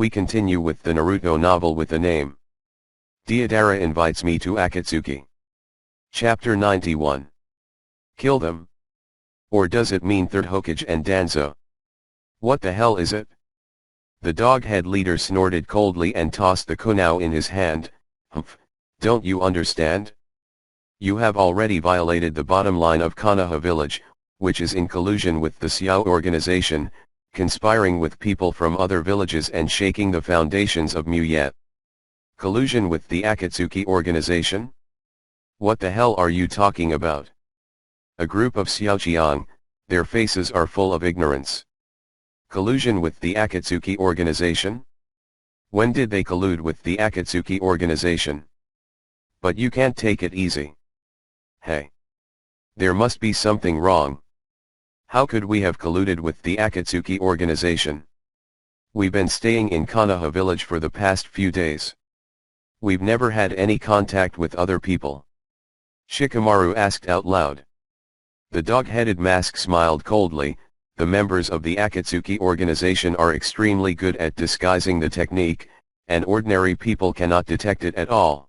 We continue with the Naruto novel with the name Deidara Invites Me to Akatsuki. Chapter 91. Kill them? Or does it mean third Hokage and Danzo? What the hell is it? The dog-head leader snorted coldly and tossed the kunao in his hand. Humph, don't you understand? You have already violated the bottom line of Konoha village, which is in collusion with the Xiao organization, conspiring with people from other villages and shaking the foundations of Muyet. Collusion with the Akatsuki organization? What the hell are you talking about? A group of Xiaoqiang, their faces are full of ignorance. Collusion with the Akatsuki organization? When did they collude with the Akatsuki organization? But you can't take it easy. Hey. There must be something wrong. How could we have colluded with the Akatsuki organization? We've been staying in Konoha village for the past few days. We've never had any contact with other people. Shikamaru asked out loud. The dog-headed mask smiled coldly. The members of the Akatsuki organization are extremely good at disguising the technique, and ordinary people cannot detect it at all.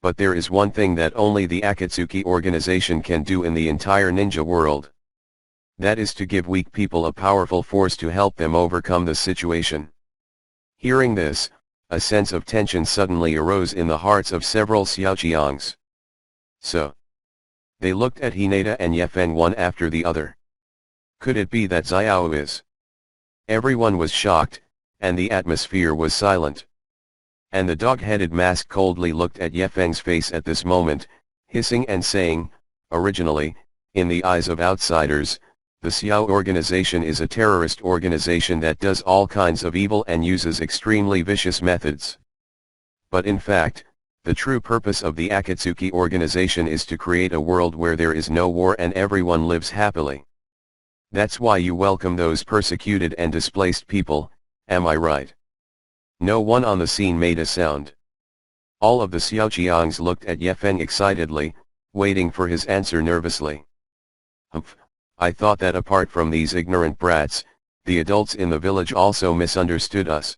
But there is one thing that only the Akatsuki organization can do in the entire ninja world. That is to give weak people a powerful force to help them overcome the situation. Hearing this, a sense of tension suddenly arose in the hearts of several Xiaoqiangs. So, they looked at Hinata and Yefeng one after the other. Could it be that Xiao is? Everyone was shocked, and the atmosphere was silent. And the dog-headed mask coldly looked at Yefeng's face at this moment, hissing and saying, originally, in the eyes of outsiders, the Xiao organization is a terrorist organization that does all kinds of evil and uses extremely vicious methods. But in fact, the true purpose of the Akatsuki organization is to create a world where there is no war and everyone lives happily. That's why you welcome those persecuted and displaced people, am I right? No one on the scene made a sound. All of the Xiaoqiangs looked at Yefeng excitedly, waiting for his answer nervously. Humph. I thought that apart from these ignorant brats, the adults in the village also misunderstood us.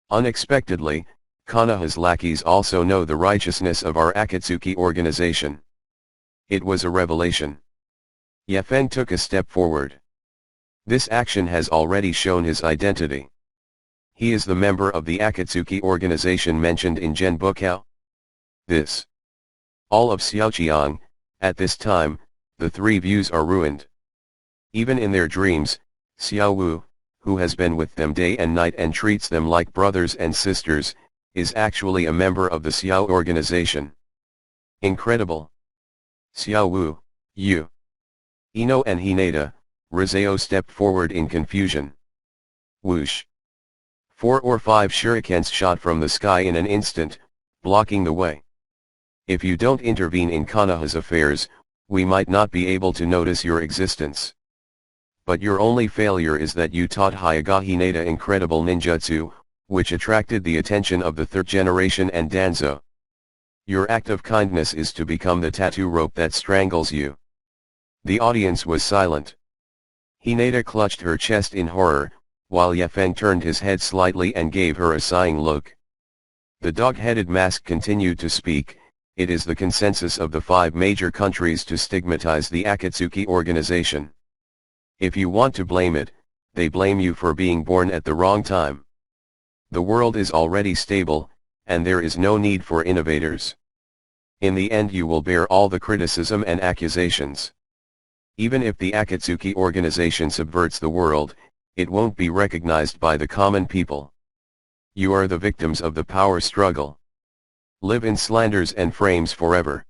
Unexpectedly, Konoha's lackeys also know the righteousness of our Akatsuki organization. It was a revelation. Yefeng took a step forward. This action has already shown his identity. He is the member of the Akatsuki organization mentioned in Genbukao. This. All of Xiaoqiang, at this time, the three views are ruined. Even in their dreams, Xiao Wu, who has been with them day and night and treats them like brothers and sisters, is actually a member of the Xiao organization. Incredible. Xiao Wu, you. Ino and Hinata, Rizeo stepped forward in confusion. Whoosh. 4 or 5 shurikens shot from the sky in an instant, blocking the way. If you don't intervene in Konoha's affairs, we might not be able to notice your existence. But your only failure is that you taught Hyuga Hinata incredible ninjutsu, which attracted the attention of the third generation and Danzo. Your act of kindness is to become the tattoo rope that strangles you. The audience was silent. Hinata clutched her chest in horror, while Yefeng turned his head slightly and gave her a sighing look. The dog-headed mask continued to speak. It is the consensus of the 5 major countries to stigmatize the Akatsuki organization. If you want to blame it, they blame you for being born at the wrong time. The world is already stable, and there is no need for innovators. In the end you will bear all the criticism and accusations. Even if the Akatsuki organization subverts the world, it won't be recognized by the common people. You are the victims of the power struggle. Live in slanders and frames forever.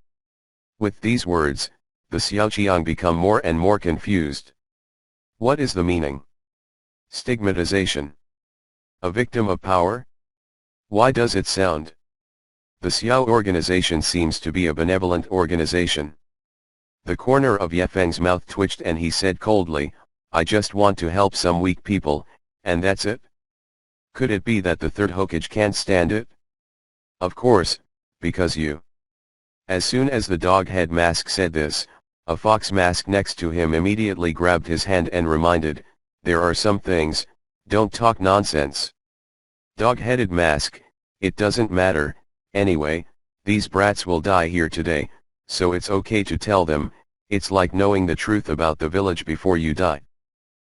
With these words, the Xiaoqiang become more and more confused. What is the meaning? Stigmatization. A victim of power? Why does it sound? The Xiao organization seems to be a benevolent organization. The corner of Yefeng's mouth twitched and he said coldly, I just want to help some weak people, and that's it? Could it be that the third Hokage can't stand it? Of course, because you. As soon as the dog-head mask said this, a fox mask next to him immediately grabbed his hand and reminded, there are some things, don't talk nonsense. Dog-headed mask, it doesn't matter, anyway, these brats will die here today, so it's okay to tell them, it's like knowing the truth about the village before you die.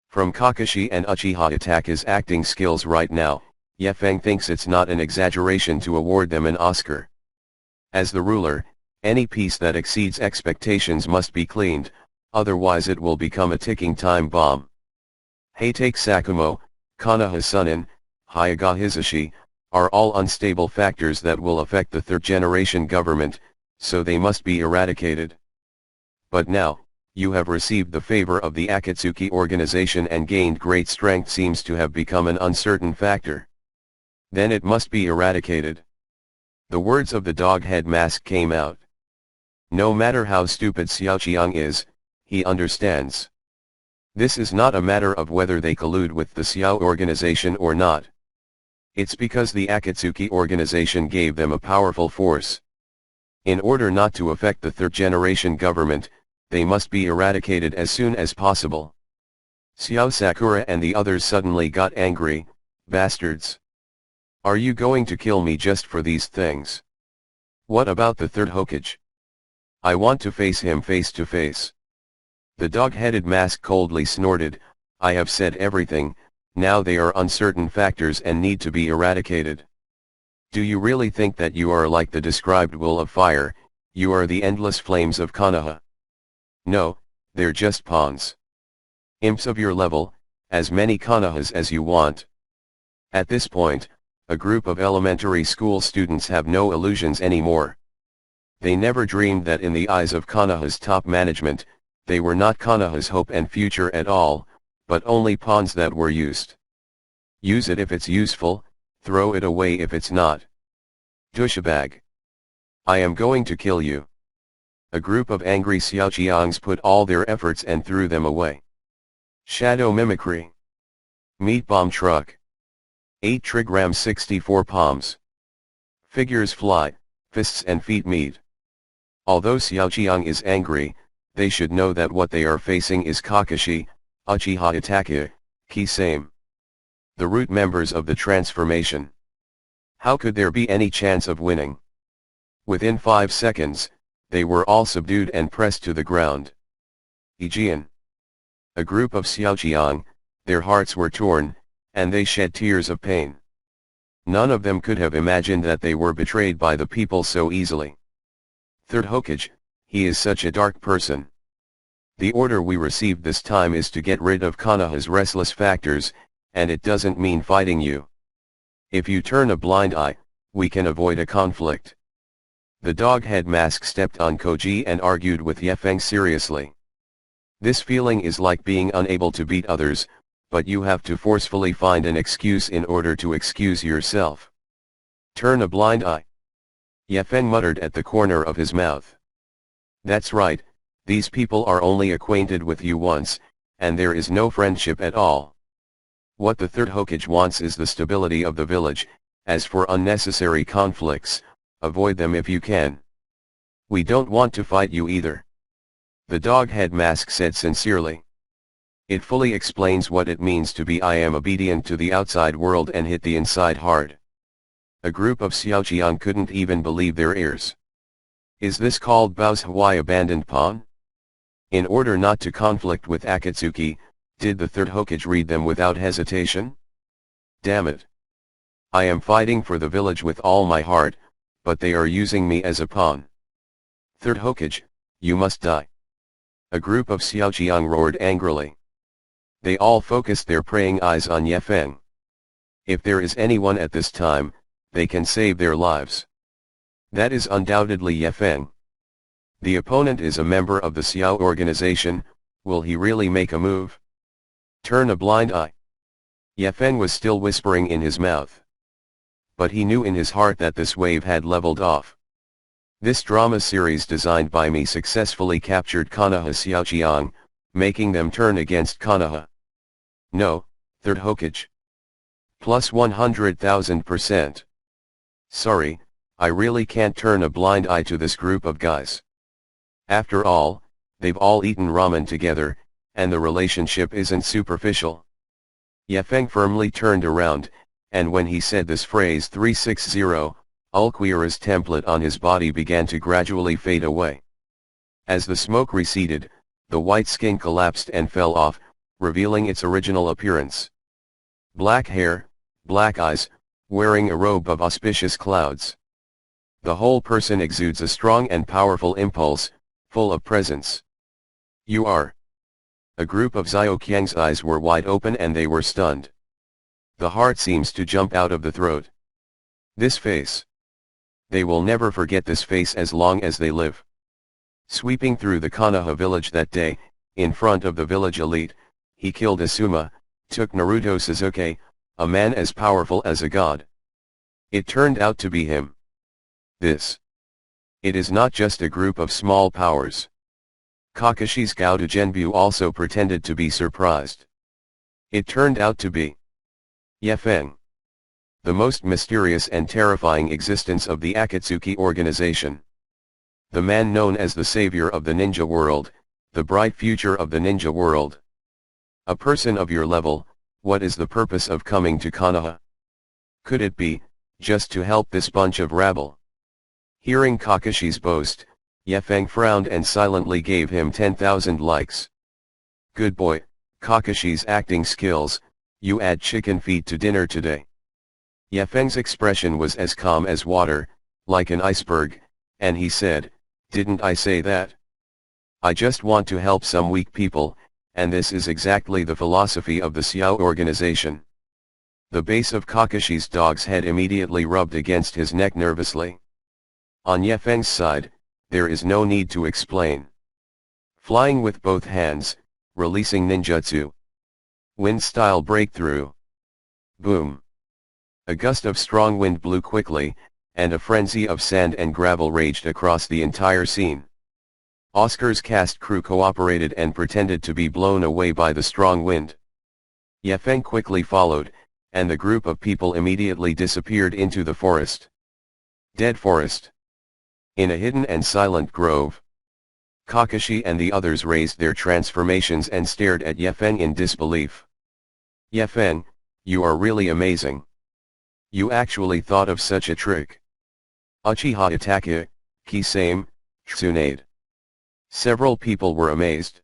From Kakashi and Uchiha Itake's acting skills right now, Yefeng thinks it's not an exaggeration to award them an Oscar. As the ruler, any piece that exceeds expectations must be cleaned, otherwise it will become a ticking time bomb. Heitake Sakumo, Konoha Sunin, Hyaga Hisashi, are all unstable factors that will affect the third-generation government, so they must be eradicated. But now, you have received the favor of the Akatsuki organization and gained great strength seems to have become an uncertain factor. Then it must be eradicated. The words of the dog-head mask came out. No matter how stupid Xiaoqiang is, he understands. This is not a matter of whether they collude with the Xiao organization or not. It's because the Akatsuki organization gave them a powerful force. In order not to affect the third-generation government, they must be eradicated as soon as possible. Xiao Sakura and the others suddenly got angry. Bastards! Are you going to kill me just for these things? What about the third Hokage? I want to face him face to face. The dog-headed mask coldly snorted, I have said everything, now they are uncertain factors and need to be eradicated. Do you really think that you are like the described will of fire, you are the endless flames of Konoha? No, they're just pawns. Imps of your level, as many Konohas as you want. At this point, a group of elementary school students have no illusions anymore. They never dreamed that in the eyes of Konoha's top management, they were not Konoha's hope and future at all, but only pawns that were used. Use it if it's useful, throw it away if it's not. Douchebag. I am going to kill you. A group of angry Xiaoqiangs put all their efforts and threw them away. Shadow mimicry. Meat bomb truck. 8 trigrams 64 palms. Figures fly, fists and feet meet. Although Xiaoqiang is angry, they should know that what they are facing is Kakashi, Uchiha Itachi, Kisame. The root members of the transformation. How could there be any chance of winning? Within 5 seconds, they were all subdued and pressed to the ground. Aegean. A group of Xiaoqiang, their hearts were torn, and they shed tears of pain. None of them could have imagined that they were betrayed by the people so easily. Third Hokage, he is such a dark person. The order we received this time is to get rid of Konoha's restless factors, and it doesn't mean fighting you. If you turn a blind eye, we can avoid a conflict. The dog-head mask stepped on Koji and argued with Yefeng seriously. This feeling is like being unable to beat others, but you have to forcefully find an excuse in order to excuse yourself. Turn a blind eye. Yefeng muttered at the corner of his mouth. That's right, these people are only acquainted with you once, and there is no friendship at all. What the third Hokage wants is the stability of the village, as for unnecessary conflicts, avoid them if you can. We don't want to fight you either. The dog-head mask said sincerely. It fully explains what it means to be I am obedient to the outside world and hit the inside hard. A group of Xiaoqiang couldn't even believe their ears. Is this called Bao's Hawaii abandoned pawn? In order not to conflict with Akatsuki, did the third Hokage read them without hesitation? Damn it. I am fighting for the village with all my heart, but they are using me as a pawn. Third Hokage, you must die. A group of Xiaoqiang roared angrily. They all focused their praying eyes on Yefeng. If there is anyone at this time, they can save their lives. That is undoubtedly Yefeng. The opponent is a member of the Xiao organization, will he really make a move? Turn a blind eye. Yefeng was still whispering in his mouth. But he knew in his heart that this wave had leveled off. This drama series designed by me successfully captured Konoha Xiaoqiang, making them turn against Konoha. No, third Hokage. Plus 100,000%. Sorry, I really can't turn a blind eye to this group of guys. After all, they've all eaten ramen together, and the relationship isn't superficial. Yefeng firmly turned around, and when he said this phrase 360, Ulquiorra's template on his body began to gradually fade away. As the smoke receded, the white skin collapsed and fell off, revealing its original appearance. Black hair, black eyes, wearing a robe of auspicious clouds. The whole person exudes a strong and powerful impulse, full of presence. You are. A group of Xiaoqiang's eyes were wide open and they were stunned. The heart seems to jump out of the throat. This face. They will never forget this face as long as they live. Sweeping through the Konoha village that day, in front of the village elite, he killed Asuma, took Naruto Sasuke, a man as powerful as a god. It turned out to be him. This. It is not just a group of small powers. Kakashi's Gaoda Genbu also pretended to be surprised. It turned out to be Ye Feng. The most mysterious and terrifying existence of the Akatsuki organization. The man known as the savior of the ninja world, the bright future of the ninja world. A person of your level, what is the purpose of coming to Konoha? Could it be, just to help this bunch of rabble? Hearing Kakashi's boast, Ye Feng frowned and silently gave him 10,000 likes. Good boy, Kakashi's acting skills, you add chicken feet to dinner today. Ye Feng's expression was as calm as water, like an iceberg, and he said, didn't I say that? I just want to help some weak people, and this is exactly the philosophy of the Xiao organization. The base of Kakashi's dog's head immediately rubbed against his neck nervously. On Ye Feng's side, there is no need to explain. Flying with both hands, releasing ninjutsu. Wind-style breakthrough. Boom. A gust of strong wind blew quickly, and a frenzy of sand and gravel raged across the entire scene. Oscar's cast crew cooperated and pretended to be blown away by the strong wind. Ye Feng quickly followed, and the group of people immediately disappeared into the forest. Dead forest. In a hidden and silent grove. Kakashi and the others raised their transformations and stared at Ye Feng in disbelief. Ye Feng, you are really amazing. You actually thought of such a trick. Uchiha Itachi, Kisame, Tsunade. Several people were amazed.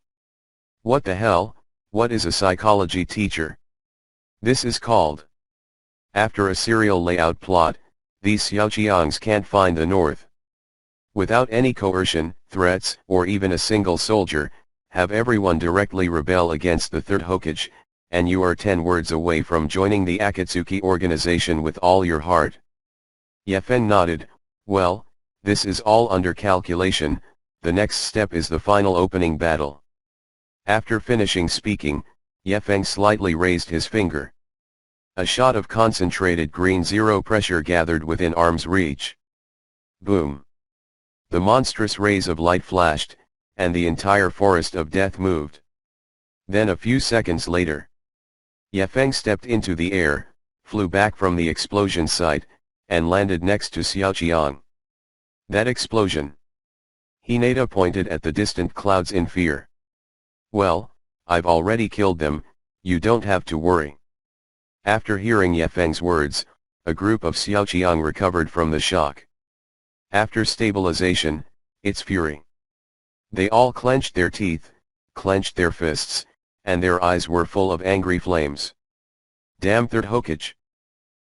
What the hell, what is a psychology teacher? This is called. After a serial layout plot, these Xiaoqiangs can't find the north. Without any coercion, threats, or even a single soldier, have everyone directly rebel against the third Hokage, and you are 10 words away from joining the Akatsuki organization with all your heart. Ye Feng nodded, well, this is all under calculation, the next step is the final opening battle. After finishing speaking, Ye Feng slightly raised his finger. A shot of concentrated green zero pressure gathered within arm's reach. Boom. The monstrous rays of light flashed, and the entire forest of death moved. Then a few seconds later, Ye Feng stepped into the air, flew back from the explosion site, and landed next to Xiaoqiang. That explosion. Hinata pointed at the distant clouds in fear. Well, I've already killed them, you don't have to worry. After hearing Ye Feng's words, a group of Xiaoqiang recovered from the shock. After stabilization, it's fury. They all clenched their teeth, clenched their fists, and their eyes were full of angry flames. Damn third Hokage!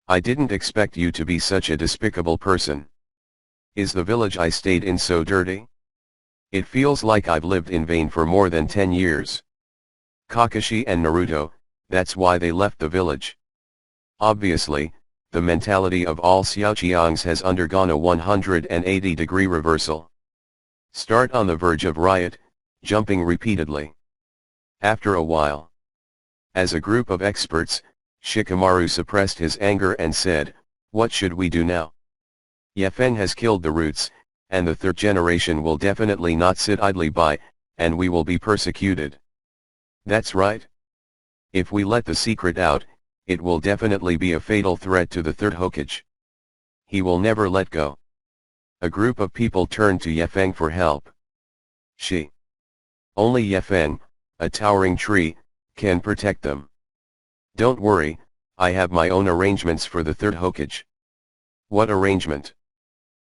I didn't expect you to be such a despicable person. Is the village I stayed in so dirty? It feels like I've lived in vain for more than 10 years. Kakashi and Naruto, that's why they left the village. Obviously, the mentality of all Xiaoqiangs has undergone a 180-degree reversal. Start on the verge of riot, jumping repeatedly. After a while, as a group of experts, Shikamaru suppressed his anger and said, what should we do now? Ye Feng has killed the roots, and the third generation will definitely not sit idly by, and we will be persecuted. That's right. If we let the secret out, it will definitely be a fatal threat to the third Hokage. He will never let go. A group of people turned to Ye Feng for help. Only Ye Feng, a towering tree, can protect them. Don't worry, I have my own arrangements for the third Hokage. What arrangement?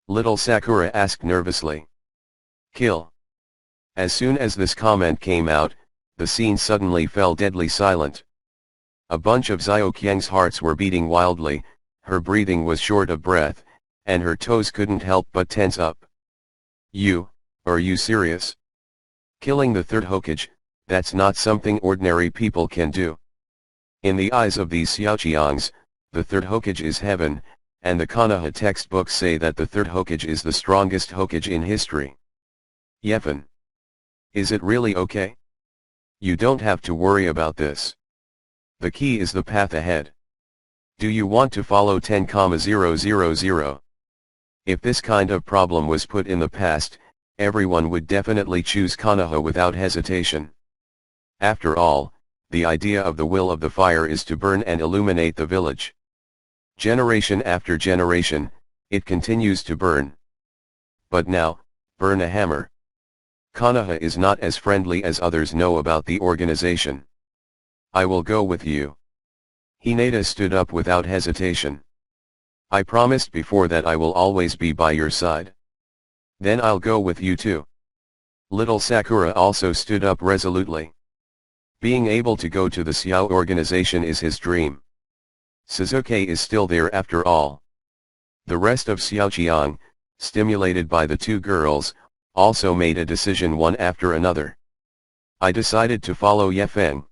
Little Sakura asked nervously. Kill. As soon as this comment came out, the scene suddenly fell deadly silent. A bunch of Xiaoqiang's hearts were beating wildly, her breathing was short of breath, and her toes couldn't help but tense up. Are you serious? Killing the third Hokage, that's not something ordinary people can do. In the eyes of these Xiaoqiangs, the third Hokage is heaven, and the Konoha textbooks say that the third Hokage is the strongest Hokage in history. Yefen. Is it really okay? You don't have to worry about this. The key is the path ahead. Do you want to follow 10,000? If this kind of problem was put in the past, everyone would definitely choose Konoha without hesitation. After all, the idea of the will of the fire is to burn and illuminate the village. Generation after generation, it continues to burn. But now, burn a hammer. Konoha is not as friendly as others know about the organization. I will go with you. Hinata stood up without hesitation. I promised before that I will always be by your side. Then I'll go with you too. Little Sakura also stood up resolutely. Being able to go to the Xiao organization is his dream. Suzuki is still there after all. The rest of Xiaoqiang, stimulated by the two girls, also made a decision one after another. I decided to follow Yefen.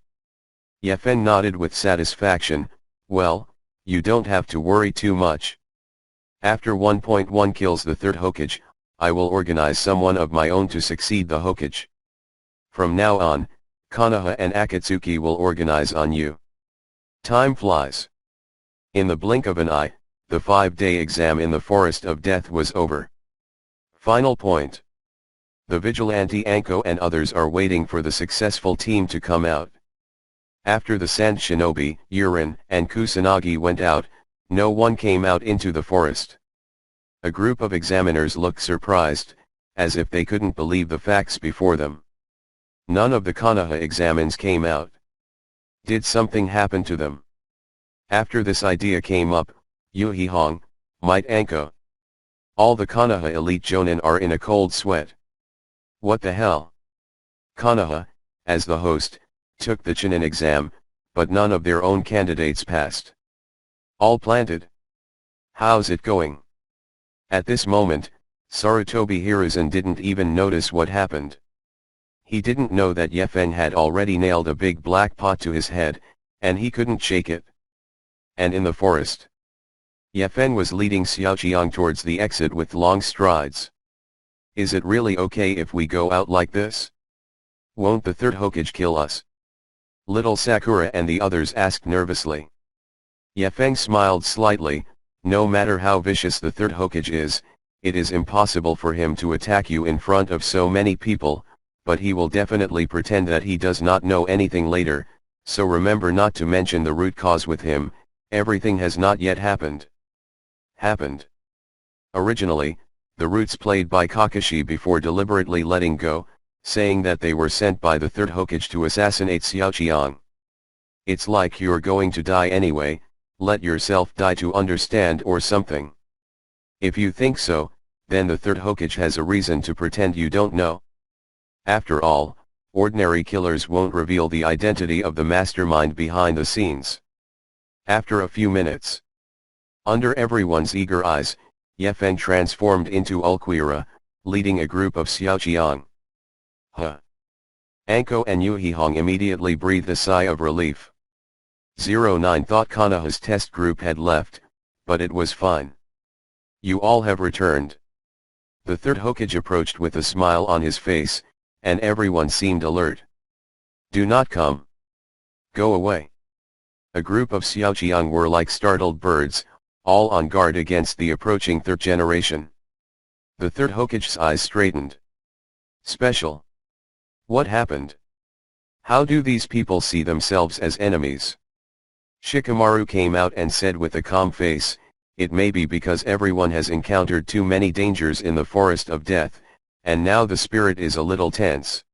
Yefen nodded with satisfaction. Well, you don't have to worry too much. After 1.1 kills the third Hokage, I will organize someone of my own to succeed the Hokage. From now on, Konoha and Akatsuki will organize on you. Time flies. In the blink of an eye, the 5-day exam in the Forest of Death was over. Final point. The vigilante Anko and others are waiting for the successful team to come out. After the Sand Shinobi, Yurin, and Kusanagi went out, no one came out into the forest. A group of examiners looked surprised, as if they couldn't believe the facts before them. None of the Konoha examines came out. Did something happen to them? After this idea came up, Yuhihong, might Anko. All the Konoha elite jonin are in a cold sweat. What the hell? Konoha, as the host, took the Chunin exam, but none of their own candidates passed. All planted. How's it going? At this moment, Sarutobi Hiruzen didn't even notice what happened. He didn't know that Yefen had already nailed a big black pot to his head, and he couldn't shake it. And in the forest, Yefen was leading Xiaoqiang towards the exit with long strides. Is it really okay if we go out like this? Won't the third Hokage kill us? Little Sakura and the others asked nervously. Yefen smiled slightly. No matter how vicious the third Hokage is, it is impossible for him to attack you in front of so many people, but he will definitely pretend that he does not know anything later, so remember not to mention the root cause with him. Everything has not yet happened. Happened. Originally, the roots played by Kakashi before deliberately letting go, saying that they were sent by the third Hokage to assassinate Xiaoqiang. It's like you're going to die anyway, let yourself die to understand or something. If you think so, then the third Hokage has a reason to pretend you don't know. After all, ordinary killers won't reveal the identity of the mastermind behind the scenes. After a few minutes, under everyone's eager eyes, Yefen transformed into Ulquira, leading a group of Xiaoqiang. Huh. Anko and Yuhihong immediately breathed a sigh of relief. 09 thought Konoha's test group had left, but it was fine. You all have returned. The third Hokage approached with a smile on his face, and everyone seemed alert. Do not come. Go away. A group of Xiaoqiang were like startled birds, all on guard against the approaching third generation. The third Hokage's eyes straightened. Special. What happened? How do these people see themselves as enemies? Shikamaru came out and said with a calm face, it may be because everyone has encountered too many dangers in the Forest of Death, and now the spirit is a little tense.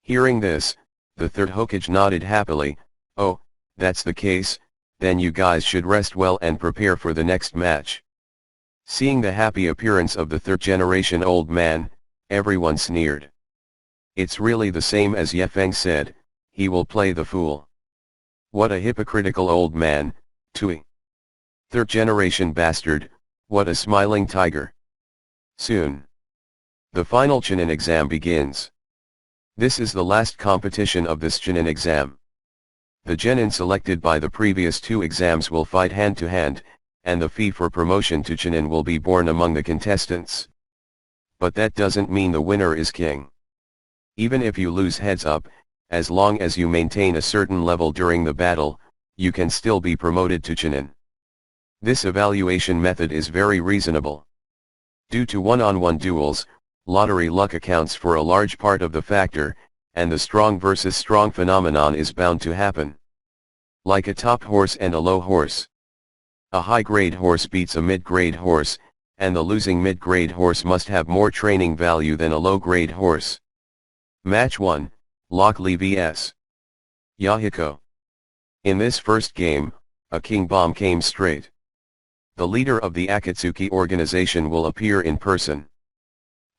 Hearing this, the third Hokage nodded happily. Oh, that's the case, then you guys should rest well and prepare for the next match. Seeing the happy appearance of the third-generation old man, everyone sneered. It's really the same as Yefeng said, he will play the fool. What a hypocritical old man, Tui. Third-generation bastard, what a smiling tiger. Soon, the final Chunin exam begins. This is the last competition of this Chunin exam. The genin selected by the previous two exams will fight hand-to-hand, and the fee for promotion to Chunin will be borne among the contestants. But that doesn't mean the winner is king. Even if you lose heads up, as long as you maintain a certain level during the battle, you can still be promoted to Chunin. This evaluation method is very reasonable. Due to one-on-one duels, lottery luck accounts for a large part of the factor, and the strong versus strong phenomenon is bound to happen. Like a top horse and a low horse. A high-grade horse beats a mid-grade horse, and the losing mid-grade horse must have more training value than a low-grade horse. Match 1, Lockley vs. Yahiko. In this first game, a king bomb came straight. The leader of the Akatsuki organization will appear in person.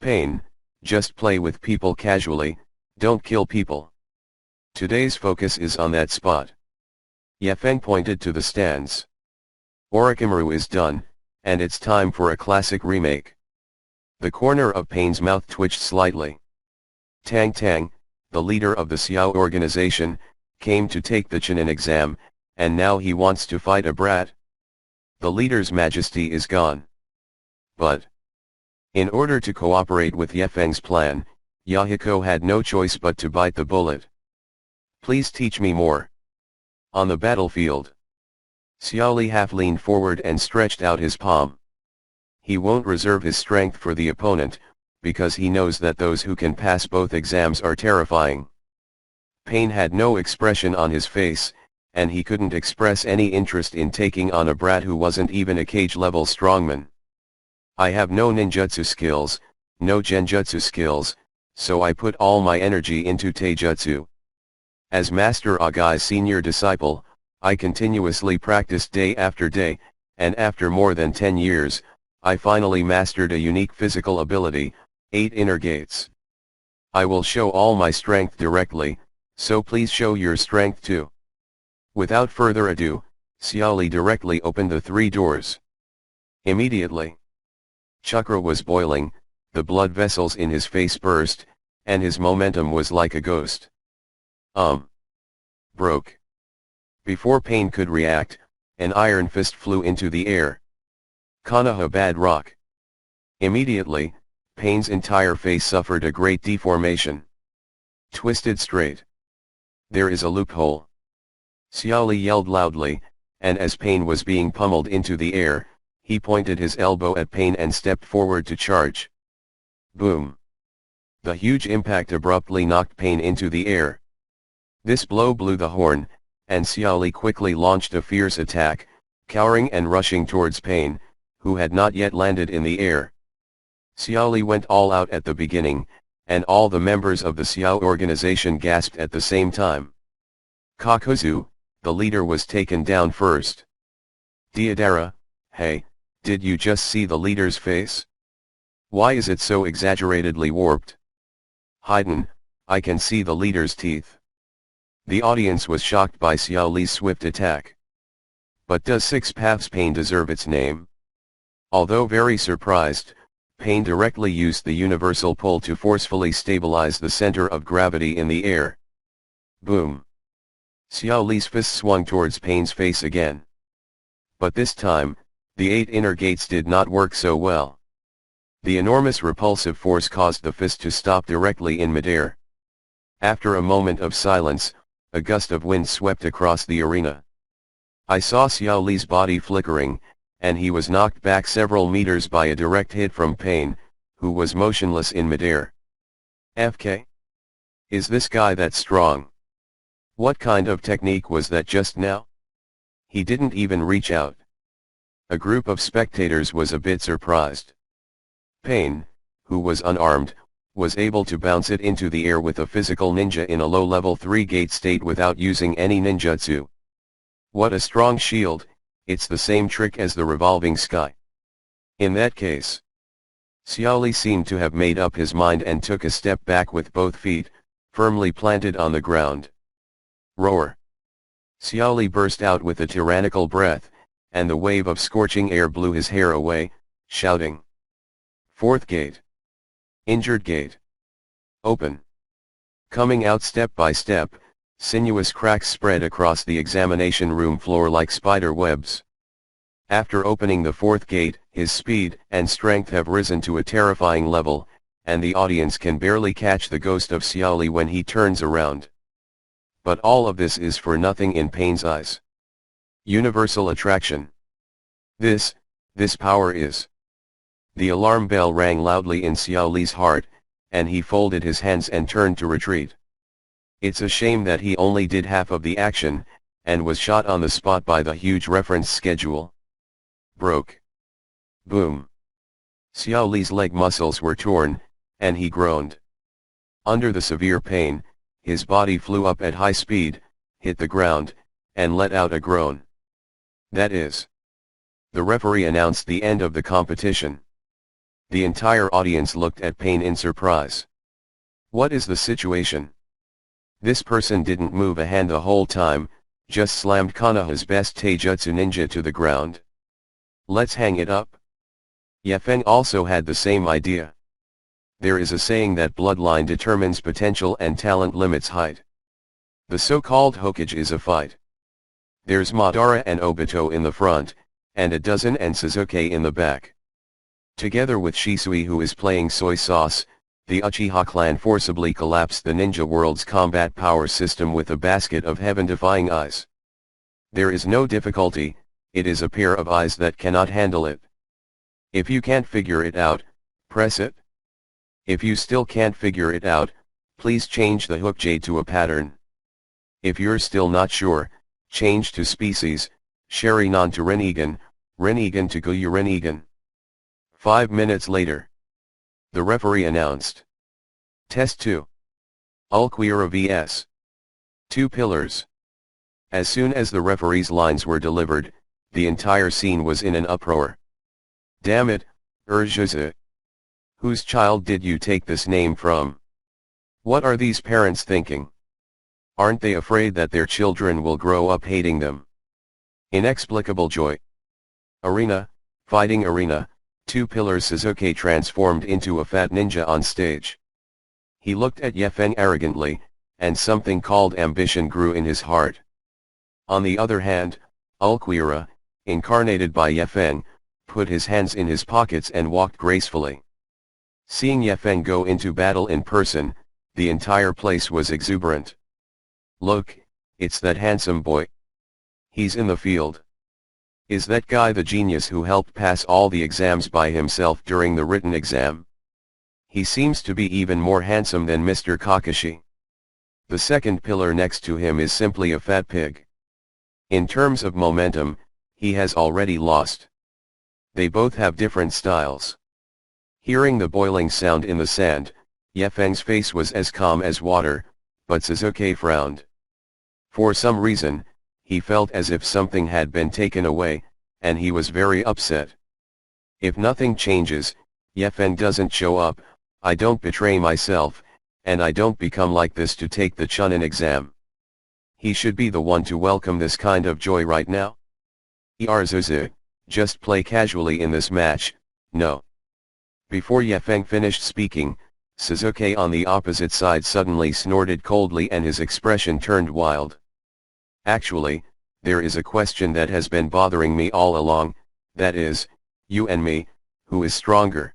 Pain, just play with people casually, don't kill people. Today's focus is on that spot. Yefeng pointed to the stands. Orochimaru is done, and it's time for a classic remake. The corner of Pain's mouth twitched slightly. Tang Tang, the leader of the Xiao organization, came to take the Chunin exam, and now he wants to fight a brat. The leader's majesty is gone. But, in order to cooperate with Yefeng's plan, Yahiko had no choice but to bite the bullet. Please teach me more. On the battlefield, Xiaoli half leaned forward and stretched out his palm. He won't reserve his strength for the opponent, because he knows that those who can pass both exams are terrifying. Pain had no expression on his face, and he couldn't express any interest in taking on a brat who wasn't even a cage-level strongman. I have no ninjutsu skills, no genjutsu skills, so I put all my energy into taijutsu. As Master Agai's senior disciple, I continuously practiced day after day, and after more than 10 years, I finally mastered a unique physical ability, 8 inner gates. I will show all my strength directly, so please show your strength too. Without further ado, Xiaoli directly opened the 3 doors. Immediately, chakra was boiling, the blood vessels in his face burst, and his momentum was like a ghost. Broke. Before Pain could react, an iron fist flew into the air. Konoha bad rock. Immediately, Pain's entire face suffered a great deformation. Twisted straight. There is a loophole. Xiaoli yelled loudly, and as Pain was being pummeled into the air, he pointed his elbow at Pain and stepped forward to charge. Boom. The huge impact abruptly knocked Pain into the air. This blow blew the horn, and Xiaoli quickly launched a fierce attack, cowering and rushing towards Pain, who had not yet landed in the air. Xiaoli went all out at the beginning, and all the members of the Xiao organization gasped at the same time. Kakuzu, the leader, was taken down first. Deidara, hey, did you just see the leader's face? Why is it so exaggeratedly warped? Haiden, I can see the leader's teeth. The audience was shocked by Xiaoli's swift attack. But does Six Paths Pain deserve its name? Although very surprised, Pain directly used the universal pull to forcefully stabilize the center of gravity in the air. Boom. Xiaoli's fist swung towards Pain's face again. But this time, the 8 inner gates did not work so well. The enormous repulsive force caused the fist to stop directly in midair. After a moment of silence, a gust of wind swept across the arena. I saw Xiaoli's body flickering, and he was knocked back several meters by a direct hit from Pain, who was motionless in midair. FK? Is this guy that strong? What kind of technique was that just now? He didn't even reach out. A group of spectators was a bit surprised. Pain, who was unarmed, was able to bounce it into the air with a physical ninja in a low-level 3-gate state without using any ninjutsu. What a strong shield, it's the same trick as the revolving sky. In that case. Xiaoli seemed to have made up his mind and took a step back with both feet, firmly planted on the ground. Roar! Xiaoli burst out with a tyrannical breath, and the wave of scorching air blew his hair away, shouting. Fourth gate. Injured gate. Open. Coming out step by step, sinuous cracks spread across the examination room floor like spider webs. After opening the fourth gate, his speed and strength have risen to a terrifying level, and the audience can barely catch the ghost of Xiaoli when he turns around. But all of this is for nothing in Pain's eyes. Universal attraction. This power is. The alarm bell rang loudly in Xiaoli's heart, and he folded his hands and turned to retreat. It's a shame that he only did half of the action, and was shot on the spot by the huge reference schedule. Broke. Boom. Xiaoli's leg muscles were torn, and he groaned. Under the severe pain, his body flew up at high speed, hit the ground, and let out a groan. That is. The referee announced the end of the competition. The entire audience looked at Pain in surprise. What is the situation? This person didn't move a hand the whole time, just slammed Konoha's best taijutsu ninja to the ground. Let's hang it up. Yefeng also had the same idea. There is a saying that bloodline determines potential and talent limits height. The so-called Hokage is a fight. There's Madara and Obito in the front, and a dozen and Suzuki in the back. Together with Shisui, who is playing soy sauce, the Uchiha clan forcibly collapsed the ninja world's combat power system with a basket of heaven-defying eyes. There is no difficulty, it is a pair of eyes that cannot handle it. If you can't figure it out, press it. If you still can't figure it out, please change the hook J to a pattern. If you're still not sure, change to species, Sharingan to Rinnegan, Rinnegan to Guyu Rinnegan. 5 minutes later. The referee announced. Test 2. Ulquiorra vs. 2 pillars. As soon as the referee's lines were delivered, the entire scene was in an uproar. Damn it, Urjuzu. Whose child did you take this name from? What are these parents thinking? Aren't they afraid that their children will grow up hating them? Inexplicable joy. Arena, fighting arena, 2 pillars. Suzuki transformed into a fat ninja on stage. He looked at Yefeng arrogantly, and something called ambition grew in his heart. On the other hand, Ulquiorra, incarnated by Yefeng, put his hands in his pockets and walked gracefully. Seeing Yefeng go into battle in person, the entire place was exuberant. Look, it's that handsome boy. He's in the field. Is that guy the genius who helped pass all the exams by himself during the written exam? He seems to be even more handsome than Mr. Kakashi. The second pillar next to him is simply a fat pig. In terms of momentum, he has already lost. They both have different styles. Hearing the boiling sound in the sand, Yefeng's face was as calm as water, but Suzuki frowned. For some reason, he felt as if something had been taken away, and he was very upset. If nothing changes, Yefeng doesn't show up, I don't betray myself, and I don't become like this to take the Chunin exam. He should be the one to welcome this kind of joy right now. Urjuzu, just play casually in this match, no. Before Yefeng finished speaking, Suzuki on the opposite side suddenly snorted coldly and his expression turned wild. Actually, there is a question that has been bothering me all along, that is, you and me, who is stronger?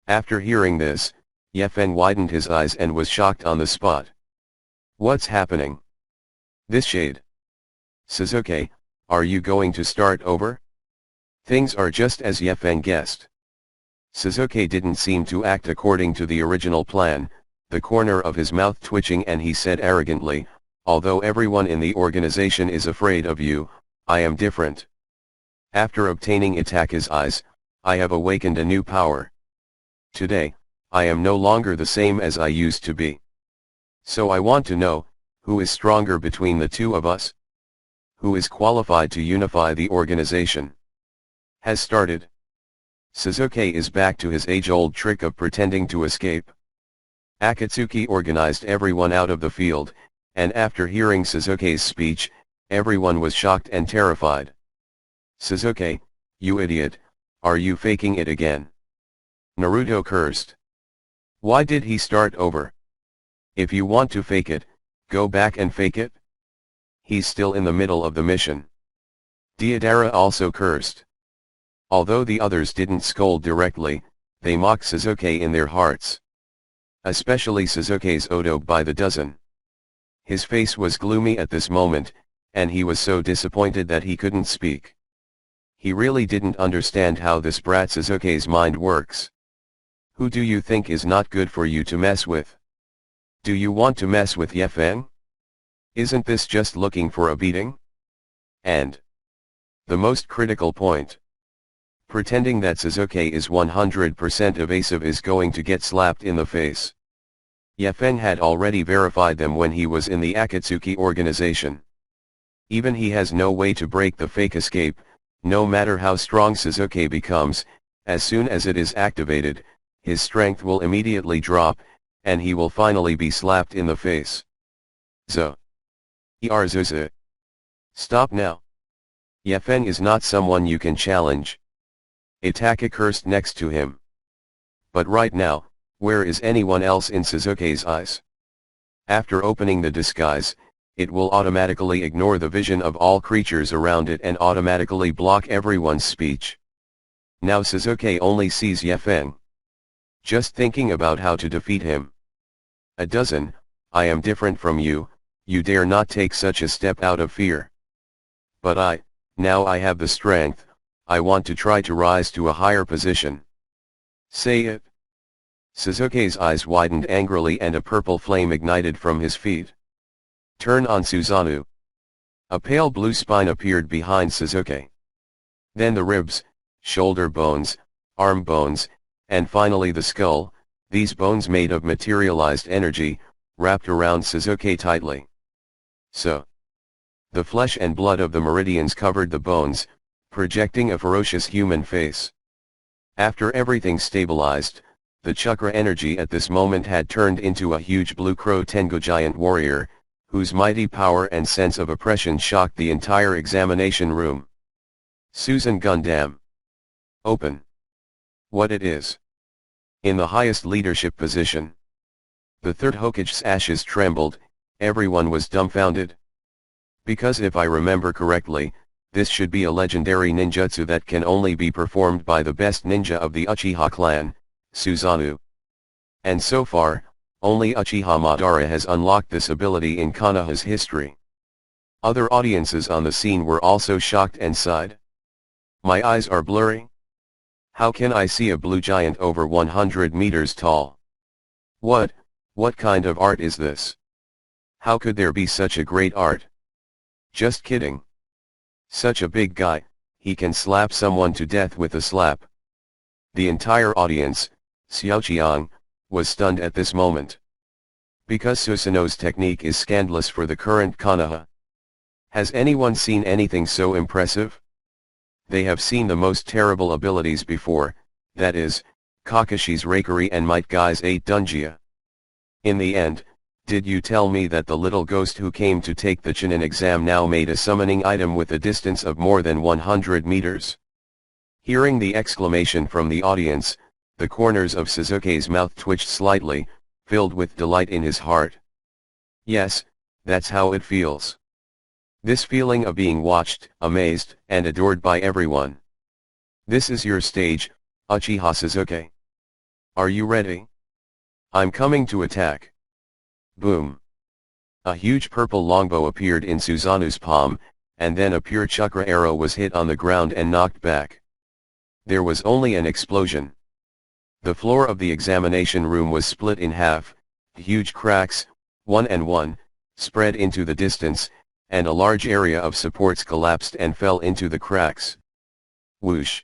After hearing this, Yefeng widened his eyes and was shocked on the spot. What's happening? This shade. Suzuki, are you going to start over? Things are just as Yefeng guessed. Suzuki didn't seem to act according to the original plan, the corner of his mouth twitching, and he said arrogantly, although everyone in the organization is afraid of you, I am different. After obtaining Itaka's eyes, I have awakened a new power. Today, I am no longer the same as I used to be. So I want to know, who is stronger between the two of us? who is qualified to unify the organization, has started. Suzuki is back to his age-old trick of pretending to escape. Akatsuki organized everyone out of the field, and after hearing Suzuki's speech, everyone was shocked and terrified. "Suzuki, you idiot, are you faking it again?" Naruto cursed. "Why did he start over? If you want to fake it, go back and fake it. He's still in the middle of the mission." Deidara also cursed. Although the others didn't scold directly, they mocked Suzuki in their hearts. Especially Suzuki's Odo by the dozen. His face was gloomy at this moment, and he was so disappointed that he couldn't speak. He really didn't understand how this brat Suzuki's mind works. Who do you think is not good for you to mess with? Do you want to mess with Yefen? Isn't this just looking for a beating? And the most critical point. Pretending that Suzuki is 100% evasive is going to get slapped in the face. Yefen had already verified them when he was in the Akatsuki organization. Even he has no way to break the fake escape, no matter how strong Suzuki becomes. As soon as it is activated, his strength will immediately drop, and he will finally be slapped in the face. Zo. Zuzu. Stop now. Yefen is not someone you can challenge. Itaka cursed next to him. But right now, where is anyone else in Suzuki's eyes? After opening the disguise, it will automatically ignore the vision of all creatures around it and automatically block everyone's speech. Now Suzuki only sees Yefen. Just thinking about how to defeat him. "A dozen, I am different from you, you dare not take such a step out of fear. But now I have the strength, I want to try to rise to a higher position. Say it." Suzuki's eyes widened angrily and a purple flame ignited from his feet. "Turn on Susanoo." A pale blue spine appeared behind Suzuki. Then the ribs, shoulder bones, arm bones, and finally the skull, these bones made of materialized energy, wrapped around Suzuki tightly. So, the flesh and blood of the meridians covered the bones, projecting a ferocious human face. After everything stabilized, the chakra energy at this moment had turned into a huge blue crow Tengu giant warrior, whose mighty power and sense of oppression shocked the entire examination room. "Susan Gundam. Open." What it is? In the highest leadership position. The third Hokage's ashes trembled, everyone was dumbfounded. Because if I remember correctly, this should be a legendary ninjutsu that can only be performed by the best ninja of the Uchiha clan, Susanoo. And so far, only Uchiha Madara has unlocked this ability in Konoha's history. Other audiences on the scene were also shocked and sighed. "My eyes are blurry. How can I see a blue giant over 100 meters tall? What kind of art is this? How could there be such a great art? Just kidding. Such a big guy, he can slap someone to death with a slap." The entire audience, Xiaoqiang, was stunned at this moment. Because Susanoo's technique is scandalous for the current Konoha. Has anyone seen anything so impressive? They have seen the most terrible abilities before, that is, Kakashi's Raikiri and Might Guy's 8 Dunjia. In the end, did you tell me that the little ghost who came to take the Chunin exam now made a summoning item with a distance of more than 100 meters? Hearing the exclamation from the audience, the corners of Suzuki's mouth twitched slightly, filled with delight in his heart. Yes, that's how it feels. This feeling of being watched, amazed, and adored by everyone. This is your stage, Uchiha Suzuki. Are you ready? I'm coming to attack. Boom. A huge purple longbow appeared in Susanoo's palm, and then a pure chakra arrow was hit on the ground and knocked back. There was only an explosion. The floor of the examination room was split in half, huge cracks, one and one, spread into the distance, and a large area of supports collapsed and fell into the cracks. Whoosh!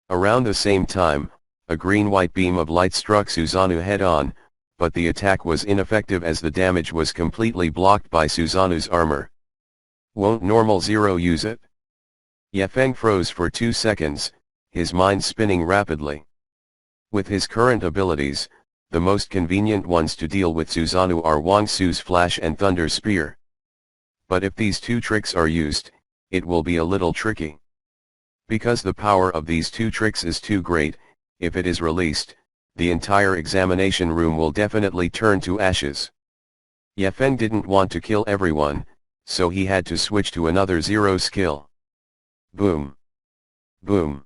Around the same time, a green-white beam of light struck Susanoo head-on, but the attack was ineffective as the damage was completely blocked by Susanoo's armor. Won't normal Zero use it? Yefeng froze for 2 seconds, his mind spinning rapidly. With his current abilities, the most convenient ones to deal with Susanoo are Wang Su's Flash and Thunder Spear. But if these two tricks are used, it will be a little tricky. Because the power of these two tricks is too great, if it is released, the entire examination room will definitely turn to ashes. Yefeng didn't want to kill everyone, so he had to switch to another Zero skill. Boom. Boom.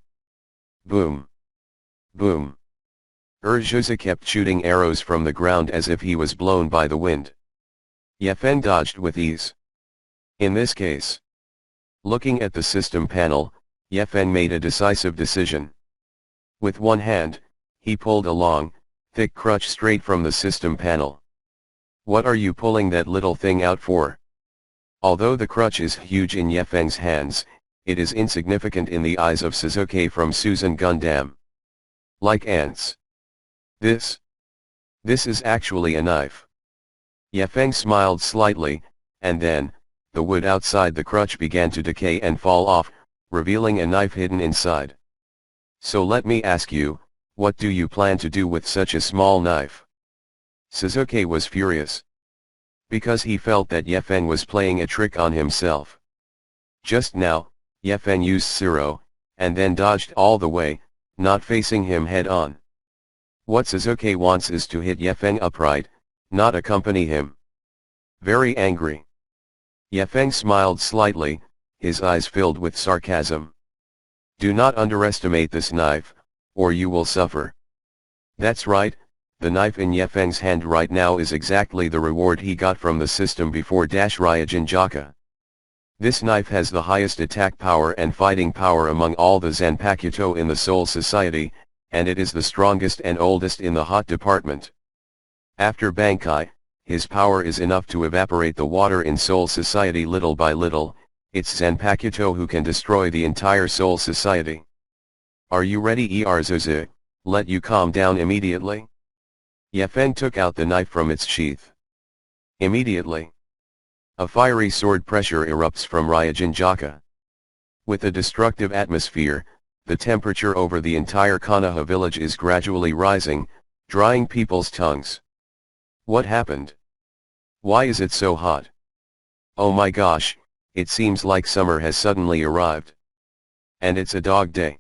Boom. Boom. Urjuza kept shooting arrows from the ground as if he was blown by the wind. Yefeng dodged with ease. In this case, looking at the system panel, Yefeng made a decisive decision. With one hand, he pulled a long, thick crutch straight from the system panel. What are you pulling that little thing out for? Although the crutch is huge in Yefeng's hands, it is insignificant in the eyes of Suzuki from Susan Gundam. Like ants. This is actually a knife. Yefeng smiled slightly, and then, the wood outside the crutch began to decay and fall off, revealing a knife hidden inside. So let me ask you, what do you plan to do with such a small knife? Suzuki was furious. Because he felt that Yefeng was playing a trick on himself. Just now, Yefeng used Zero, and then dodged all the way, not facing him head on. What Suzuki wants is to hit Yefeng upright, not accompany him. Very angry. Yefeng smiled slightly, his eyes filled with sarcasm. Do not underestimate this knife, or you will suffer. That's right, the knife in Yefeng's hand right now is exactly the reward he got from the system before Ryujinjaka. This knife has the highest attack power and fighting power among all the Zanpakuto in the Soul Society, and it is the strongest and oldest in the hot department. After Bankai, his power is enough to evaporate the water in Soul Society little by little. It's Zanpakuto who can destroy the entire Soul Society. Are you ready, Erzuzu? Let you calm down immediately? Yefeng took out the knife from its sheath. Immediately. A fiery sword pressure erupts from Ryujinjaka. With a destructive atmosphere, the temperature over the entire Konoha village is gradually rising, drying people's tongues. What happened? Why is it so hot? Oh my gosh, it seems like summer has suddenly arrived. And it's a dog day.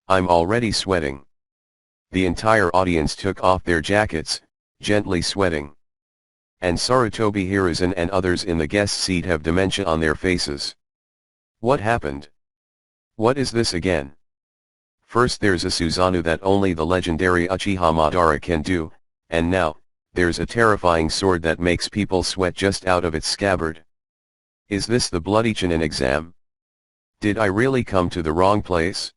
I'm already sweating. The entire audience took off their jackets, gently sweating. And Sarutobi Hiruzen and others in the guest seat have dementia on their faces. What happened? What is this again? First there's a Susanoo that only the legendary Uchiha Madara can do, and now, there's a terrifying sword that makes people sweat just out of its scabbard. Is this the bloody Chunin exam? Did I really come to the wrong place?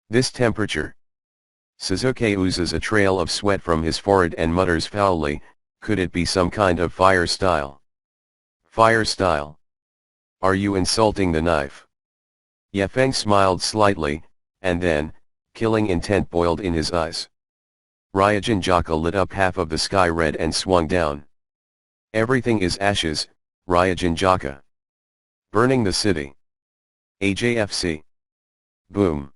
This temperature. Suzuki oozes a trail of sweat from his forehead and mutters foully, could it be some kind of fire style? Fire style? Are you insulting the knife? Yefeng smiled slightly, and then, killing intent boiled in his eyes. Ryujinjaka lit up half of the sky red and swung down. Everything is ashes, Ryujinjaka. Burning the city. AJFC. Boom.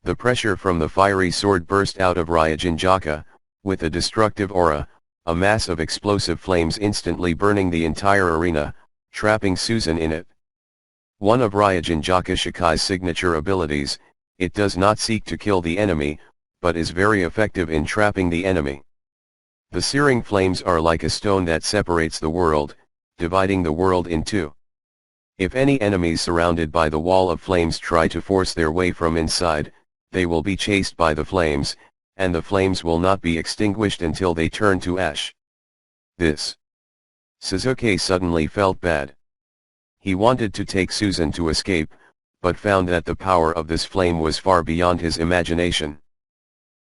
The pressure from the fiery sword burst out of Ryujinjaka, with a destructive aura, a mass of explosive flames instantly burning the entire arena, trapping Susan in it. One of Ryujinjaka Shikai's signature abilities, it does not seek to kill the enemy, but is very effective in trapping the enemy. The searing flames are like a stone that separates the world, dividing the world in two. If any enemies surrounded by the wall of flames try to force their way from inside, they will be chased by the flames, and the flames will not be extinguished until they turn to ash. Suzuki suddenly felt bad. He wanted to take Susan to escape, but found that the power of this flame was far beyond his imagination.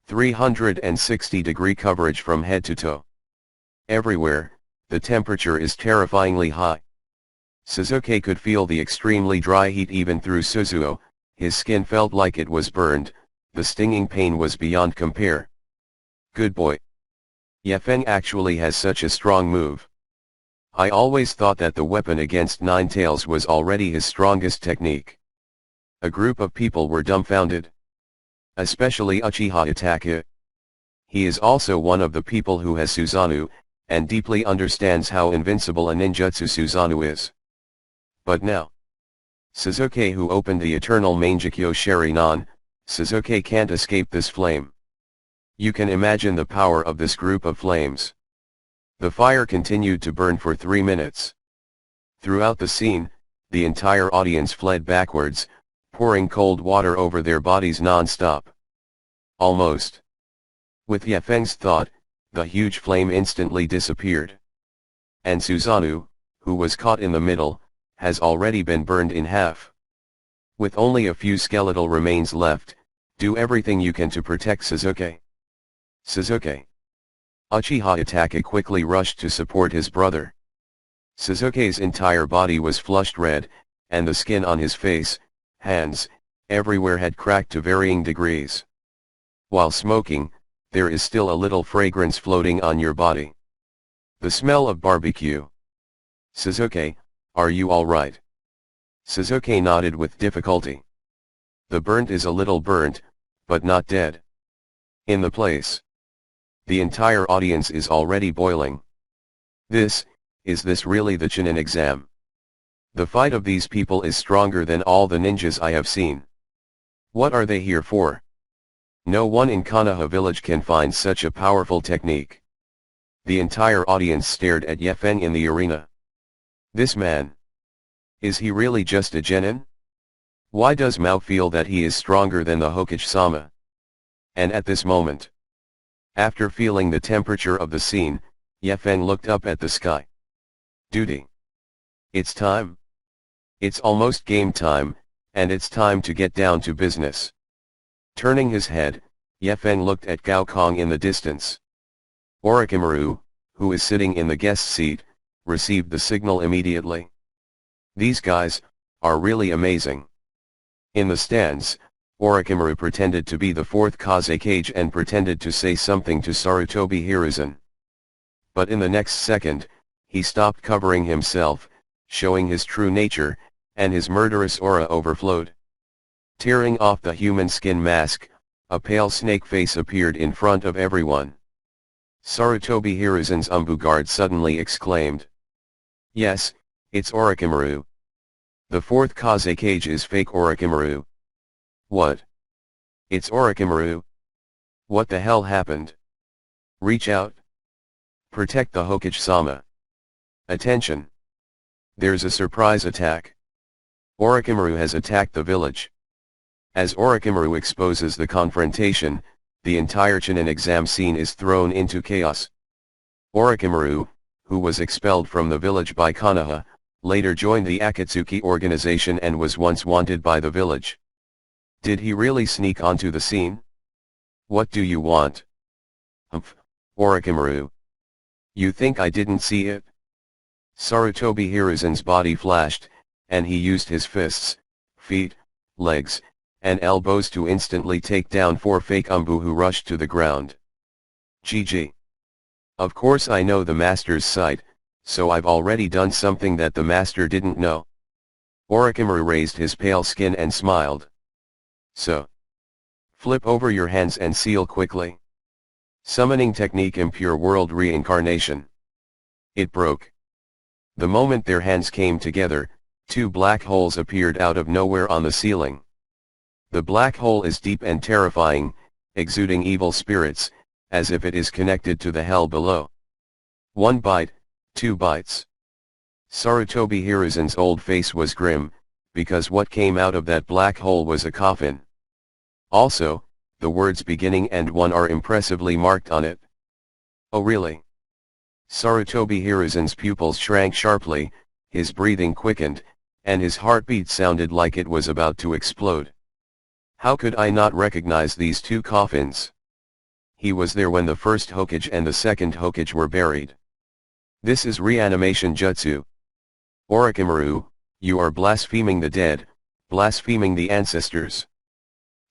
360-degree coverage from head to toe. Everywhere, the temperature is terrifyingly high. Suzuki could feel the extremely dry heat even through Suzuo, his skin felt like it was burned, the stinging pain was beyond compare. Good boy. Yefeng actually has such a strong move. I always thought that the weapon against Nine Tails was already his strongest technique. A group of people were dumbfounded. Especially Uchiha Itachi. He is also one of the people who has Susanoo, and deeply understands how invincible a ninjutsu Susanoo is. But now, Sasuke, who opened the eternal Mangekyo Sharingan, Sasuke can't escape this flame. You can imagine the power of this group of flames. The fire continued to burn for 3 minutes. Throughout the scene, the entire audience fled backwards, pouring cold water over their bodies non-stop. Almost. With Yafeng's thought, the huge flame instantly disappeared. And Susanoo, who was caught in the middle, has already been burned in half. With only a few skeletal remains left, do everything you can to protect Sasuke. Sasuke. Uchiha Itachi quickly rushed to support his brother. Sasuke's entire body was flushed red, and the skin on his face, hands, everywhere had cracked to varying degrees. While smoking, there is still a little fragrance floating on your body. The smell of barbecue. Sasuke, are you alright? Sasuke nodded with difficulty. The burnt is a little burnt, but not dead. In the place. The entire audience is already boiling. Is this really the Chunin exam? The fight of these people is stronger than all the ninjas I have seen. What are they here for? No one in Konoha village can find such a powerful technique. The entire audience stared at Yefeng in the arena. This man. Is he really just a genin? Why does Mao feel that he is stronger than the Hokage-sama? And at this moment, after feeling the temperature of the scene, Yefeng looked up at the sky. Duty. It's time. It's almost game time, and it's time to get down to business. Turning his head, Yefeng looked at Gao Kong in the distance. Orochimaru, who is sitting in the guest seat, received the signal immediately. These guys are really amazing. In the stands, Orochimaru pretended to be the fourth Kazekage and pretended to say something to Sarutobi Hiruzen. But in the next second, he stopped covering himself, showing his true nature, and his murderous aura overflowed. Tearing off the human skin mask, a pale snake face appeared in front of everyone. Sarutobi Hiruzen's Umbu guard suddenly exclaimed. Yes, it's Orochimaru. The fourth Kazekage is fake Orochimaru. What? It's Orochimaru. What the hell happened? Reach out. Protect the Hokage-sama. Attention. There's a surprise attack. Orochimaru has attacked the village. As Orochimaru exposes the confrontation, the entire Chunin exam scene is thrown into chaos. Orochimaru, who was expelled from the village by Konoha, later joined the Akatsuki organization and was once wanted by the village. Did he really sneak onto the scene? What do you want? Humph, Orochimaru. You think I didn't see it? Sarutobi Hiruzen's body flashed, and he used his fists, feet, legs, and elbows to instantly take down 4 fake Umbu who rushed to the ground. GG. Of course I know the master's sight, so I've already done something that the master didn't know. Orochimaru raised his pale skin and smiled. So. Flip over your hands and seal quickly. Summoning technique impure world reincarnation. It broke. The moment their hands came together, 2 black holes appeared out of nowhere on the ceiling. The black hole is deep and terrifying, exuding evil spirits, as if it is connected to the hell below. 1 bite, 2 bites. Sarutobi Hiruzen's old face was grim, because what came out of that black hole was a coffin. Also, the words beginning and 1 are impressively marked on it. Oh really? Sarutobi Hiruzen's pupils shrank sharply, his breathing quickened, and his heartbeat sounded like it was about to explode. How could I not recognize these 2 coffins? He was there when the first Hokage and the second Hokage were buried. This is reanimation jutsu. Orochimaru, you are blaspheming the dead, blaspheming the ancestors.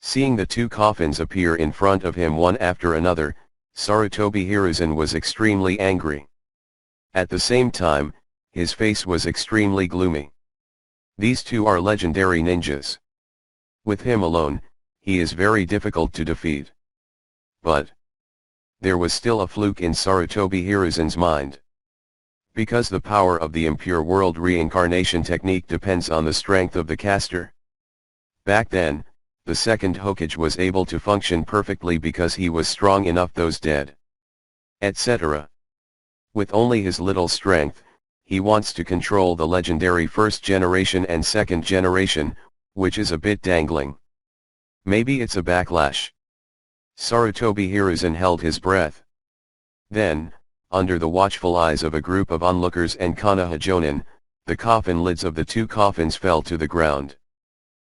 Seeing the 2 coffins appear in front of him one after another, Sarutobi Hiruzen was extremely angry. At the same time, his face was extremely gloomy. These two are legendary ninjas. With him alone, he is very difficult to defeat. But there was still a fluke in Sarutobi Hiruzen's mind. Because the power of the impure world reincarnation technique depends on the strength of the caster. Back then, the second Hokage was able to function perfectly because he was strong enough, those dead, etc. With only his little strength, he wants to control the legendary first generation and second generation, which is a bit dangling. Maybe it's a backlash. Sarutobi Hiruzen held his breath. Then, under the watchful eyes of a group of onlookers and Konoha Jonin, the coffin lids of the two coffins fell to the ground.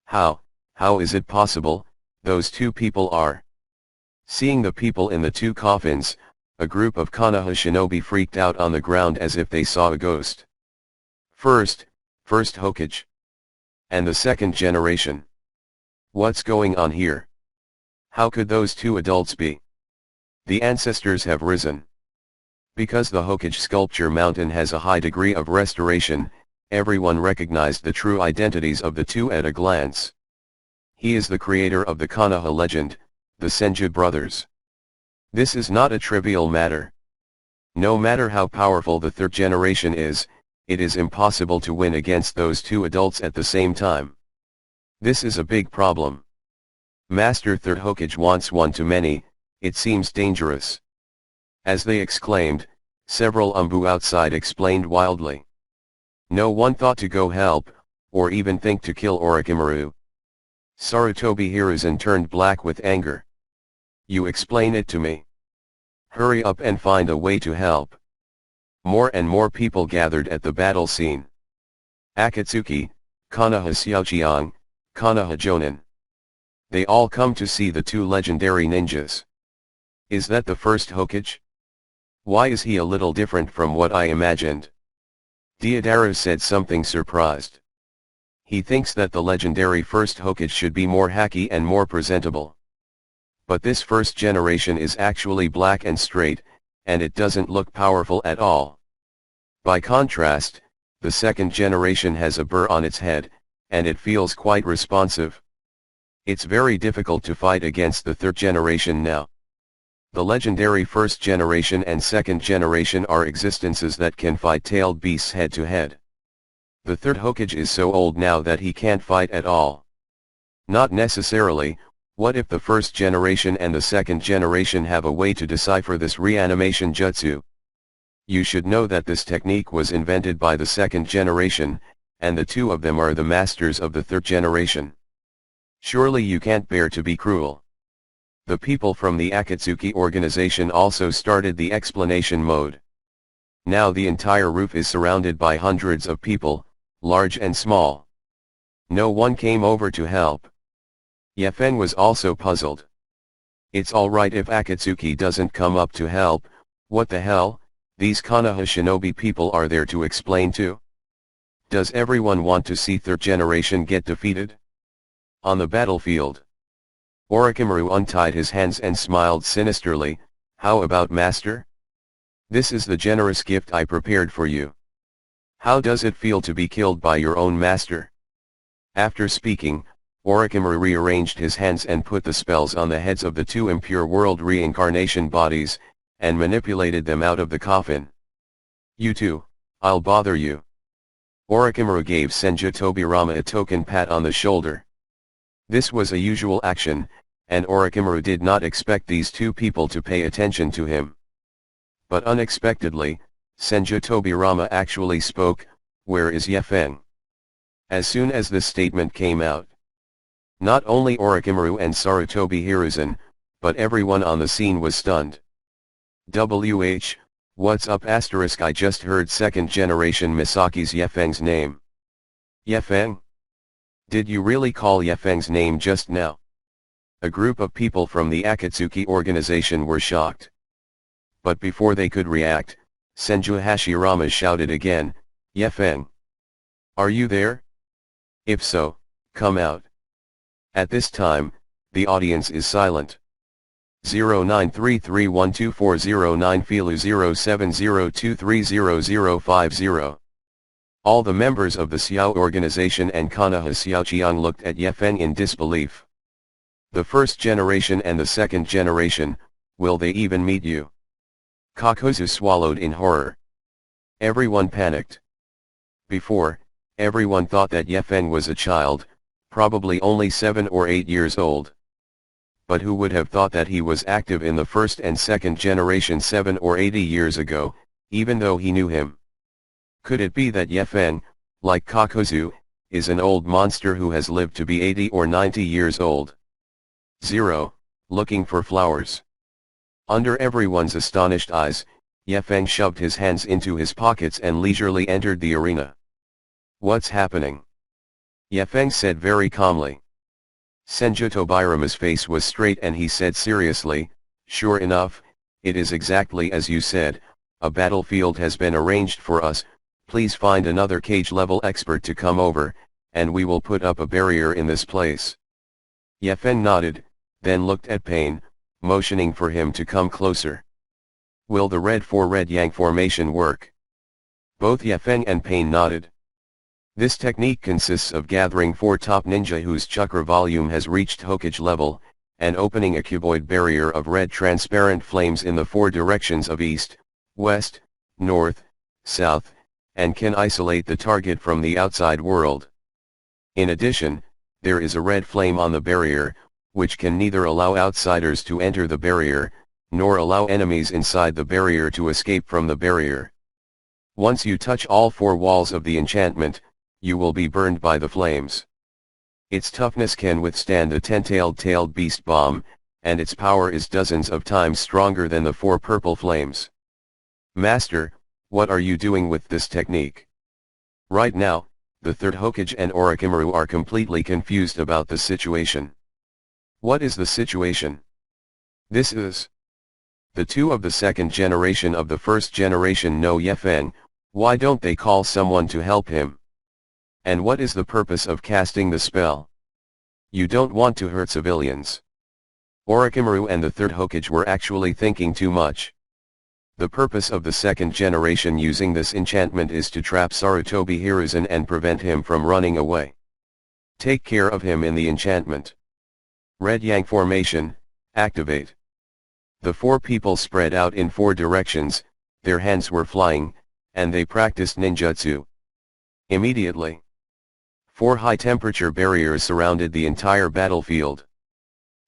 How is it possible? Those two people are. Seeing the people in the two coffins, a group of Konoha shinobi freaked out on the ground as if they saw a ghost. First Hokage. And the second generation. What's going on here? How could those two adults be? The ancestors have risen. Because the Hokage sculpture mountain has a high degree of restoration, everyone recognized the true identities of the two at a glance. He is the creator of the Konoha legend, the Senju brothers. This is not a trivial matter. No matter how powerful the third generation is, it is impossible to win against those two adults at the same time. This is a big problem. Master Third Hokage wants one-to-many, it seems dangerous. As they exclaimed, several Umbu outside explained wildly. No one thought to go help, or even think to kill Orochimaru. Sarutobi Hiruzen turned black with anger. You explain it to me. Hurry up and find a way to help. More and more people gathered at the battle scene. Akatsuki, Konoha Xiaoqiang, Konoha Jonin. They all come to see the two legendary ninjas. Is that the first Hokage? Why is he a little different from what I imagined? Deidara said, something surprised. He thinks that the legendary first Hokage should be more hacky and more presentable. But this first generation is actually black and straight, and it doesn't look powerful at all. By contrast, the second generation has a burr on its head, and it feels quite responsive. It's very difficult to fight against the third generation now. The legendary first generation and second generation are existences that can fight tailed beasts head to head. The third Hokage is so old now that he can't fight at all. Not necessarily. What if the first generation and the second generation have a way to decipher this reanimation jutsu? You should know that this technique was invented by the second generation, and the two of them are the masters of the third generation. Surely you can't bear to be cruel. The people from the Akatsuki organization also started the explanation mode. Now the entire roof is surrounded by hundreds of people, large and small. No one came over to help. Yefen was also puzzled. It's alright if Akatsuki doesn't come up to help, what the hell, these Konoha shinobi people are there to explain to? Does everyone want to see third generation get defeated? On the battlefield, Orochimaru untied his hands and smiled sinisterly. How about master? This is the generous gift I prepared for you. How does it feel to be killed by your own master? After speaking, Orochimaru rearranged his hands and put the spells on the heads of the two impure world reincarnation bodies, and manipulated them out of the coffin. You two, I'll bother you. Orochimaru gave Senju Tobirama a token pat on the shoulder. This was a usual action, and Orochimaru did not expect these two people to pay attention to him. But unexpectedly, Senju Tobirama actually spoke, "Where is Yefen?" As soon as this statement came out, not only Orochimaru and Sarutobi Hiruzen, but everyone on the scene was stunned. What's up? I just heard second generation Misaki's Yefeng's name. Yefeng? Did you really call Yefeng's name just now? A group of people from the Akatsuki organization were shocked. But before they could react, Senju Hashirama shouted again, "Yefeng! Are you there? If so, come out." At this time, the audience is silent. 0933124009 Filu 0702300050 All the members of the Xiao organization and Kanaha Xiaoqiang looked at Ye Feng in disbelief. The first generation and the second generation, will they even meet you? Kakuzu swallowed in horror. Everyone panicked. Before, everyone thought that Ye Feng was a child, probably only 7 or 8 years old. But who would have thought that he was active in the first and second generation 7 or 80 years ago, even though he knew him? Could it be that Ye Feng, like Kakuzu, is an old monster who has lived to be 80 or 90 years old? 0. Looking for flowers. Under everyone's astonished eyes, Ye Feng shoved his hands into his pockets and leisurely entered the arena. What's happening? Ye Feng said very calmly. Senju Tobirama's face was straight and he said seriously, sure enough, it is exactly as you said, a battlefield has been arranged for us, please find another cage-level expert to come over, and we will put up a barrier in this place. Ye Feng nodded, then looked at Pain, motioning for him to come closer. Will the red for red yang formation work? Both Ye Feng and Pain nodded. This technique consists of gathering 4 top ninja whose chakra volume has reached Hokage level, and opening a cuboid barrier of red transparent flames in the 4 directions of east, west, north, south, and can isolate the target from the outside world. In addition, there is a red flame on the barrier, which can neither allow outsiders to enter the barrier, nor allow enemies inside the barrier to escape from the barrier. Once you touch all 4 walls of the enchantment, you will be burned by the flames. Its toughness can withstand a 10-tailed beast bomb, and its power is dozens of times stronger than the 4 purple flames. Master, what are you doing with this technique? Right now, the third Hokage and Orochimaru are completely confused about the situation. What is the situation? This is. The 2 of the second generation of the first generation know Ye Feng, why don't they call someone to help him? And what is the purpose of casting the spell? You don't want to hurt civilians. Orochimaru and the third Hokage were actually thinking too much. The purpose of the second generation using this enchantment is to trap Sarutobi Hiruzen and prevent him from running away. Take care of him in the enchantment. Red Yang formation, activate. The 4 people spread out in 4 directions, their hands were flying, and they practiced ninjutsu. Immediately, 4 high-temperature barriers surrounded the entire battlefield.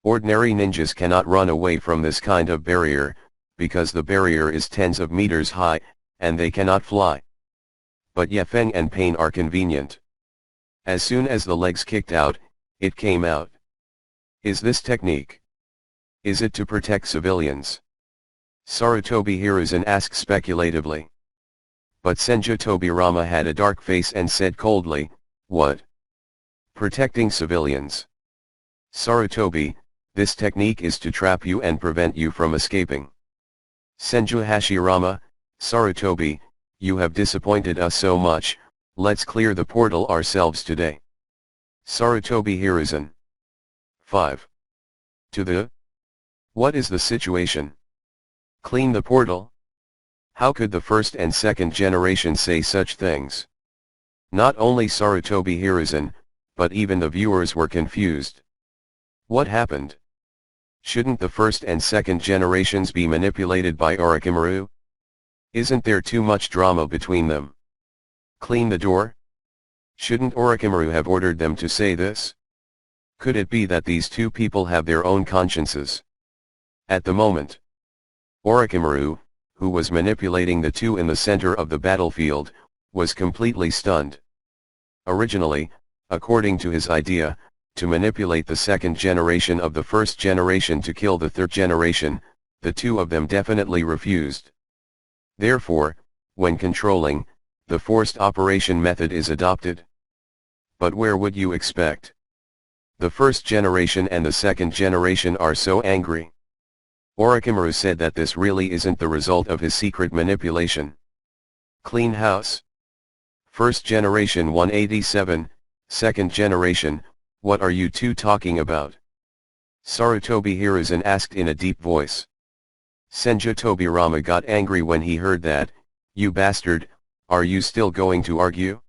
Ordinary ninjas cannot run away from this kind of barrier, because the barrier is tens of meters high, and they cannot fly. But Ye Feng and Pain are convenient. As soon as the legs kicked out, it came out. Is this technique? Is it to protect civilians? Sarutobi Hiruzen asked speculatively. But Senju Tobirama had a dark face and said coldly, what? Protecting civilians. Sarutobi, this technique is to trap you and prevent you from escaping. Senju Hashirama, Sarutobi, you have disappointed us so much, let's clear the portal ourselves today. Sarutobi Hiruzen. 5. To the. What is the situation? Clean the portal? How could the first and second generation say such things? Not only Sarutobi Hiruzen, but even the viewers were confused. What happened? Shouldn't the first and second generations be manipulated by Orochimaru? Isn't there too much drama between them? Clean the door? Shouldn't Orochimaru have ordered them to say this? Could it be that these 2 people have their own consciences? At the moment, Orochimaru, who was manipulating the 2 in the center of the battlefield, was completely stunned. Originally, according to his idea, to manipulate the second generation of the first generation to kill the third generation, the 2 of them definitely refused. Therefore, when controlling, the forced operation method is adopted. But where would you expect? The first generation and the second generation are so angry. Orochimaru said that this really isn't the result of his secret manipulation. Clean house. First generation 187, second generation, what are you 2 talking about? Sarutobi Hiruzen asked in a deep voice. Senju Tobirama got angry when he heard that, you bastard, are you still going to argue?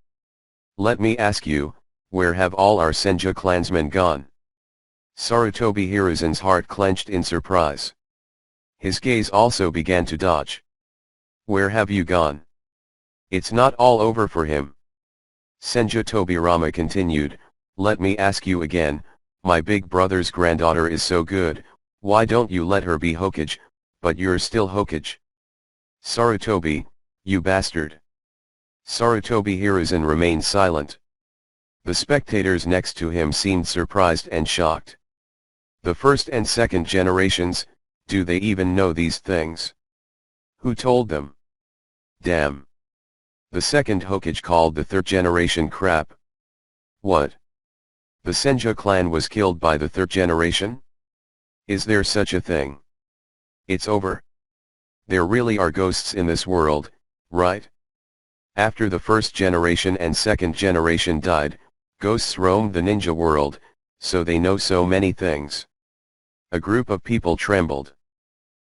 Let me ask you, where have all our Senju clansmen gone? Sarutobi Hiruzen's heart clenched in surprise. His gaze also began to dodge. Where have you gone? It's not all over for him. Senju Tobirama continued, let me ask you again, my big brother's granddaughter is so good, why don't you let her be Hokage, but you're still Hokage? Sarutobi, you bastard. Sarutobi Hiruzen remained silent. The spectators next to him seemed surprised and shocked. The first and second generations, do they even know these things? Who told them? Damn. The second Hokage called the third generation crap. What? The Senju clan was killed by the third generation? Is there such a thing? It's over. There really are ghosts in this world, right? After the first generation and second generation died, ghosts roamed the ninja world, so they know so many things. A group of people trembled.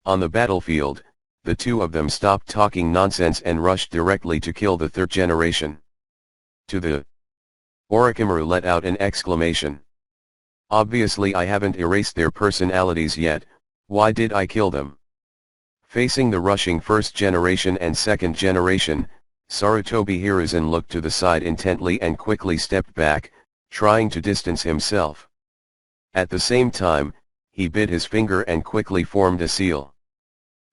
On the battlefield, the two of them stopped talking nonsense and rushed directly to kill the third generation. To the Orochimaru let out an exclamation. Obviously I haven't erased their personalities yet, why did I kill them? Facing the rushing first generation and second generation, Sarutobi Hiruzen looked to the side intently and quickly stepped back, trying to distance himself. At the same time, he bit his finger and quickly formed a seal.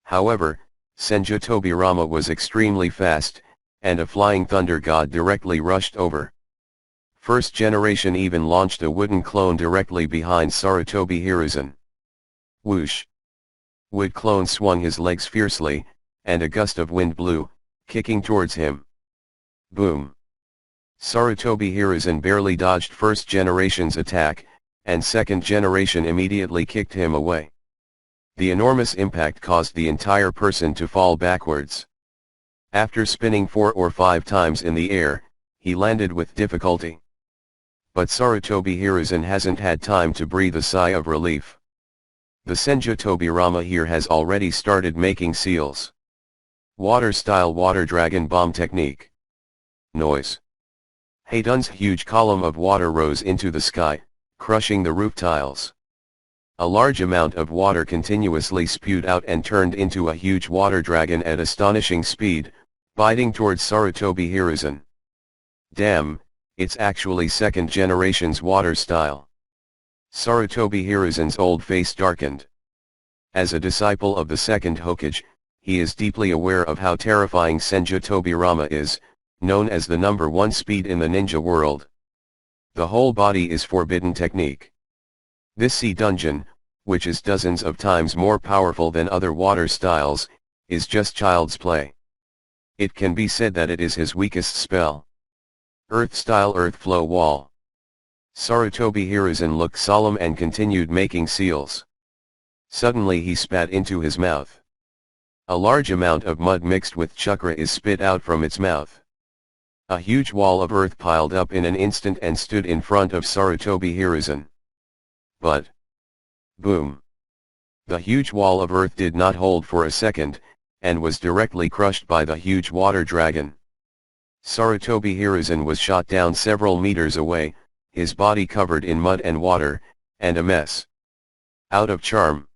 However, Senju Tobirama was extremely fast, and a flying thunder god directly rushed over. First generation even launched a wooden clone directly behind Sarutobi Hiruzen. Whoosh! Wood clone swung his legs fiercely, and a gust of wind blew, kicking towards him. Boom! Sarutobi Hiruzen barely dodged first generation's attack, and second generation immediately kicked him away. The enormous impact caused the entire person to fall backwards. After spinning 4 or 5 times in the air, he landed with difficulty. But Sarutobi Hiruzen hasn't had time to breathe a sigh of relief. The Senju Tobirama here has already started making seals. Water-style water dragon bomb technique. Noise. Heidun's huge column of water rose into the sky, crushing the roof tiles. A large amount of water continuously spewed out and turned into a huge water dragon at astonishing speed, biting towards Sarutobi Hiruzen. Damn, it's actually second generation's water style. Sarutobi Hiruzen's old face darkened. As a disciple of the second Hokage, he is deeply aware of how terrifying Senju Tobirama is, known as the #1 speed in the ninja world. The whole body is forbidden technique. This sea dungeon, which is dozens of times more powerful than other water styles, is just child's play. It can be said that it is his weakest spell. Earth-style earth flow wall. Sarutobi Hiruzen looked solemn and continued making seals. Suddenly he spat into his mouth. A large amount of mud mixed with chakra is spit out from its mouth. A huge wall of earth piled up in an instant and stood in front of Sarutobi Hiruzen. But boom! The huge wall of earth did not hold for a second, and was directly crushed by the huge water dragon. Sarutobi Hiruzen was shot down several meters away, his body covered in mud and water, and a mess. Out of charm.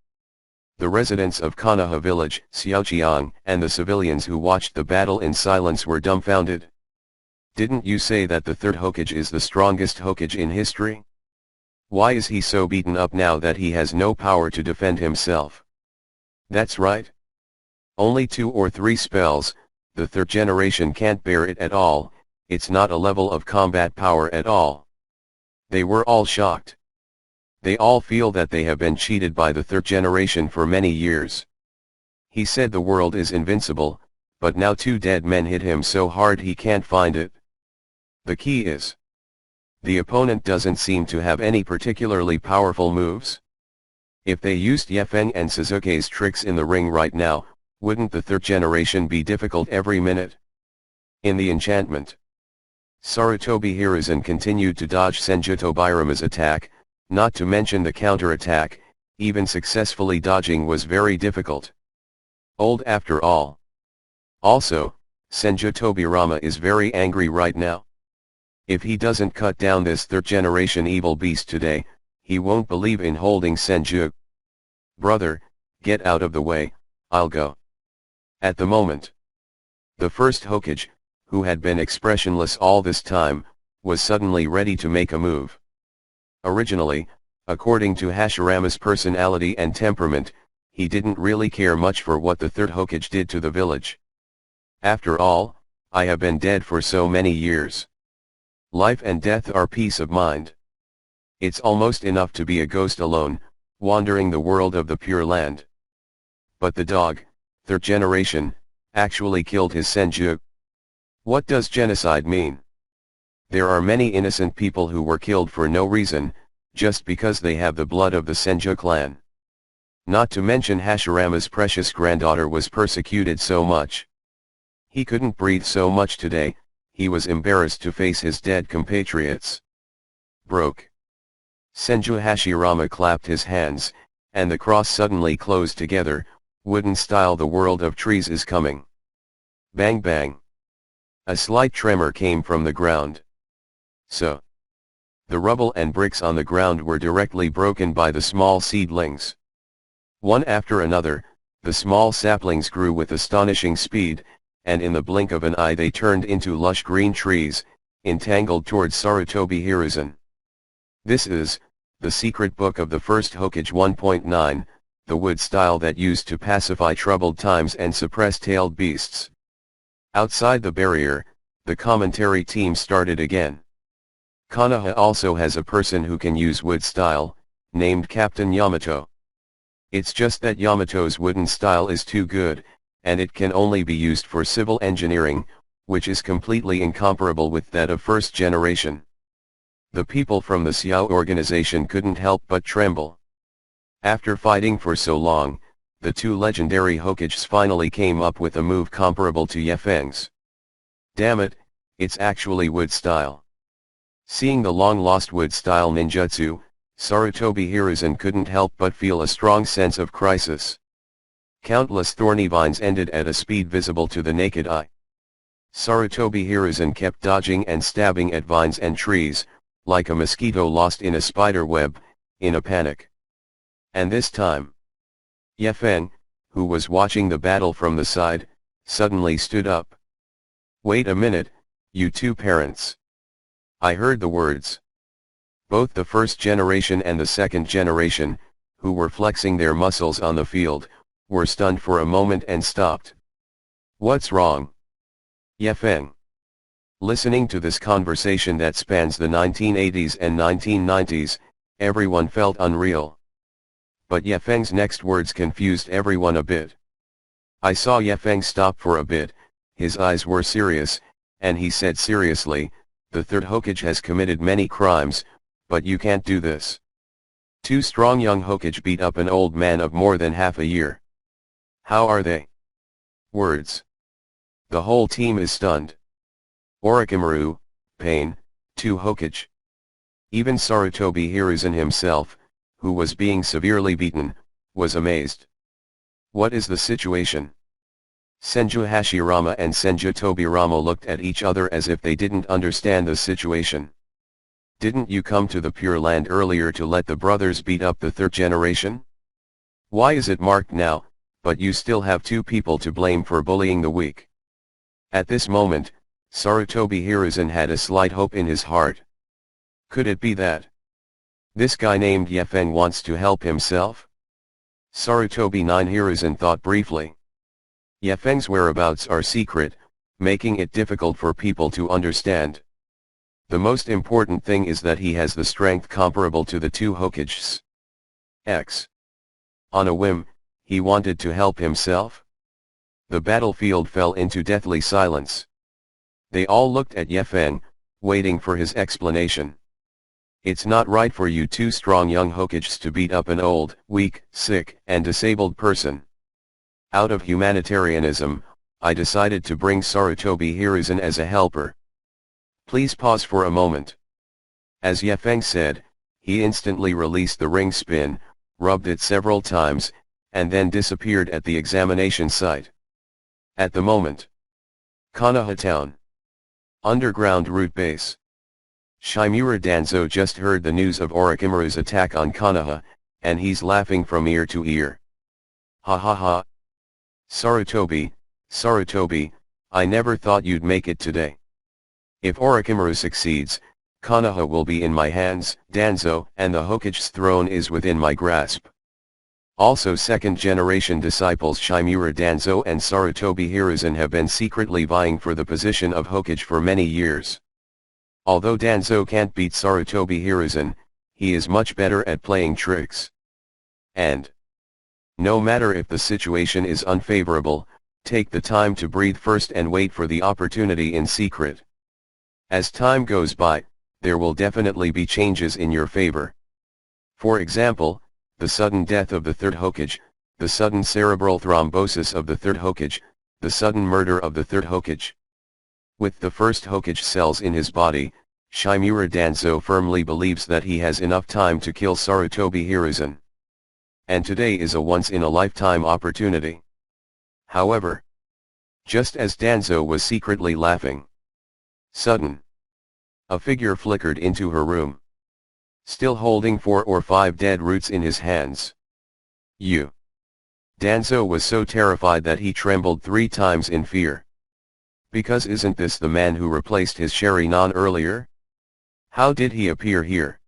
The residents of Konoha village, Xiaoqiang, and the civilians who watched the battle in silence were dumbfounded. Didn't you say that the third Hokage is the strongest Hokage in history? Why is he so beaten up now that he has no power to defend himself? That's right. Only 2 or 3 spells, the third generation can't bear it at all, it's not a level of combat power at all. They were all shocked. They all feel that they have been cheated by the third generation for many years. He said the world is invincible, but now 2 dead men hit him so hard he can't find it. The key is, the opponent doesn't seem to have any particularly powerful moves. If they used Yefeng and Suzuki's tricks in the ring right now, wouldn't the third generation be difficult every minute? In the enchantment, Sarutobi Hiruzen continued to dodge Senju Tobirama's attack, not to mention the counter-attack, even successfully dodging was very difficult. Old after all. Also, Senju Tobirama is very angry right now. If he doesn't cut down this third generation evil beast today, he won't believe in holding Senju. Brother, get out of the way, I'll go. At the moment, the first Hokage, who had been expressionless all this time, was suddenly ready to make a move. Originally, according to Hashirama's personality and temperament, he didn't really care much for what the third Hokage did to the village. After all, I have been dead for so many years. Life and death are peace of mind. It's almost enough to be a ghost alone, wandering the world of the Pure Land. But the dog, third generation, actually killed his Senju. What does genocide mean? There are many innocent people who were killed for no reason, just because they have the blood of the Senju clan. Not to mention Hashirama's precious granddaughter was persecuted so much. He couldn't breathe so much today, he was embarrassed to face his dead compatriots. Broke. Senju Hashirama clapped his hands, and the cross suddenly closed together, wooden style. The world of trees is coming. Bang bang. A slight tremor came from the ground. So. The rubble and bricks on the ground were directly broken by the small seedlings. One after another, the small saplings grew with astonishing speed, and in the blink of an eye they turned into lush green trees, entangled towards Sarutobi Hiruzen. This is, the secret book of the first Hokage 1.9, the wood style that used to pacify troubled times and suppress tailed beasts. Outside the barrier, the commentary team started again. Konoha also has a person who can use wood style, named Captain Yamato. It's just that Yamato's wooden style is too good, and it can only be used for civil engineering, which is completely incomparable with that of first generation. The people from the Xiao organization couldn't help but tremble. After fighting for so long, the two legendary Hokages finally came up with a move comparable to Yefeng's. Damn it, it's actually wood style. Seeing the long-lost wood style ninjutsu, Sarutobi Hiruzen couldn't help but feel a strong sense of crisis. Countless thorny vines ended at a speed visible to the naked eye. Sarutobi Hiruzen kept dodging and stabbing at vines and trees, like a mosquito lost in a spider web, in a panic. And this time, Yefeng, who was watching the battle from the side, suddenly stood up. Wait a minute, you two parents. I heard the words. Both the first generation and the second generation, who were flexing their muscles on the field, were stunned for a moment and stopped. What's wrong? Yefeng. Listening to this conversation that spans the 1980s and 1990s, everyone felt unreal. But Yefeng's next words confused everyone a bit. I saw Yefeng stop for a bit, his eyes were serious, and he said seriously, the third Hokage has committed many crimes, but you can't do this. Two strong young Hokage beat up an old man of more than half a year. How are they? Words. The whole team is stunned. Orochimaru, Pain, two Hokage. Even Sarutobi Hiruzen himself, who was being severely beaten, was amazed. What is the situation? Senju Hashirama and Senju Tobirama looked at each other as if they didn't understand the situation. Didn't you come to the Pure Land earlier to let the brothers beat up the third generation? Why is it marked now, but you still have two people to blame for bullying the weak? At this moment, Sarutobi Hiruzen had a slight hope in his heart. Could it be that this guy named Yefeng wants to help himself? Sarutobi Hiruzen thought briefly. Yefeng's whereabouts are secret, making it difficult for people to understand. The most important thing is that he has the strength comparable to the two Hokages. On a whim, he wanted to help himself? The battlefield fell into deathly silence. They all looked at Yefeng, waiting for his explanation. It's not right for you two strong young Hokages to beat up an old, weak, sick, and disabled person. Out of humanitarianism, I decided to bring Sarutobi Hiruzen as a helper. Please pause for a moment. As Yefeng said, he instantly released the ring spin, rubbed it several times, and then disappeared at the examination site. At the moment, Konoha Town. Underground route base. Shimura Danzo just heard the news of Orochimaru's attack on Konoha, and he's laughing from ear to ear. Ha ha ha. Sarutobi, Sarutobi, I never thought you'd make it today. If Orochimaru succeeds, Konoha will be in my hands, Danzo, and the Hokage's throne is within my grasp. Also second-generation disciples Shimura Danzo and Sarutobi Hiruzen have been secretly vying for the position of Hokage for many years. Although Danzo can't beat Sarutobi Hiruzen, he is much better at playing tricks. And no matter if the situation is unfavorable, take the time to breathe first and wait for the opportunity in secret. As time goes by, there will definitely be changes in your favor. For example, the sudden death of the third Hokage, the sudden cerebral thrombosis of the third Hokage, the sudden murder of the third Hokage. With the first Hokage cells in his body, Shimura Danzo firmly believes that he has enough time to kill Sarutobi Hiruzen. And today is a once-in-a-lifetime opportunity. However, just as Danzo was secretly laughing, sudden, a figure flickered into her room, still holding 4 or 5 dead roots in his hands. Danzo was so terrified that he trembled 3 times in fear. Because isn't this the man who replaced his Sharingan earlier? How did he appear here?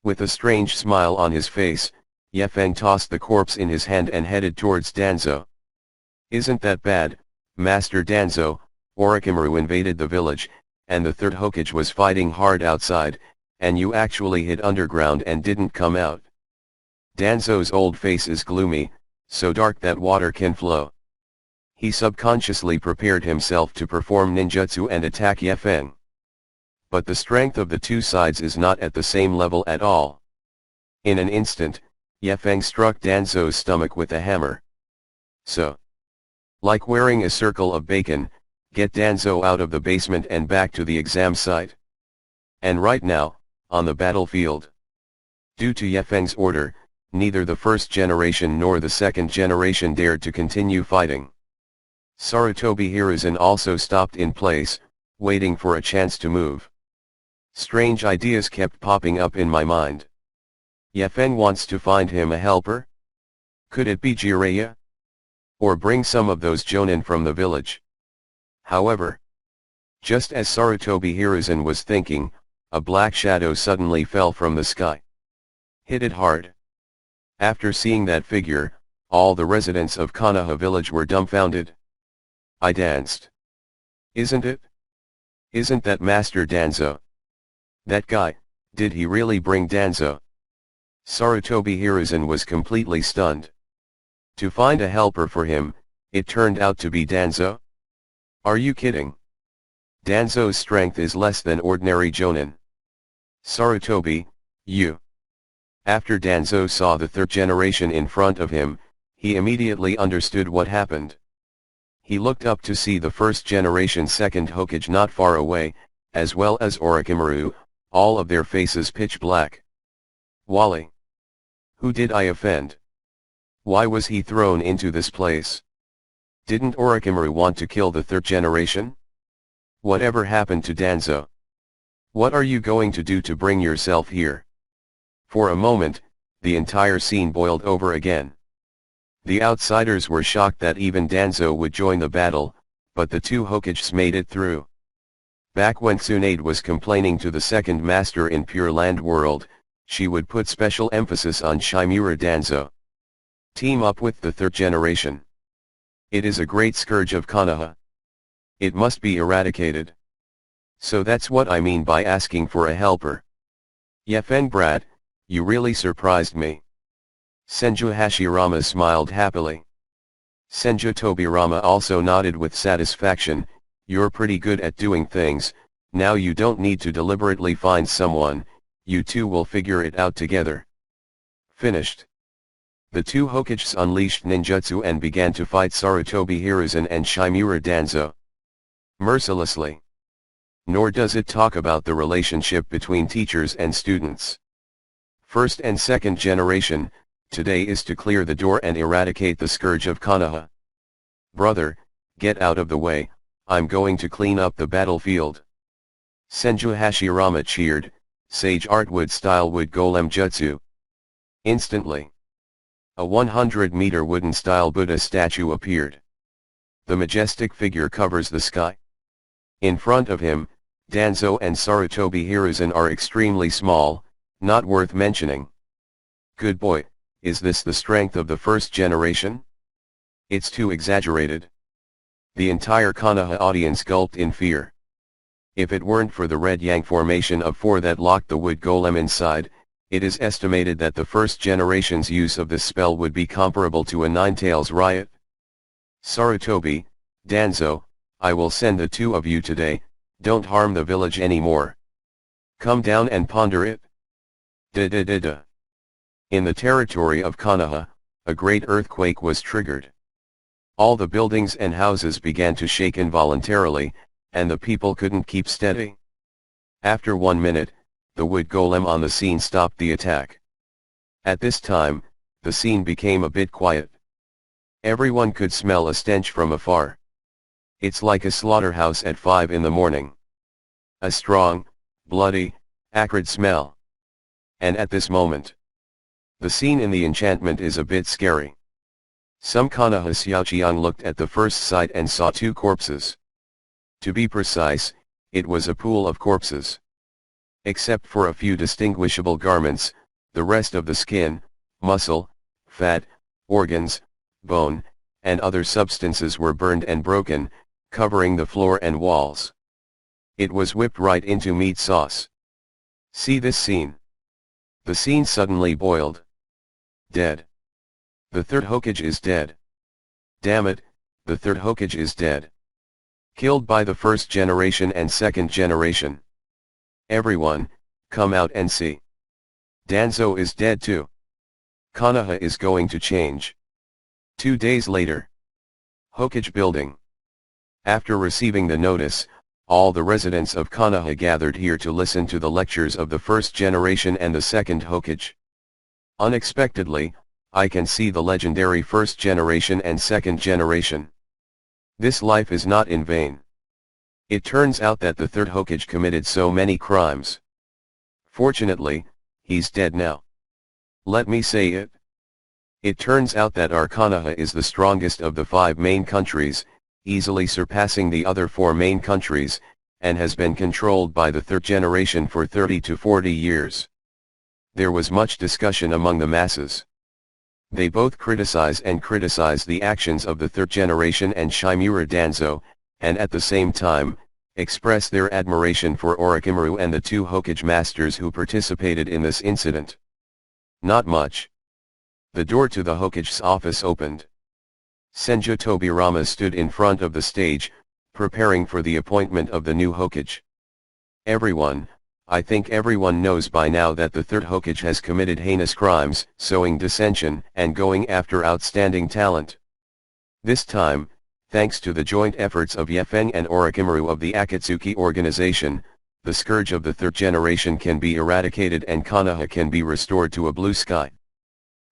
With a strange smile on his face, Yefeng tossed the corpse in his hand and headed towards Danzo. Isn't that bad, Master Danzo? Orochimaru invaded the village, and the third Hokage was fighting hard outside, and you actually hid underground and didn't come out. Danzo's old face is gloomy, so dark that water can flow. He subconsciously prepared himself to perform ninjutsu and attack Yefeng. But the strength of the two sides is not at the same level at all. In an instant, Yefeng struck Danzo's stomach with a hammer. So, like wearing a circle of bacon, get Danzo out of the basement and back to the exam site. And right now, on the battlefield. Due to Yefeng's order, neither the first generation nor the second generation dared to continue fighting. Sarutobi Hiruzen also stopped in place, waiting for a chance to move. Strange ideas kept popping up in my mind. Yefeng wants to find him a helper? Could it be Jiraiya? Or bring some of those jonin from the village? However, just as Sarutobi Hiruzen was thinking, a black shadow suddenly fell from the sky. Hit it hard. After seeing that figure, all the residents of Konoha village were dumbfounded. I danced. Isn't it? Isn't that Master Danzo? That guy, did he really bring Danzo? Sarutobi Hiruzen was completely stunned. To find a helper for him, it turned out to be Danzo? Are you kidding? Danzo's strength is less than ordinary jonin. Sarutobi, you. After Danzo saw the third generation in front of him, he immediately understood what happened. He looked up to see the first generation second Hokage not far away, as well as Orochimaru, all of their faces pitch black. Wally. Who did I offend? Why was he thrown into this place? Didn't Orochimaru want to kill the third generation? Whatever happened to Danzo? What are you going to do to bring yourself here? For a moment, the entire scene boiled over again. The outsiders were shocked that even Danzo would join the battle, but the two Hokages made it through. Back when Tsunade was complaining to the second master in Pure Land World, she would put special emphasis on Shimura Danzo. Team up with the third generation. It is a great scourge of Konoha. It must be eradicated. So that's what I mean by asking for a helper. Yefeng brat, you really surprised me. Senju Hashirama smiled happily. Senju Tobirama also nodded with satisfaction. You're pretty good at doing things, now you don't need to deliberately find someone, you two will figure it out together. Finished. The two Hokages unleashed ninjutsu and began to fight Sarutobi Hiruzen and Shimura Danzo. Mercilessly. Nor does it talk about the relationship between teachers and students. First and second generation, today is to clear the door and eradicate the scourge of Konoha. Brother, get out of the way, I'm going to clean up the battlefield. Senju Hashirama cheered, "Sage art wood style wood golem jutsu." Instantly, a 100-meter wooden style Buddha statue appeared. The majestic figure covers the sky. In front of him, Danzo and Sarutobi Hiruzen are extremely small, not worth mentioning. Good boy, is this the strength of the first generation? It's too exaggerated. The entire Konoha audience gulped in fear. If it weren't for the red yang formation of 4 that locked the wood golem inside, it is estimated that the first generation's use of this spell would be comparable to a Nine-Tails riot. Sarutobi, Danzo, I will send the 2 of you today, don't harm the village anymore. Come down and ponder it. Da-da-da-da. In the territory of Konoha, a great earthquake was triggered. All the buildings and houses began to shake involuntarily, and the people couldn't keep steady. After 1 minute, the wood golem on the scene stopped the attack. At this time, the scene became a bit quiet. Everyone could smell a stench from afar. It's like a slaughterhouse at 5 in the morning. A strong, bloody, acrid smell. And at this moment, the scene in the enchantment is a bit scary. Some Konoha Xiaoqiang looked at the first sight and saw 2 corpses. To be precise, it was a pool of corpses. Except for a few distinguishable garments, the rest of the skin, muscle, fat, organs, bone, and other substances were burned and broken, covering the floor and walls. It was whipped right into meat sauce. See this scene. The scene suddenly boiled. Dead. The third Hokage is dead. Damn it, the third Hokage is dead. Killed by the first generation and second generation. Everyone, come out and see. Danzo is dead too. Konoha is going to change. 2 days later. Hokage building. After receiving the notice, all the residents of Konoha gathered here to listen to the lectures of the first generation and the second Hokage. Unexpectedly, I can see the legendary first generation and second generation. This life is not in vain. It turns out that the third Hokage committed so many crimes. Fortunately, he's dead now. Let me say it. It turns out that our Konoha is the strongest of the 5 main countries, easily surpassing the other 4 main countries, and has been controlled by the third generation for 30 to 40 years. There was much discussion among the masses. They both criticize the actions of the third generation and Shimura Danzo, and at the same time, express their admiration for Orochimaru and the 2 Hokage masters who participated in this incident. Not much. The door to the Hokage's office opened. Senju Tobirama stood in front of the stage, preparing for the appointment of the new Hokage. Everyone, I think everyone knows by now that the third Hokage has committed heinous crimes, sowing dissension and going after outstanding talent. This time, thanks to the joint efforts of Yefeng and Orochimaru of the Akatsuki organization, the scourge of the third generation can be eradicated and Konoha can be restored to a blue sky.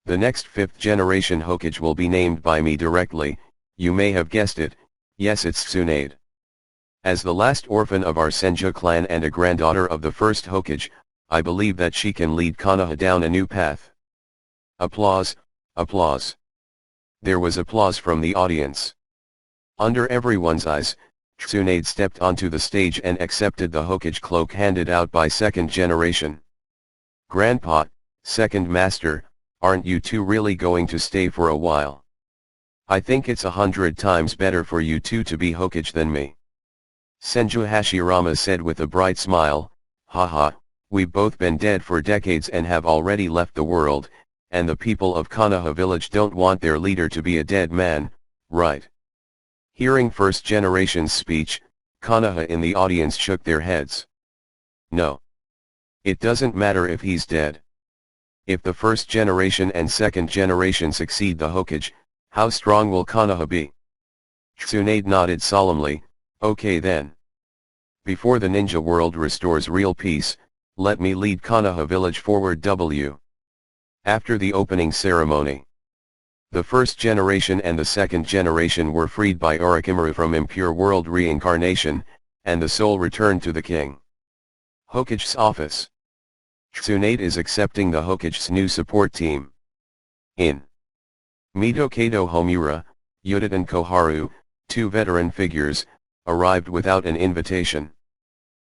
The next 5th generation Hokage will be named by me directly. You may have guessed it, yes, it's Tsunade. As the last orphan of our Senju clan and a granddaughter of the first Hokage, I believe that she can lead Konoha down a new path. Applause, applause. There was applause from the audience. Under everyone's eyes, Tsunade stepped onto the stage and accepted the Hokage cloak handed out by second generation. Grandpa, second master, aren't you 2 really going to stay for a while? I think it's 100 times better for you 2 to be Hokage than me. Senju Hashirama said with a bright smile, haha, we've both been dead for decades and have already left the world, and the people of Konoha village don't want their leader to be a dead man, right? Hearing first generation's speech, Konoha in the audience shook their heads. No. It doesn't matter if he's dead. If the first generation and second generation succeed the Hokage, how strong will Konoha be? Tsunade nodded solemnly, okay then. Before the ninja world restores real peace, let me lead Konoha village forward. After the opening ceremony, the first generation and the second generation were freed by Orochimaru from impure world reincarnation, and the soul returned to the king. Hokage's office. Tsunade is accepting the Hokage's new support team. In. Mito Kato Homura, Yuditen Koharu, two veteran figures, arrived without an invitation.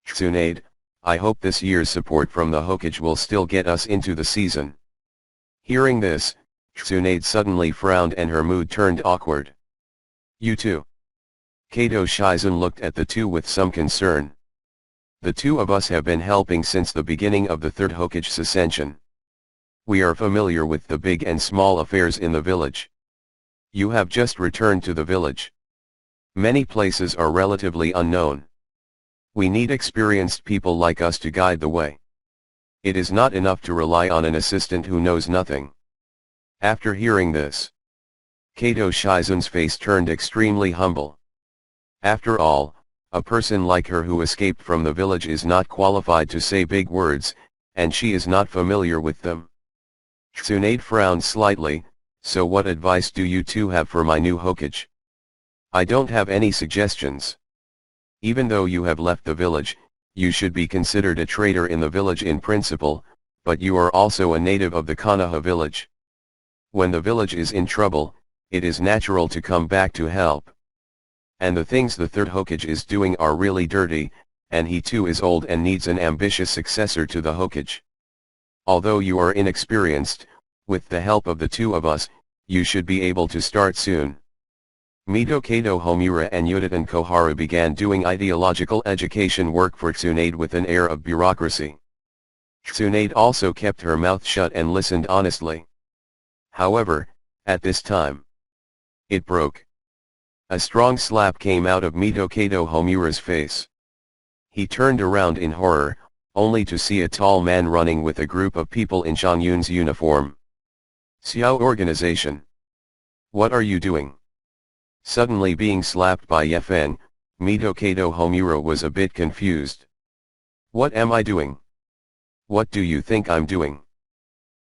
Tsunade, I hope this year's support from the Hokage will still get us into the season. Hearing this, Tsunade suddenly frowned and her mood turned awkward. You too? Kato Shizen looked at the two with some concern. The two of us have been helping since the beginning of the third Hokage's ascension. We are familiar with the big and small affairs in the village. You have just returned to the village. Many places are relatively unknown. We need experienced people like us to guide the way. It is not enough to rely on an assistant who knows nothing. After hearing this, Kato Shizen's face turned extremely humble. After all, a person like her who escaped from the village is not qualified to say big words, and she is not familiar with them. Tsunade frowned slightly. So what advice do you two have for my new Hokage? I don't have any suggestions. Even though you have left the village, you should be considered a traitor in the village in principle, but you are also a native of the Konoha village. When the village is in trouble, it is natural to come back to help. And the things the third Hokage is doing are really dirty, and he too is old and needs an ambitious successor to the Hokage. Although you are inexperienced, with the help of the two of us, you should be able to start soon. Mito Kato Homura and Yuditen Koharu began doing ideological education work for Tsunade with an air of bureaucracy. Tsunade also kept her mouth shut and listened honestly. However, at this time, it broke. A strong slap came out of Mito Kato Homura's face. He turned around in horror, only to see a tall man running with a group of people in Zhangyun's uniform. Xiao organization. What are you doing? Suddenly being slapped by Yefeng, Mito Kato Homura was a bit confused. What am I doing? What do you think I'm doing?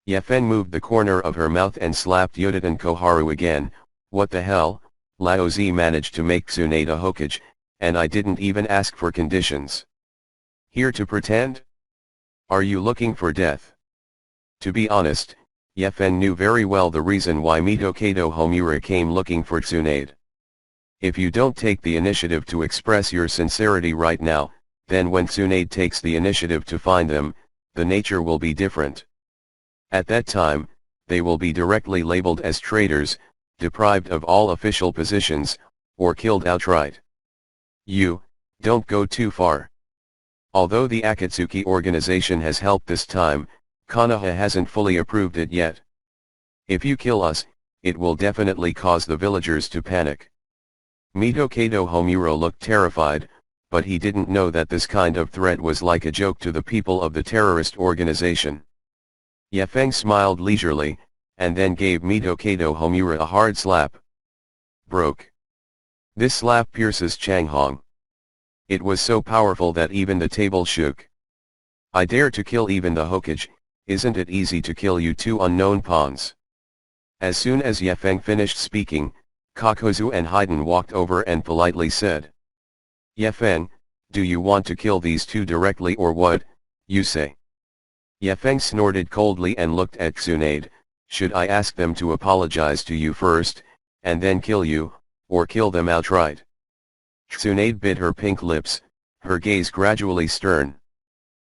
Yefeng moved the corner of her mouth and slapped Yuditen Koharu again. What the hell? Lao Zi managed to make Tsunade a Hokage, and I didn't even ask for conditions. Here to pretend? Are you looking for death? To be honest, Yefeng knew very well the reason why Mito Kato Homura came looking for Tsunade. If you don't take the initiative to express your sincerity right now, then when Tsunade takes the initiative to find them, the nature will be different. At that time, they will be directly labeled as traitors, deprived of all official positions, or killed outright. Don't go too far. Although the Akatsuki organization has helped this time, Konoha hasn't fully approved it yet. If you kill us, it will definitely cause the villagers to panic. Mito Kato Homura looked terrified, but he didn't know that this kind of threat was like a joke to the people of the terrorist organization. Yefeng smiled leisurely, and then gave Mito Kato Homura a hard slap. Broke. This slap pierces Changhong. It was so powerful that even the table shook. I dare to kill even the Hokage. Isn't it easy to kill you two unknown pawns? As soon as Yefeng finished speaking, Kakozu and Haiden walked over and politely said, Yefeng, do you want to kill these two directly or what, you say? Yefeng snorted coldly and looked at Tsunade. Should I ask them to apologize to you first, and then kill you, or kill them outright? Tsunade bit her pink lips, her gaze gradually stern.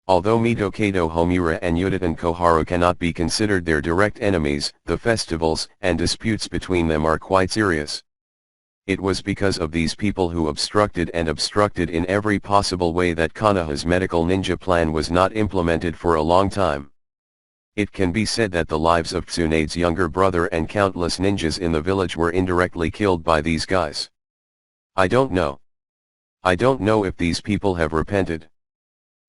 Although Mito Kato Homura and Yuditen Koharu cannot be considered their direct enemies, the festivals and disputes between them are quite serious. It was because of these people who obstructed in every possible way that Konoha's medical ninja plan was not implemented for a long time. It can be said that the lives of Tsunade's younger brother and countless ninjas in the village were indirectly killed by these guys. I don't know. I don't know if these people have repented.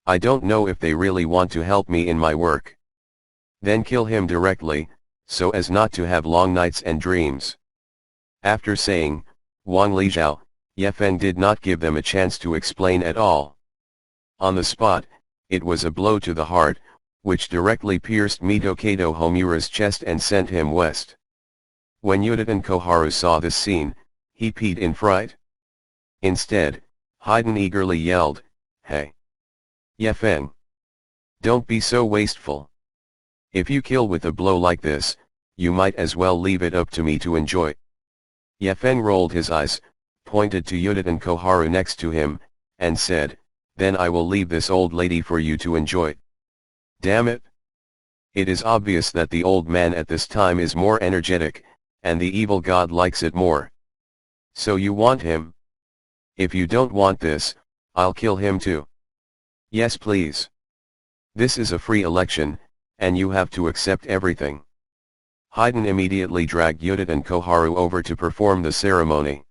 I don't know if they really want to help me in my work. Then kill him directly, so as not to have long nights and dreams. After saying, Wang Lijiao, Yefeng did not give them a chance to explain at all. On the spot, it was a blow to the heart, which directly pierced Mito Kato Homura's chest and sent him west. When Yuditen Koharu saw this scene, he peed in fright. Instead, Haiden eagerly yelled, Hey! Yefeng! Don't be so wasteful. If you kill with a blow like this, you might as well leave it up to me to enjoy. Yefeng rolled his eyes, pointed to Yuta and Koharu next to him, and said, then I will leave this old lady for you to enjoy. Damn it! It is obvious that the old man at this time is more energetic, and the evil god likes it more. So you want him? If you don't want this, I'll kill him too. Yes please. This is a free election, and you have to accept everything. Haiden immediately dragged Yuta and Koharu over to perform the ceremony.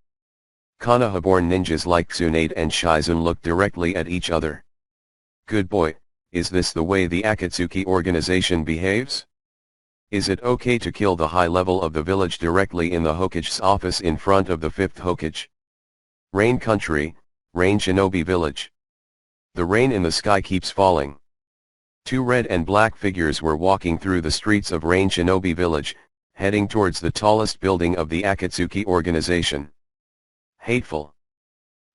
Konoha-born ninjas like Tsunade and Shizun looked directly at each other. Good boy, is this the way the Akatsuki organization behaves? Is it okay to kill the high level of the village directly in the Hokage's office in front of the 5th Hokage? Rain country, rain shinobi village. The rain in the sky keeps falling. 2 red and black figures were walking through the streets of Rain Shinobi Village, heading towards the tallest building of the Akatsuki organization. Hateful.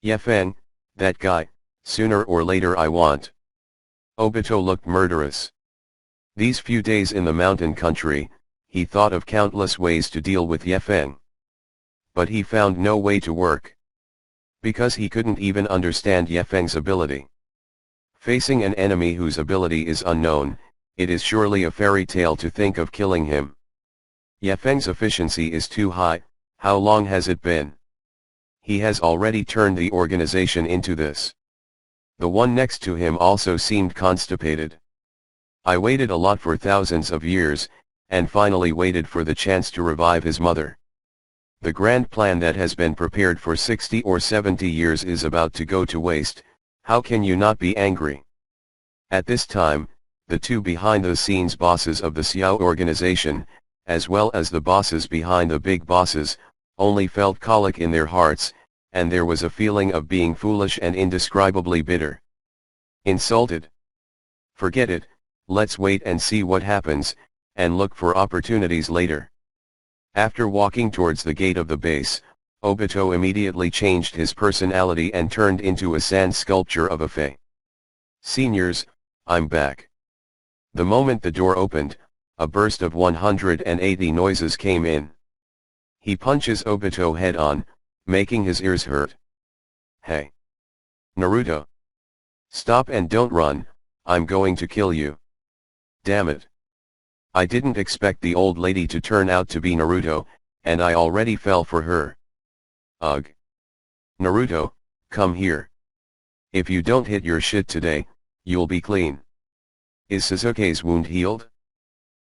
Yefeng, that guy, sooner or later I want. Obito looked murderous. These few days in the mountain country, he thought of countless ways to deal with Yefeng. But he found no way to work. Because he couldn't even understand Yefeng's ability. Facing an enemy whose ability is unknown, it is surely a fairy tale to think of killing him. Yefeng's efficiency is too high. How long has it been? He has already turned the organization into this. The one next to him also seemed constipated. I waited a lot for thousands of years, and finally waited for the chance to revive his mother. The grand plan that has been prepared for 60 or 70 years is about to go to waste. How can you not be angry? At this time, the 2 behind-the-scenes bosses of the Xiao organization, as well as the bosses behind the big bosses, only felt colic in their hearts, and there was a feeling of being foolish and indescribably bitter. Insulted? Forget it, let's wait and see what happens, and look for opportunities later. After walking towards the gate of the base, Obito immediately changed his personality and turned into a sand sculpture of a fae. Seniors, I'm back. The moment the door opened, a burst of 180 noises came in. He punches Obito head on, making his ears hurt. Hey! Naruto! Stop and don't run, I'm going to kill you. Damn it! I didn't expect the old lady to turn out to be Naruto, and I already fell for her. Ugh. Naruto, come here. If you don't hit your shit today, you'll be clean. Is Sasuke's wound healed?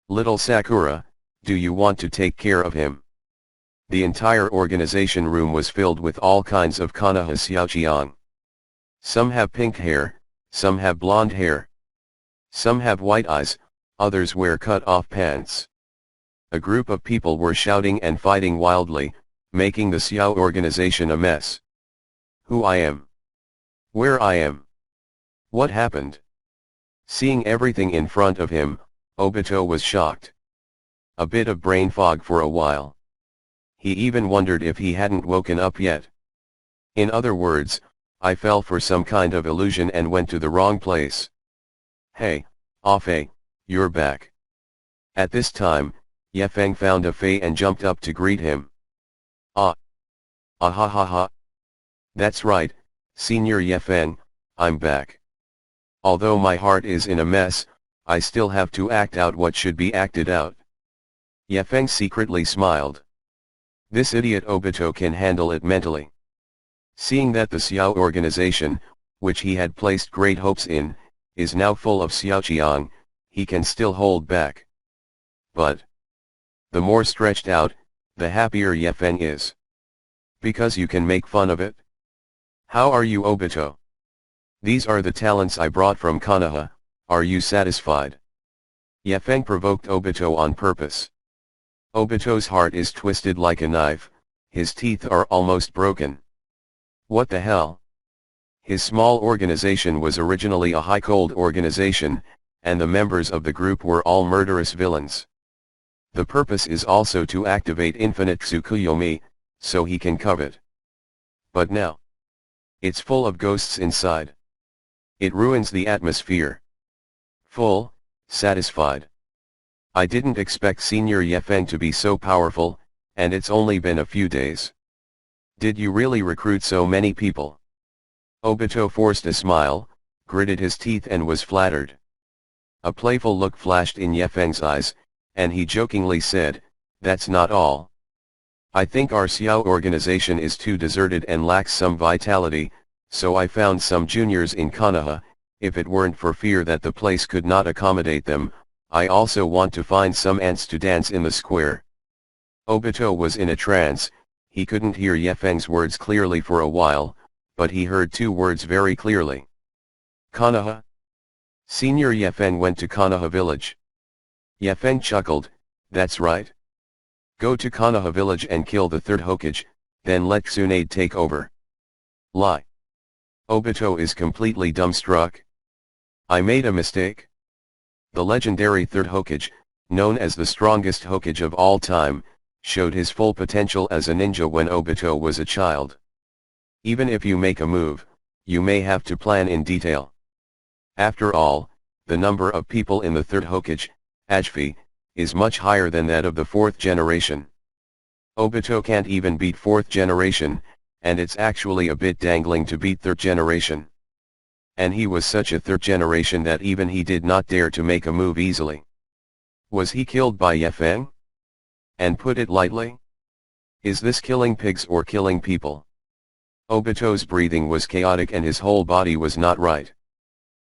Little Sakura, do you want to take care of him? The entire organization room was filled with all kinds of Konoha Xiaoqiang. Some have pink hair, some have blonde hair. Some have white eyes, others wear cut-off pants. A group of people were shouting and fighting wildly, making the Xiao organization a mess. Who I am? Where I am? What happened? Seeing everything in front of him, Obito was shocked. A bit of brain fog for a while. He even wondered if he hadn't woken up yet. In other words, I fell for some kind of illusion and went to the wrong place. Hey, Afe, you're back. At this time, Yefeng found Afe and jumped up to greet him. Ah ha ha ha. That's right, Senior Yefeng, I'm back. Although my heart is in a mess, I still have to act out what should be acted out. Yefeng secretly smiled. This idiot Obito can handle it mentally. Seeing that the Xiao organization, which he had placed great hopes in, is now full of Xiaoqiang, he can still hold back. But the more stretched out, the happier Yefeng is. Because you can make fun of it? How are you, Obito? These are the talents I brought from Konoha, are you satisfied? Yefeng provoked Obito on purpose. Obito's heart is twisted like a knife, his teeth are almost broken. What the hell? His small organization was originally a high-cold organization, and the members of the group were all murderous villains. The purpose is also to activate infinite Tsukuyomi, so he can covet. But now, it's full of ghosts inside. It ruins the atmosphere. Full, satisfied. I didn't expect Senior Yefeng to be so powerful, and it's only been a few days. Did you really recruit so many people? Obito forced a smile, gritted his teeth and was flattered. A playful look flashed in Yefeng's eyes, and he jokingly said, "That's not all. I think our Xiao organization is too deserted and lacks some vitality, so I found some juniors in Konoha. If it weren't for fear that the place could not accommodate them, I also want to find some ants to dance in the square." Obito was in a trance. He couldn't hear Yefeng's words clearly for a while, but he heard two words very clearly. Konoha? Senior Yefeng went to Konoha village. Yefeng chuckled, "That's right. Go to Konoha village and kill the third Hokage, then let Tsunade take over." Lie. Obito is completely dumbstruck. I made a mistake. The legendary third Hokage, known as the strongest Hokage of all time, showed his full potential as a ninja when Obito was a child. Even if you make a move, you may have to plan in detail. After all, the number of people in the third Hokage, Ajfi, is much higher than that of the fourth generation. Obito can't even beat fourth generation, and it's actually a bit dangling to beat third generation. And he was such a third generation that even he did not dare to make a move easily. Was he killed by Yefeng? And put it lightly? Is this killing pigs or killing people? Obito's breathing was chaotic and his whole body was not right.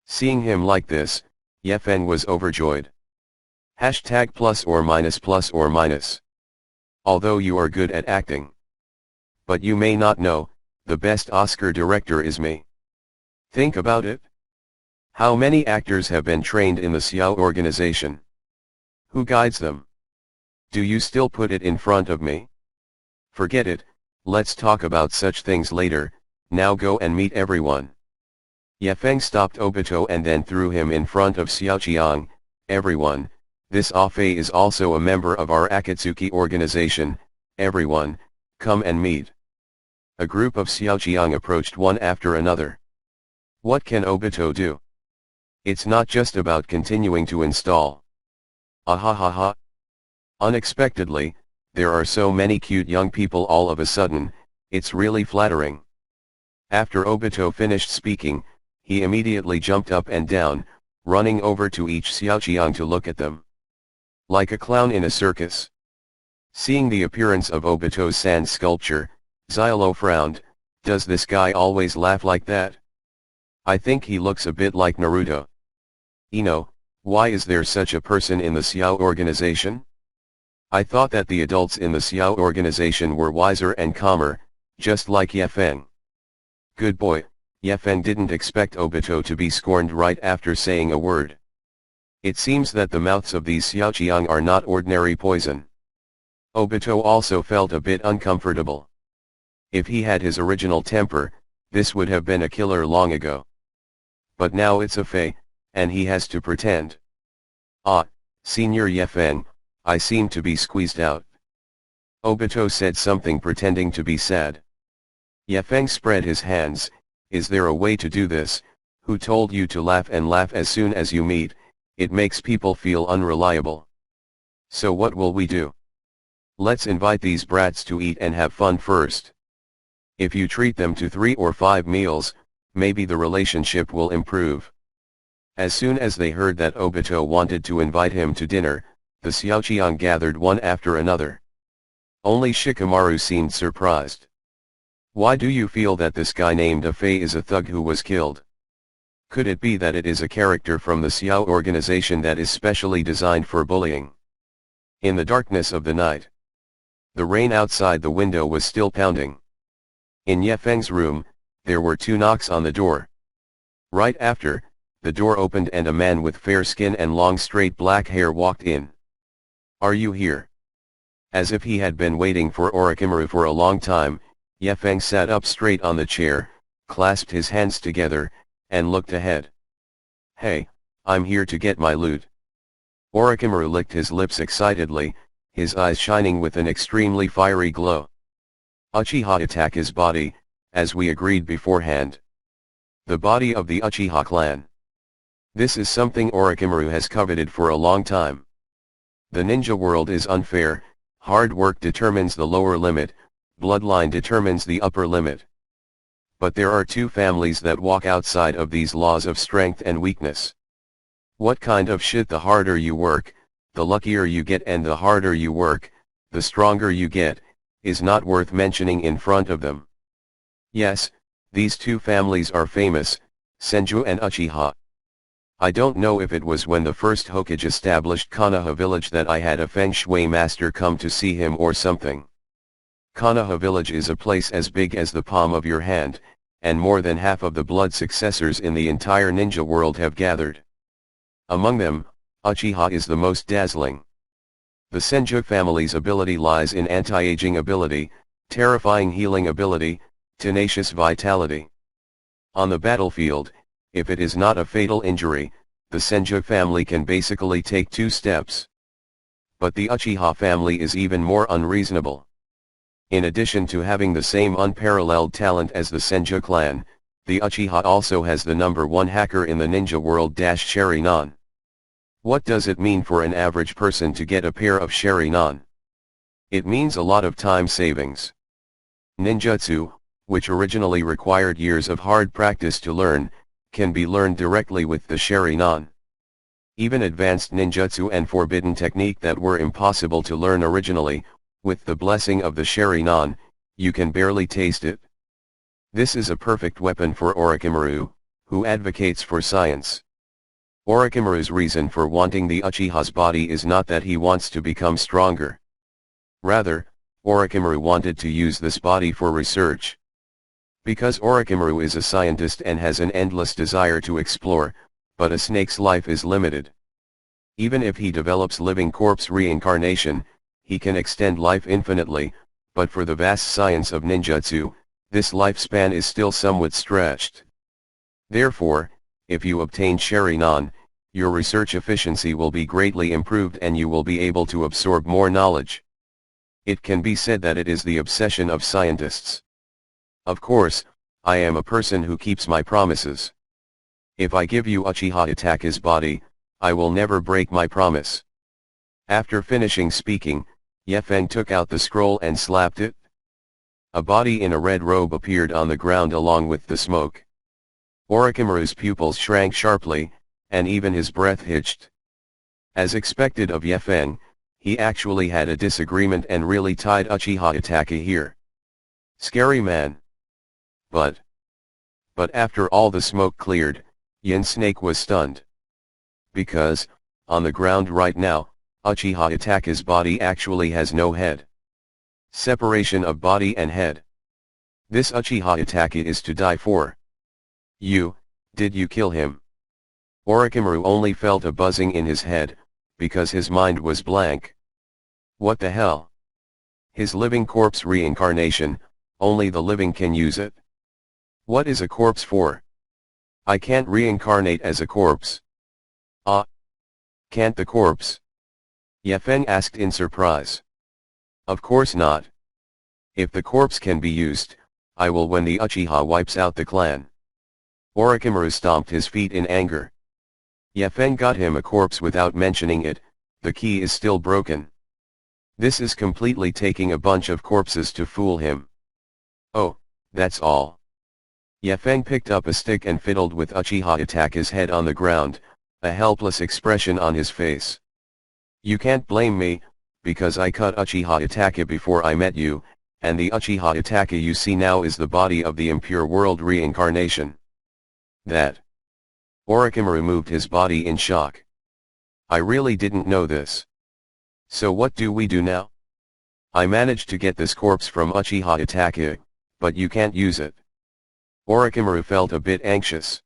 Seeing him like this, Yefeng was overjoyed. Hashtag plus or minus plus or minus. Although you are good at acting. But you may not know, the best Oscar director is me. Think about it. How many actors have been trained in the Xiao organization? Who guides them? Do you still put it in front of me? Forget it, let's talk about such things later, now go and meet everyone. Yefeng stopped Obito and then threw him in front of Xiaoqiang. Everyone, this Afei is also a member of our Akatsuki organization, everyone, come and meet. A group of Xiaoqiang approached one after another. What can Obito do? It's not just about continuing to install. Ahahaha. Unexpectedly, there are so many cute young people all of a sudden, it's really flattering. After Obito finished speaking, he immediately jumped up and down, running over to each Xiaoqiang to look at them. Like a clown in a circus. Seeing the appearance of Obito's sand sculpture, Xiaolo frowned. Does this guy always laugh like that? I think he looks a bit like Naruto. Ino, why is there such a person in the Xiao organization? I thought that the adults in the Xiao organization were wiser and calmer, just like Yefeng. Good boy, Yefeng didn't expect Obito to be scorned right after saying a word. It seems that the mouths of these Xiaoqiang are not ordinary poison. Obito also felt a bit uncomfortable. If he had his original temper, this would have been a killer long ago. But now it's a Fei, and he has to pretend. Ah, Senior Yefeng, I seem to be squeezed out. Obito said something pretending to be sad. Yefeng spread his hands. Is there a way to do this? Who told you to laugh and laugh as soon as you meet? It makes people feel unreliable. So what will we do? Let's invite these brats to eat and have fun first. If you treat them to 3 or 5 meals, maybe the relationship will improve. As soon as they heard that Obito wanted to invite him to dinner, the Xiaoqiang gathered one after another. Only Shikamaru seemed surprised. Why do you feel that this guy named Afei is a thug who was killed? Could it be that it is a character from the Xiao organization that is specially designed for bullying? In the darkness of the night, the rain outside the window was still pounding. In Yefeng's room, there were 2 knocks on the door. Right after, the door opened and a man with fair skin and long straight black hair walked in. Are you here? As if he had been waiting for Orochimaru for a long time, Yefeng sat up straight on the chair, clasped his hands together, and looked ahead. Hey, I'm here to get my loot. Orochimaru licked his lips excitedly, his eyes shining with an extremely fiery glow. Uchiha attack his body, as we agreed beforehand. The body of the Uchiha clan. This is something Orochimaru has coveted for a long time. The ninja world is unfair, hard work determines the lower limit, bloodline determines the upper limit. But there are two families that walk outside of these laws of strength and weakness. What kind of shit? The harder you work, the luckier you get, and the harder you work, the stronger you get, is not worth mentioning in front of them. Yes, these two families are famous, Senju and Uchiha. I don't know if it was when the first Hokage established Konoha village that I had a feng shui master come to see him or something. Konoha village is a place as big as the palm of your hand, and more than half of the blood successors in the entire ninja world have gathered. Among them, Uchiha is the most dazzling. The Senju family's ability lies in anti-aging ability, terrifying healing ability, tenacious vitality. On the battlefield, if it is not a fatal injury, the Senju family can basically take 2 steps. But the Uchiha family is even more unreasonable. In addition to having the same unparalleled talent as the Senju clan, the Uchiha also has the #1 hacker in the ninja world Sharingan. What does it mean for an average person to get a pair of Sharingan? It means a lot of time savings. Ninjutsu, which originally required years of hard practice to learn, can be learned directly with the Sharingan. Even advanced ninjutsu and forbidden technique that were impossible to learn originally, with the blessing of the Sharingan, you can barely taste it. This is a perfect weapon for Orochimaru, who advocates for science. Orochimaru's reason for wanting the Uchiha's body is not that he wants to become stronger. Rather, Orochimaru wanted to use this body for research. Because Orochimaru is a scientist and has an endless desire to explore, but a snake's life is limited. Even if he develops living corpse reincarnation, he can extend life infinitely, but for the vast science of ninjutsu, this lifespan is still somewhat stretched. Therefore, if you obtain Sharingan, your research efficiency will be greatly improved and you will be able to absorb more knowledge. It can be said that it is the obsession of scientists. Of course, I am a person who keeps my promises. If I give you Uchiha Itake's body, I will never break my promise. After finishing speaking, Yefeng took out the scroll and slapped it. A body in a red robe appeared on the ground along with the smoke. Orochimaru's pupils shrank sharply, and even his breath hitched. As expected of Yefeng, he actually had a disagreement and really tied Uchiha Itake here. Scary man. But after all the smoke cleared, Yin Snake was stunned. Because, on the ground right now, Uchiha Itake's body actually has no head. Separation of body and head. This Uchiha Itake is to die for. Did you kill him? Orochimaru only felt a buzzing in his head, because his mind was blank. What the hell? His living corpse reincarnation, only the living can use it. What is a corpse for? I can't reincarnate as a corpse. Can't the corpse? Yefeng asked in surprise. Of course not. If the corpse can be used, I will when the Uchiha wipes out the clan. Orochimaru stomped his feet in anger. Yefeng got him a corpse without mentioning it, the key is still broken. This is completely taking a bunch of corpses to fool him. Oh, that's all. Yefeng picked up a stick and fiddled with Uchiha Itake's head on the ground, a helpless expression on his face. You can't blame me, because I cut Uchiha Itake before I met you, and the Uchiha Itake you see now is the body of the impure world reincarnation. That. Orochimaru moved his body in shock. I really didn't know this. So what do we do now? I managed to get this corpse from Uchiha Itake, but you can't use it. Orochimaru felt a bit anxious.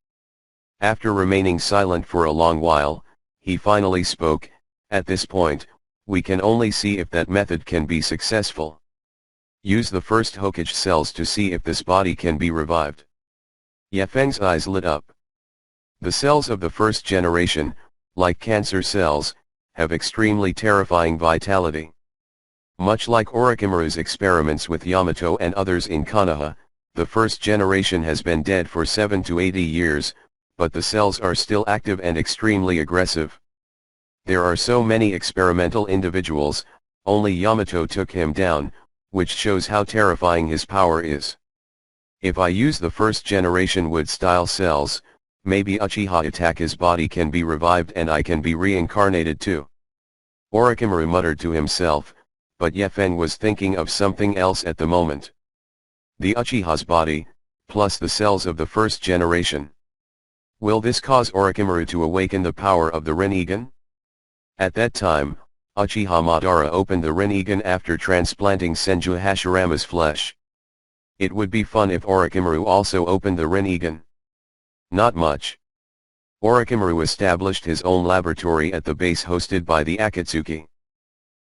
After remaining silent for a long while, he finally spoke. At this point, we can only see if that method can be successful. Use the first Hokage cells to see if this body can be revived. Yefeng's eyes lit up. The cells of the first generation, like cancer cells, have extremely terrifying vitality. Much like Orochimaru's experiments with Yamato and others in Konoha, the first generation has been dead for 7 to 80 years, but the cells are still active and extremely aggressive. There are so many experimental individuals, only Yamato took him down, which shows how terrifying his power is. If I use the first generation wood-style cells, maybe Uchiha Itaka's body can be revived and I can be reincarnated too. Orochimaru muttered to himself, but Yefen was thinking of something else at the moment. The Uchiha's body, plus the cells of the first generation. Will this cause Orochimaru to awaken the power of the Rinnegan? At that time, Uchiha Madara opened the Rinnegan after transplanting Senju Hashirama's flesh. It would be fun if Orochimaru also opened the Rinnegan. Not much. Orochimaru established his own laboratory at the base hosted by the Akatsuki.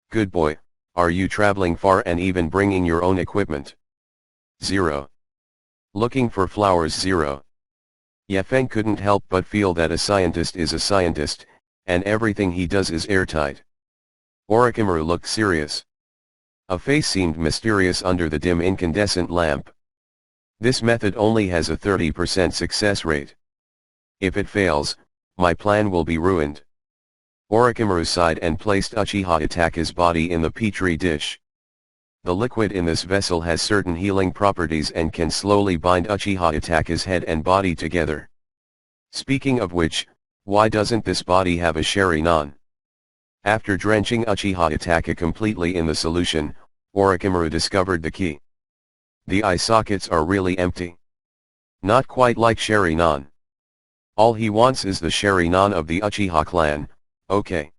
Good boy, are you traveling far and even bringing your own equipment? 0. Looking for flowers 0. Yefen couldn't help but feel that a scientist is a scientist, and everything he does is airtight. Orochimaru looked serious. A face seemed mysterious under the dim incandescent lamp. This method only has a 30% success rate. If it fails, my plan will be ruined. Orochimaru sighed and placed Uchiha Itaka's body in the petri dish. The liquid in this vessel has certain healing properties and can slowly bind Uchiha Itaka's head and body together. Speaking of which, why doesn't this body have a Sharingan? After drenching Uchiha Itaka completely in the solution, Orochimaru discovered the key. The eye sockets are really empty. Not quite like Sharingan. All he wants is the Sharingan of the Uchiha clan, okay.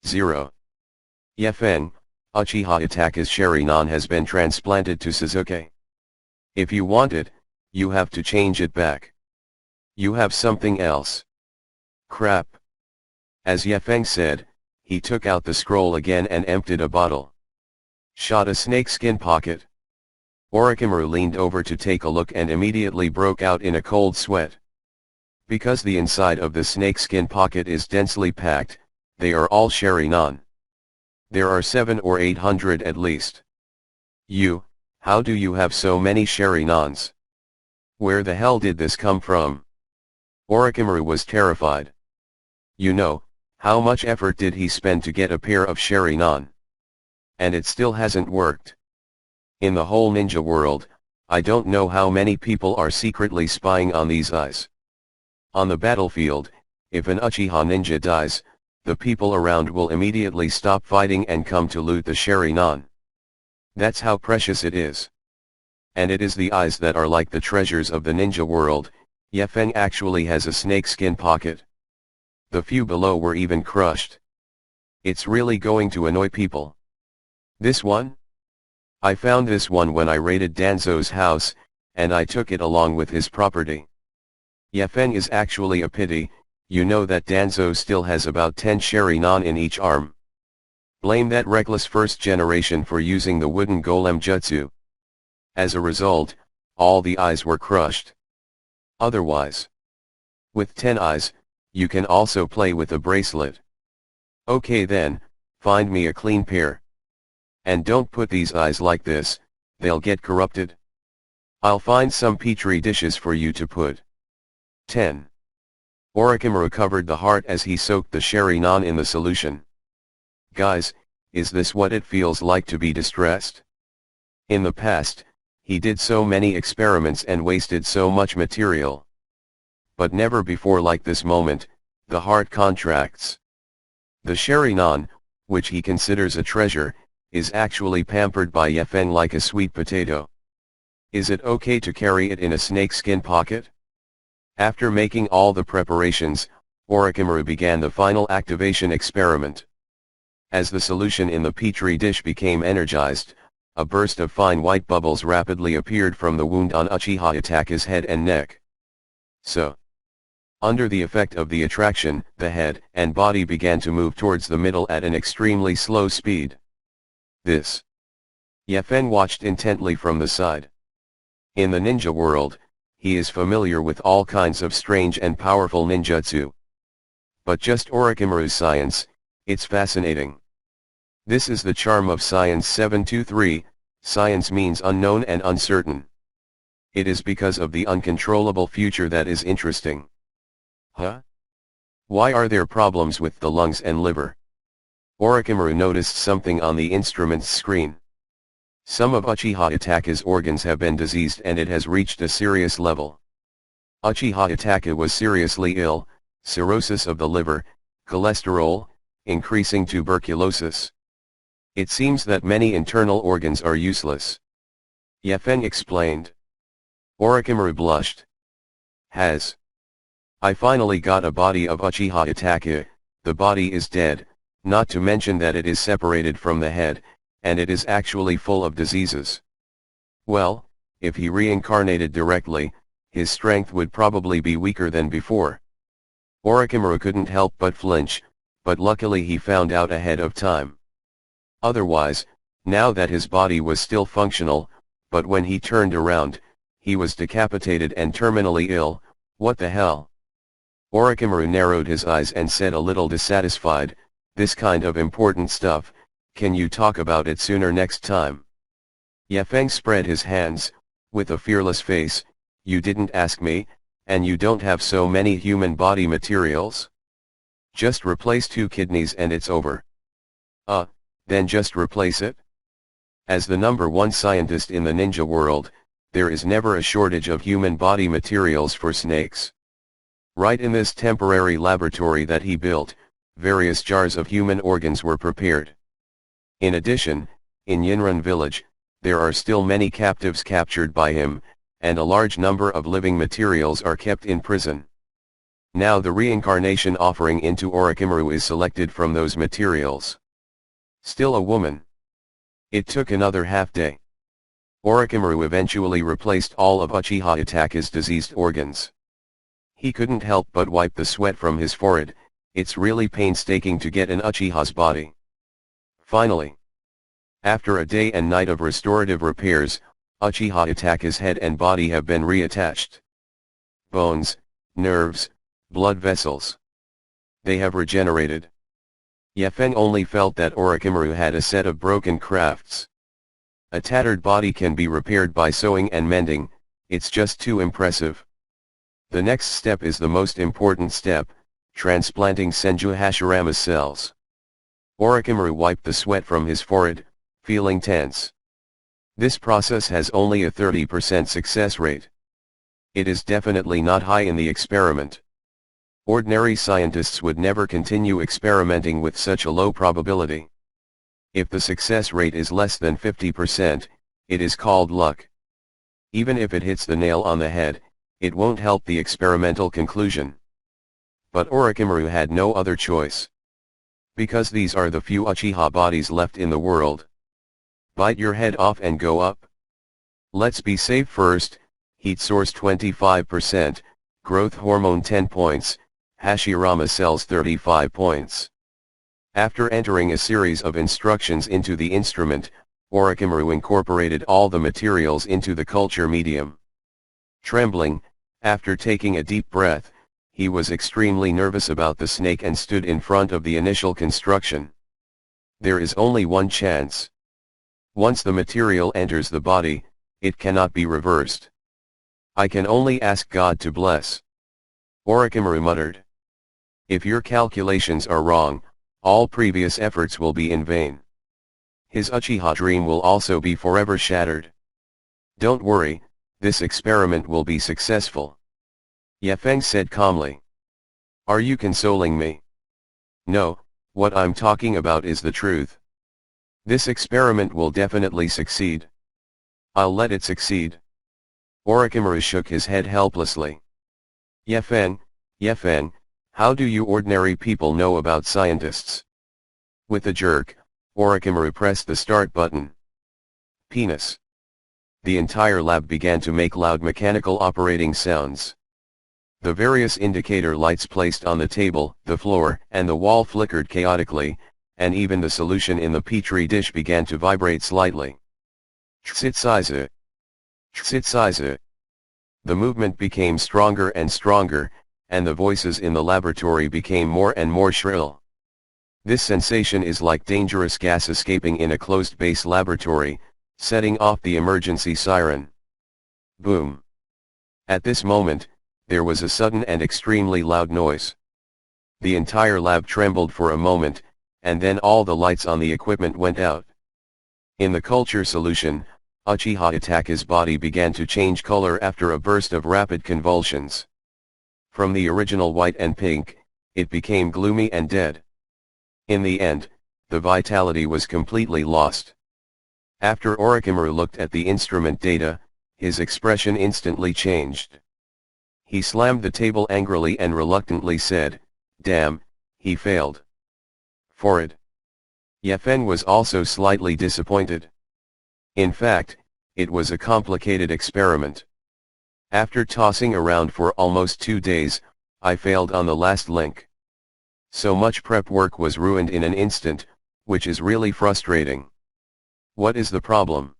0. Yefen, Uchiha Itaka's Sharingan has been transplanted to Sasuke. If you want it, you have to change it back. You have something else. Crap. As Yefeng said, he took out the scroll again and emptied a bottle. Shot a snakeskin pocket. Orochimaru leaned over to take a look and immediately broke out in a cold sweat. Because the inside of the snakeskin pocket is densely packed, they are all Sharingan. There are 700 or 800 at least. How do you have so many Sharinans? Where the hell did this come from? Orochimaru was terrified. How much effort did he spend to get a pair of Sharingan? And it still hasn't worked. In the whole ninja world, I don't know how many people are secretly spying on these eyes. On the battlefield, if an Uchiha ninja dies, the people around will immediately stop fighting and come to loot the Sharingan. That's how precious it is. And it is the eyes that are like the treasures of the ninja world. Yefeng actually has a snakeskin pocket. The few below were even crushed. It's really going to annoy people. This one? I found this one when I raided Danzo's house, and I took it along with his property. Yefeng is actually a pity, you know that Danzo still has about 10 Sharingan in each arm. Blame that reckless first generation for using the wooden golem jutsu. As a result, all the eyes were crushed. Otherwise, with 10 eyes, you can also play with a bracelet. Okay then, find me a clean pair. And don't put these eyes like this, they'll get corrupted. I'll find some petri dishes for you to put. 10. Orochimaru covered the heart as he soaked the Sharingan in the solution. Guys, is this what it feels like to be distressed? In the past, he did so many experiments and wasted so much material. But never before like this moment, the heart contracts. The Sharingan, which he considers a treasure, is actually pampered by Yefeng like a sweet potato. Is it okay to carry it in a snakeskin pocket? After making all the preparations, Orochimaru began the final activation experiment. As the solution in the petri dish became energized, a burst of fine white bubbles rapidly appeared from the wound on Uchiha Itaka's head and neck. So, under the effect of the attraction, the head and body began to move towards the middle at an extremely slow speed. This. Yefeng watched intently from the side. In the ninja world, he is familiar with all kinds of strange and powerful ninjutsu. But just Orochimaru's science, it's fascinating. This is the charm of Science 723, science means unknown and uncertain. It is because of the uncontrollable future that is interesting. Huh? Why are there problems with the lungs and liver? Orochimaru noticed something on the instrument's screen. Some of Uchiha Itake's organs have been diseased and it has reached a serious level. Uchiha Itake was seriously ill, cirrhosis of the liver, cholesterol, increasing tuberculosis. It seems that many internal organs are useless. Yefen explained. Orochimaru blushed. I finally got a body of Uchiha Itake. The body is dead, not to mention that it is separated from the head, and it is actually full of diseases. Well, if he reincarnated directly, his strength would probably be weaker than before. Orochimaru couldn't help but flinch, but luckily he found out ahead of time. Otherwise, now that his body was still functional, but when he turned around, he was decapitated and terminally ill. What the hell? Orochimaru narrowed his eyes and said a little dissatisfied, "This kind of important stuff, can you talk about it sooner next time?" Yefeng spread his hands, with a fearless face, "You didn't ask me, and you don't have so many human body materials? Just replace 2 kidneys and it's over." Then just replace it? As the #1 scientist in the ninja world, there is never a shortage of human body materials for snakes. Right in this temporary laboratory that he built, various jars of human organs were prepared. In addition, in Yinran village, there are still many captives captured by him, and a large number of living materials are kept in prison. Now the reincarnation offering into Orochimaru is selected from those materials. Still a woman. It took another half-day. Orochimaru eventually replaced all of Uchiha Itake's diseased organs. He couldn't help but wipe the sweat from his forehead. It's really painstaking to get an Uchiha's body. Finally, after a day and night of restorative repairs, Uchiha Itake's head and body have been reattached. Bones, nerves, blood vessels. They have regenerated. Yefeng only felt that Orochimaru had a set of broken crafts. A tattered body can be repaired by sewing and mending, it's just too impressive. The next step is the most important step, transplanting Senju Hashirama's cells. Orochimaru wiped the sweat from his forehead, feeling tense. This process has only a 30% success rate. It is definitely not high in the experiment. Ordinary scientists would never continue experimenting with such a low probability. If the success rate is less than 50%, it is called luck. Even if it hits the nail on the head, it won't help the experimental conclusion. But Orochimaru had no other choice. Because these are the few Uchiha bodies left in the world. Bite your head off and go up. Let's be safe first. Heat source 25%, growth hormone 10 points, Hashirama cells 35 points. After entering a series of instructions into the instrument, Orochimaru incorporated all the materials into the culture medium. Trembling, after taking a deep breath, he was extremely nervous about the snake and stood in front of the initial construction. There is only one chance. Once the material enters the body, it cannot be reversed. I can only ask God to bless. Orochimaru muttered. If your calculations are wrong, all previous efforts will be in vain. His Uchiha dream will also be forever shattered. Don't worry, this experiment will be successful. Yefeng said calmly. Are you consoling me? No, what I'm talking about is the truth. This experiment will definitely succeed. I'll let it succeed. Orochimaru shook his head helplessly. Yefeng, how do you ordinary people know about scientists? With a jerk, Orochimaru pressed the start button. Penis. The entire lab began to make loud mechanical operating sounds. The various indicator lights placed on the table, the floor, and the wall flickered chaotically, and even the solution in the petri dish began to vibrate slightly. Tsitsize. Tsitsize. The movement became stronger and stronger, and the voices in the laboratory became more and more shrill. This sensation is like dangerous gas escaping in a closed-base laboratory, setting off the emergency siren. Boom. At this moment, there was a sudden and extremely loud noise. The entire lab trembled for a moment, and then all the lights on the equipment went out. In the culture solution, Uchiha Itake's body began to change color after a burst of rapid convulsions. From the original white and pink, it became gloomy and dead. In the end, the vitality was completely lost. After Orochimaru looked at the instrument data, his expression instantly changed. He slammed the table angrily and reluctantly said, "Damn, he failed. For it." Yefen was also slightly disappointed. In fact, it was a complicated experiment. After tossing around for almost 2 days, I failed on the last link. So much prep work was ruined in an instant, which is really frustrating. What is the problem?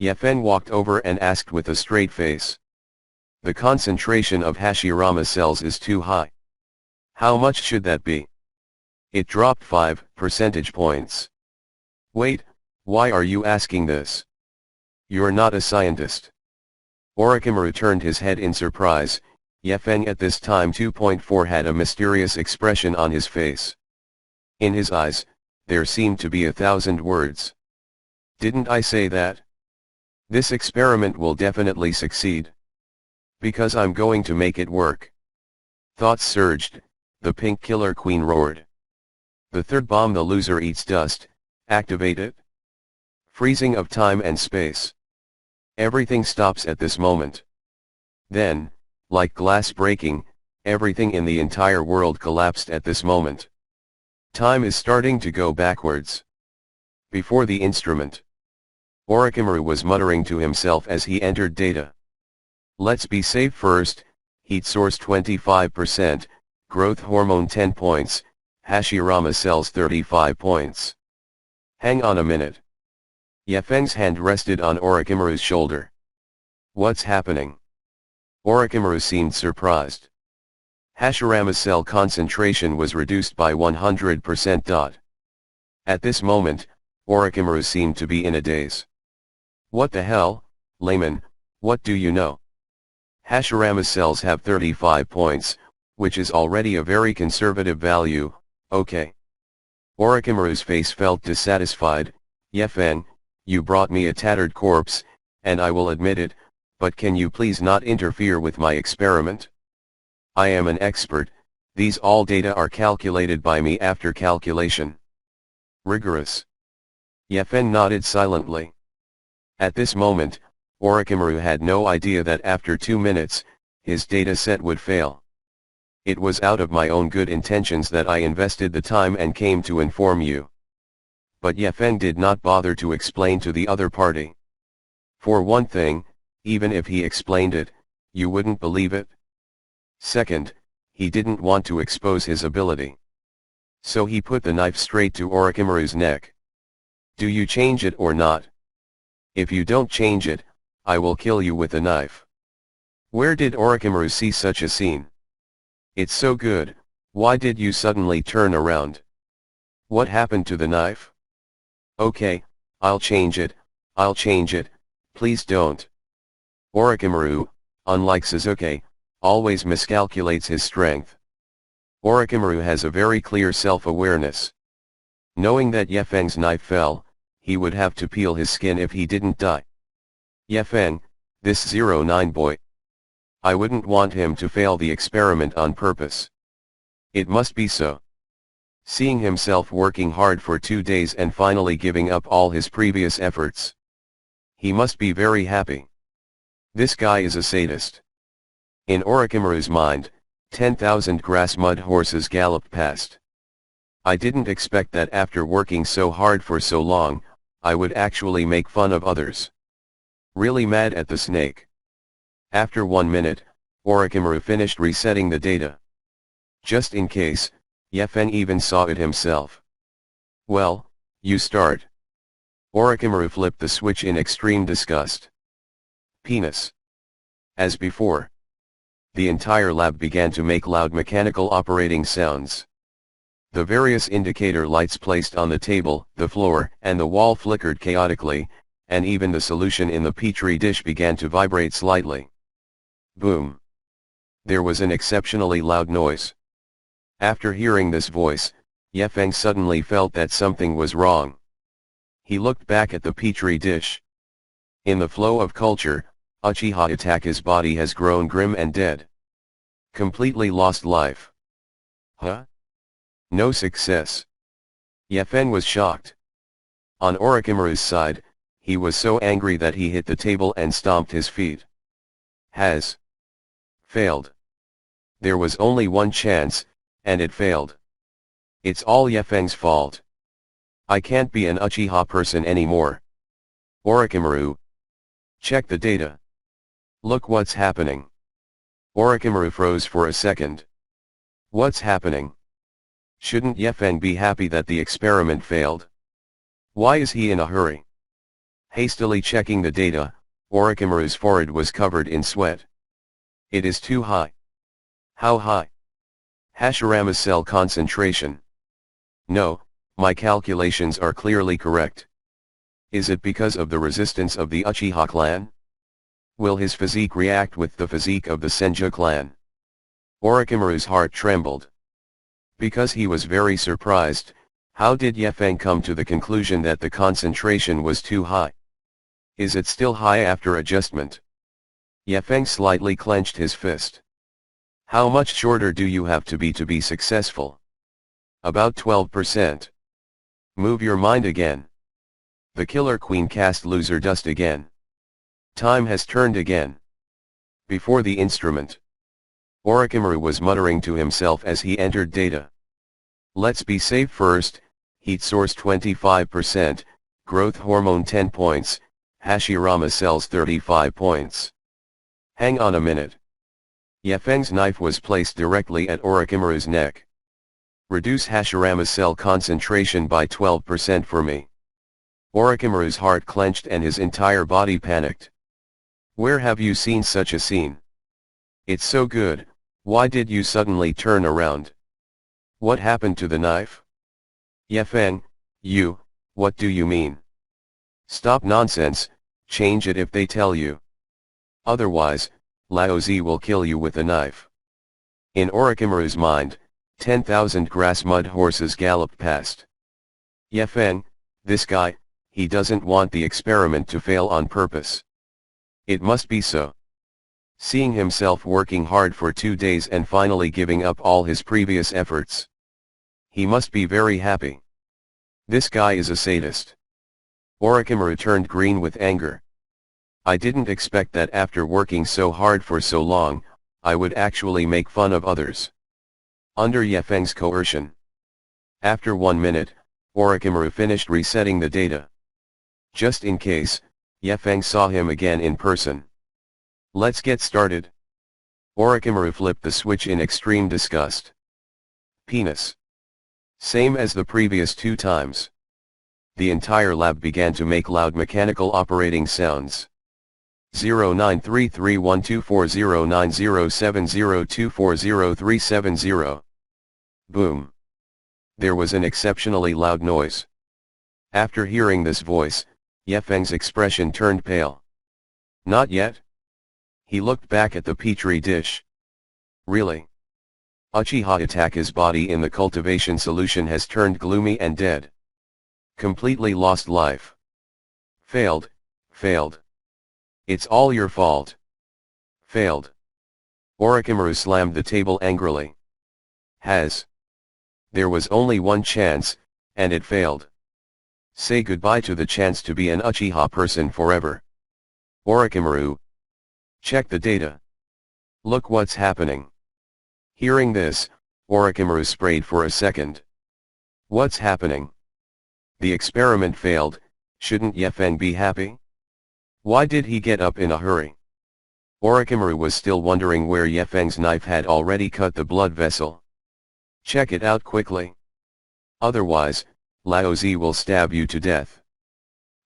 Yefen walked over and asked with a straight face. The concentration of Hashirama cells is too high. How much should that be? It dropped 5 percentage points. Wait, why are you asking this? You're not a scientist. Orochimaru turned his head in surprise. Yefen at this time 2.4 had a mysterious expression on his face. In his eyes, there seemed to be 1,000 words. Didn't I say that? This experiment will definitely succeed. Because I'm going to make it work. Thoughts surged, the pink killer queen roared. The third bomb, the loser eats dust, activate it. Freezing of time and space. Everything stops at this moment. Then, like glass breaking, everything in the entire world collapsed at this moment. Time is starting to go backwards. Before the instrument, Orochimaru was muttering to himself as he entered data. Let's be safe first, heat source 25%, growth hormone 10 points, Hashirama cells 35 points. Hang on a minute. Yefeng's hand rested on Orochimaru's shoulder. What's happening? Orochimaru seemed surprised. Hashirama cell concentration was reduced by 100%. At this moment, Orochimaru seemed to be in a daze. What the hell, layman, what do you know? Hashirama cells have 35 points, which is already a very conservative value, okay. Orochimaru's face felt dissatisfied. Yefen, you brought me a tattered corpse, and I will admit it, but can you please not interfere with my experiment? I am an expert, these all data are calculated by me after calculation. Rigorous. Yefen nodded silently. At this moment, Orochimaru had no idea that after 2 minutes, his data set would fail. It was out of my own good intentions that I invested the time and came to inform you. But Yefen did not bother to explain to the other party. For one thing, even if he explained it, you wouldn't believe it. Second, he didn't want to expose his ability. So he put the knife straight to Orochimaru's neck. Do you change it or not? If you don't change it, I will kill you with a knife. Where did Orochimaru see such a scene? It's so good, why did you suddenly turn around? What happened to the knife? Okay, I'll change it, please don't. Orochimaru, unlike Sasuke, always miscalculates his strength. Orochimaru has a very clear self-awareness. Knowing that Yefeng's knife fell, he would have to peel his skin if he didn't die. Yefeng, this 09 boy. I wouldn't want him to fail the experiment on purpose. It must be so. Seeing himself working hard for 2 days and finally giving up all his previous efforts. He must be very happy. This guy is a sadist. In Orochimaru's mind, 10,000 grass mud horses galloped past. I didn't expect that after working so hard for so long, I would actually make fun of others. Really mad at the snake. After 1 minute, Orochimaru finished resetting the data. Just in case, Yefen even saw it himself. Well, you start. Orochimaru flipped the switch in extreme disgust. Penis. As before. The entire lab began to make loud mechanical operating sounds. The various indicator lights placed on the table, the floor, and the wall flickered chaotically, and even the solution in the petri dish began to vibrate slightly. Boom. There was an exceptionally loud noise. After hearing this voice, Yefeng suddenly felt that something was wrong. He looked back at the petri dish. In the flow of culture, Uchiha Itake's body has grown grim and dead. Completely lost life. Huh? No success. Yefeng was shocked. On Orochimaru's side, he was so angry that he hit the table and stomped his feet. Has failed. There was only one chance, and it failed. It's all Yefeng's fault. I can't be an Uchiha person anymore. Orochimaru. Check the data. Look what's happening. Orochimaru froze for a second. What's happening? Shouldn't Yefeng be happy that the experiment failed? Why is he in a hurry? Hastily checking the data, Orochimaru's forehead was covered in sweat. It is too high. How high? Hashirama cell concentration. No, my calculations are clearly correct. Is it because of the resistance of the Uchiha clan? Will his physique react with the physique of the Senju clan? Orochimaru's heart trembled. Because he was very surprised, how did Yefeng come to the conclusion that the concentration was too high? Is it still high after adjustment? Yefeng slightly clenched his fist. How much shorter do you have to be successful? About 12%. Move your mind again. The Killer Queen cast loser dust again. Time has turned again. Before the instrument. Orochimaru was muttering to himself as he entered data. Let's be safe first, heat source 25%, growth hormone 10 points, Hashirama cells 35 points. Hang on a minute. Yefeng's knife was placed directly at Orochimaru's neck. Reduce Hashirama cell concentration by 12% for me. Orochimaru's heart clenched and his entire body panicked. Where have you seen such a scene? It's so good, why did you suddenly turn around? What happened to the knife? Yefeng, you, what do you mean? Stop nonsense, change it if they tell you. Otherwise, Laozi will kill you with a knife. In Orochimaru's mind, 10,000 grass mud horses galloped past. Yefeng, this guy, he doesn't want the experiment to fail on purpose. It must be so. Seeing himself working hard for 2 days and finally giving up all his previous efforts. He must be very happy. This guy is a sadist. Orochimaru turned green with anger. I didn't expect that after working so hard for so long, I would actually make fun of others. Under Yefeng's coercion. After 1 minute, Orochimaru finished resetting the data. Just in case, Yefeng saw him again in person. Let's get started. Orochimaru flipped the switch in extreme disgust. Penis. Same as the previous 2 times. The entire lab began to make loud mechanical operating sounds. 093312409070240370. Boom. There was an exceptionally loud noise. After hearing this voice, Yefeng's expression turned pale. Not yet? He looked back at the petri dish. Really? Uchiha Itake's body in the cultivation solution has turned gloomy and dead. Completely lost life. Failed, failed. It's all your fault. Failed. Orochimaru slammed the table angrily. There was only one chance, and it failed. Say goodbye to the chance to be an Uchiha person forever. Orochimaru. Check the data. Look what's happening. Hearing this, Orochimaru sprayed for a second. What's happening? The experiment failed, shouldn't Yefeng be happy? Why did he get up in a hurry? Orochimaru was still wondering where Yefeng's knife had already cut the blood vessel. Check it out quickly. Otherwise, Laozi will stab you to death.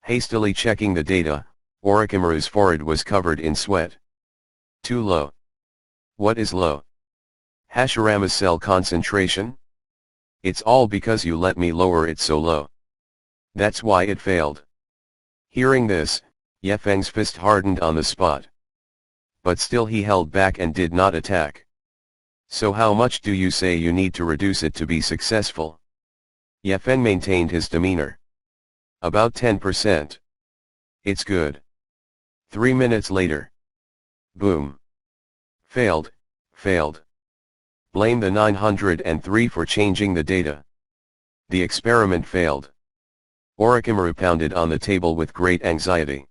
Hastily checking the data, Orochimaru's forehead was covered in sweat. Too low. What is low? Hashirama cell concentration? It's all because you let me lower it so low. That's why it failed. Hearing this, Yefeng's fist hardened on the spot. But still he held back and did not attack. So how much do you say you need to reduce it to be successful? Yefeng maintained his demeanor. About 10%. It's good. 3 minutes later. Boom. Failed, failed. Blame the 903 for changing the data. The experiment failed. Orochimaru pounded on the table with great anxiety.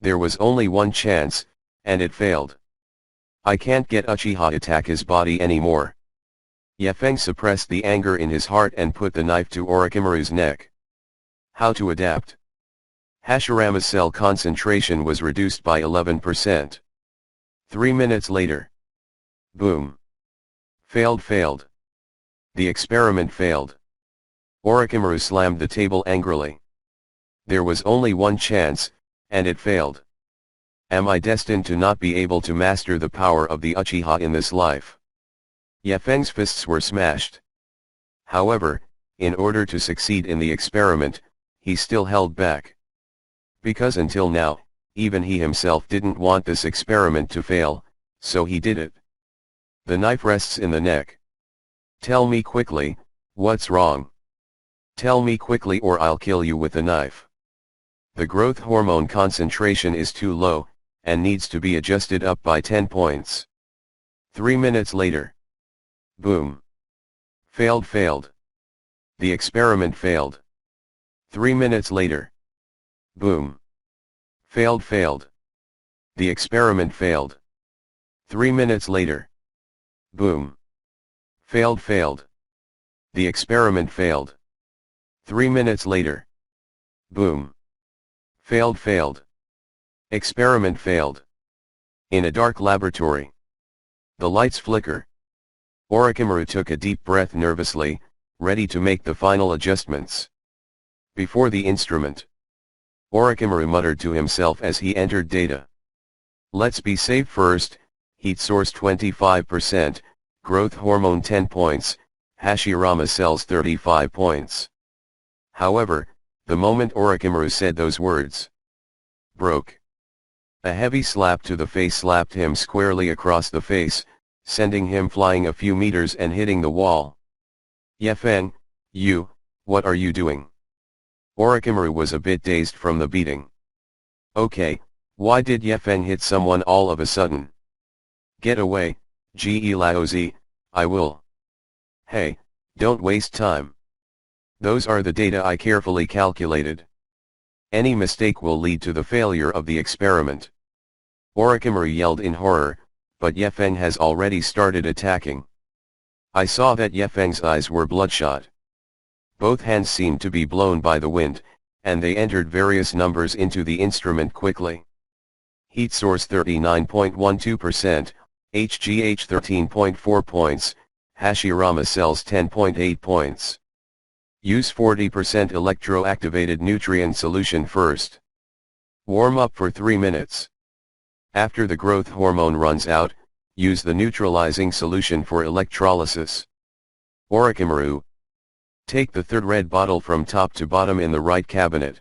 There was only one chance, and it failed. I can't get Uchiha attack his body anymore. Yefeng suppressed the anger in his heart and put the knife to Orochimaru's neck. How to adapt? Hashirama's cell concentration was reduced by 11%. 3 minutes later. Boom. Failed. The experiment failed. Orochimaru slammed the table angrily. There was only one chance, and it failed. Am I destined to not be able to master the power of the Uchiha in this life? Yefeng's fists were smashed. However, in order to succeed in the experiment, he still held back. Because until now, even he himself didn't want this experiment to fail, so he did it. The knife rests in the neck. Tell me quickly, what's wrong? Tell me quickly or I'll kill you with the knife. The growth hormone concentration is too low, and needs to be adjusted up by 10 points. 3 minutes later. Boom. Failed. The experiment failed. 3 minutes later. Boom. Failed. The experiment failed. 3 minutes later. Boom. Failed. The experiment failed. 3 minutes later. Boom. Failed. Experiment failed. In a dark laboratory. The lights flicker. Orochimaru took a deep breath nervously, ready to make the final adjustments. Before the instrument. Orochimaru muttered to himself as he entered data. Let's be safe first, heat source 25%, growth hormone 10 points, Hashirama cells 35 points. However, the moment Orochimaru said those words, broke. A heavy slap to the face slapped him squarely across the face, sending him flying a few meters and hitting the wall. Yefeng, what are you doing? Orochimaru was a bit dazed from the beating. Okay, why did Yefeng hit someone all of a sudden? Get away, Ge Laozi, I will. Hey, don't waste time. Those are the data I carefully calculated. Any mistake will lead to the failure of the experiment. Orochimaru yelled in horror, but Yefeng has already started attacking. I saw that Yefeng's eyes were bloodshot. Both hands seemed to be blown by the wind, and they entered various numbers into the instrument quickly. Heat source 39.12%, HGH 13.4 points, Hashirama cells 10.8 points. Use 40% electroactivated nutrient solution first. Warm up for 3 minutes. After the growth hormone runs out, use the neutralizing solution for electrolysis. Orochimaru. Take the third red bottle from top to bottom in the right cabinet.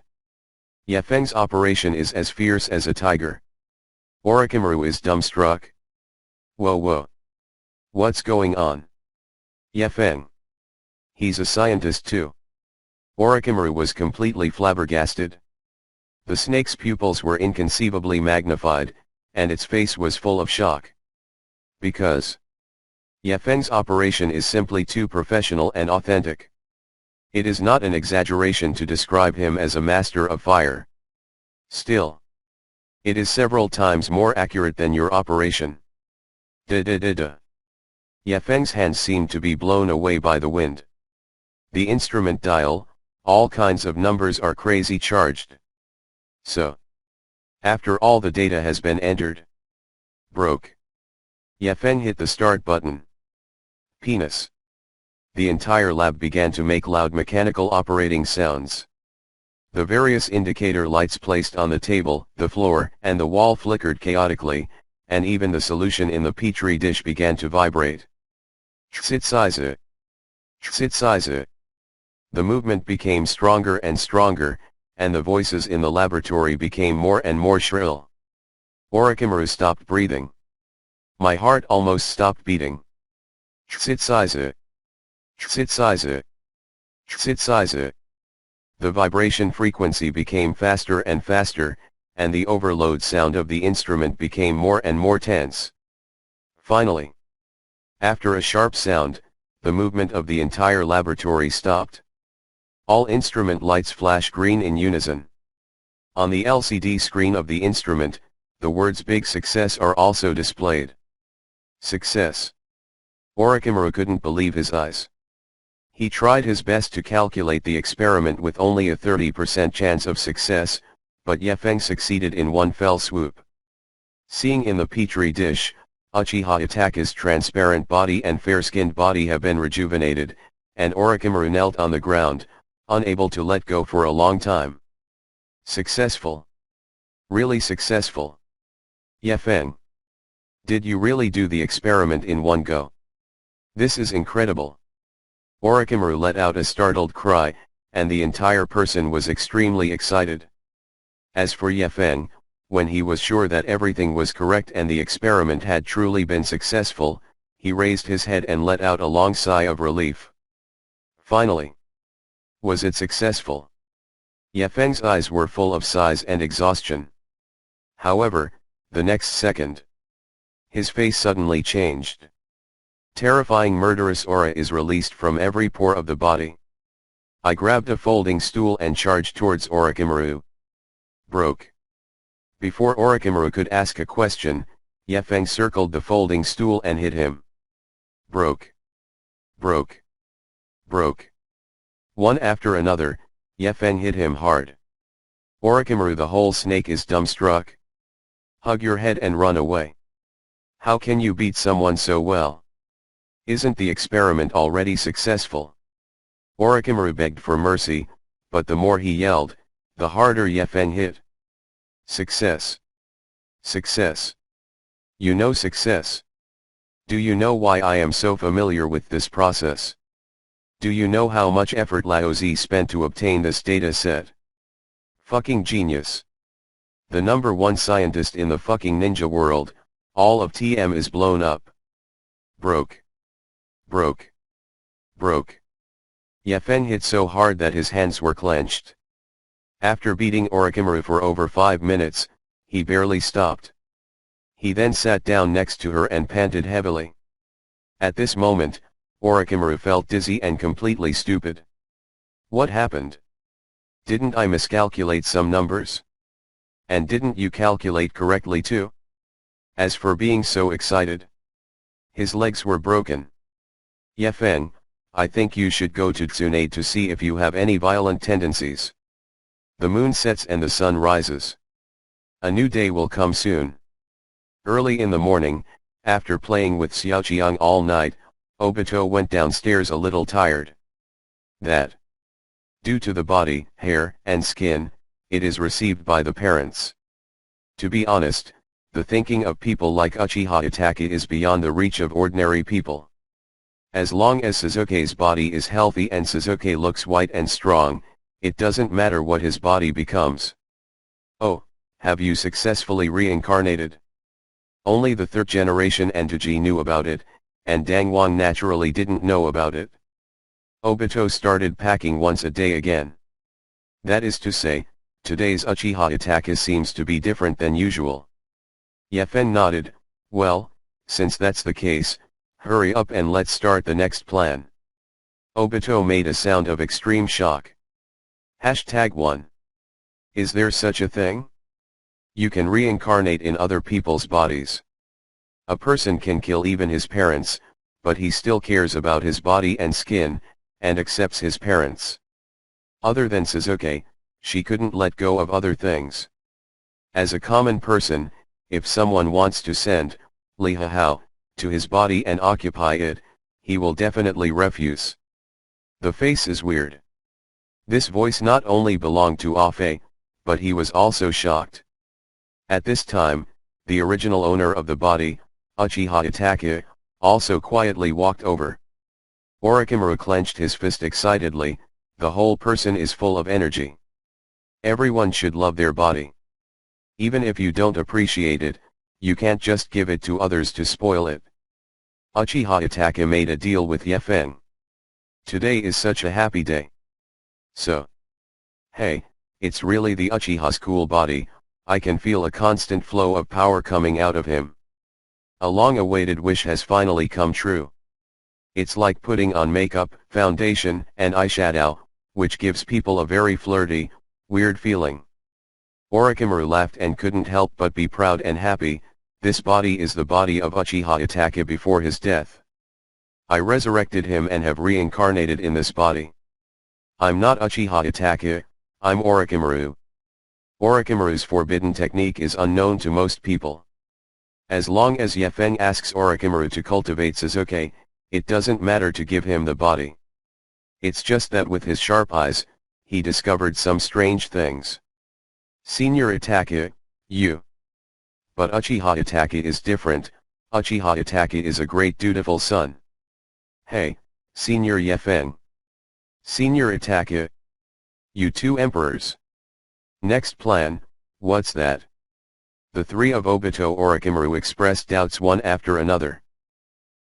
Yefeng's operation is as fierce as a tiger. Orochimaru is dumbstruck. Whoa. What's going on? Yefeng. He's a scientist too. Orochimaru was completely flabbergasted. The snake's pupils were inconceivably magnified, and its face was full of shock. Because Yefeng's operation is simply too professional and authentic. It is not an exaggeration to describe him as a master of fire. Still, it is several times more accurate than your operation. Yefeng's hands seemed to be blown away by the wind. The instrument dial, all kinds of numbers are crazy charged. So, after all the data has been entered, broke. Yefeng hit the start button. Penis. The entire lab began to make loud mechanical operating sounds. The various indicator lights placed on the table, the floor, and the wall flickered chaotically, and even the solution in the petri dish began to vibrate. Tsitsize. The movement became stronger and stronger, and the voices in the laboratory became more and more shrill. Orochimaru stopped breathing. My heart almost stopped beating. Tsitsize. Tsitsize. Tsitsize. The vibration frequency became faster and faster, and the overload sound of the instrument became more and more tense. Finally, after a sharp sound, the movement of the entire laboratory stopped. All instrument lights flash green in unison. On the LCD screen of the instrument, the words "Big Success" are also displayed. Success. Orochimaru couldn't believe his eyes. He tried his best to calculate the experiment with only a 30% chance of success, but Yefeng succeeded in one fell swoop. Seeing in the petri dish, Uchiha Itake's transparent body and fair-skinned body have been rejuvenated, and Orochimaru knelt on the ground, unable to let go for a long time. Successful. Really successful. Yefeng. Did you really do the experiment in one go? This is incredible. Orochimaru let out a startled cry, and the entire person was extremely excited. As for Yefeng, when he was sure that everything was correct and the experiment had truly been successful, he raised his head and let out a long sigh of relief. Finally. Was it successful? Yefeng's eyes were full of sighs and exhaustion. However, the next second, his face suddenly changed. Terrifying murderous aura is released from every pore of the body. I grabbed a folding stool and charged towards Orochimaru. Broke. Before Orochimaru could ask a question, Yefeng circled the folding stool and hit him. Broke. Broke. Broke. One after another, Yefeng hit him hard. Orochimaru, the whole snake is dumbstruck. Hug your head and run away. How can you beat someone so well? Isn't the experiment already successful? Orochimaru begged for mercy, but the more he yelled, the harder Yefeng hit. Success. Success. You know success. Do you know why I am so familiar with this process? Do you know how much effort Laozi spent to obtain this data set? Fucking genius. The #1 scientist in the fucking ninja world, all of TM is blown up. Broke. Broke. Broke. Yefeng hit so hard that his hands were clenched. After beating Orochimaru for over 5 minutes, he barely stopped. He then sat down next to her and panted heavily. At this moment, Orochimaru felt dizzy and completely stupid. What happened? Didn't I miscalculate some numbers? And didn't you calculate correctly too? As for being so excited, his legs were broken. Yefeng, I think you should go to Tsunade to see if you have any violent tendencies. The moon sets and the sun rises. A new day will come soon. Early in the morning, after playing with Xiaoqiang all night, Obito went downstairs a little tired. That, due to the body, hair, and skin, it is received by the parents. To be honest, the thinking of people like Uchiha Itachi is beyond the reach of ordinary people. As long as Sasuke's body is healthy and Sasuke looks white and strong, it doesn't matter what his body becomes. Oh, have you successfully reincarnated? Only the third generation Entoji knew about it, and Dangwang naturally didn't know about it. Obito started packing once a day again. That is to say, today's Uchiha Itachi seems to be different than usual. Yefeng nodded. Well, since that's the case, hurry up and let's start the next plan. Obito made a sound of extreme shock. #1. Is there such a thing? You can reincarnate in other people's bodies. A person can kill even his parents, but he still cares about his body and skin, and accepts his parents. Other than Sasuke, she couldn't let go of other things. As a common person, if someone wants to send Li Hao to his body and occupy it, he will definitely refuse. The face is weird. This voice not only belonged to Afe, but he was also shocked. At this time, the original owner of the body, Uchiha Itachi, also quietly walked over. Orochimaru clenched his fist excitedly. The whole person is full of energy. Everyone should love their body. Even if you don't appreciate it, you can't just give it to others to spoil it. Uchiha Itachi made a deal with Yefeng. Today is such a happy day. So. Hey, it's really the Uchiha's cool body, I can feel a constant flow of power coming out of him. A long-awaited wish has finally come true. It's like putting on makeup, foundation, and eyeshadow, which gives people a very flirty, weird feeling. Orochimaru laughed and couldn't help but be proud and happy. This body is the body of Uchiha Itachi before his death. I resurrected him and have reincarnated in this body. I'm not Uchiha Itachi, I'm Orochimaru. Orochimaru's forbidden technique is unknown to most people. As long as Yefeng asks Orochimaru to cultivate Sasuke, it doesn't matter to give him the body. It's just that with his sharp eyes, he discovered some strange things. Senior Itachi, you. But Uchiha Itachi is different. Uchiha Itachi is a great dutiful son. Hey, Senior Yefeng. Senior Itachi. You two emperors. Next plan, what's that? The three of Obito Orochimaru expressed doubts one after another.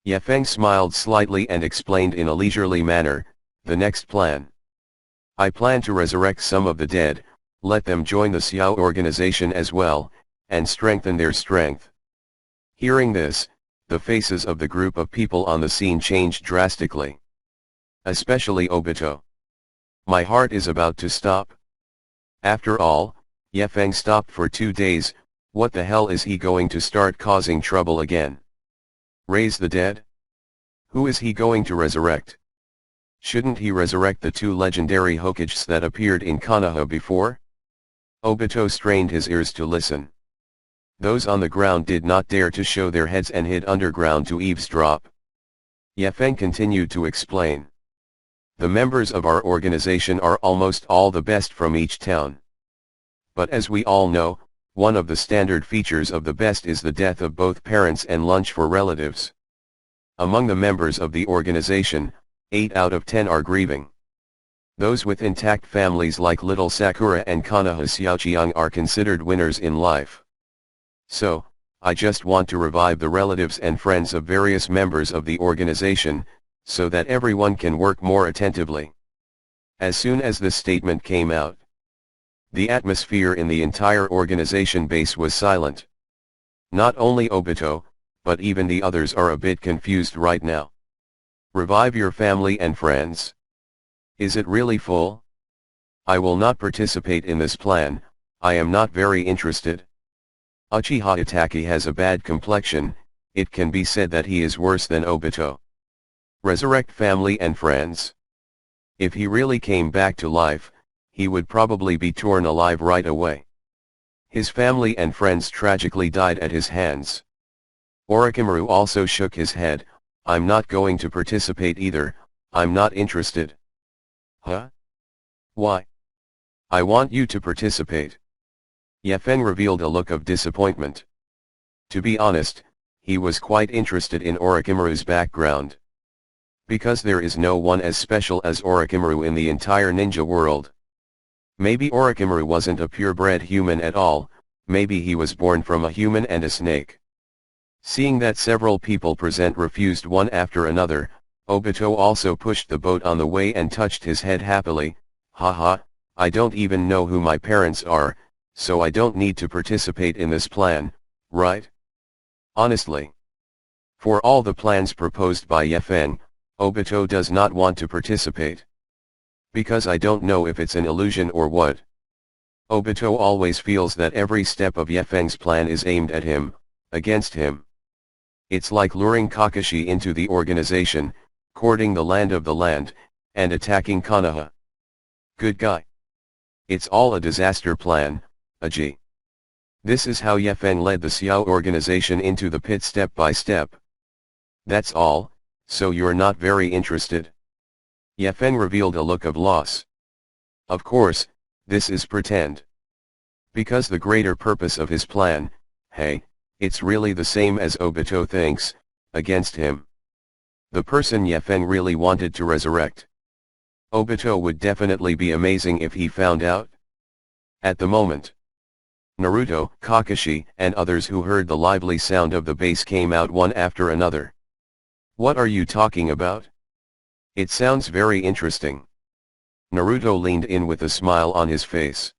Yefeng smiled slightly and explained in a leisurely manner, the next plan. I plan to resurrect some of the dead, let them join the Xiao organization as well, and strengthen their strength. Hearing this, the faces of the group of people on the scene changed drastically. Especially Obito. My heart is about to stop. After all, Yefeng stopped for 2 days, what the hell is he going to start causing trouble again? Raise the dead? Who is he going to resurrect? Shouldn't he resurrect the 2 legendary Hokages that appeared in Konoha before? Obito strained his ears to listen. Those on the ground did not dare to show their heads and hid underground to eavesdrop. Yefeng continued to explain. The members of our organization are almost all the best from each town. But as we all know, one of the standard features of the best is the death of both parents and lunch for relatives. Among the members of the organization, 8 out of 10 are grieving. Those with intact families like Little Sakura and Konoha Xiaoqiang are considered winners in life. So, I just want to revive the relatives and friends of various members of the organization, so that everyone can work more attentively. As soon as this statement came out, the atmosphere in the entire organization base was silent. Not only Obito, but even the others are a bit confused right now. Revive your family and friends? Is it really full? I will not participate in this plan, I am not very interested. Uchiha Itachi has a bad complexion, it can be said that he is worse than Obito. Resurrect family and friends? If he really came back to life, he would probably be torn alive right away. His family and friends tragically died at his hands. Orochimaru also shook his head, I'm not going to participate either, I'm not interested. Huh? Why? I want you to participate. Yefeng revealed a look of disappointment. To be honest, he was quite interested in Orochimaru's background. Because there is no one as special as Orochimaru in the entire ninja world. Maybe Orochimaru wasn't a purebred human at all, maybe he was born from a human and a snake. Seeing that several people present refused one after another, Obito also pushed the boat on the way and touched his head happily, haha, I don't even know who my parents are, so I don't need to participate in this plan, right? Honestly. For all the plans proposed by Yefeng, Obito does not want to participate. Because I don't know if it's an illusion or what. Obito always feels that every step of Yefeng's plan is aimed at him, against him. It's like luring Kakashi into the organization, courting the land of the land, and attacking Konoha. Good guy. It's all a disaster plan, Aji. This is how Yefeng led the Xiao organization into the pit step by step. That's all, so you're not very interested? Yefeng revealed a look of loss. Of course, this is pretend. Because the greater purpose of his plan, hey, it's really the same as Obito thinks, against him. The person Yefeng really wanted to resurrect. Obito would definitely be amazing if he found out. At the moment, Naruto, Kakashi, and others who heard the lively sound of the bass came out one after another. What are you talking about? It sounds very interesting. Naruto leaned in with a smile on his face.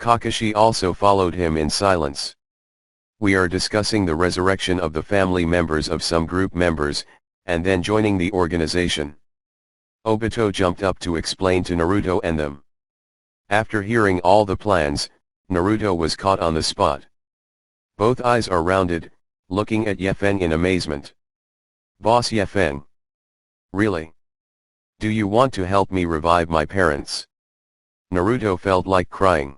Kakashi also followed him in silence. We are discussing the resurrection of the family members of some group members, and then joining the organization. Obito jumped up to explain to Naruto and them. After hearing all the plans, Naruto was caught on the spot. Both eyes are rounded, looking at Yefeng in amazement. Boss Yefeng. Really? Do you want to help me revive my parents? Naruto felt like crying.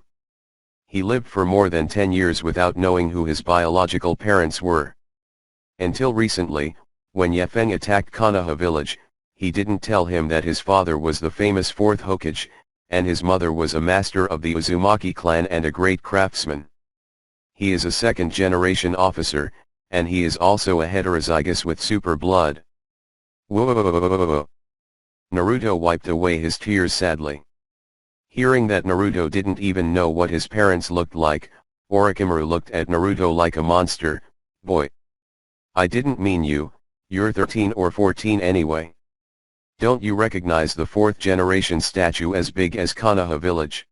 He lived for more than 10 years without knowing who his biological parents were. Until recently, when Yefeng attacked Konoha village, he didn't tell him that his father was the famous 4th Hokage, and his mother was a master of the Uzumaki clan and a great craftsman. He is a second-generation officer, and he is also a heterozygous with super blood. Whoa! Naruto wiped away his tears sadly. Hearing that Naruto didn't even know what his parents looked like, Orochimaru looked at Naruto like a monster. Boy! I didn't mean you, you're 13 or 14 anyway. Don't you recognize the 4th generation statue as big as Konoha village?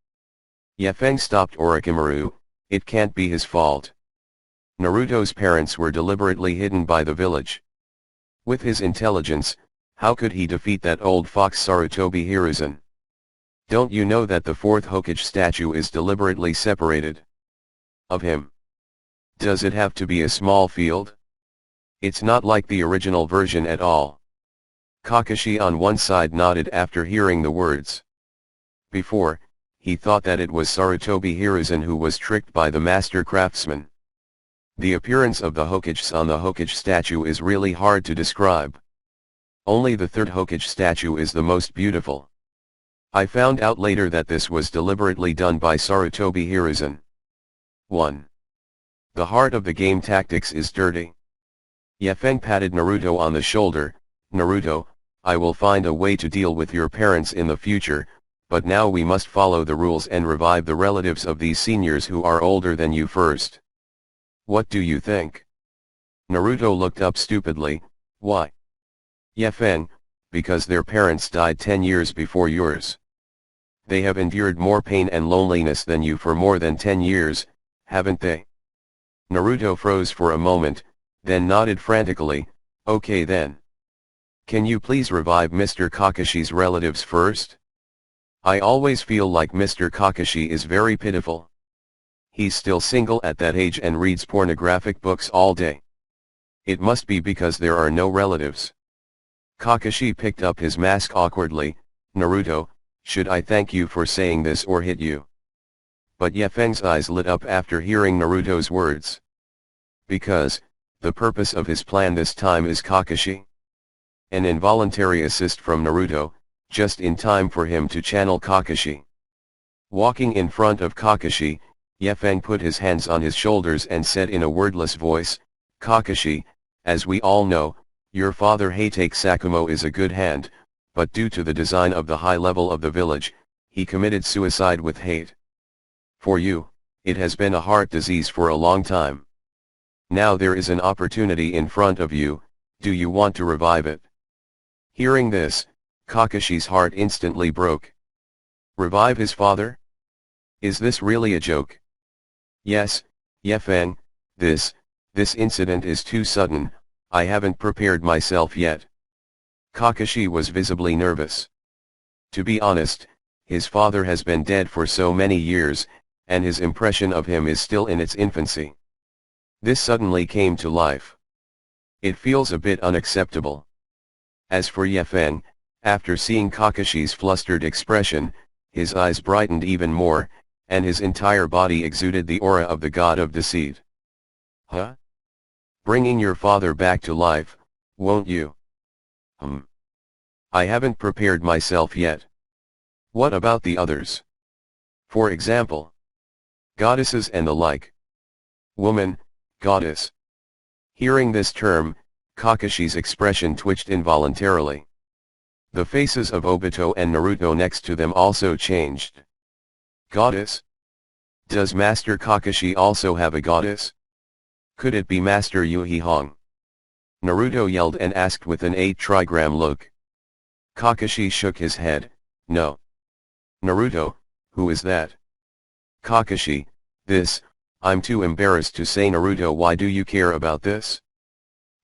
Yefeng stopped Orochimaru. It can't be his fault. Naruto's parents were deliberately hidden by the village. With his intelligence, how could he defeat that old fox Sarutobi Hiruzen? Don't you know that the 4th Hokage statue is deliberately separated of him? Does it have to be a small field? It's not like the original version at all. Kakashi on one side nodded after hearing the words. Before, he thought that it was Sarutobi Hiruzen who was tricked by the master craftsman. The appearance of the Hokages on the Hokage statue is really hard to describe. Only the 3rd Hokage statue is the most beautiful. I found out later that this was deliberately done by Sarutobi Hiruzen. 1. The heart of the game tactics is dirty. Yefeng patted Naruto on the shoulder. Naruto, I will find a way to deal with your parents in the future, but now we must follow the rules and revive the relatives of these seniors who are older than you first. What do you think? Naruto looked up stupidly. Why? Yefeng, because their parents died 10 years before yours. They have endured more pain and loneliness than you for more than 10 years, haven't they? Naruto froze for a moment, then nodded frantically. Okay then. Can you please revive Mr. Kakashi's relatives first? I always feel like Mr. Kakashi is very pitiful. He's still single at that age and reads pornographic books all day. It must be because there are no relatives. Kakashi picked up his mask awkwardly. Naruto, should I thank you for saying this or hit you? But Yefeng's eyes lit up after hearing Naruto's words. Because, the purpose of his plan this time is Kakashi. An involuntary assist from Naruto, just in time for him to channel Kakashi. Walking in front of Kakashi, Yefeng put his hands on his shoulders and said in a wordless voice, Kakashi, as we all know, your father Hatake Sakumo is a good hand, but due to the design of the high level of the village, he committed suicide with hate. For you, it has been a heart disease for a long time. Now there is an opportunity in front of you, do you want to revive it? Hearing this, Kakashi's heart instantly broke. Revive his father? Is this really a joke? Yes, Yefeng, this incident is too sudden, I haven't prepared myself yet. Kakashi was visibly nervous. To be honest, his father has been dead for so many years, and his impression of him is still in its infancy. This suddenly came to life. It feels a bit unacceptable. As for Yefeng, after seeing Kakashi's flustered expression, his eyes brightened even more, and his entire body exuded the aura of the god of deceit. Huh? Bringing your father back to life, won't you? I haven't prepared myself yet. What about the others? For example, goddesses and the like. Woman, goddess. Hearing this term, Kakashi's expression twitched involuntarily. The faces of Obito and Naruto next to them also changed. Goddess? Does Master Kakashi also have a goddess? Could it be Master Yuhi Hong? Naruto yelled and asked with an 8 trigram look. Kakashi shook his head, no. Naruto, who is that? Kakashi, this, I'm too embarrassed to say. Naruto, why do you care about this?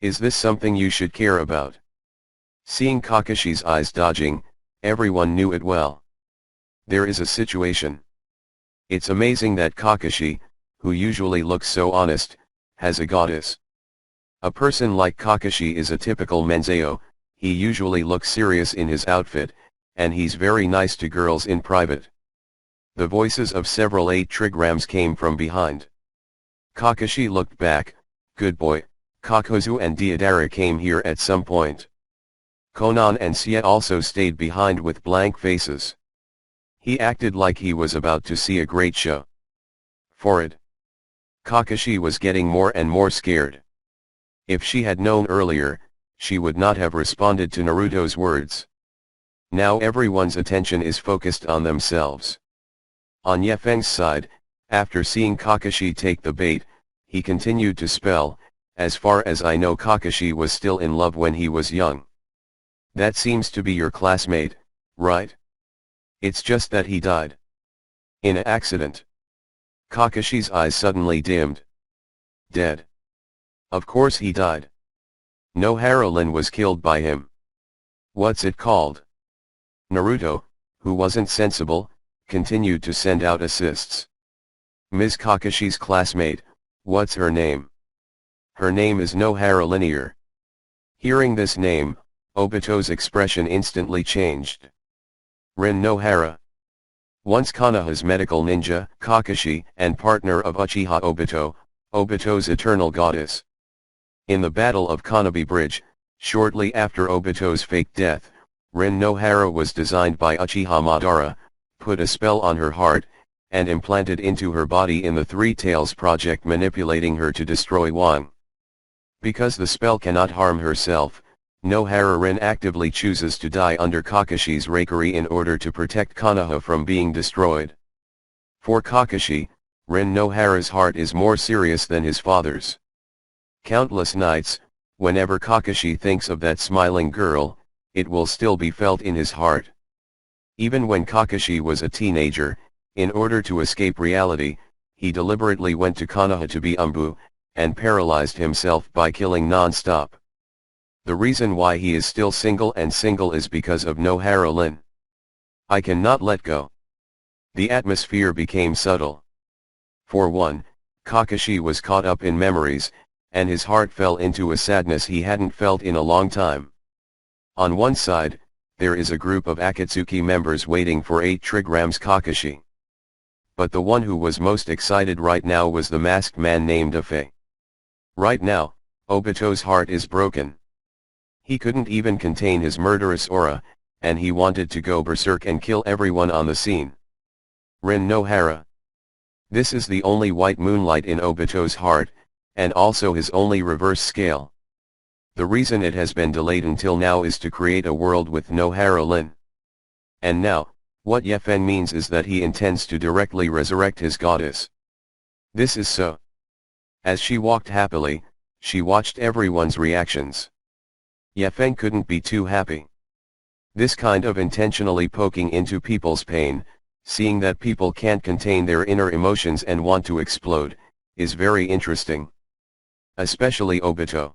Is this something you should care about? Seeing Kakashi's eyes dodging, everyone knew it well. There is a situation. It's amazing that Kakashi, who usually looks so honest, has a goddess. A person like Kakashi is a typical menseo, he usually looks serious in his outfit, and he's very nice to girls in private. The voices of several 8 trigrams came from behind. Kakashi looked back, good boy, Kakuzu and Deidara came here at some point. Konan and Sia also stayed behind with blank faces. He acted like he was about to see a great show. For it. Kakashi was getting more and more scared. If she had known earlier, she would not have responded to Naruto's words. Now everyone's attention is focused on themselves. On Yefeng's side, after seeing Kakashi take the bait, he continued to spell, as far as I know Kakashi was still in love when he was young. That seems to be your classmate, right? It's just that he died. In an accident. Kakashi's eyes suddenly dimmed. Dead. Of course he died. No, Harolin was killed by him. What's it called? Naruto, who wasn't sensible, continued to send out assists. Ms. Kakashi's classmate, what's her name? Her name is Nohara Linear. Hearing this name, Obito's expression instantly changed. Rin Nohara. Once Konoha's medical ninja, Kakashi, and partner of Uchiha Obito, Obito's eternal goddess. In the Battle of Konobe Bridge, shortly after Obito's fake death, Rin Nohara was designed by Uchiha Madara, put a spell on her heart, and implanted into her body in the Three Tails project, manipulating her to destroy Wang. Because the spell cannot harm herself, Nohara Rin actively chooses to die under Kakashi's rakery in order to protect Konoha from being destroyed. For Kakashi, Rin Nohara's heart is more serious than his father's. Countless nights, whenever Kakashi thinks of that smiling girl, it will still be felt in his heart. Even when Kakashi was a teenager, in order to escape reality, he deliberately went to Konoha to be Umbu, and paralyzed himself by killing non-stop. The reason why he is still single is because of Nohara Lin. I cannot let go. The atmosphere became subtle. For one, Kakashi was caught up in memories, and his heart fell into a sadness he hadn't felt in a long time. On one side, there is a group of Akatsuki members waiting for 8 trigrams Kakashi. But the one who was most excited right now was the masked man named Afe. Right now, Obito's heart is broken. He couldn't even contain his murderous aura, and he wanted to go berserk and kill everyone on the scene. Rin Nohara. This is the only white moonlight in Obito's heart, and also his only reverse scale. The reason it has been delayed until now is to create a world with Nohara Lin. And now, what Yefen means is that he intends to directly resurrect his goddess. This is so. As she walked happily, she watched everyone's reactions. Yefen couldn't be too happy. This kind of intentionally poking into people's pain, seeing that people can't contain their inner emotions and want to explode, is very interesting. Especially Obito.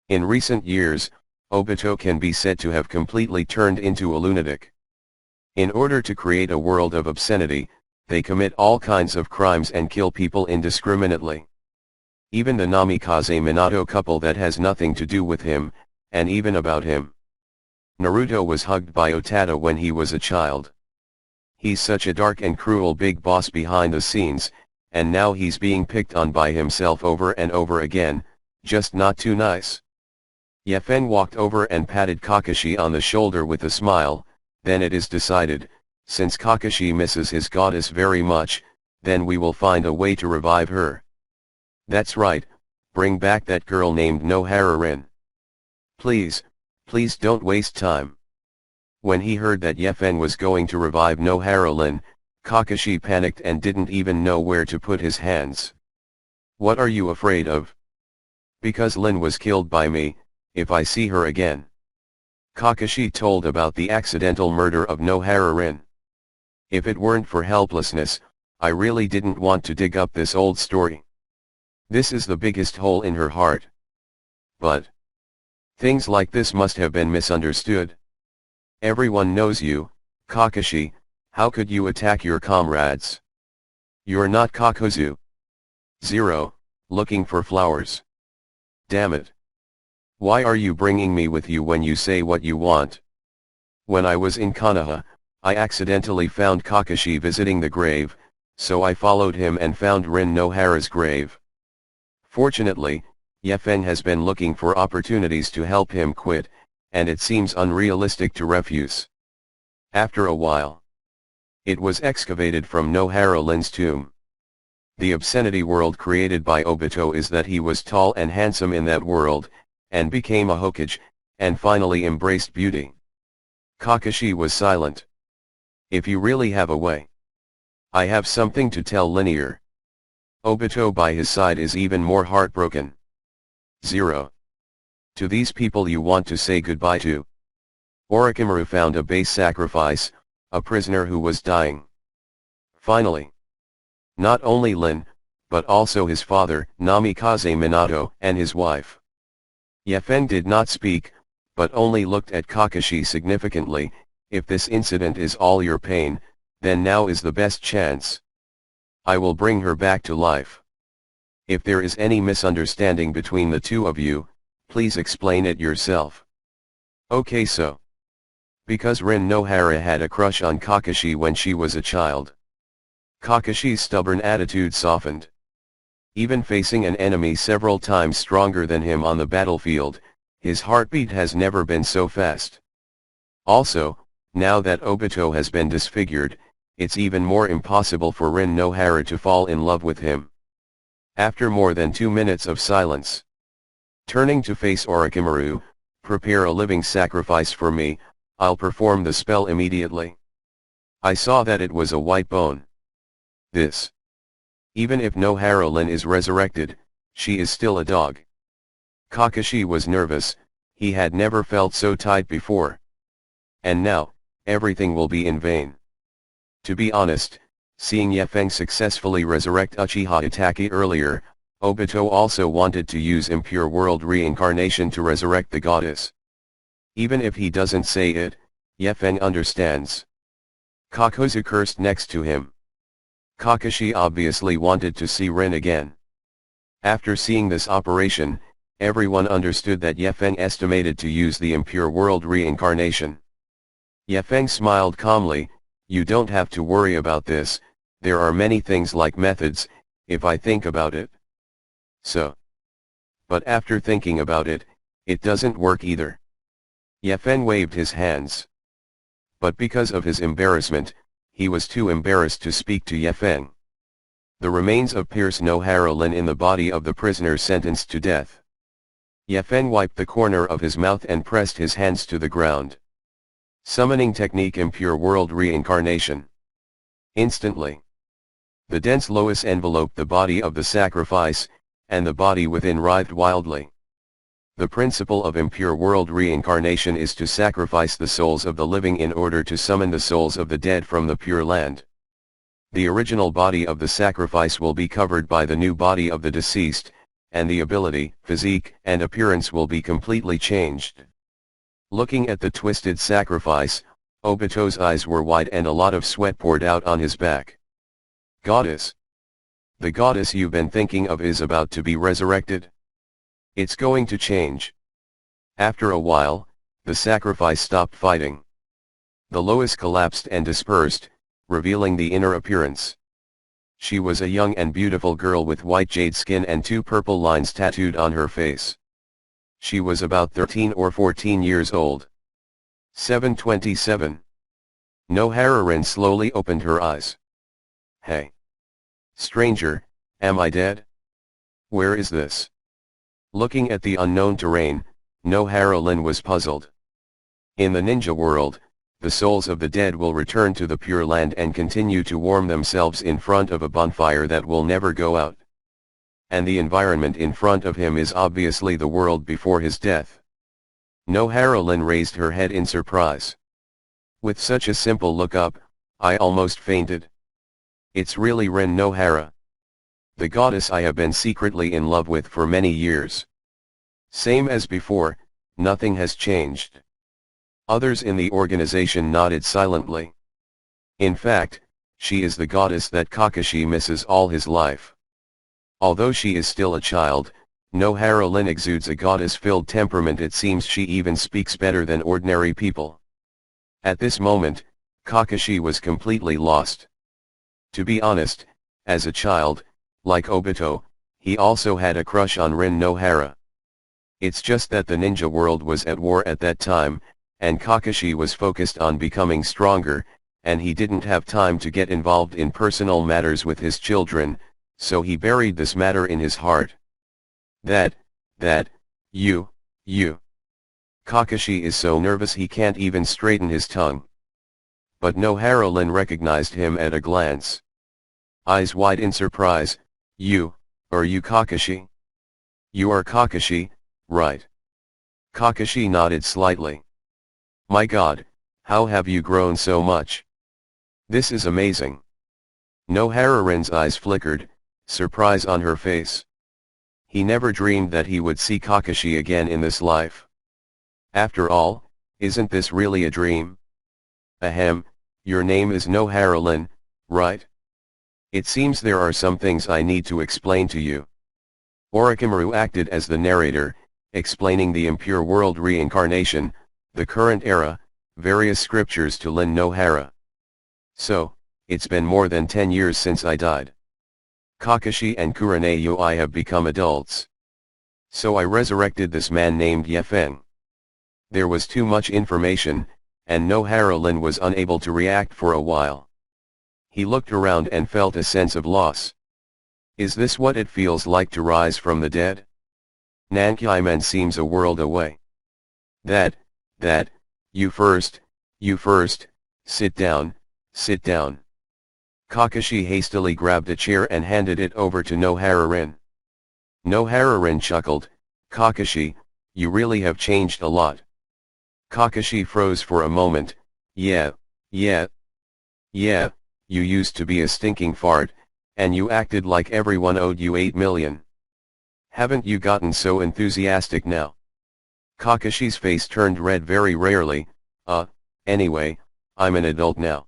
In recent years, Obito can be said to have completely turned into a lunatic. In order to create a world of obscenity, they commit all kinds of crimes and kill people indiscriminately. Even the Namikaze Minato couple that has nothing to do with him, and even about him. Naruto was hugged by Otada when he was a child. He's such a dark and cruel big boss behind the scenes, and now he's being picked on by himself over and over again, just not too nice. Yefen walked over and patted Kakashi on the shoulder with a smile. Then it is decided, since Kakashi misses his goddess very much, then we will find a way to revive her. That's right, bring back that girl named Nohara Rin. Please, please don't waste time. When he heard that Yefen was going to revive Nohara Lin, Kakashi panicked and didn't even know where to put his hands. What are you afraid of? Because Lin was killed by me, if I see her again. Kakashi told about the accidental murder of Nohara Rin. If it weren't for helplessness, I really didn't want to dig up this old story. This is the biggest hole in her heart. But things like this must have been misunderstood. Everyone knows you, Kakashi, how could you attack your comrades? You're not Kakuzu. 0, looking for flowers. Damn it. Why are you bringing me with you when you say what you want? When I was in Konoha, I accidentally found Kakashi visiting the grave, so I followed him and found Rin Nohara's grave. Fortunately, Yefeng has been looking for opportunities to help him quit, and it seems unrealistic to refuse. After a while, it was excavated from Nohara Lin's tomb. The obscenity world created by Obito is that he was tall and handsome in that world, and became a Hokage, and finally embraced beauty. Kakashi was silent. If you really have a way, I have something to tell Linear. Obito by his side is even more heartbroken. 0. To these people you want to say goodbye to. Orochimaru found a base sacrifice, a prisoner who was dying. Finally, not only Lin, but also his father, Namikaze Minato, and his wife. Yefeng did not speak, but only looked at Kakashi significantly. If this incident is all your pain, then now is the best chance. I will bring her back to life. If there is any misunderstanding between the two of you, please explain it yourself. Okay, so. Because Rin Nohara had a crush on Kakashi when she was a child. Kakashi's stubborn attitude softened. Even facing an enemy several times stronger than him on the battlefield, his heartbeat has never been so fast. Also, now that Obito has been disfigured, it's even more impossible for Rin Nohara to fall in love with him. After more than 2 minutes of silence, turning to face Orochimaru, prepare a living sacrifice for me, I'll perform the spell immediately. I saw that it was a white bone. This. Even if Nohara Lin is resurrected, she is still a dog. Kakashi was nervous, he had never felt so tight before. And now, everything will be in vain. To be honest, seeing Yefeng successfully resurrect Uchiha Itachi earlier, Obito also wanted to use Impure World Reincarnation to resurrect the goddess. Even if he doesn't say it, Yefeng understands. Kakuzu cursed next to him. Kakashi obviously wanted to see Rin again. After seeing this operation, everyone understood that Yefeng estimated to use the Impure World Reincarnation. Yefeng smiled calmly, you don't have to worry about this, there are many things like methods, if I think about it. So. But after thinking about it, it doesn't work either. Yefeng waved his hands. But because of his embarrassment, he was too embarrassed to speak to Yefeng. The remains of Pierce Nohara Lin in the body of the prisoner sentenced to death. Yefeng wiped the corner of his mouth and pressed his hands to the ground. Summoning technique Impure World Reincarnation. Instantly, the dense loess enveloped the body of the sacrifice, and the body within writhed wildly. The principle of Impure World Reincarnation is to sacrifice the souls of the living in order to summon the souls of the dead from the Pure Land. The original body of the sacrifice will be covered by the new body of the deceased, and the ability, physique, and appearance will be completely changed. Looking at the twisted sacrifice, Obito's eyes were wide and a lot of sweat poured out on his back. Goddess. The goddess you've been thinking of is about to be resurrected. It's going to change. After a while, the sacrifice stopped fighting. The loess collapsed and dispersed, revealing the inner appearance. She was a young and beautiful girl with white jade skin and 2 purple lines tattooed on her face. She was about 13 or 14 years old. 727. Nohara Rin slowly opened her eyes. Hey. Stranger, am I dead? Where is this? Looking at the unknown terrain, Nohara Lin was puzzled. In the ninja world, the souls of the dead will return to the Pure Land and continue to warm themselves in front of a bonfire that will never go out. and the environment in front of him is obviously the world before his death. Nohara-Lin raised her head in surprise. With such a simple look up, I almost fainted. It's really Rin Nohara, the goddess I have been secretly in love with for many years. Same as before, nothing has changed. Others in the organization nodded silently. In fact, she is the goddess that Kakashi misses all his life. Although she is still a child, Nohara-Lin exudes a goddess-filled temperament. It seems she even speaks better than ordinary people. At this moment, Kakashi was completely lost. To be honest, as a child, like Obito, he also had a crush on Rin Nohara. It's just that the ninja world was at war at that time, and Kakashi was focused on becoming stronger, and he didn't have time to get involved in personal matters with his children, so he buried this matter in his heart. You. Kakashi is so nervous he can't even straighten his tongue. But Nohara-Lin recognized him at a glance. Eyes wide in surprise, are you Kakashi? You are Kakashi, right? Kakashi nodded slightly. My God, how have you grown so much? This is amazing. Nohara-Rin's eyes flickered, surprise on her face. He never dreamed that he would see Kakashi again in this life. After all, isn't this really a dream? Ahem, your name is Nohara-Lin, right? It seems there are some things I need to explain to you. Orochimaru acted as the narrator, explaining the impure world reincarnation, the current era, various scriptures to Lin Nohara. So, it's been more than 10 years since I died. Kakashi and Kurenai have become adults. So I resurrected this man named Yefeng. There was too much information, and Nohara-Lin was unable to react for a while. He looked around and felt a sense of loss. Is this what it feels like to rise from the dead? Nankaimen seems a world away. You first, sit down. Kakashi hastily grabbed a chair and handed it over to Nohara-Rin. Nohara-Rin chuckled, Kakashi, you really have changed a lot. Kakashi froze for a moment, yeah, you used to be a stinking fart, and you acted like everyone owed you 8 million. Haven't you gotten so enthusiastic now? Kakashi's face turned red very rarely, anyway, I'm an adult now.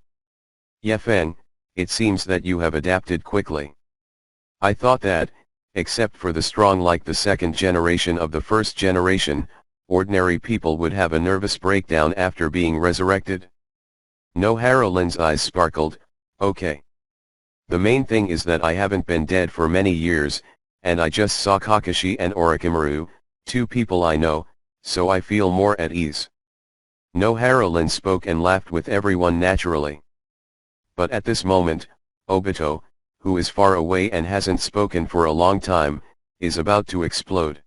Yefeng, it seems that you have adapted quickly. I thought that, except for the strong like the second generation of the first generation, ordinary people would have a nervous breakdown after being resurrected. Nohara-Lin's eyes sparkled, okay. The main thing is that I haven't been dead for many years, and I just saw Kakashi and Orochimaru, two people I know, so I feel more at ease. Nohara-Lin spoke and laughed with everyone naturally. But at this moment, Obito, who is far away and hasn't spoken for a long time, is about to explode.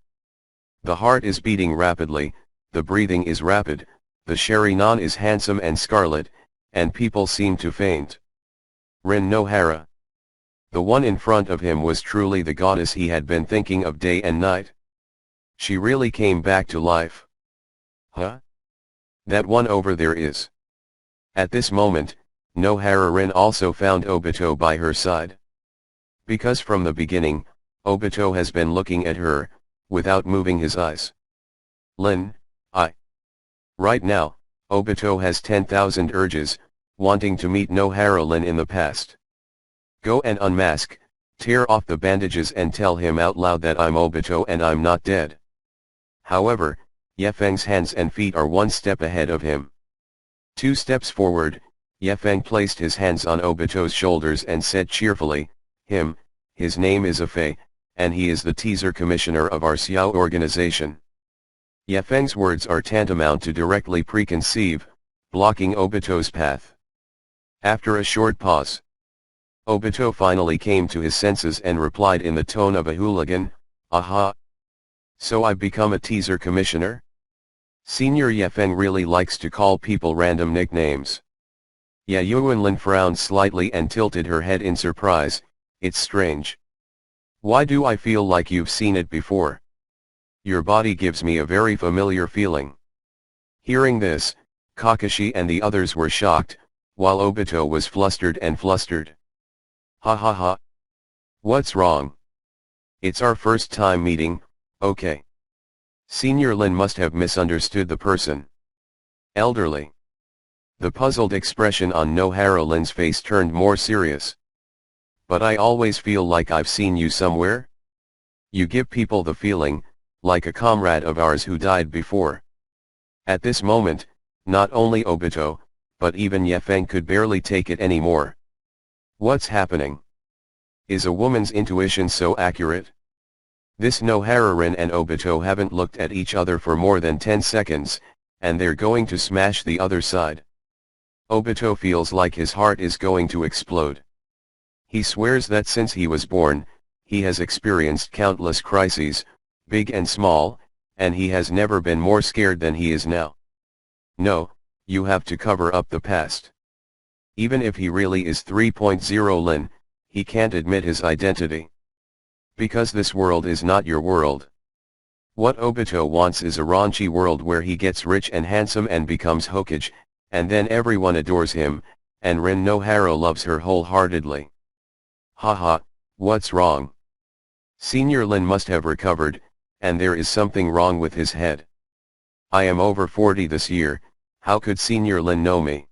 The heart is beating rapidly, the breathing is rapid, the Sharingan is handsome and scarlet, and people seem to faint. Rin Nohara. The one in front of him was truly the goddess he had been thinking of day and night. She really came back to life. Huh? That one over there is. At this moment, Nohara-Rin also found Obito by her side. Because from the beginning, Obito has been looking at her, without moving his eyes. Lin, Right now, Obito has 10,000 urges, wanting to meet Nohara-Lin in the past. Go and unmask, tear off the bandages and tell him out loud that I'm Obito and I'm not dead. However, Yefeng's hands and feet are one step ahead of him. 2 steps forward, Yefeng placed his hands on Obito's shoulders and said cheerfully, his name is Afei, and he is the teaser commissioner of our Xiao organization. Yefeng's words are tantamount to directly preconceive, blocking Obito's path. After a short pause, Obito finally came to his senses and replied in the tone of a hooligan, aha. So I've become a teaser commissioner? Senior Yefeng really likes to call people random nicknames. Yuanlin frowned slightly and tilted her head in surprise, it's strange. Why do I feel like you've seen it before? Your body gives me a very familiar feeling. Hearing this, Kakashi and the others were shocked, while Obito was flustered and flustered. Ha ha ha. What's wrong? It's our first time meeting, okay. Senior Lin must have misunderstood the person. Elderly. The puzzled expression on Nohara Lin's face turned more serious. But I always feel like I've seen you somewhere? You give people the feeling, like a comrade of ours who died before. At this moment, not only Obito, but even Yefeng could barely take it anymore. What's happening? Is a woman's intuition so accurate? This Nohara Rin and Obito haven't looked at each other for more than 10 seconds, and they're going to smash the other side. Obito feels like his heart is going to explode. He swears that since he was born, he has experienced countless crises, big and small, and he has never been more scared than he is now. No, you have to cover up the past. Even if he really is 3.0 Lin, he can't admit his identity. Because this world is not your world. What Obito wants is a raunchy world where he gets rich and handsome and becomes Hokage, and then everyone adores him, and Rin Nohara loves her wholeheartedly. Haha, what's wrong? Senior Lin must have recovered, and there is something wrong with his head. I am over 40 this year, how could Senior Lin know me?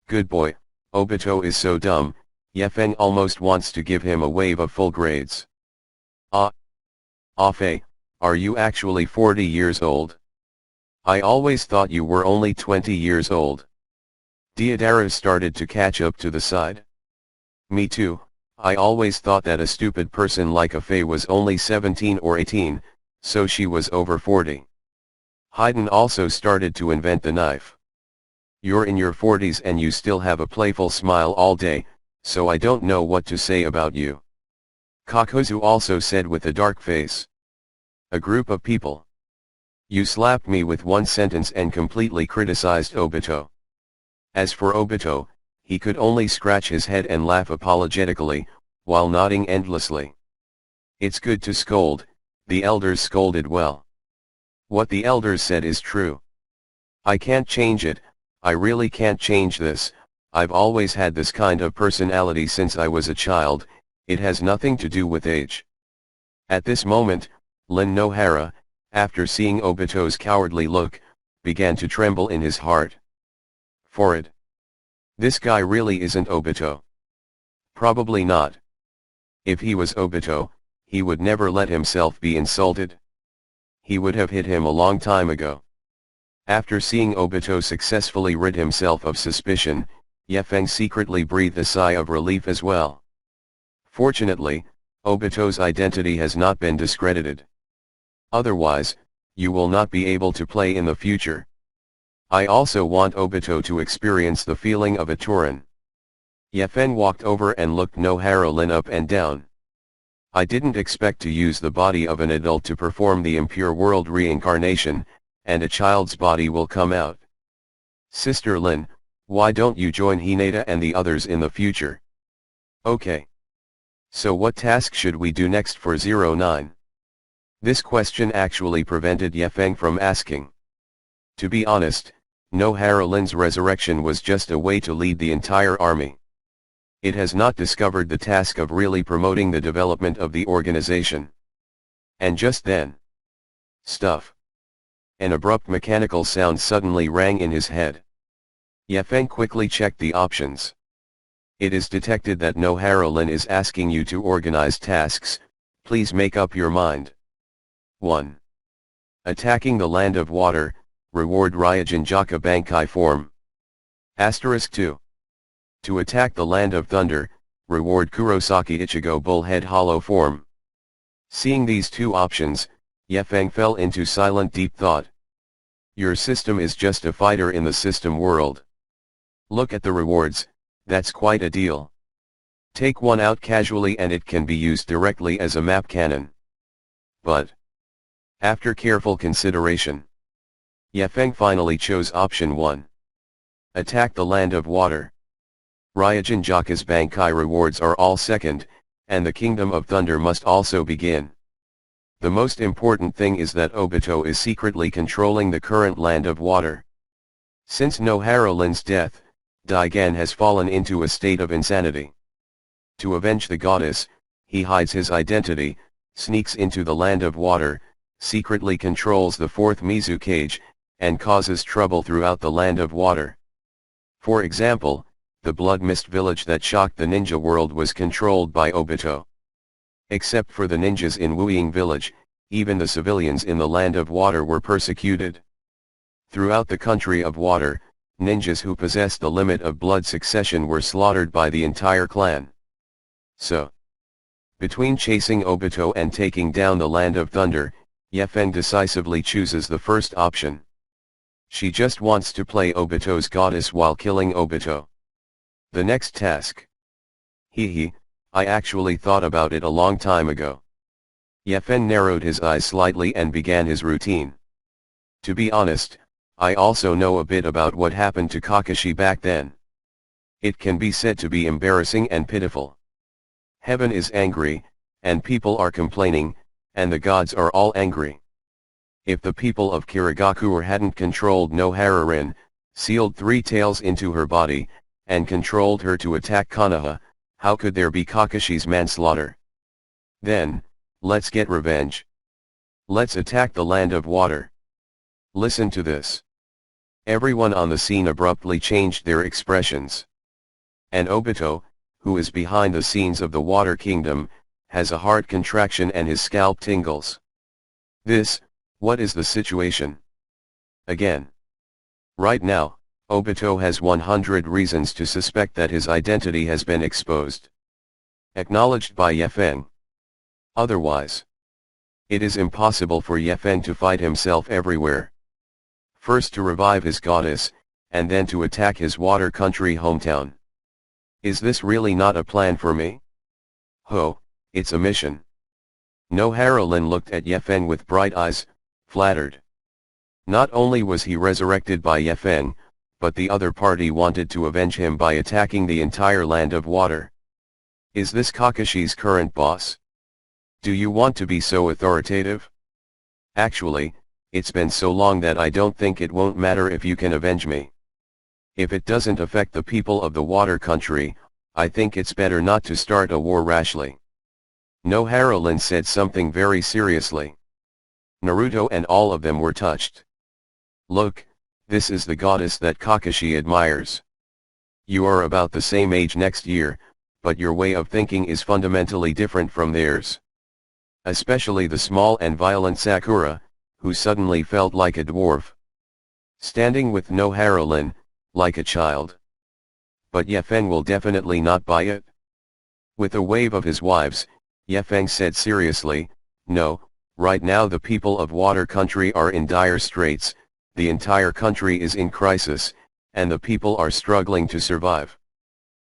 Good boy, Obito is so dumb, Yefeng almost wants to give him a wave of full grades. Afe, are you actually 40 years old? I always thought you were only 20 years old. Deidara started to catch up to the side. Me too, I always thought that a stupid person like Afe was only 17 or 18, so she was over 40. Haydn also started to invent the knife. You're in your 40s and you still have a playful smile all day, so I don't know what to say about you. Kakuzu also said with a dark face. A group of people. You slapped me with one sentence and completely criticized Obito. As for Obito, he could only scratch his head and laugh apologetically, while nodding endlessly. It's good to scold, the elders scolded well. What the elders said is true. I can't change it, I really can't change this, I've always had this kind of personality since I was a child, it has nothing to do with age. At this moment, Lin Nohara, after seeing Obito's cowardly look, began to tremble in his heart. Forward. This guy really isn't Obito. Probably not. If he was Obito, he would never let himself be insulted. He would have hit him a long time ago. After seeing Obito successfully rid himself of suspicion, Yefeng secretly breathed a sigh of relief as well. Fortunately, Obito's identity has not been discredited. Otherwise, you will not be able to play in the future. I also want Obito to experience the feeling of a Tauren. Yefeng walked over and looked Nohara Lin up and down. I didn't expect to use the body of an adult to perform the impure world reincarnation, and a child's body will come out. Sister Lin, why don't you join Hinata and the others in the future? Okay. So what task should we do next for 09? This question actually prevented Yefeng from asking. To be honest, Nohara Lin's resurrection was just a way to lead the entire army. It has not discovered the task of really promoting the development of the organization. And just then. Stuff. An abrupt mechanical sound suddenly rang in his head. Yefeng quickly checked the options. It is detected that Nohara Lin is asking you to organize tasks, please make up your mind. 1. Attacking the land of water, reward Ryujin Jaka Bankai form. Asterisk 2. To attack the land of thunder, reward Kurosaki Ichigo Bullhead Hollow form. Seeing these two options, Yefeng fell into silent deep thought. Your system is just a fighter in the system world. Look at the rewards, that's quite a deal. Take one out casually and it can be used directly as a map cannon. But, after careful consideration, Yefeng finally chose option 1. Attack the land of water. Ryujin Jaka's Bankai rewards are all second, and the Kingdom of Thunder must also begin. The most important thing is that Obito is secretly controlling the current land of water. Since Noharalin's death, Daigen has fallen into a state of insanity. To avenge the goddess, he hides his identity, sneaks into the land of water, secretly controls the fourth Mizukage, and causes trouble throughout the land of water. For example, the Blood Mist village that shocked the ninja world was controlled by Obito. Except for the ninjas in Wuying village, even the civilians in the land of water were persecuted. Throughout the country of water, ninjas who possessed the limit of blood succession were slaughtered by the entire clan. So, between chasing Obito and taking down the land of thunder, Yefen decisively chooses the first option. She just wants to play Obito's goddess while killing Obito. The next task. I actually thought about it a long time ago. Yefen narrowed his eyes slightly and began his routine. To be honest, I also know a bit about what happened to Kakashi back then. It can be said to be embarrassing and pitiful. Heaven is angry, and people are complaining, and the gods are all angry. If the people of Kirigakure hadn't controlled Nohararin, sealed three tails into her body, and controlled her to attack Konoha, how could there be Kakashi's manslaughter? Then, let's get revenge. Let's attack the land of water. Listen to this. Everyone on the scene abruptly changed their expressions. And Obito, who is behind the scenes of the Water Kingdom, has a heart contraction and his scalp tingles. What is the situation? Again. Right now, Obito has 100 reasons to suspect that his identity has been exposed. Acknowledged by Yefen. Otherwise, it is impossible for Yefen to fight himself everywhere. First to revive his goddess, and then to attack his water country hometown. Is this really not a plan for me? It's a mission. Nohararin looked at Yefen with bright eyes, flattered. Not only was he resurrected by Yefen, but the other party wanted to avenge him by attacking the entire land of water. Is this Kakashi's current boss? Do you want to be so authoritative? Actually, it's been so long that I don't think it won't matter if you can avenge me. If it doesn't affect the people of the water country, I think it's better not to start a war rashly. Nohararin said something very seriously. Naruto and all of them were touched. Look, this is the goddess that Kakashi admires. You are about the same age next year, but your way of thinking is fundamentally different from theirs. Especially the small and violent Sakura, who suddenly felt like a dwarf. Standing with Nohararin, like a child. But Yefen will definitely not buy it. With a wave of his wives, Yefen said seriously, no, right now the people of water country are in dire straits, the entire country is in crisis, and the people are struggling to survive.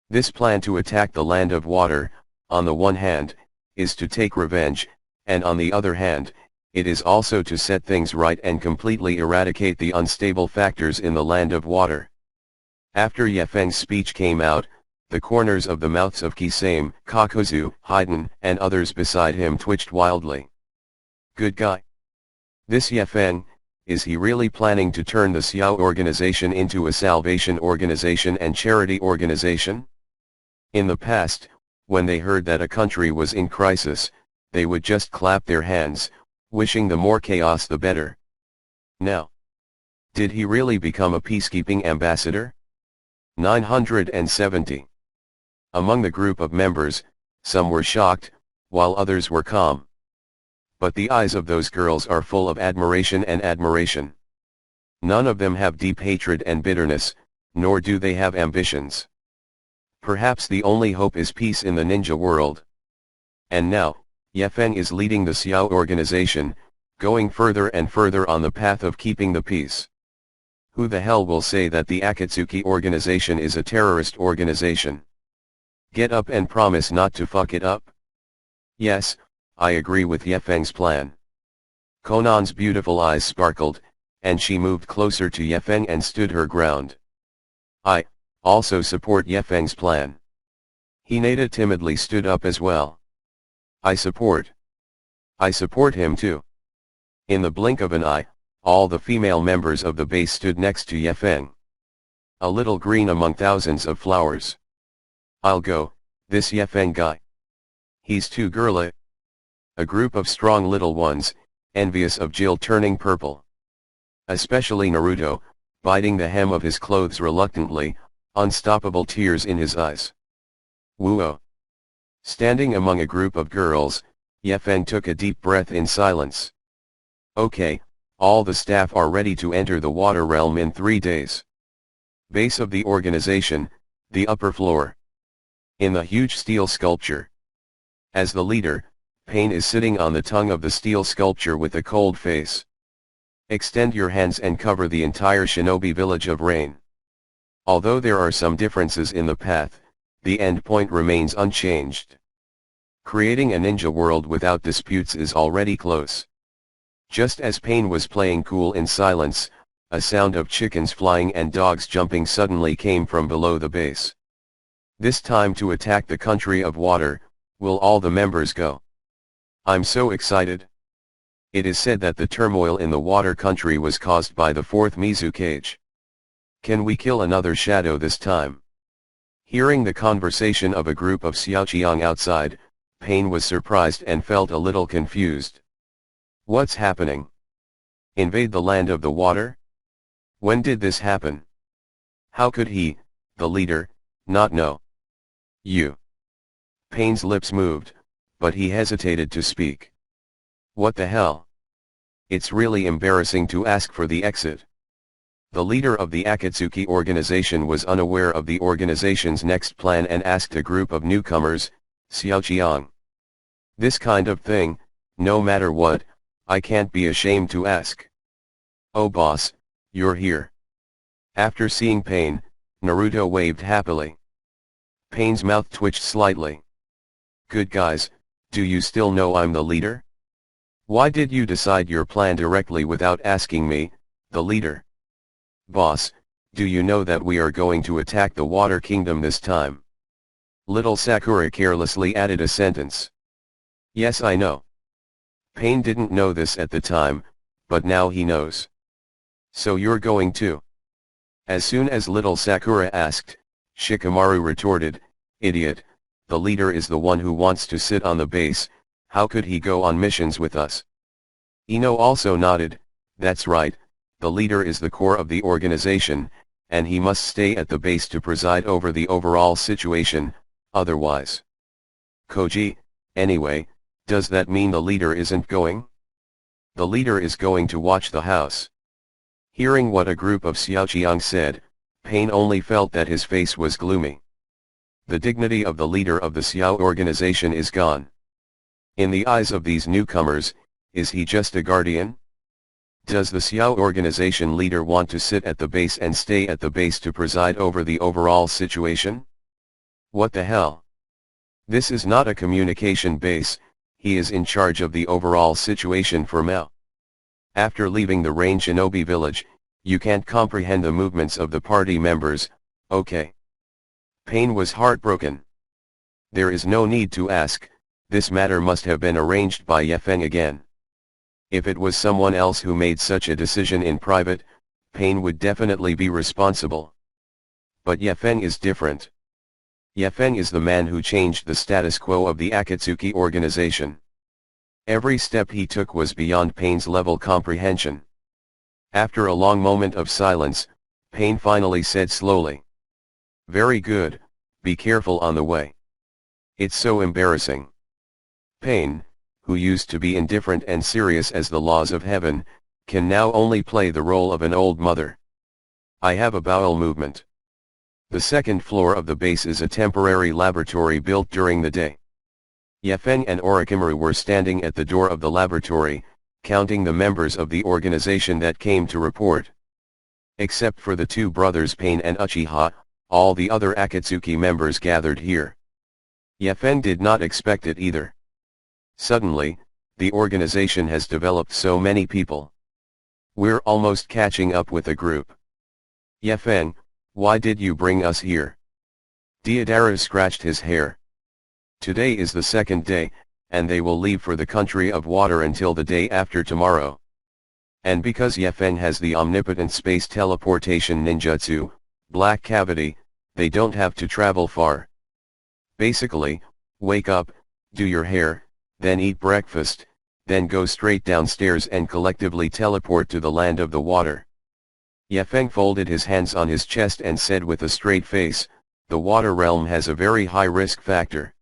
This plan to attack the land of water, on the one hand, is to take revenge, and on the other hand, it is also to set things right and completely eradicate the unstable factors in the land of water. After Yefen's speech came out, the corners of the mouths of Kisame, Kakuzu, Haiden, and others beside him twitched wildly. Good guy. This Yefen, is he really planning to turn the Xiao organization into a salvation organization and charity organization? In the past, when they heard that a country was in crisis, they would just clap their hands, wishing the more chaos the better. Now, did he really become a peacekeeping ambassador? 970. Among the group of members, some were shocked, while others were calm. But the eyes of those girls are full of admiration and admiration. None of them have deep hatred and bitterness, nor do they have ambitions. Perhaps the only hope is peace in the ninja world. And now, Yefen is leading the Xiao organization, going further and further on the path of keeping the peace. Who the hell will say that the Akatsuki organization is a terrorist organization? Get up and promise not to fuck it up? Yes, I agree with Yefeng's plan. Konan's beautiful eyes sparkled, and she moved closer to Yefeng and stood her ground. I also support Yefeng's plan. Hinata timidly stood up as well. I support. I support him too. In the blink of an eye, all the female members of the base stood next to Yefeng. A little green among thousands of flowers. I'll go, this Yefeng guy. He's too girly. A group of strong little ones, envious of Jill turning purple. Especially Naruto, biting the hem of his clothes reluctantly, unstoppable tears in his eyes. Woo-oh. Standing among a group of girls, Yefeng took a deep breath in silence. Okay, all the staff are ready to enter the water realm in 3 days. Base of the organization, the upper floor. In the huge steel sculpture. As the leader, Pain is sitting on the tongue of the steel sculpture with a cold face. Extend your hands and cover the entire shinobi village of rain. Although there are some differences in the path, the end point remains unchanged. Creating a ninja world without disputes is already close. Just as Pain was playing cool in silence, a sound of chickens flying and dogs jumping suddenly came from below the base. This time to attack the country of water, will all the members go? I'm so excited. It is said that the turmoil in the water country was caused by the 4th Mizukage. Can we kill another shadow this time? Hearing the conversation of a group of Xiaoqiang outside, Pain was surprised and felt a little confused. What's happening? Invade the land of the water? When did this happen? How could he, the leader, not know? You. Pain's lips moved, but he hesitated to speak. What the hell? It's really embarrassing to ask for the exit. The leader of the Akatsuki organization was unaware of the organization's next plan and asked a group of newcomers, Xiaoqiang. This kind of thing, no matter what, I can't be ashamed to ask. Oh boss, you're here. After seeing Pain, Naruto waved happily. Pain's mouth twitched slightly. Good guys, do you still know I'm the leader? Why did you decide your plan directly without asking me, the leader? Boss, do you know that we are going to attack the Water Kingdom this time? Little Sakura carelessly added a sentence. Yes, I know. Pain didn't know this at the time, but now he knows. So you're going too? As soon as little Sakura asked, Shikamaru retorted, Idiot, the leader is the one who wants to sit on the base, how could he go on missions with us? Ino also nodded, that's right, the leader is the core of the organization, and he must stay at the base to preside over the overall situation, otherwise. Koji, anyway, does that mean the leader isn't going? The leader is going to watch the house. Hearing what a group of Xiaoqiang said, Pain only felt that his face was gloomy. The dignity of the leader of the Xiao organization is gone. In the eyes of these newcomers, is he just a guardian? Does the Xiao organization leader want to sit at the base and stay at the base to preside over the overall situation? What the hell? This is not a communication base, he is in charge of the overall situation for Mao. After leaving the Rain Shinobi village, you can't comprehend the movements of the party members, okay. Pain was heartbroken. There is no need to ask, this matter must have been arranged by Yefeng again. If it was someone else who made such a decision in private, Pain would definitely be responsible. But Yefeng is different. Yefeng is the man who changed the status quo of the Akatsuki organization. Every step he took was beyond Pain's level comprehension. After a long moment of silence, Pain finally said slowly. Very good, be careful on the way. It's so embarrassing. Pain, who used to be indifferent and serious as the laws of heaven, can now only play the role of an old mother. I have a bowel movement. The second floor of the base is a temporary laboratory built during the day. Yefeng and Orochimaru were standing at the door of the laboratory, counting the members of the organization that came to report. Except for the two brothers Pain and Uchiha, all the other Akatsuki members gathered here. Yefeng did not expect it either. Suddenly, the organization has developed so many people. We're almost catching up with the group. Yefeng, why did you bring us here? Deidara scratched his hair. Today is the second day, and they will leave for the country of water until the day after tomorrow. And because Yefeng has the omnipotent space teleportation ninjutsu, Black Cavity, they don't have to travel far. Basically, wake up, do your hair, then eat breakfast, then go straight downstairs and collectively teleport to the land of the water. Yefeng folded his hands on his chest and said with a straight face, the water realm has a very high risk factor.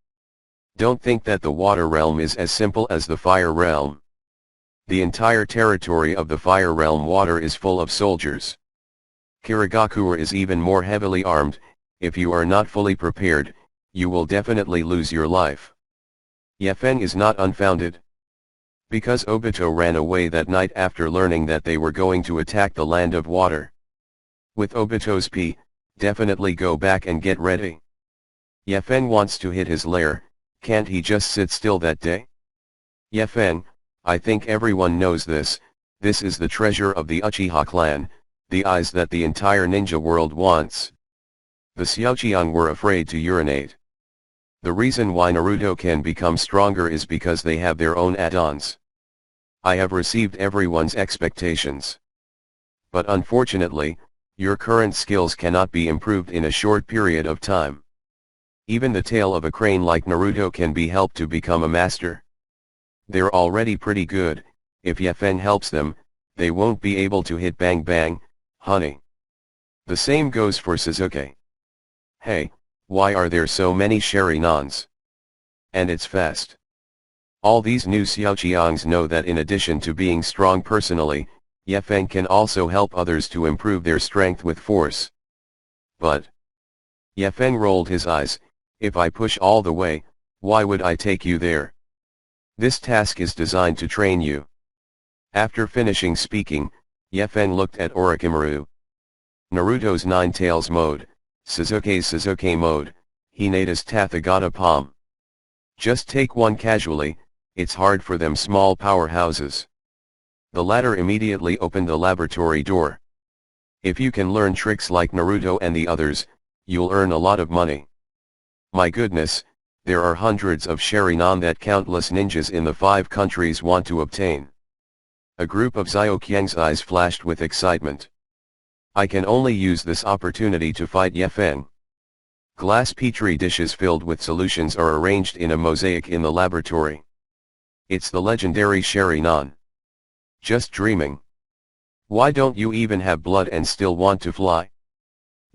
Don't think that the water realm is as simple as the fire realm. The entire territory of the fire realm water is full of soldiers. Kirigakura is even more heavily armed. If you are not fully prepared, you will definitely lose your life. Yefeng is not unfounded. Because Obito ran away that night after learning that they were going to attack the land of water. With Obito's P, definitely go back and get ready. Yefeng wants to hit his lair, can't he just sit still that day? Yefeng, I think everyone knows this is the treasure of the Uchiha clan, the eyes that the entire ninja world wants. The Xiaoqiang were afraid to urinate. The reason why Naruto can become stronger is because they have their own add-ons. I have received everyone's expectations. But unfortunately, your current skills cannot be improved in a short period of time. Even the tail of a crane like Naruto can be helped to become a master. They're already pretty good, if Yefeng helps them, they won't be able to hit bang bang, honey. The same goes for Sasuke. Hey, why are there so many Sharinans? And it's fast. All these new Xiaoqiangs know that in addition to being strong personally, Yefeng can also help others to improve their strength with force. But Yefeng rolled his eyes, if I push all the way, why would I take you there? This task is designed to train you. After finishing speaking, Yefeng looked at Orochimaru. Naruto's Nine Tails mode, Sasuke's Sasuke mode, Hinata's Tathagata palm. Just take one casually, it's hard for them small powerhouses. The latter immediately opened the laboratory door. If you can learn tricks like Naruto and the others, you'll earn a lot of money. My goodness, there are hundreds of Sharingan that countless ninjas in the 5 countries want to obtain. A group of Xiaoqiang's eyes flashed with excitement. I can only use this opportunity to fight Yefeng. Glass petri dishes filled with solutions are arranged in a mosaic in the laboratory. It's the legendary Sharingan. Just dreaming. Why don't you even have blood and still want to fly?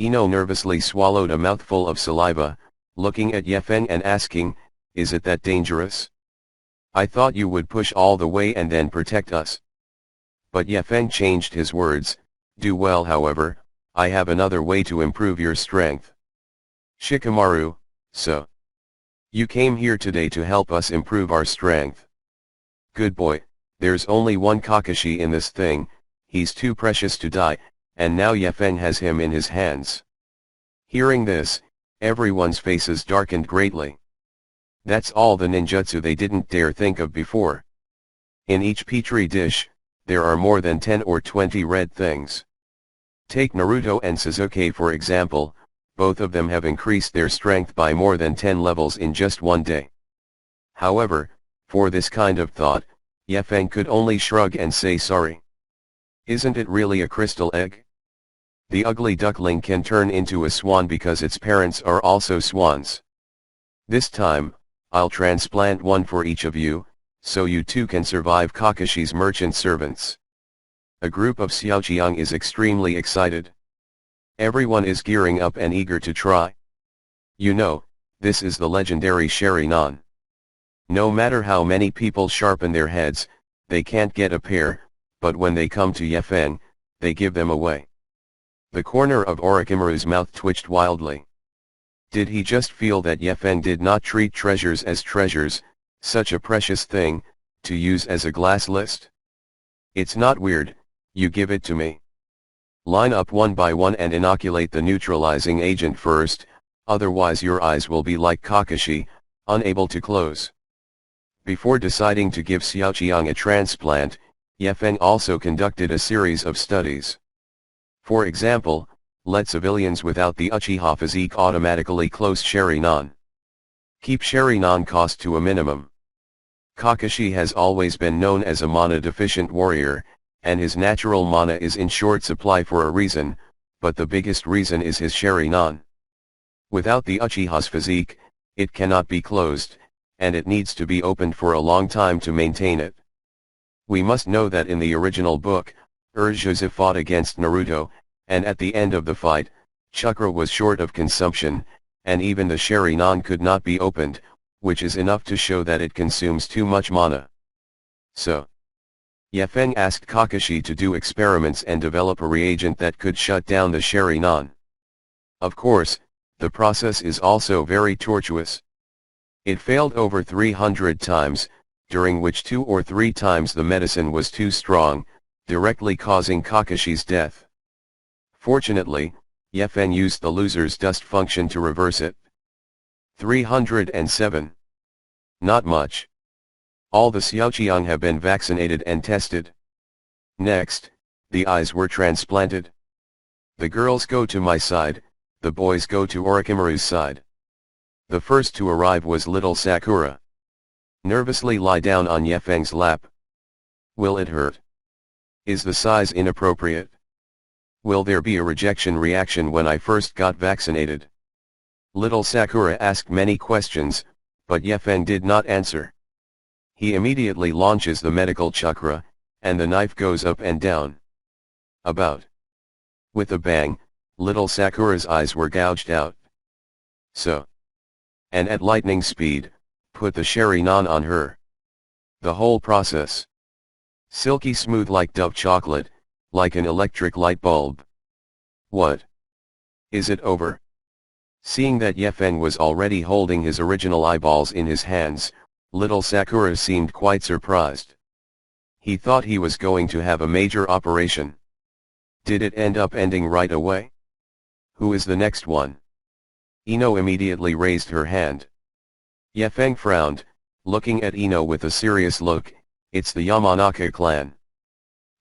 Ino nervously swallowed a mouthful of saliva, looking at Yefeng and asking, is it that dangerous? I thought you would push all the way and then protect us. But Yefeng changed his words, do well however, I have another way to improve your strength. Shikamaru, so you came here today to help us improve our strength. Good boy, there's only one Kakashi in this thing, he's too precious to die, and now Yefeng has him in his hands. Hearing this, everyone's faces darkened greatly. That's all the ninjutsu they didn't dare think of before. In each petri dish, there are more than 10 or 20 red things. Take Naruto and Sasuke for example, both of them have increased their strength by more than 10 levels in just one day. However, for this kind of thought, Yefeng could only shrug and say sorry. Isn't it really a crystal egg? The ugly duckling can turn into a swan because its parents are also swans. This time, I'll transplant one for each of you, so you too can survive Kakashi's merchant servants. A group of Xiaoqiang is extremely excited. Everyone is gearing up and eager to try. You know, this is the legendary Sharingan. No matter how many people sharpen their heads, they can't get a pair, but when they come to Yefeng, they give them away. The corner of Orochimaru's mouth twitched wildly. Did he just feel that Yefeng did not treat treasures as treasures, such a precious thing, to use as a glass list? It's not weird, you give it to me. Line up one by one and inoculate the neutralizing agent first, otherwise your eyes will be like Kakashi, unable to close. Before deciding to give Xiaoqiang a transplant, Yefeng also conducted a series of studies. For example, let civilians without the Uchiha physique automatically close Sharingan. Keep Sharingan cost to a minimum. Kakashi has always been known as a mana-deficient warrior, and his natural mana is in short supply for a reason, but the biggest reason is his Sharingan. Without the Uchiha's physique, it cannot be closed, and it needs to be opened for a long time to maintain it. We must know that in the original book, Urushiza fought against Naruto, and at the end of the fight, chakra was short of consumption, and even the Sharingan could not be opened, which is enough to show that it consumes too much mana. So, Yefeng asked Kakashi to do experiments and develop a reagent that could shut down the Sharingan. Of course, the process is also very tortuous. It failed over 300 times, during which 2 or 3 times the medicine was too strong, directly causing Kakashi's death. Fortunately, Yefeng used the loser's dust function to reverse it. 307. Not much. All the Xiaoqiang have been vaccinated and tested. Next, the eyes were transplanted. The girls go to my side, the boys go to Orochimaru's side. The first to arrive was little Sakura. Nervously lie down on Yefeng's lap. Will it hurt? Is the size inappropriate? Will there be a rejection reaction when I first got vaccinated? Little Sakura asked many questions, but Yefeng did not answer. He immediately launches the medical chakra, and the knife goes up and down. About. With a bang, little Sakura's eyes were gouged out. So. And at lightning speed, put the Sharingan on her. The whole process. Silky smooth like Dove chocolate, like an electric light bulb. What? Is it over? Seeing that Yefeng was already holding his original eyeballs in his hands, little Sakura seemed quite surprised. He thought he was going to have a major operation. Did it end up ending right away? Who is the next one? Ino immediately raised her hand. Yefeng frowned, looking at Ino with a serious look. It's the Yamanaka clan.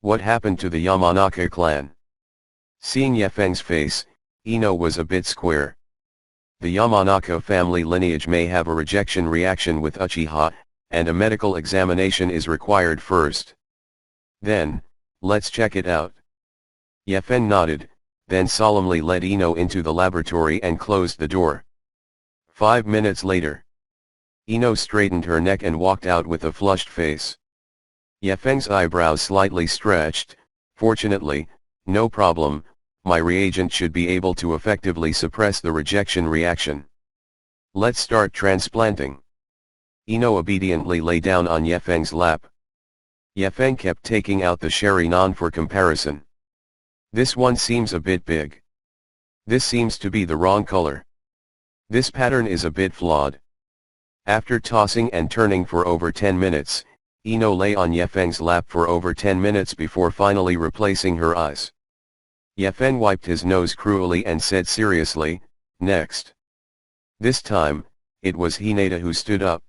What happened to the Yamanaka clan? Seeing Yefeng's face, Ino was a bit square. The Yamanaka family lineage may have a rejection reaction with Uchiha, and a medical examination is required first. Then, let's check it out. Yefeng nodded, then solemnly led Ino into the laboratory and closed the door. 5 minutes later, Ino straightened her neck and walked out with a flushed face. Yefeng's eyebrows slightly stretched. Fortunately, no problem, my reagent should be able to effectively suppress the rejection reaction. Let's start transplanting. Ino obediently lay down on Yefeng's lap. Yefeng kept taking out the Sharingan for comparison. This one seems a bit big. This seems to be the wrong color. This pattern is a bit flawed. After tossing and turning for over 10 minutes, Ino lay on Yefeng's lap for over 10 minutes before finally replacing her eyes. Yefeng wiped his nose cruelly and said seriously, next. This time, it was Hinata who stood up.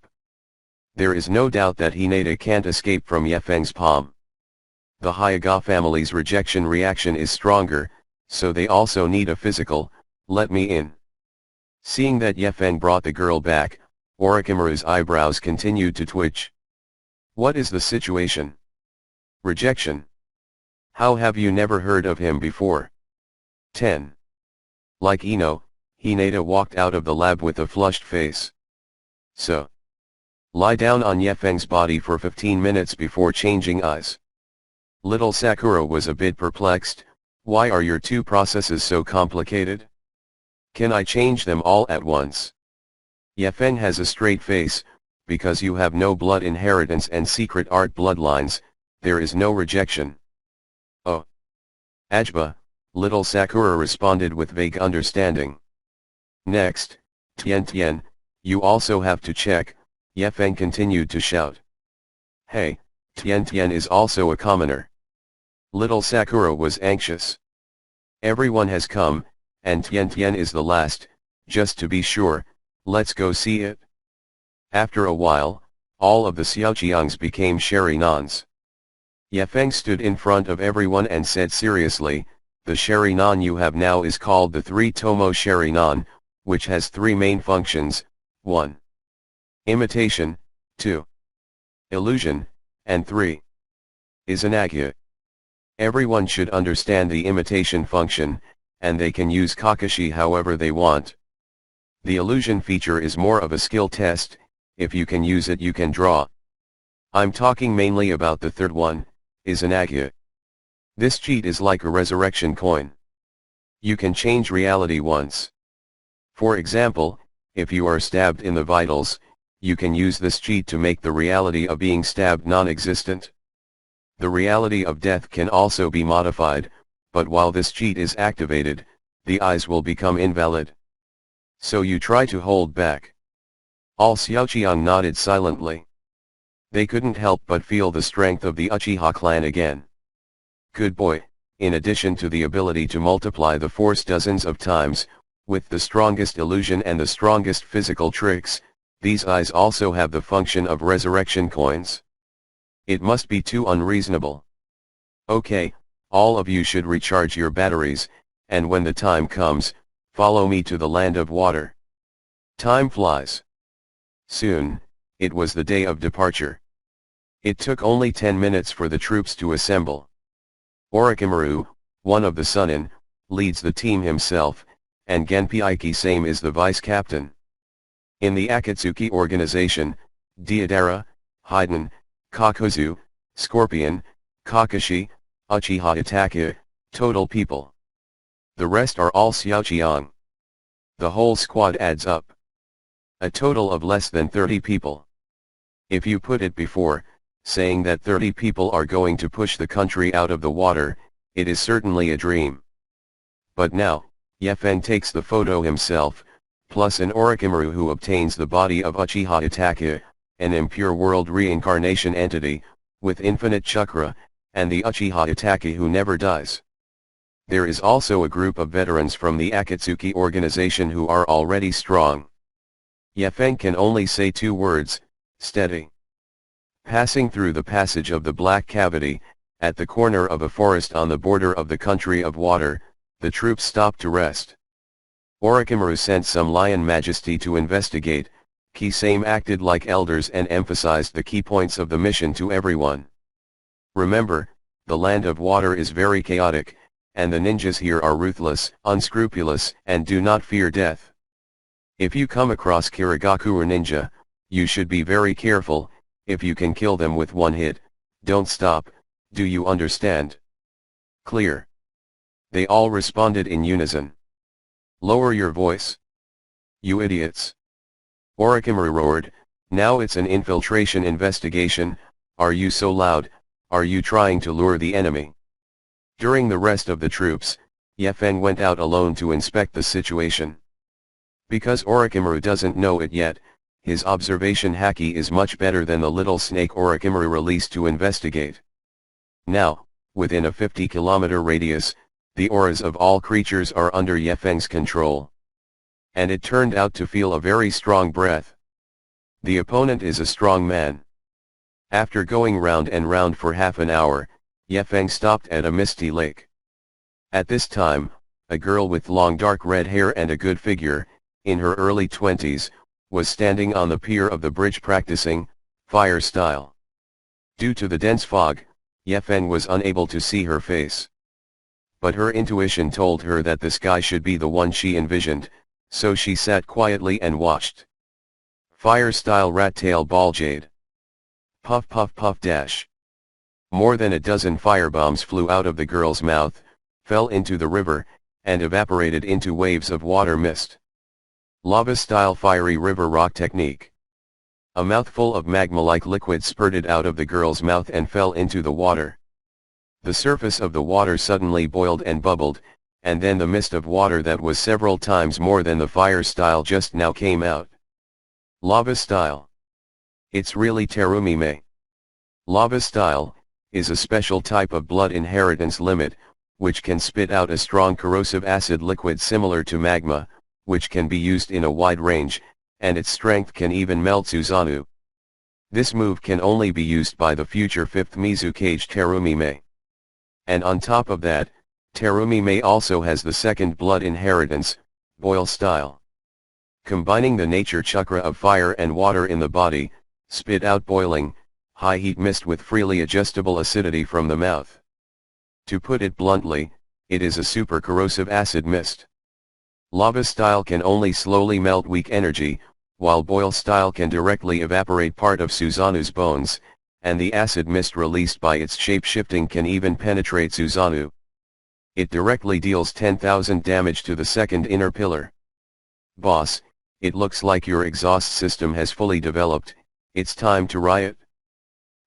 There is no doubt that Hinata can't escape from Yefeng's palm. The Hyuga family's rejection reaction is stronger, so they also need a physical, let me in. Seeing that Yefeng brought the girl back, Orochimaru's eyebrows continued to twitch. What is the situation? Rejection. How have you never heard of him before? 10. Like Ino, Hinata walked out of the lab with a flushed face. So. Lie down on Yefeng's body for 15 minutes before changing eyes. Little Sakura was a bit perplexed. Why are your two processes so complicated? Can I change them all at once? Yefeng has a straight face. Because you have no blood inheritance and secret art bloodlines, there is no rejection. Oh. Ajba, little Sakura responded with vague understanding. Next, Tian, you also have to check, Yefeng continued to shout. Hey, Tian is also a commoner. Little Sakura was anxious. Everyone has come, and Tian is the last, just to be sure, let's go see it. After a while, all of the Xiaoqiangs became Sharinans. Yefeng stood in front of everyone and said seriously, the Sharingan you have now is called the 3-Tomo Sharingan, which has 3 main functions, 1. Imitation, 2. illusion, and 3. is anagya. Everyone should understand the imitation function, and they can use kakashi however they want. The illusion feature is more of a skill test, if you can use it you can draw. I'm talking mainly about the third one, is anagya. This cheat is like a resurrection coin. You can change reality once. For example, if you are stabbed in the vitals, you can use this cheat to make the reality of being stabbed non-existent. The reality of death can also be modified, but while this cheat is activated, the eyes will become invalid. So you try to hold back. All Xiaoqiang nodded silently. They couldn't help but feel the strength of the Uchiha clan again. Good boy, in addition to the ability to multiply the force dozens of times, with the strongest illusion and the strongest physical tricks, these eyes also have the function of resurrection coins. It must be too unreasonable. Okay, all of you should recharge your batteries, and when the time comes, follow me to the land of water. Time flies. Soon, it was the day of departure. It took only 10 minutes for the troops to assemble. Orochimaru, one of the Sunin, leads the team himself, and Genpei Ikisame is the vice captain. In the Akatsuki organization, Deidara, Haiden, Kakuzu, Scorpion, Kakashi, Uchiha Itachi, total people. The rest are all Xiaoqiang. The whole squad adds up a total of less than 30 people. If you put it before, saying that 30 people are going to push the country out of the water, it is certainly a dream. But now, Yefen takes the photo himself, plus an Orochimaru who obtains the body of Uchiha Itachi, an impure world reincarnation entity, with infinite chakra, and the Uchiha Itachi who never dies. There is also a group of veterans from the Akatsuki organization who are already strong. Yefen can only say 2 words, steady. Passing through the passage of the Black Cavity, at the corner of a forest on the border of the country of water, the troops stopped to rest. Orochimaru sent some lion majesty to investigate. Kisame acted like elders and emphasized the key points of the mission to everyone. Remember, the land of water is very chaotic, and the ninjas here are ruthless, unscrupulous, and do not fear death. If you come across Kirigakura ninja, you should be very careful. If you can kill them with 1 hit, don't stop. Do you understand? Clear. They all responded in unison. Lower your voice. You idiots. Orochimaru roared, now it's an infiltration investigation. Are you so loud? Are you trying to lure the enemy? During the rest of the troops, Yefen went out alone to inspect the situation. Because Orochimaru doesn't know it yet, his observation haki is much better than the little snake Orochimaru released to investigate. Now, within a 50-kilometer radius, the auras of all creatures are under Yefeng's control. And it turned out to feel a very strong breath. The opponent is a strong man. After going round and round for half an hour, Yefeng stopped at a misty lake. At this time, a girl with long dark red hair and a good figure, in her early 20s, was standing on the pier of the bridge practicing fire style. Due to the dense fog, Yefen was unable to see her face. But her intuition told her that this guy should be the one she envisioned, so she sat quietly and watched. Fire style rat tail ball jade. Puff puff puff dash. More than a dozen firebombs flew out of the girl's mouth, fell into the river, and evaporated into waves of water mist. Lava-style fiery river rock technique. A mouthful of magma-like liquid spurted out of the girl's mouth and fell into the water. The surface of the water suddenly boiled and bubbled, and then the mist of water that was several times more than the fire style just now came out. Lava style. It's really Terumime. Lava style is a special type of blood inheritance limit, which can spit out a strong corrosive acid liquid similar to magma, which can be used in a wide range, and its strength can even melt Susanoo. This move can only be used by the future 5th Mizukage Terumime. And on top of that, Terumime also has the second blood inheritance, boil style. Combining the nature chakra of fire and water in the body, spit out boiling, high heat mist with freely adjustable acidity from the mouth. To put it bluntly, it is a super corrosive acid mist. Lava style can only slowly melt weak energy, while boil style can directly evaporate part of Suzanu's bones, and the acid mist released by its shape-shifting can even penetrate Suzanu. It directly deals 10,000 damage to the second inner pillar. Boss, it looks like your exhaust system has fully developed, it's time to riot.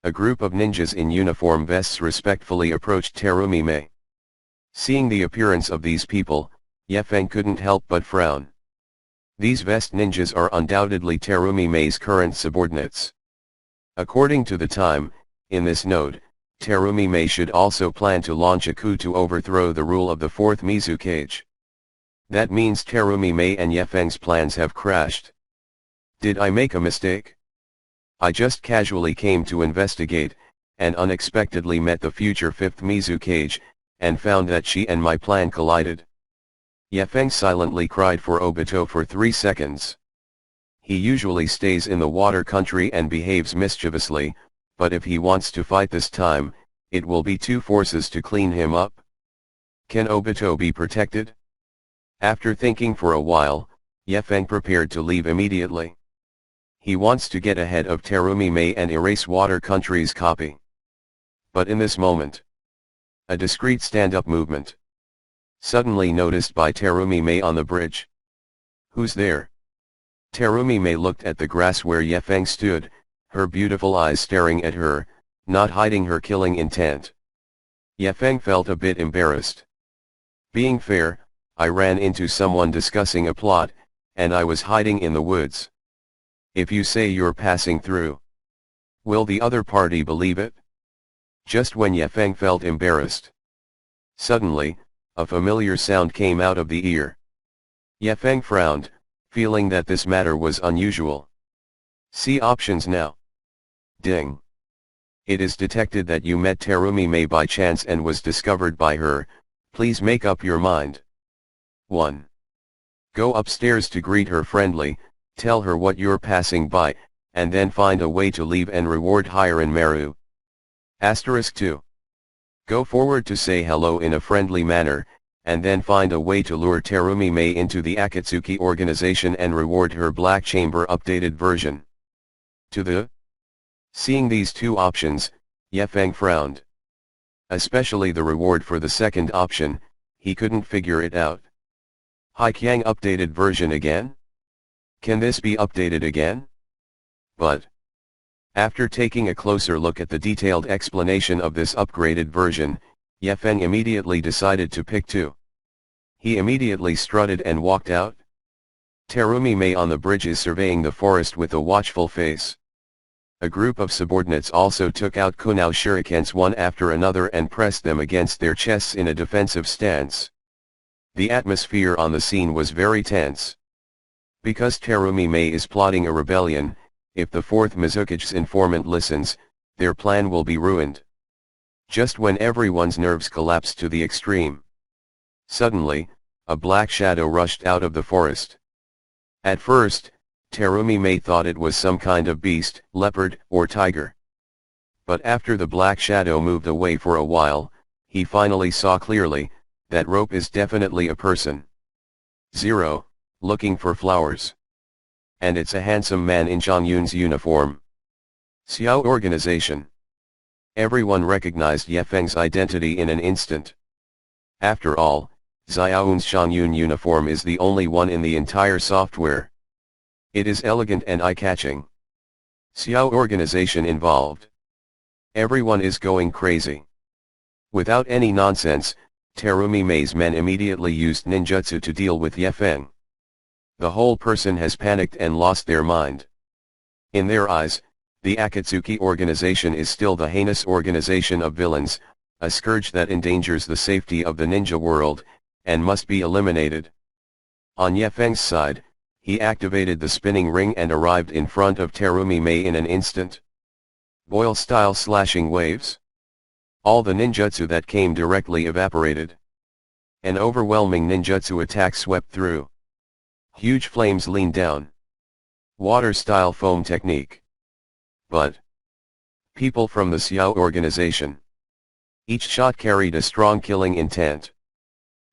A group of ninjas in uniform vests respectfully approached Terumi Mei. Seeing the appearance of these people, Yefeng couldn't help but frown. These vest ninjas are undoubtedly Terumi Mei's current subordinates. According to the time, in this node, Terumi Mei should also plan to launch a coup to overthrow the rule of the fourth Mizukage. That means Terumi Mei and Yefeng's plans have crashed. Did I make a mistake? I just casually came to investigate, and unexpectedly met the future fifth Mizukage, and found that she and my plan collided. Yefeng silently cried for Obito for 3 seconds. He usually stays in the water country and behaves mischievously, but if he wants to fight this time, it will be two forces to clean him up. Can Obito be protected? After thinking for a while, Yefeng prepared to leave immediately. He wants to get ahead of Terumi Mei and erase water country's copy. But in this moment, a discreet stand-up movement suddenly noticed by Terumi Mei on the bridge. Who's there? Terumi Mei looked at the grass where Yefeng stood, her beautiful eyes staring at her, not hiding her killing intent. Yefeng felt a bit embarrassed. Being fair, I ran into someone discussing a plot, and I was hiding in the woods. If you say you're passing through, will the other party believe it? Just when Yefeng felt embarrassed, suddenly, a familiar sound came out of the ear. Yefeng frowned, feeling that this matter was unusual. See options now. Ding. It is detected that you met Terumi Mei by chance and was discovered by her, please make up your mind. 1. Go upstairs to greet her friendly, tell her what you're passing by, and then find a way to leave and reward Hiren Maru. Asterisk 2. Go forward to say hello in a friendly manner, and then find a way to lure Terumi Mei into the Akatsuki organization and reward her Black Chamber updated version. Seeing these two options, Yefeng frowned. Especially the reward for the second option, he couldn't figure it out. Haikyang updated version again? Can this be updated again? But after taking a closer look at the detailed explanation of this upgraded version, Yefeng immediately decided to pick 2. He immediately strutted and walked out. Terumi Mei on the bridge is surveying the forest with a watchful face. A group of subordinates also took out kunao shurikens one after another and pressed them against their chests in a defensive stance. The atmosphere on the scene was very tense. Because Terumi Mei is plotting a rebellion, if the fourth Mizukage's informant listens, their plan will be ruined. Just when everyone's nerves collapsed to the extreme, suddenly, a black shadow rushed out of the forest. At first, Terumi Mei thought it was some kind of beast, leopard, or tiger. But after the black shadow moved away for a while, he finally saw clearly, that rope is definitely a person. 0, looking for flowers. And it's a handsome man in Zhang Yun's uniform. Xiao organization. Everyone recognized Yefeng's identity in an instant. After all, Xiaoyun's Zhang Yun uniform is the only one in the entire software. It is elegant and eye-catching. Xiao organization involved. Everyone is going crazy. Without any nonsense, Terumi Mei's men immediately used ninjutsu to deal with Yefeng. The whole person has panicked and lost their mind. In their eyes, the Akatsuki organization is still the heinous organization of villains, a scourge that endangers the safety of the ninja world, and must be eliminated. On Yefeng's side, he activated the spinning ring and arrived in front of Terumi Mei in an instant. Boil-style slashing waves. All the ninjutsu that came directly evaporated. An overwhelming ninjutsu attack swept through. Huge flames leaned down. Water-style foam technique. But People from the Xiao organization. Each shot carried a strong killing intent.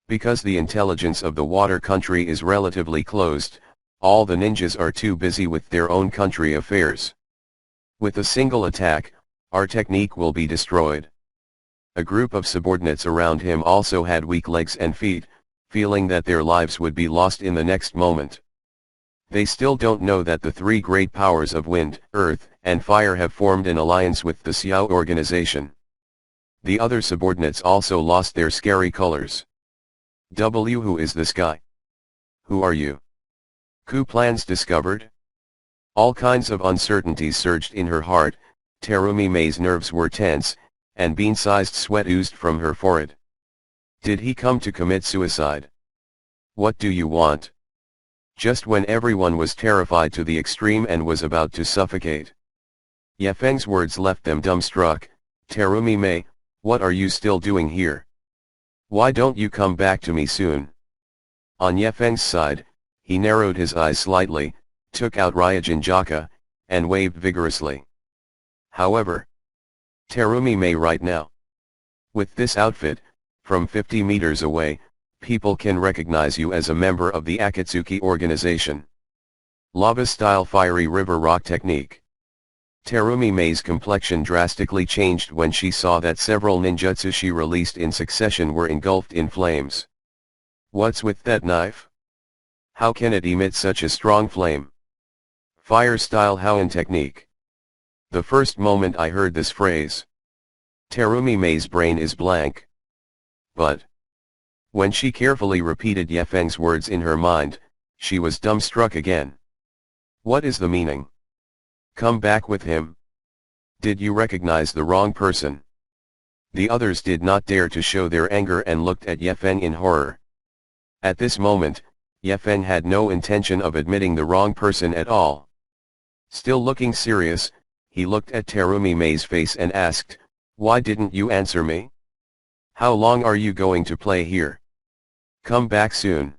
Because the intelligence of the water country is relatively closed, all the ninjas are too busy with their own country affairs. With a single attack, our technique will be destroyed. A group of subordinates around him also had weak legs and feet, feeling that their lives would be lost in the next moment. They still don't know that the three great powers of wind, earth, and fire have formed an alliance with the Xiao organization. The other subordinates also lost their scary colors. Who is this guy? Who are you? Coup plans discovered? All kinds of uncertainties surged in her heart. Terumi Mei's nerves were tense, and bean-sized sweat oozed from her forehead. Did he come to commit suicide? What do you want? Just when everyone was terrified to the extreme and was about to suffocate. Ye Feng's words left them dumbstruck. Terumi Mei, what are you still doing here? Why don't you come back to me soon? On Ye Feng's side, he narrowed his eyes slightly, took out Ryujin Jaka, and waved vigorously. However, Terumi Mei right now. With this outfit, from 50 meters away, people can recognize you as a member of the Akatsuki organization. Lava-style fiery river rock technique. Terumi Mei's complexion drastically changed when she saw that several ninjutsu she released in succession were engulfed in flames. What's with that knife? How can it emit such a strong flame? Fire-style Hoenn technique. The first moment I heard this phrase, Terumi Mei's brain is blank. But when she carefully repeated Ye Feng's words in her mind, she was dumbstruck again. What is the meaning? Come back with him? Did you recognize the wrong person? The others did not dare to show their anger and looked at Ye Feng in horror. At this moment, Ye Feng had no intention of admitting the wrong person at all. Still looking serious, he looked at Terumi Mei's face and asked, why didn't you answer me? How long are you going to play here? Come back soon.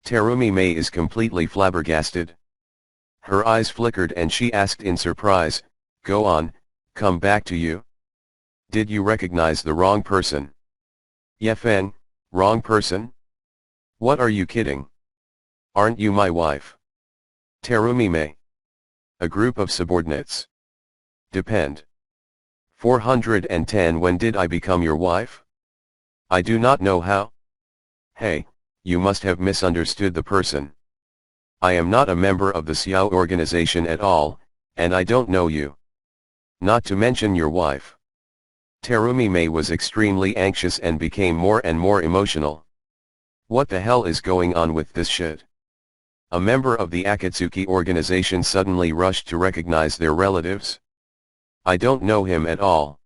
Terumi Mei is completely flabbergasted. Her eyes flickered and she asked in surprise, go on, come back to you? Did you recognize the wrong person? Ye Feng, wrong person? What are you kidding? Aren't you my wife? Terumi Mei. A group of subordinates. Depend. 410 When did I become your wife? I do not know how. Hey, you must have misunderstood the person. I am not a member of the Xiao organization at all, and I don't know you. Not to mention your wife. Terumi Mei was extremely anxious and became more and more emotional. What the hell is going on with this shit? A member of the Akatsuki organization suddenly rushed to recognize their relatives? I don't know him at all.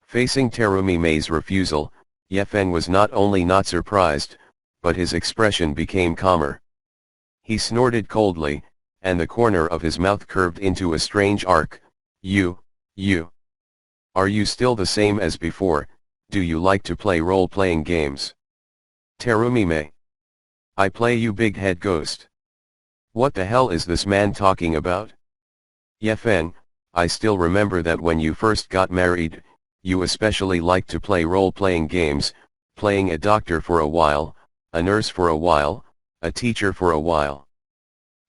Facing Terumi Mei's refusal, Ye Feng was not only not surprised, but his expression became calmer. He snorted coldly, and the corner of his mouth curved into a strange arc. You. Are you still the same as before? Do you like to play role-playing games? Terumi Mei. I play you big head ghost. What the hell is this man talking about? Ye Feng, I still remember that when you first got married, you especially liked to play role-playing games, playing a doctor for a while, a nurse for a while, a teacher for a while.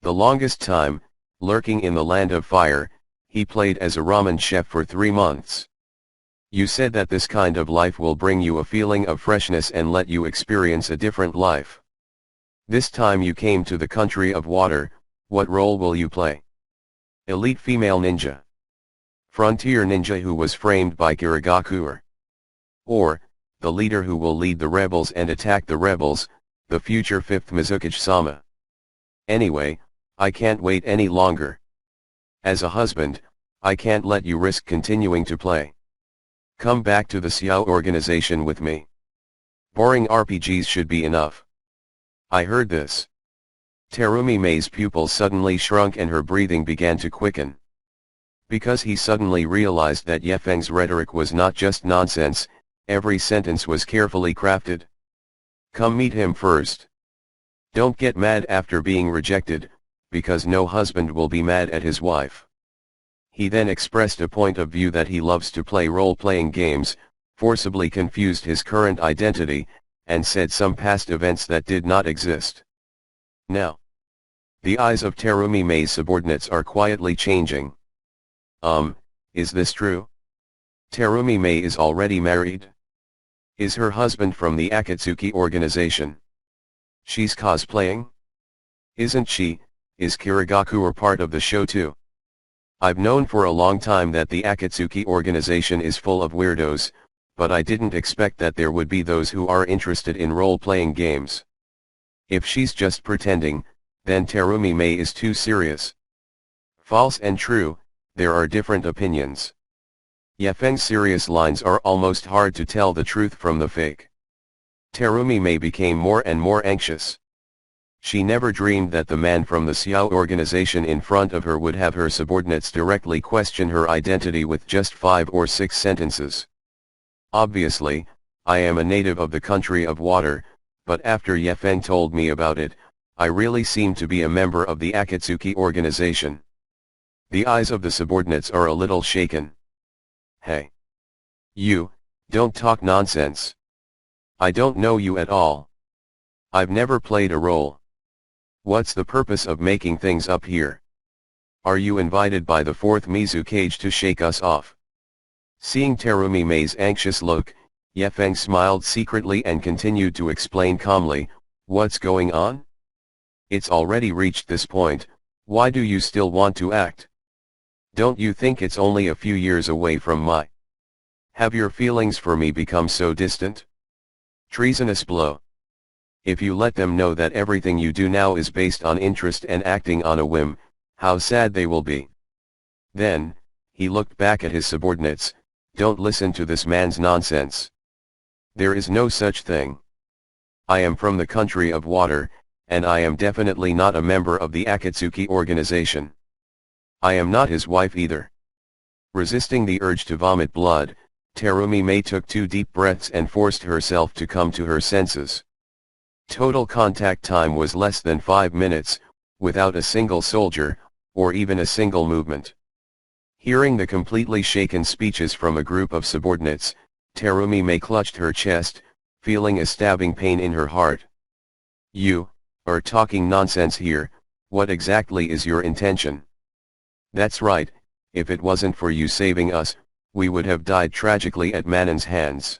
The longest time, lurking in the land of fire, he played as a ramen chef for 3 months. You said that this kind of life will bring you a feeling of freshness and let you experience a different life. This time you came to the country of water, what role will you play? Elite female ninja. Frontier ninja who was framed by Kirigakuer. Or, the leader who will lead the rebels and attack the rebels, the future 5th Mizukage-sama. Anyway, I can't wait any longer. As a husband, I can't let you risk continuing to play. Come back to the Xiao organization with me. Boring RPGs should be enough. I heard this. Terumi Mei's pupils suddenly shrunk and her breathing began to quicken. Because he suddenly realized that Ye Feng's rhetoric was not just nonsense, every sentence was carefully crafted. Come meet him first. Don't get mad after being rejected, because no husband will be mad at his wife. He then expressed a point of view that he loves to play role-playing games, forcibly confused his current identity, and said some past events that did not exist. Now, the eyes of Terumi Mei's subordinates are quietly changing. Is this true? Terumi Mei is already married? Is her husband from the Akatsuki organization? She's cosplaying? Isn't she? Is Kirigakura part of the show too? I've known for a long time that the Akatsuki organization is full of weirdos, but I didn't expect that there would be those who are interested in role-playing games. If she's just pretending, then Terumi Mei is too serious. False and true, there are different opinions. Yefeng's serious lines are almost hard to tell the truth from the fake. Terumi Mei became more and more anxious. She never dreamed that the man from the Xiao organization in front of her would have her subordinates directly question her identity with just 5 or 6 sentences. Obviously, I am a native of the country of water, but after Yefeng told me about it, I really seem to be a member of the Akatsuki organization. The eyes of the subordinates are a little shaken. Hey! You, don't talk nonsense. I don't know you at all. I've never played a role. What's the purpose of making things up here? Are you invited by the 4th Mizukage to shake us off? Seeing Terumi Mei's anxious look, Yefeng smiled secretly and continued to explain calmly, what's going on? It's already reached this point, why do you still want to act? Don't you think it's only a few years away from my... Have your feelings for me become so distant? Treasonous blow. If you let them know that everything you do now is based on interest and acting on a whim, how sad they will be. Then, he looked back at his subordinates, don't listen to this man's nonsense. There is no such thing. I am from the country of water, and I am definitely not a member of the Akatsuki organization. I am not his wife either. Resisting the urge to vomit blood, Terumi Mei took 2 deep breaths and forced herself to come to her senses. Total contact time was less than 5 minutes, without a single soldier, or even a single movement. Hearing the completely shaken speeches from a group of subordinates, Terumi Mei clutched her chest, feeling a stabbing pain in her heart. You are talking nonsense here, what exactly is your intention? That's right, if it wasn't for you saving us, we would have died tragically at Manon's hands.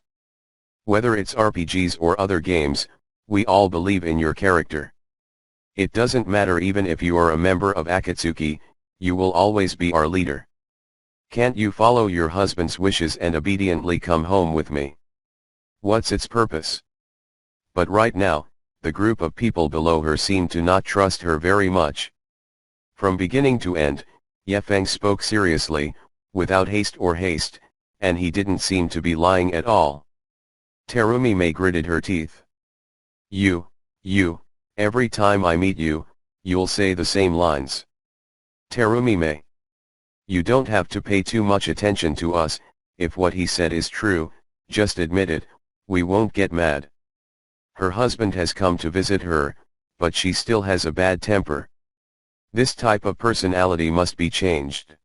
Whether it's RPGs or other games, we all believe in your character. It doesn't matter even if you are a member of Akatsuki, you will always be our leader. Can't you follow your husband's wishes and obediently come home with me? What's its purpose? But right now, the group of people below her seemed to not trust her very much. From beginning to end, Yefeng spoke seriously, without haste, and he didn't seem to be lying at all. Terumi Mei gritted her teeth. You, every time I meet you, you'll say the same lines. Terumi Mei. You don't have to pay too much attention to us, if what he said is true, just admit it, we won't get mad. Her husband has come to visit her, but she still has a bad temper. This type of personality must be changed.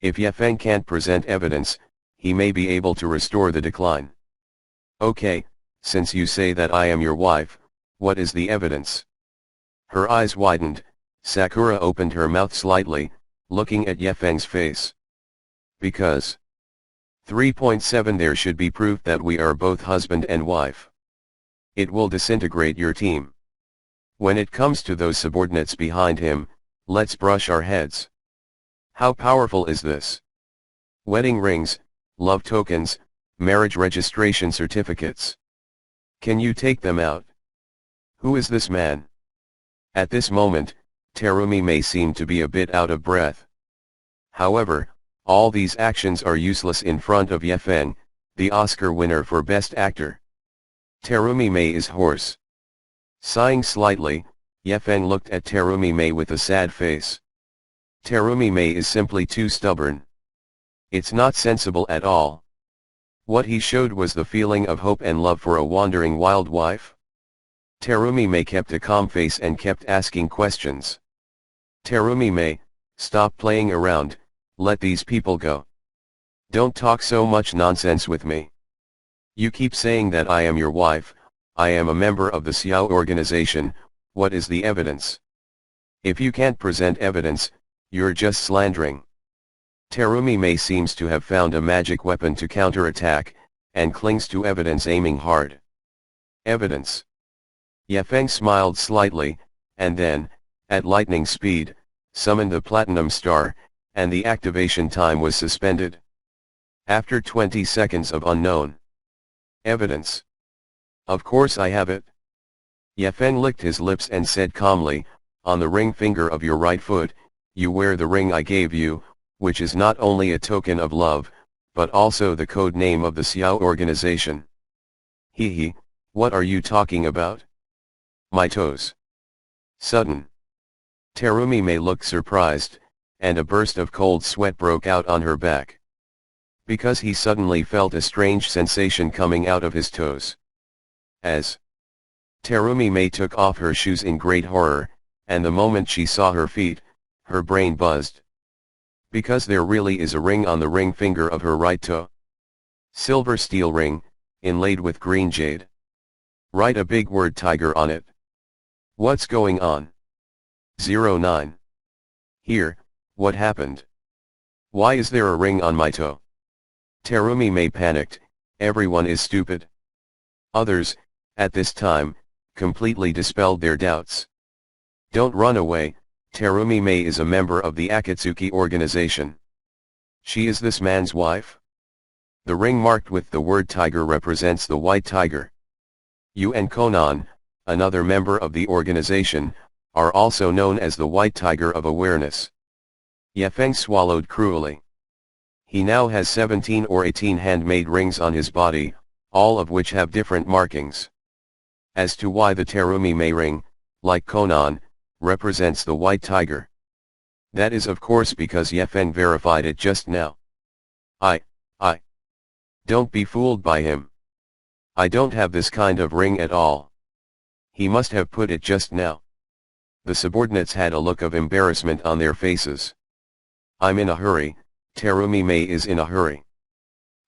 If Yefeng can't present evidence, he may be able to restore the decline. Okay, since you say that I am your wife, what is the evidence? Her eyes widened, Sakura opened her mouth slightly, looking at Yefeng's face. Because 3.7 there should be proof that we are both husband and wife. It will disintegrate your team. When it comes to those subordinates behind him, let's brush our heads. How powerful is this? Wedding rings, love tokens, marriage registration certificates. Can you take them out? Who is this man? At this moment, Terumi Mei seemed to be a bit out of breath. However, all these actions are useless in front of Yefeng, the Oscar winner for Best Actor. Terumi Mei is hoarse. Sighing slightly, Yefeng looked at Terumi Mei with a sad face. Terumi Mei is simply too stubborn. It's not sensible at all. What he showed was the feeling of hope and love for a wandering wild wife. Terumi Mei kept a calm face and kept asking questions. Terumi Mei, stop playing around, Let these people go. Don't talk so much nonsense with me. You keep saying that I am your wife, I am a member of the Xiao organization, what is the evidence? If you can't present evidence, you're just slandering. Terumi Mei seems to have found a magic weapon to counterattack, and clings to evidence, aiming hard. Evidence. Ye Feng smiled slightly, and then, at lightning speed, summoned the Platinum Star, and the activation time was suspended. After 20 seconds of unknown evidence. Of course I have it. Ye Feng licked his lips and said calmly, on the ring finger of your right foot, you wear the ring I gave you, which is not only a token of love, but also the code name of the Xiao organization. He, what are you talking about? My toes. Sudden. Terumi Mei looked surprised, and a burst of cold sweat broke out on her back. Because he suddenly felt a strange sensation coming out of his toes. As Terumi Mei took off her shoes in great horror, and the moment she saw her feet, her brain buzzed. Because there really is a ring on the ring finger of her right toe. Silver steel ring, inlaid with green jade. Write a big word tiger on it. What's going on? 09. Here, what happened? Why is there a ring on my toe? Terumi Mei panicked, everyone is stupid. Others, at this time, completely dispelled their doubts. Don't run away, Terumi Mei is a member of the Akatsuki organization. She is this man's wife? The ring marked with the word tiger represents the white tiger. You and Konan, another member of the organization, are also known as the white tiger of awareness. Ye Feng swallowed cruelly. He now has 17 or 18 handmade rings on his body, all of which have different markings. As to why the Terumi Mei ring, like Konan, represents the white tiger. That is of course because Ye Feng verified it just now. I. Don't be fooled by him. I don't have this kind of ring at all. He must have put it just now. The subordinates had a look of embarrassment on their faces. I'm in a hurry, Terumi Mei is in a hurry.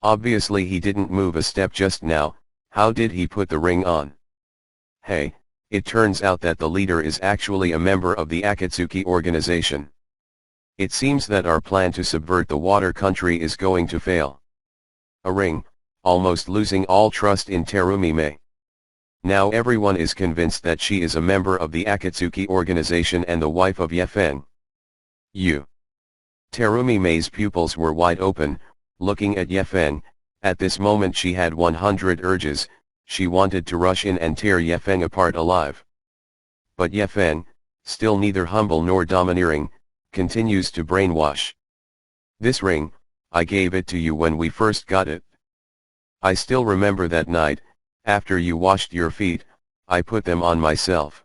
Obviously he didn't move a step just now, how did he put the ring on? Hey, it turns out that the leader is actually a member of the Akatsuki organization. It seems that our plan to subvert the water country is going to fail. A ring, almost losing all trust in Terumi Mei. Now everyone is convinced that she is a member of the Akatsuki organization and the wife of Ye Feng. You. Terumi Mei's pupils were wide open, looking at Ye Feng. At this moment she had 100 urges, she wanted to rush in and tear Ye Feng apart alive. But Ye Feng, still neither humble nor domineering, continues to brainwash. This ring, I gave it to you when we first got it. I still remember that night, after you washed your feet, I put them on myself.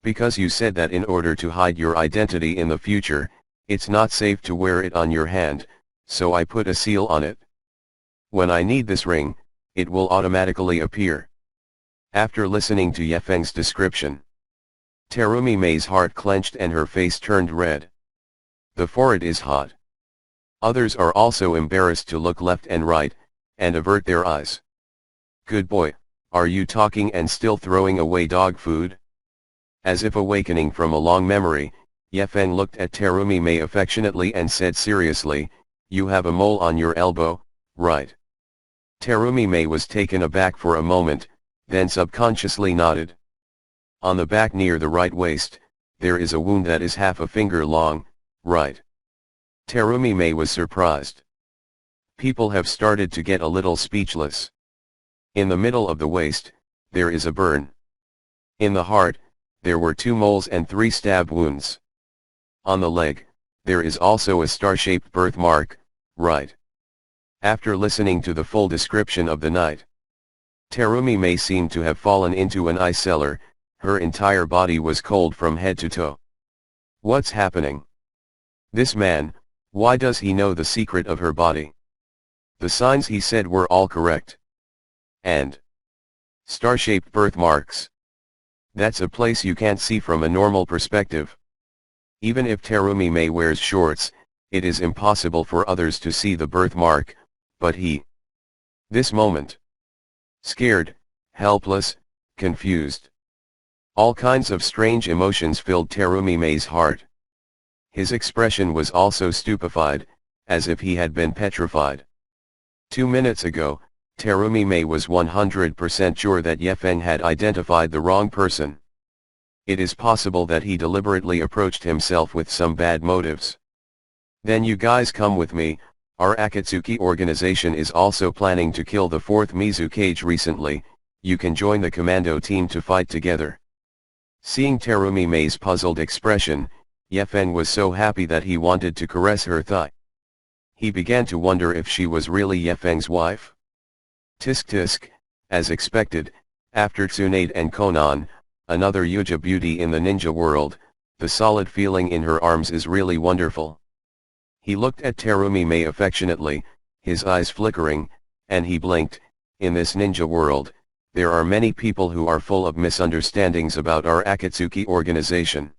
Because you said that in order to hide your identity in the future, it's not safe to wear it on your hand, so I put a seal on it. When I need this ring, it will automatically appear. After listening to Ye Feng's description, Terumi Mei's heart clenched and her face turned red. The forehead is hot. Others are also embarrassed to look left and right, and avert their eyes. Good boy, are you talking and still throwing away dog food? As if awakening from a long memory, Ye Feng looked at Terumi Mei affectionately and said seriously, you have a mole on your elbow, right? Terumi Mei was taken aback for a moment, then subconsciously nodded. On the back near the right waist, there is a wound that is half a finger long, right? Terumi Mei was surprised. People have started to get a little speechless. In the middle of the waist, there is a burn. In the heart, there were 2 moles and 3 stab wounds. On the leg, there is also a star-shaped birthmark, right? After listening to the full description of the night, Terumi Mei seemed to have fallen into an ice cellar, her entire body was cold from head to toe. What's happening? This man, why does he know the secret of her body? The signs he said were all correct. And star-shaped birthmarks. That's a place you can't see from a normal perspective. Even if Terumi Mei wears shorts, it is impossible for others to see the birthmark, but he. This moment. Scared, helpless, confused. All kinds of strange emotions filled Terumi-Mei's heart. His expression was also stupefied, as if he had been petrified. 2 minutes ago, Terumi-Mei was 100% sure that Yefeng had identified the wrong person. It is possible that he deliberately approached himself with some bad motives. Then you guys come with me. Our Akatsuki organization is also planning to kill the 4th Mizukage recently. You can join the commando team to fight together. Seeing Terumi-Mei's puzzled expression, Yefeng was so happy that he wanted to caress her thigh. He began to wonder if she was really Yefeng's wife. Tisk tisk, as expected, after Tsunade and Konan, another Yuja beauty in the ninja world, the solid feeling in her arms is really wonderful. He looked at Terumi-Mei affectionately, his eyes flickering, and he blinked. In this ninja world, there are many people who are full of misunderstandings about our Akatsuki organization.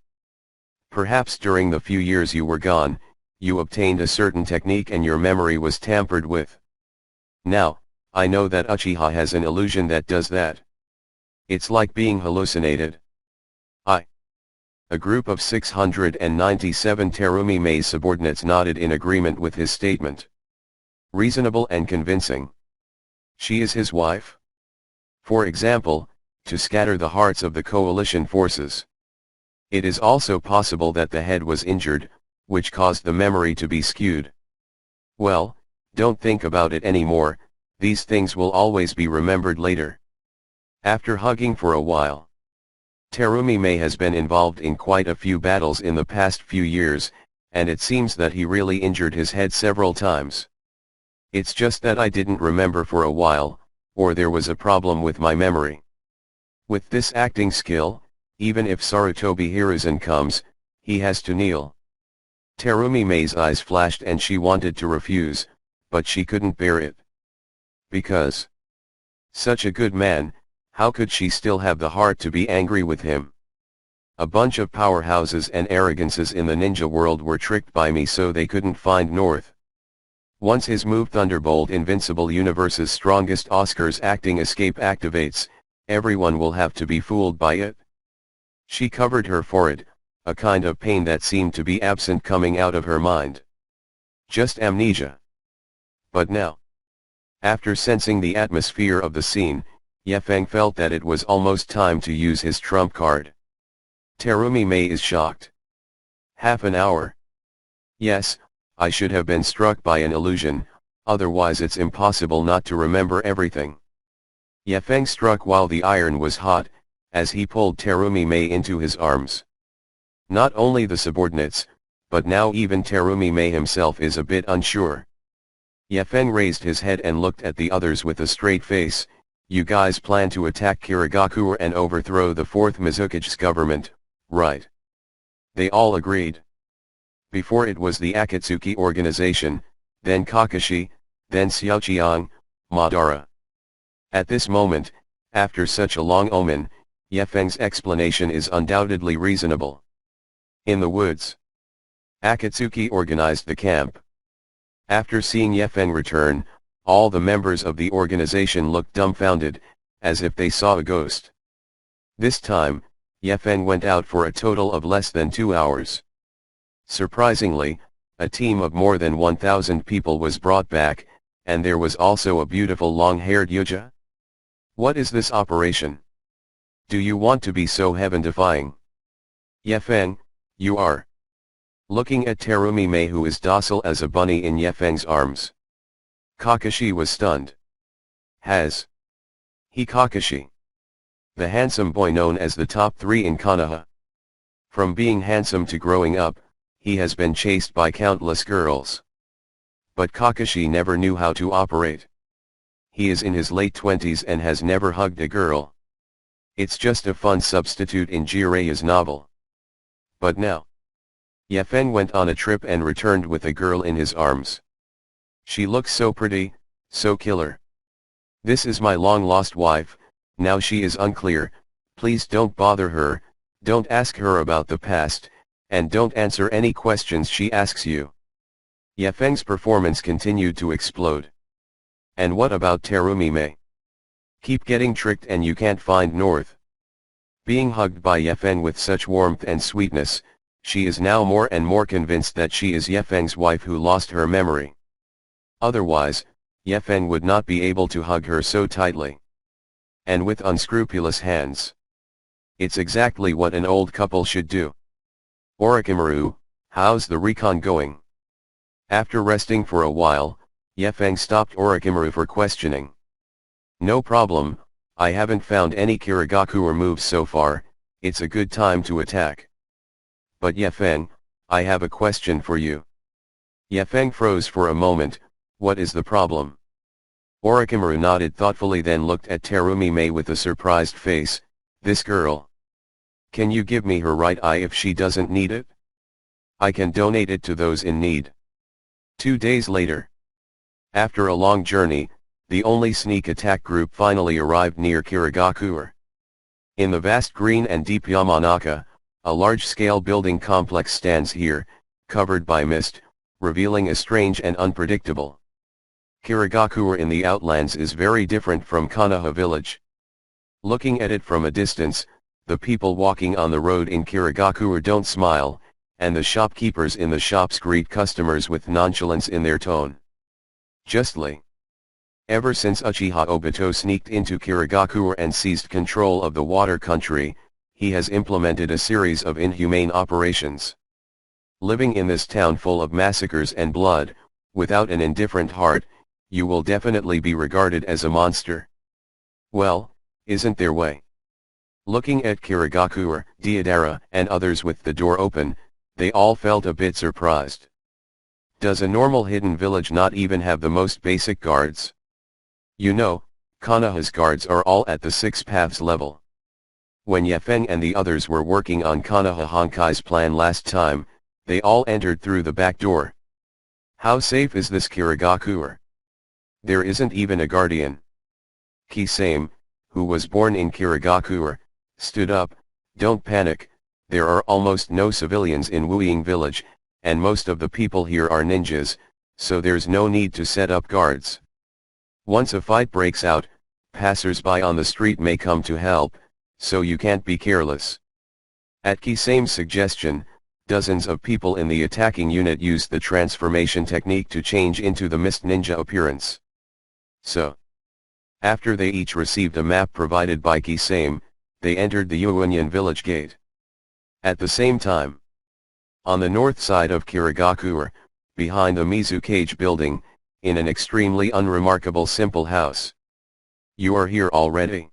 Perhaps during the few years you were gone, you obtained a certain technique and your memory was tampered with. Now, I know that Uchiha has an illusion that does that. It's like being hallucinated. A group of 697 Terumi-Mei's subordinates nodded in agreement with his statement. Reasonable and convincing. She is his wife? For example, to scatter the hearts of the coalition forces. It is also possible that the head was injured, which caused the memory to be skewed. Well, don't think about it anymore, these things will always be remembered later. After hugging for a while, Terumi-Mei has been involved in quite a few battles in the past few years, and it seems that he really injured his head several times. It's just that I didn't remember for a while, or there was a problem with my memory. With this acting skill, even if Sarutobi Hiruzen comes, he has to kneel. Terumi-Mei's eyes flashed and she wanted to refuse, but she couldn't bear it. Because such a good man, how could she still have the heart to be angry with him? A bunch of powerhouses and arrogances in the ninja world were tricked by me so they couldn't find North. Once his move Thunderbolt Invincible Universe's strongest Oscar's acting escape activates, everyone will have to be fooled by it. She covered her forehead, a kind of pain that seemed to be absent coming out of her mind. Just amnesia. But now, after sensing the atmosphere of the scene, Yefeng felt that it was almost time to use his trump card. Terumi-Mei is shocked. Half an hour? Yes, I should have been struck by an illusion, otherwise it's impossible not to remember everything. Yefeng struck while the iron was hot, as he pulled Terumi-Mei into his arms. Not only the subordinates, but now even Terumi-Mei himself is a bit unsure. Yefeng raised his head and looked at the others with a straight face. You guys plan to attack Kirigakure and overthrow the 4th Mizukage's government, right? They all agreed. Before it was the Akatsuki organization, then Kakashi, then Xiaoqiang, Madara. At this moment, after such a long omen, Yefeng's explanation is undoubtedly reasonable. In the woods, Akatsuki organized the camp. After seeing Yefeng return, all the members of the organization looked dumbfounded, as if they saw a ghost. This time, Yefeng went out for a total of less than 2 hours. Surprisingly, a team of more than 1,000 people was brought back, and there was also a beautiful long-haired Yuja. What is this operation? Do you want to be so heaven-defying? Yefeng, you are. Looking at Terumi-Mei who is docile as a bunny in Yefeng's arms. Kakashi was stunned. Has he Kakashi? The handsome boy known as the top 3 in Konoha. From being handsome to growing up, he has been chased by countless girls. But Kakashi never knew how to operate. He is in his late 20s and has never hugged a girl. It's just a fun substitute in Jireya's novel. But now, Yefeng went on a trip and returned with a girl in his arms. She looks so pretty, so killer. This is my long-lost wife, now she is unclear, please don't bother her, don't ask her about the past, and don't answer any questions she asks you. Yefeng's performance continued to explode. And what about Terumi-mei? Keep getting tricked and you can't find north. Being hugged by Yefeng with such warmth and sweetness, she is now more and more convinced that she is Yefeng's wife who lost her memory. Otherwise, Yefeng would not be able to hug her so tightly. And with unscrupulous hands. It's exactly what an old couple should do. Orochimaru, how's the recon going? After resting for a while, Yefeng stopped Orochimaru for questioning. No problem, I haven't found any Kirigakuer moves so far, it's a good time to attack. But Yefeng, I have a question for you. Yefeng froze for a moment, what is the problem? Orochimaru nodded thoughtfully, then looked at Terumi-mei with a surprised face. This girl. Can you give me her right eye if she doesn't need it? I can donate it to those in need. 2 days later. After a long journey, the only sneak attack group finally arrived near Kirigakuer. In the vast green and deep Yamanaka, a large-scale building complex stands here, covered by mist, revealing a strange and unpredictable. Kirigakuer in the outlands is very different from Konoha village. Looking at it from a distance, the people walking on the road in Kirigakuer don't smile, and the shopkeepers in the shops greet customers with nonchalance in their tone. Justly. Ever since Uchiha Obito sneaked into Kirigakuer and seized control of the water country, he has implemented a series of inhumane operations. Living in this town full of massacres and blood, without an indifferent heart, you will definitely be regarded as a monster. Well, isn't there way? Looking at Kirigakuer, Deidara, and others with the door open, they all felt a bit surprised. Does a normal hidden village not even have the most basic guards? You know, Konoha's guards are all at the 6 paths level. When Yefeng and the others were working on Konoha Honkai's plan last time, they all entered through the back door. How safe is this Kirigakuer? There isn't even a guardian. Kisame, who was born in Kirigakuer, stood up. Don't panic, there are almost no civilians in Wuying village, and most of the people here are ninjas, so there's no need to set up guards. Once a fight breaks out, passers-by on the street may come to help, so you can't be careless. At Kisame's suggestion, dozens of people in the attacking unit used the transformation technique to change into the mist ninja appearance. So, after they each received a map provided by Kisame, they entered the Yuanyan village gate. At the same time, on the north side of Kirigakuer, behind the Mizukage building, in an extremely unremarkable simple house. You are here already?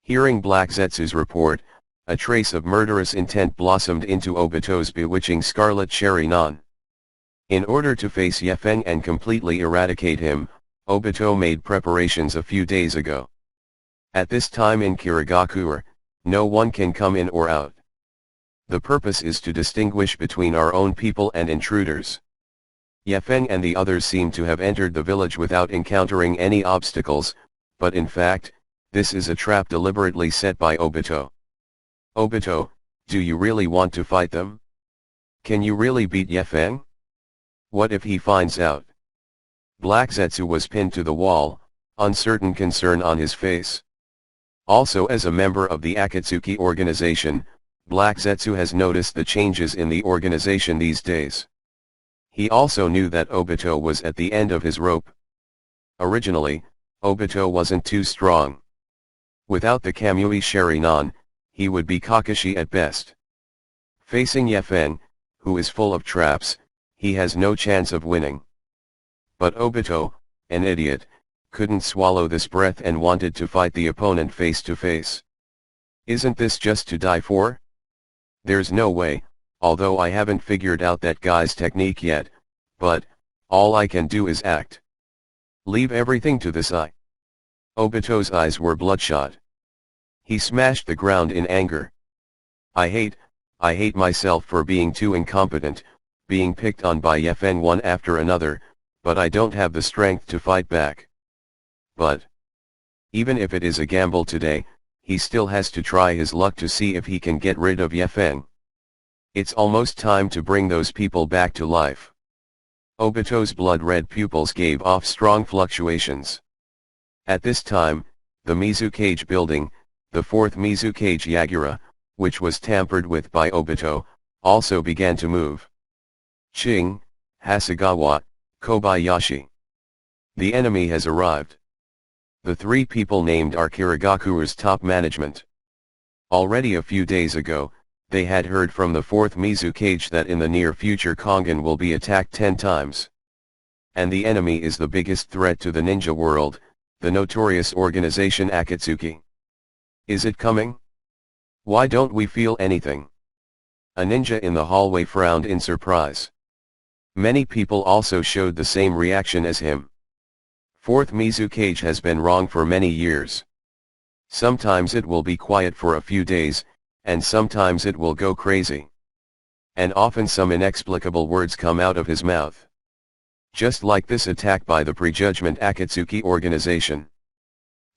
Hearing Black Zetsu's report, a trace of murderous intent blossomed into Obito's bewitching scarlet cherry non. In order to face Yefeng and completely eradicate him, Obito made preparations a few days ago. At this time in Kirigakuer, no one can come in or out. The purpose is to distinguish between our own people and intruders. Yefeng and the others seem to have entered the village without encountering any obstacles, but in fact, this is a trap deliberately set by Obito. Obito, do you really want to fight them? Can you really beat Yefeng? What if he finds out? Black Zetsu was pinned to the wall, uncertain concern on his face. Also, as a member of the Akatsuki organization, Black Zetsu has noticed the changes in the organization these days. He also knew that Obito was at the end of his rope. Originally, Obito wasn't too strong. Without the Kamui Sharingan, he would be Kakashi at best. Facing Yefeng, who is full of traps, he has no chance of winning. But Obito, an idiot, couldn't swallow this breath and wanted to fight the opponent face to face. Isn't this just to die for? There's no way, although I haven't figured out that guy's technique yet, but, all I can do is act. Leave everything to this eye. Obito's eyes were bloodshot. He smashed the ground in anger. I hate myself for being too incompetent, being picked on by Yefeng one after another, but I don't have the strength to fight back. But, even if it is a gamble today, he still has to try his luck to see if he can get rid of Yefeng. It's almost time to bring those people back to life. Obito's blood-red pupils gave off strong fluctuations. At this time, the Mizukage building, the fourth Mizukage Yagura, which was tampered with by Obito, also began to move. Ching, Hasegawa, Kobayashi. The enemy has arrived. The three people named are Kirigakuru's top management. Already a few days ago, they had heard from the fourth Mizukage that in the near future Kongan will be attacked 10 times. And the enemy is the biggest threat to the ninja world, the notorious organization Akatsuki. Is it coming? Why don't we feel anything? A ninja in the hallway frowned in surprise. Many people also showed the same reaction as him. Fourth Mizukage has been wrong for many years. Sometimes it will be quiet for a few days, and sometimes it will go crazy. And often some inexplicable words come out of his mouth. Just like this attack by the prejudgment Akatsuki organization.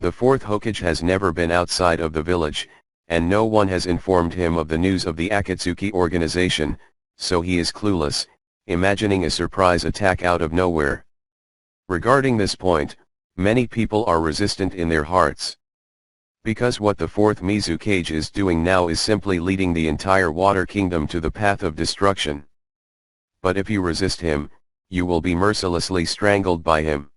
The fourth Hokage has never been outside of the village, and no one has informed him of the news of the Akatsuki organization, so he is clueless, imagining a surprise attack out of nowhere. Regarding this point, many people are resistant in their hearts. Because what the fourth Mizukage is doing now is simply leading the entire Water Kingdom to the path of destruction. But if you resist him, you will be mercilessly strangled by him.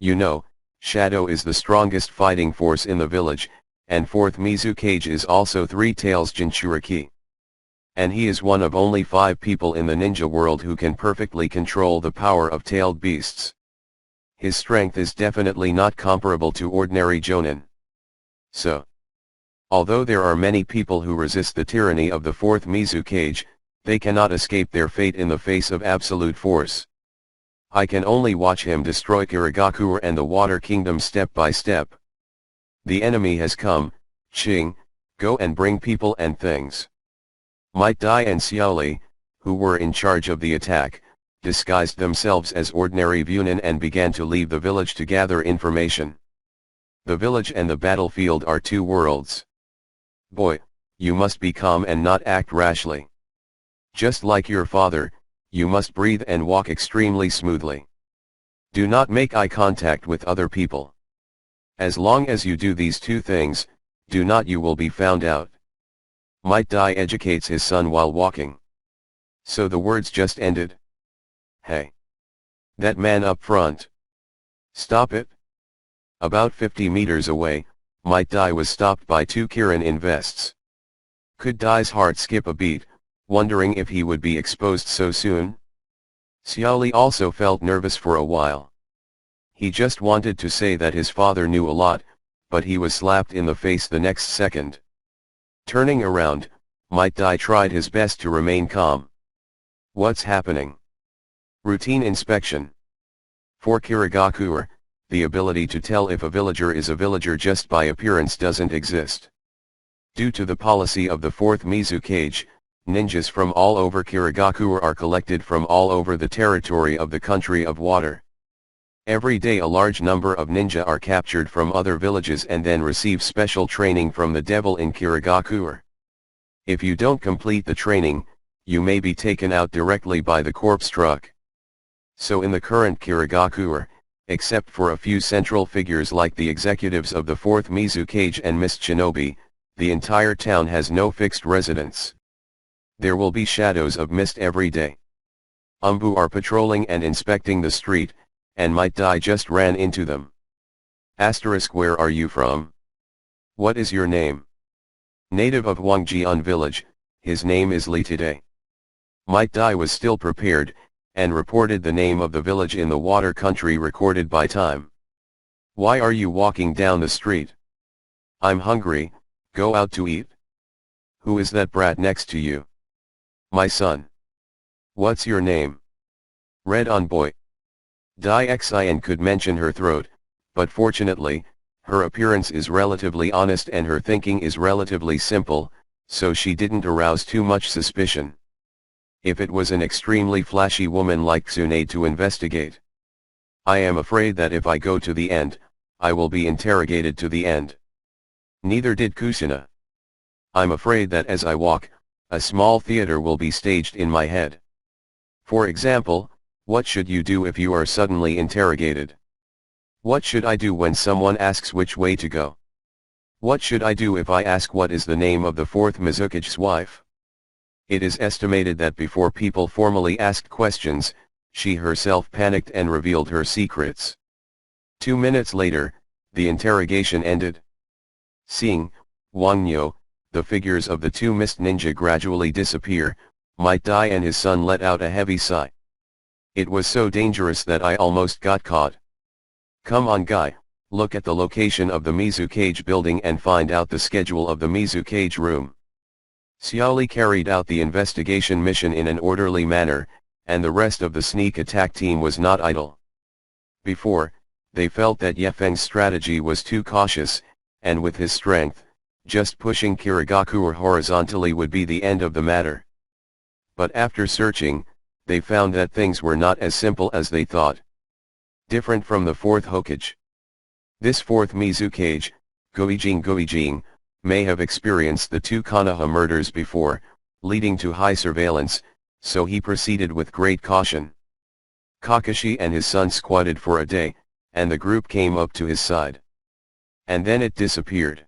You know, Shadow is the strongest fighting force in the village, and fourth Mizukage is also Three Tails Jinchuriki. And he is one of only 5 people in the ninja world who can perfectly control the power of tailed beasts. His strength is definitely not comparable to ordinary Jonin. So, although there are many people who resist the tyranny of the fourth Mizukage, they cannot escape their fate in the face of absolute force. I can only watch him destroy Kirigakure and the Water Kingdom step by step. The enemy has come. Ching, go and bring people and things. Might Dai and Xiaoli, who were in charge of the attack, disguised themselves as ordinary Vunin and began to leave the village to gather information. The village and the battlefield are 2 worlds. Boy, you must be calm and not act rashly. Just like your father, you must breathe and walk extremely smoothly. Do not make eye contact with other people. As long as you do these 2 things, do not you will be found out. Might Dai educates his son while walking. So the words just ended. Hey! That man up front! Stop it! About 50 meters away, Might Dai was stopped by 2 Kirin in vests. Could Dai's heart skip a beat, wondering if he would be exposed so soon? Xiaoli also felt nervous for a while. He just wanted to say that his father knew a lot, but he was slapped in the face the next second. Turning around, Might Dai tried his best to remain calm. What's happening? Routine inspection. For Kirigakure, the ability to tell if a villager is a villager just by appearance doesn't exist. Due to the policy of the fourth Mizukage, ninjas from all over Kirigakure are collected from all over the territory of the country of water. Every day a large number of ninja are captured from other villages and then receive special training from the devil in Kirigakure. If you don't complete the training, you may be taken out directly by the corpse truck. So in the current Kirigakure, except for a few central figures like the executives of the 4th Mizukage and Miss Shinobi, the entire town has no fixed residence. There will be shadows of mist every day. Umbu are patrolling and inspecting the street, and Might Dai just ran into them. Asterisk, where are you from? What is your name? Native of Wangjian village, his name is Li today. Might Dai was still prepared, and reported the name of the village in the water country recorded by time. Why are you walking down the street? I'm hungry, go out to eat. Who is that brat next to you? My son. What's your name? Red on boy. Dai Xin could mention her throat, but fortunately, her appearance is relatively honest and her thinking is relatively simple, so she didn't arouse too much suspicion. If it was an extremely flashy woman like Tsunade to investigate. I am afraid that if I go to the end, I will be interrogated to the end. Neither did Kusina. I'm afraid that as I walk, a small theater will be staged in my head. For example, What should you do if you are suddenly interrogated? What should I do when someone asks which way to go? What should I do if I ask what is the name of the fourth Mizukage's wife? It is estimated that before people formally asked questions, she herself panicked and revealed her secrets. 2 minutes later, the interrogation ended. Seeing, Wangnyo, the figures of the two mist ninja gradually disappear, Might Dai and his son let out a heavy sigh. It was so dangerous that I almost got caught. Come on guy, look at the location of the Mizukage building and find out the schedule of the Mizukage room. Xiaoli carried out the investigation mission in an orderly manner, and the rest of the sneak attack team was not idle. Before, they felt that Yefeng's strategy was too cautious, and with his strength, just pushing Kirigakure horizontally would be the end of the matter. But after searching, they found that things were not as simple as they thought. Different from the fourth Hokage. This fourth Mizukage, Goijing, may have experienced the two Konoha murders before, leading to high surveillance, so he proceeded with great caution. Kakashi and his son squatted for a day, and the group came up to his side. And then it disappeared.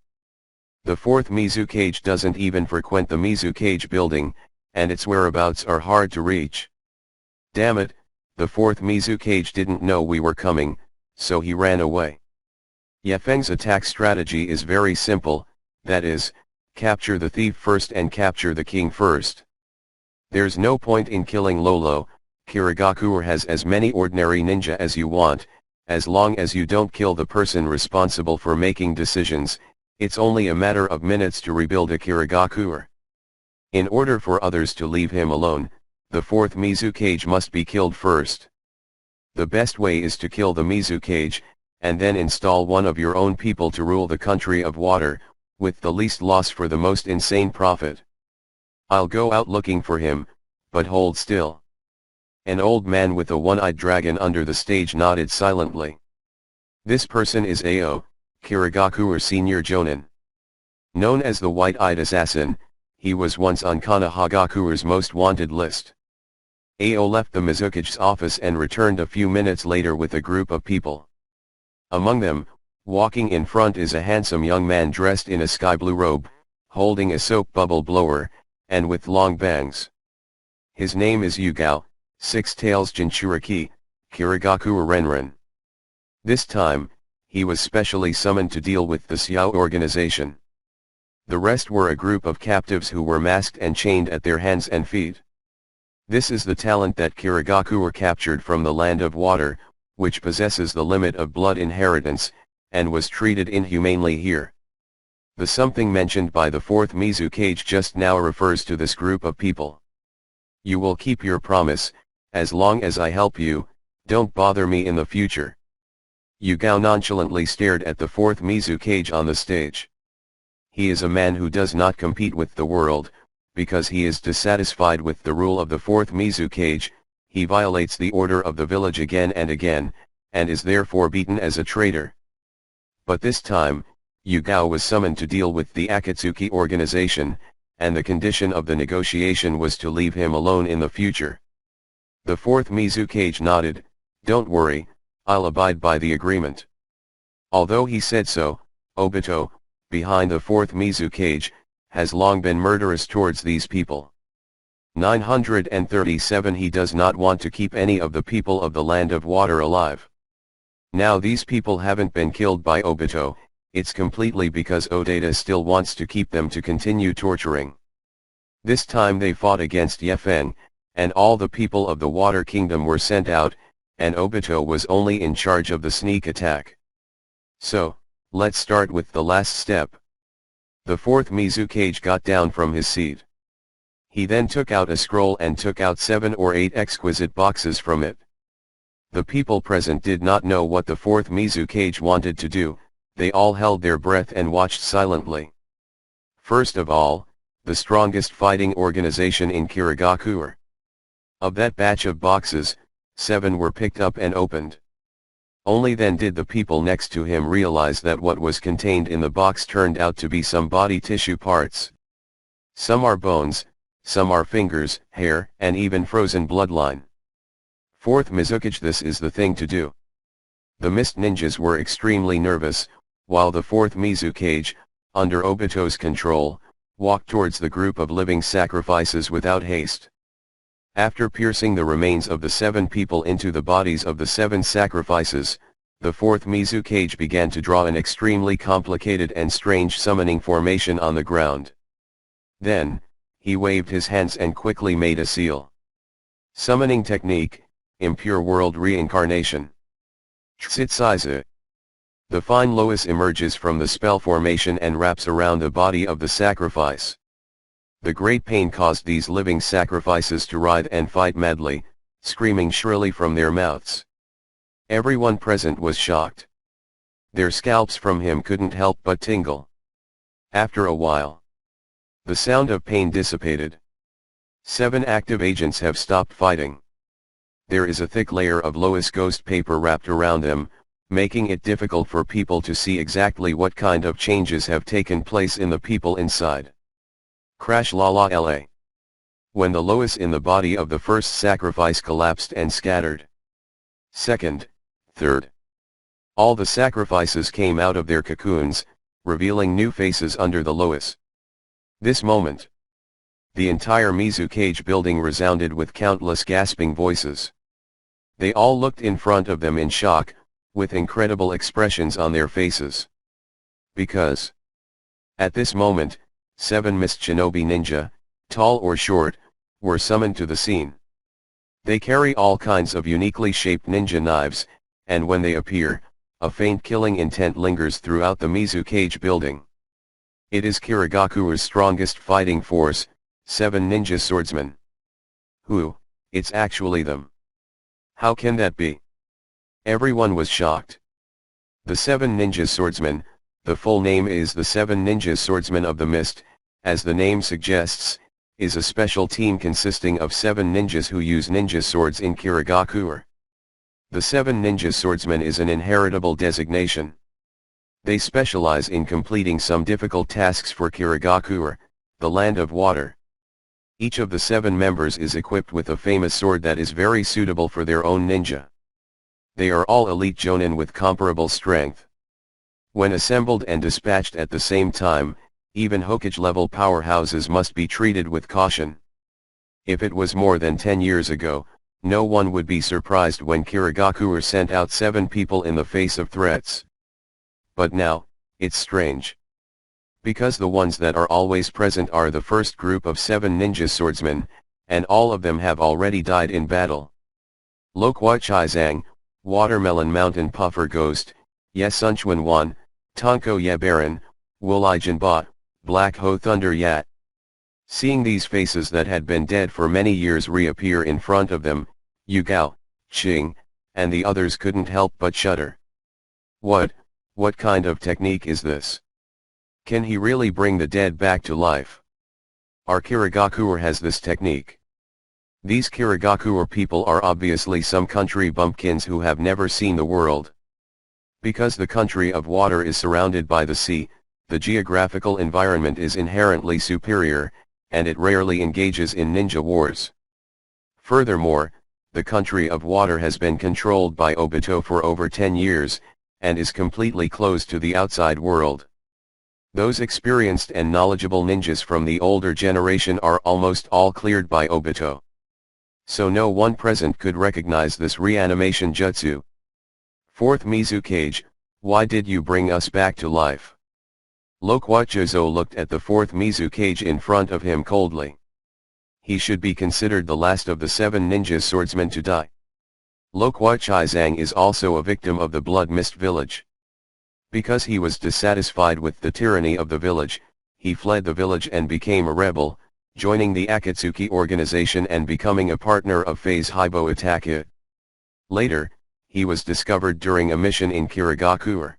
The fourth Mizukage doesn't even frequent the Mizukage building, and its whereabouts are hard to reach. Damn it, the fourth Mizukage didn't know we were coming, so he ran away. Yefeng's attack strategy is very simple, that is, capture the thief first and capture the king first. There's no point in killing Lolo. Kirigakure has as many ordinary ninja as you want, as long as you don't kill the person responsible for making decisions. It's only a matter of minutes to rebuild a Kirigakure. In order for others to leave him alone, the fourth Mizukage must be killed first. The best way is to kill the Mizukage, and then install one of your own people to rule the country of water, with the least loss for the most insane profit. I'll go out looking for him, but hold still. An old man with a one-eyed dragon under the stage nodded silently. This person is Ao, Kirigakure Senior Jonin. Known as the White-Eyed Assassin, he was once on Konohagakure's most wanted list. Ao left the Mizukage's office and returned a few minutes later with a group of people. Among them, walking in front is a handsome young man dressed in a sky blue robe, holding a soap bubble blower, and with long bangs. His name is Yugao, Six Tails Jinchuriki, Kirigakure Renren. This time, he was specially summoned to deal with the Xiao organization. The rest were a group of captives who were masked and chained at their hands and feet. This is the talent that Kirigakure captured from the land of water, which possesses the limit of blood inheritance, and was treated inhumanely here. The something mentioned by the fourth Mizukage just now refers to this group of people. You will keep your promise, as long as I help you, don't bother me in the future. Yugao nonchalantly stared at the fourth Mizukage on the stage. He is a man who does not compete with the world, because he is dissatisfied with the rule of the fourth Mizukage. He violates the order of the village again and again, and is therefore beaten as a traitor. But this time, Yugao was summoned to deal with the Akatsuki organization, and the condition of the negotiation was to leave him alone in the future. The fourth Mizukage nodded, "Don't worry, I'll abide by the agreement." Although he said so, Obito, behind the fourth Mizukage, has long been murderous towards these people. 937 He does not want to keep any of the people of the land of water alive. Now these people haven't been killed by Obito, it's completely because Oda still wants to keep them to continue torturing. This time they fought against Yefeng, and all the people of the Water Kingdom were sent out, and Obito was only in charge of the sneak attack. So, let's start with the last step. The fourth Mizukage got down from his seat. He then took out a scroll and took out 7 or 8 exquisite boxes from it. The people present did not know what the fourth Mizukage wanted to do, they all held their breath and watched silently. First of all, the strongest fighting organization in Kirigakure. Of that batch of boxes, 7 were picked up and opened. Only then did the people next to him realize that what was contained in the box turned out to be some body tissue parts. Some are bones, some are fingers, hair, and even frozen bloodline. Fourth Mizukage, this is the thing to do. The mist ninjas were extremely nervous, while the fourth Mizukage, under Obito's control, walked towards the group of living sacrifices without haste. After piercing the remains of the 7 people into the bodies of the 7 sacrifices, the fourth Mizukage began to draw an extremely complicated and strange summoning formation on the ground. Then, he waved his hands and quickly made a seal. Summoning technique, Impure World Reincarnation. Tsitsaizu. The fine lotus emerges from the spell formation and wraps around the body of the sacrifice. The great pain caused these living sacrifices to writhe and fight madly, screaming shrilly from their mouths. Everyone present was shocked. Their scalps from him couldn't help but tingle. After a while, the sound of pain dissipated. 7 active agents have stopped fighting. There is a thick layer of lotus ghost paper wrapped around them, making it difficult for people to see exactly what kind of changes have taken place in the people inside. Crash la la la. When the lotus in the body of the first sacrifice collapsed and scattered. Second, third. All the sacrifices came out of their cocoons, revealing new faces under the lotus. This moment, the entire Mizukage building resounded with countless gasping voices. They all looked in front of them in shock, with incredible expressions on their faces. Because, at this moment, 7 mist shinobi ninja, tall or short, were summoned to the scene. They carry all kinds of uniquely shaped ninja knives, and when they appear, a faint killing intent lingers throughout the Mizukage building. It is Kirigaku's strongest fighting force, 7 ninja swordsmen. Who, it's actually them. How can that be? Everyone was shocked. The 7 ninja swordsmen, the full name is the 7 ninja swordsmen of the mist, as the name suggests, is a special team consisting of 7 ninjas who use ninja swords in Kirigaku. The 7 ninja swordsmen is an inheritable designation. They specialize in completing some difficult tasks for Kirigaku, the land of water. Each of the 7 members is equipped with a famous sword that is very suitable for their own ninja. They are all elite jonin with comparable strength. When assembled and dispatched at the same time, even Hokage-level powerhouses must be treated with caution. If it was more than 10 years ago, no one would be surprised when Kirigaku sent out 7 people in the face of threats. But now, it's strange. Because the ones that are always present are the first group of 7 ninja swordsmen, and all of them have already died in battle. Lokwa Chizang, Watermelon Mountain Puffer Ghost, Yesunchuan Wan, Tonko Yabaran, Wulijan Ba, Black Ho Thunder Yat. Seeing these faces that had been dead for many years reappear in front of them, Yugao, Qing, and the others couldn't help but shudder. What kind of technique is this? Can he really bring the dead back to life? Our Kirigaku has this technique. These Kirigaku people are obviously some country bumpkins who have never seen the world. Because the country of water is surrounded by the sea, the geographical environment is inherently superior, and it rarely engages in ninja wars. Furthermore, the country of water has been controlled by Obito for over 10 years, and is completely closed to the outside world. Those experienced and knowledgeable ninjas from the older generation are almost all cleared by Obito. So no one present could recognize this reanimation jutsu. Fourth Mizukage, why did you bring us back to life? Lokwa Jozo looked at the fourth Mizukage in front of him coldly. He should be considered the last of the 7 ninja swordsmen to die. Lokwa Chizang is also a victim of the Blood Mist village. Because he was dissatisfied with the tyranny of the village, he fled the village and became a rebel, joining the Akatsuki organization and becoming a partner of Phase Hibo Itaku. Later, he was discovered during a mission in Kirigaku.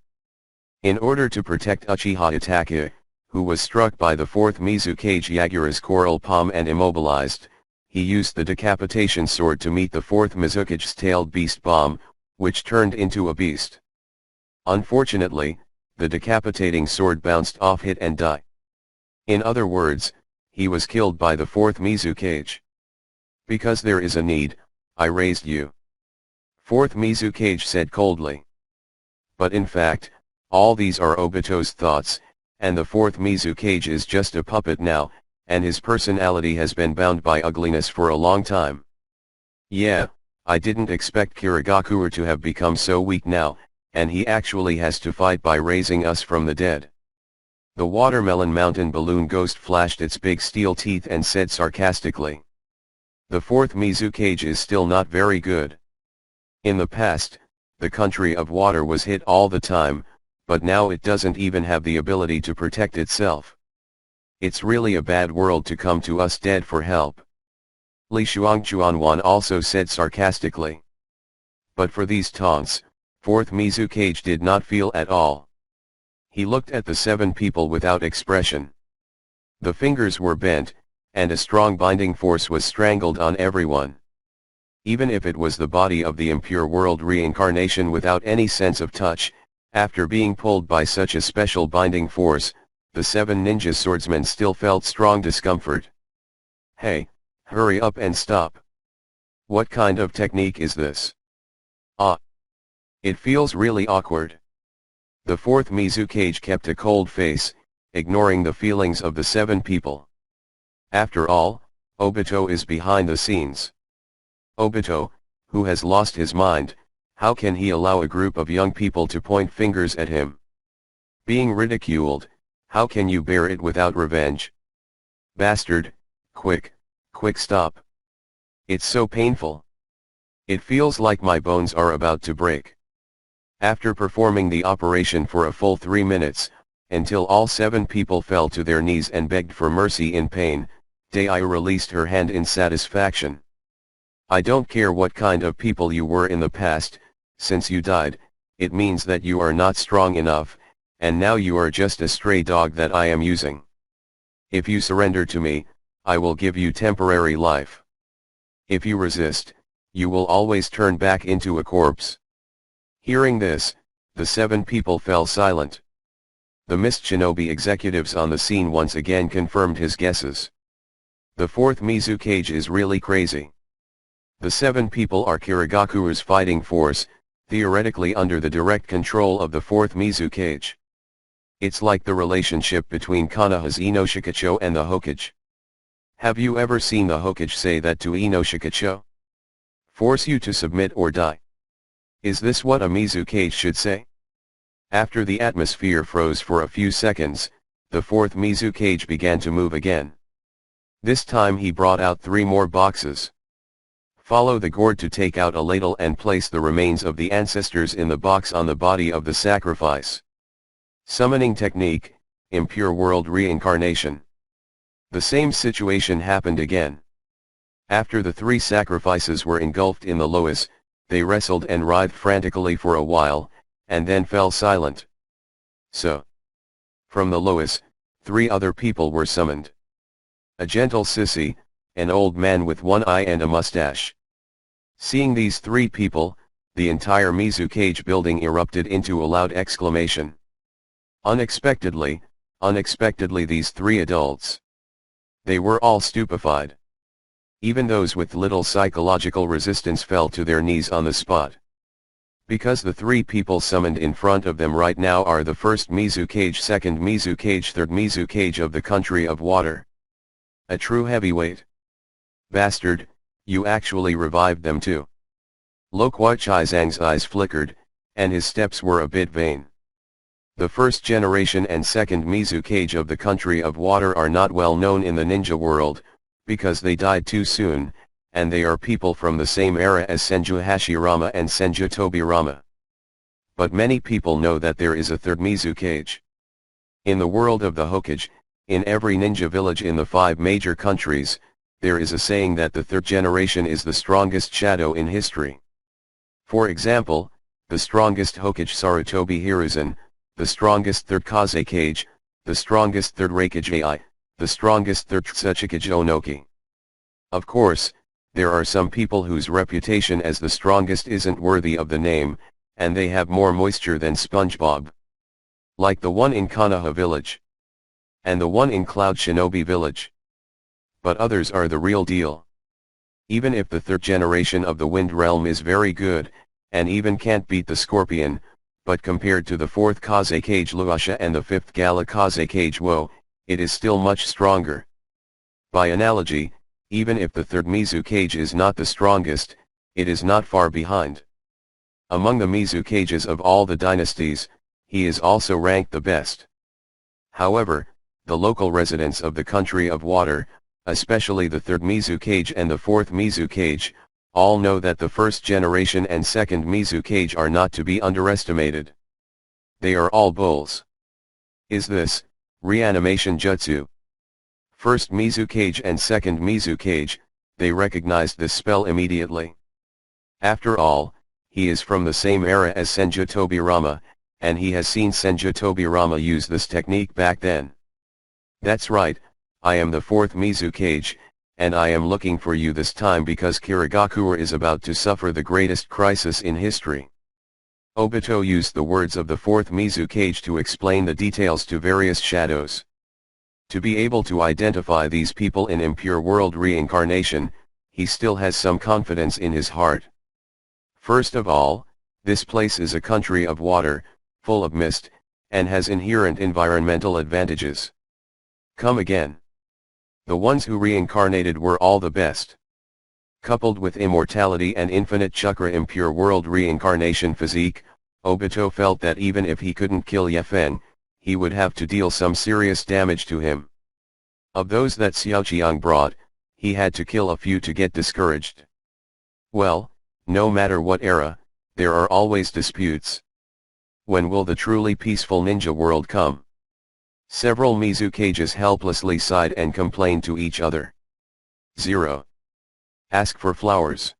In order to protect Uchiha Itaku, who was struck by the 4th Mizukage Yagura's coral palm and immobilized, he used the decapitation sword to meet the 4th Mizukage's tailed beast bomb, which turned into a beast. Unfortunately, the decapitating sword bounced off, hit and died. In other words, he was killed by the 4th Mizukage. Because there is a need, I raised you. Fourth Mizukage said coldly. But in fact, all these are Obito's thoughts, and the fourth Mizukage is just a puppet now, and his personality has been bound by ugliness for a long time. Yeah, I didn't expect Kirigakure to have become so weak now, and he actually has to fight by raising us from the dead. The watermelon mountain balloon ghost flashed its big steel teeth and said sarcastically. The fourth Mizukage is still not very good. In the past, the country of water was hit all the time, but now it doesn't even have the ability to protect itself. It's really a bad world to come to us dead for help. Li Shuangchuanwan also said sarcastically. But for these taunts, fourth Mizukage did not feel at all. He looked at the 7 people without expression. The fingers were bent, and a strong binding force was strangled on everyone. Even if it was the body of the impure world reincarnation without any sense of touch, after being pulled by such a special binding force, the 7 ninja swordsmen still felt strong discomfort. Hey, hurry up and stop. What kind of technique is this? It feels really awkward. The fourth Mizukage kept a cold face, ignoring the feelings of the 7 people. After all, Obito is behind the scenes. Obito, who has lost his mind, how can he allow a group of young people to point fingers at him? Being ridiculed, how can you bear it without revenge? Bastard, quick stop. It's so painful. It feels like my bones are about to break. After performing the operation for a full 3 minutes, until all 7 people fell to their knees and begged for mercy in pain, Dai released her hand in satisfaction. I don't care what kind of people you were in the past, since you died, it means that you are not strong enough, and now you are just a stray dog that I am using. If you surrender to me, I will give you temporary life. If you resist, you will always turn back into a corpse. Hearing this, the 7 people fell silent. The Mist Shinobi executives on the scene once again confirmed his guesses. The fourth Mizukage is really crazy. The 7 people are Kirigakure's fighting force, theoretically under the direct control of the fourth Mizukage. It's like the relationship between Konoha's Inoshikacho and the Hokage. Have you ever seen the Hokage say that to Inoshikacho? Force you to submit or die. Is this what a Mizukage should say? After the atmosphere froze for a few seconds, the fourth Mizukage began to move again. This time he brought out 3 more boxes. Follow the gourd to take out a ladle and place the remains of the ancestors in the box on the body of the sacrifice. Summoning technique, impure world reincarnation. The same situation happened again. After the 3 sacrifices were engulfed in the loess, they wrestled and writhed frantically for a while, and then fell silent. So, from the loess, 3 other people were summoned. A gentle sissy, an old man with 1 eye and a mustache. Seeing these 3 people, the entire Mizukage building erupted into a loud exclamation. Unexpectedly these 3 adults. They were all stupefied. Even those with little psychological resistance fell to their knees on the spot. Because the 3 people summoned in front of them right now are the first Mizukage, second Mizukage, third Mizukage of the country of water. A true heavyweight. Bastard, you actually revived them too. Lo Kuai-Zhang's eyes flickered, and his steps were a bit vain. The first generation and second Mizukage of the country of water are not well known in the ninja world, because they died too soon, and they are people from the same era as Senju Hashirama and Senju Tobirama. But many people know that there is a third Mizukage. In the world of the Hokage, in every ninja village in the 5 major countries, there is a saying that the 3rd generation is the strongest shadow in history. For example, the strongest Hokage Sarutobi Hiruzen, the strongest 3rd Kazekage, the strongest 3rd Raikage Ai, the strongest 3rd Tsuchikage Onoki. Of course, there are some people whose reputation as the strongest isn't worthy of the name, and they have more moisture than SpongeBob. Like the one in Konoha village. And the one in Cloud Shinobi village. But others are the real deal. Even if the 3rd generation of the Wind Realm is very good, and even can't beat the Scorpion, but compared to the 4th Kazekage Luasha and the 5th Gala Kazekage Wo, it is still much stronger. By analogy, even if the 3rd Mizukage is not the strongest, it is not far behind. Among the Mizukages of all the dynasties, he is also ranked the best. However, the local residents of the country of water, especially the 3rd Mizukage and the 4th Mizukage, all know that the 1st generation and 2nd Mizukage are not to be underestimated. They are all bulls. Is this reanimation jutsu? 1st Mizukage and 2nd Mizukage, they recognized this spell immediately. After all, he is from the same era as Senju Tobirama, and he has seen Senju Tobirama use this technique back then. That's right, I am the 4th Mizukage, and I am looking for you this time because Kirigakura is about to suffer the greatest crisis in history. Obito used the words of the 4th Mizukage to explain the details to various shadows. To be able to identify these people in impure world reincarnation, he still has some confidence in his heart. First of all, this place is a country of water, full of mist, and has inherent environmental advantages. Come again. The ones who reincarnated were all the best. Coupled with immortality and infinite chakra impure world reincarnation physique, Obito felt that even if he couldn't kill Yefen, he would have to deal some serious damage to him. Of those that Xiaoqiang brought, he had to kill a few to get discouraged. Well, no matter what era, there are always disputes. When will the truly peaceful ninja world come? Several Mizukages helplessly sighed and complained to each other. 0. Ask for flowers.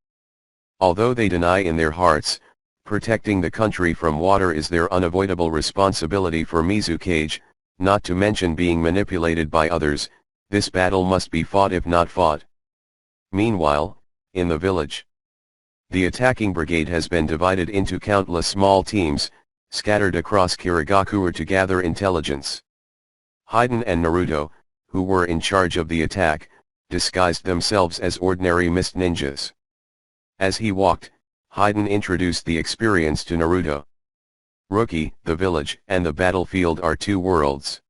Although they deny in their hearts, protecting the country from water is their unavoidable responsibility for Mizukage, not to mention being manipulated by others, this battle must be fought if not fought. Meanwhile, in the village, the attacking brigade has been divided into countless small teams, scattered across Kirigakura to gather intelligence. Haiden and Naruto, who were in charge of the attack, disguised themselves as ordinary mist ninjas. As he walked, Haiden introduced the experience to Naruto. Rookie, the village and the battlefield are two worlds.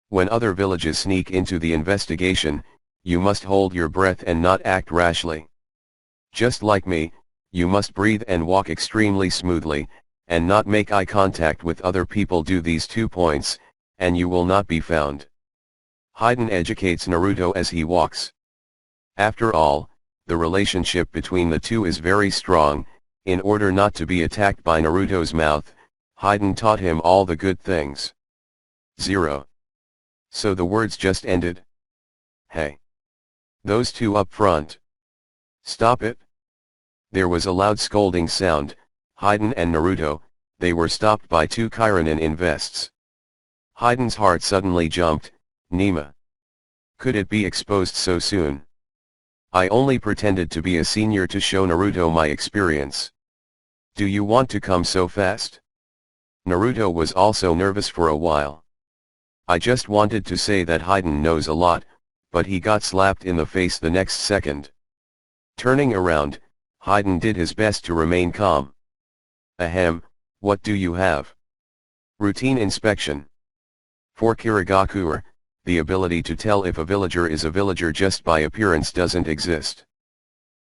When other villages sneak into the investigation, you must hold your breath and not act rashly. Just like me, you must breathe and walk extremely smoothly, and not make eye contact with other people. Do these 2 points, and you will not be found. Haiden educates Naruto as he walks. After all, the relationship between the two is very strong. In order not to be attacked by Naruto's mouth, Haiden taught him all the good things. 0. So the words just ended. Hey! Those two up front! Stop it! There was a loud scolding sound. Haiden and Naruto, they were stopped by 2 Kiranin in vests. Haiden's heart suddenly jumped. Nima. Could it be exposed so soon? I only pretended to be a senior to show Naruto my experience. Do you want to come so fast? Naruto was also nervous for a while. I just wanted to say that Haiden knows a lot, but he got slapped in the face the next second. Turning around, Haiden did his best to remain calm. Ahem, what do you have? Routine inspection. For Kirigakura, the ability to tell if a villager is a villager just by appearance doesn't exist.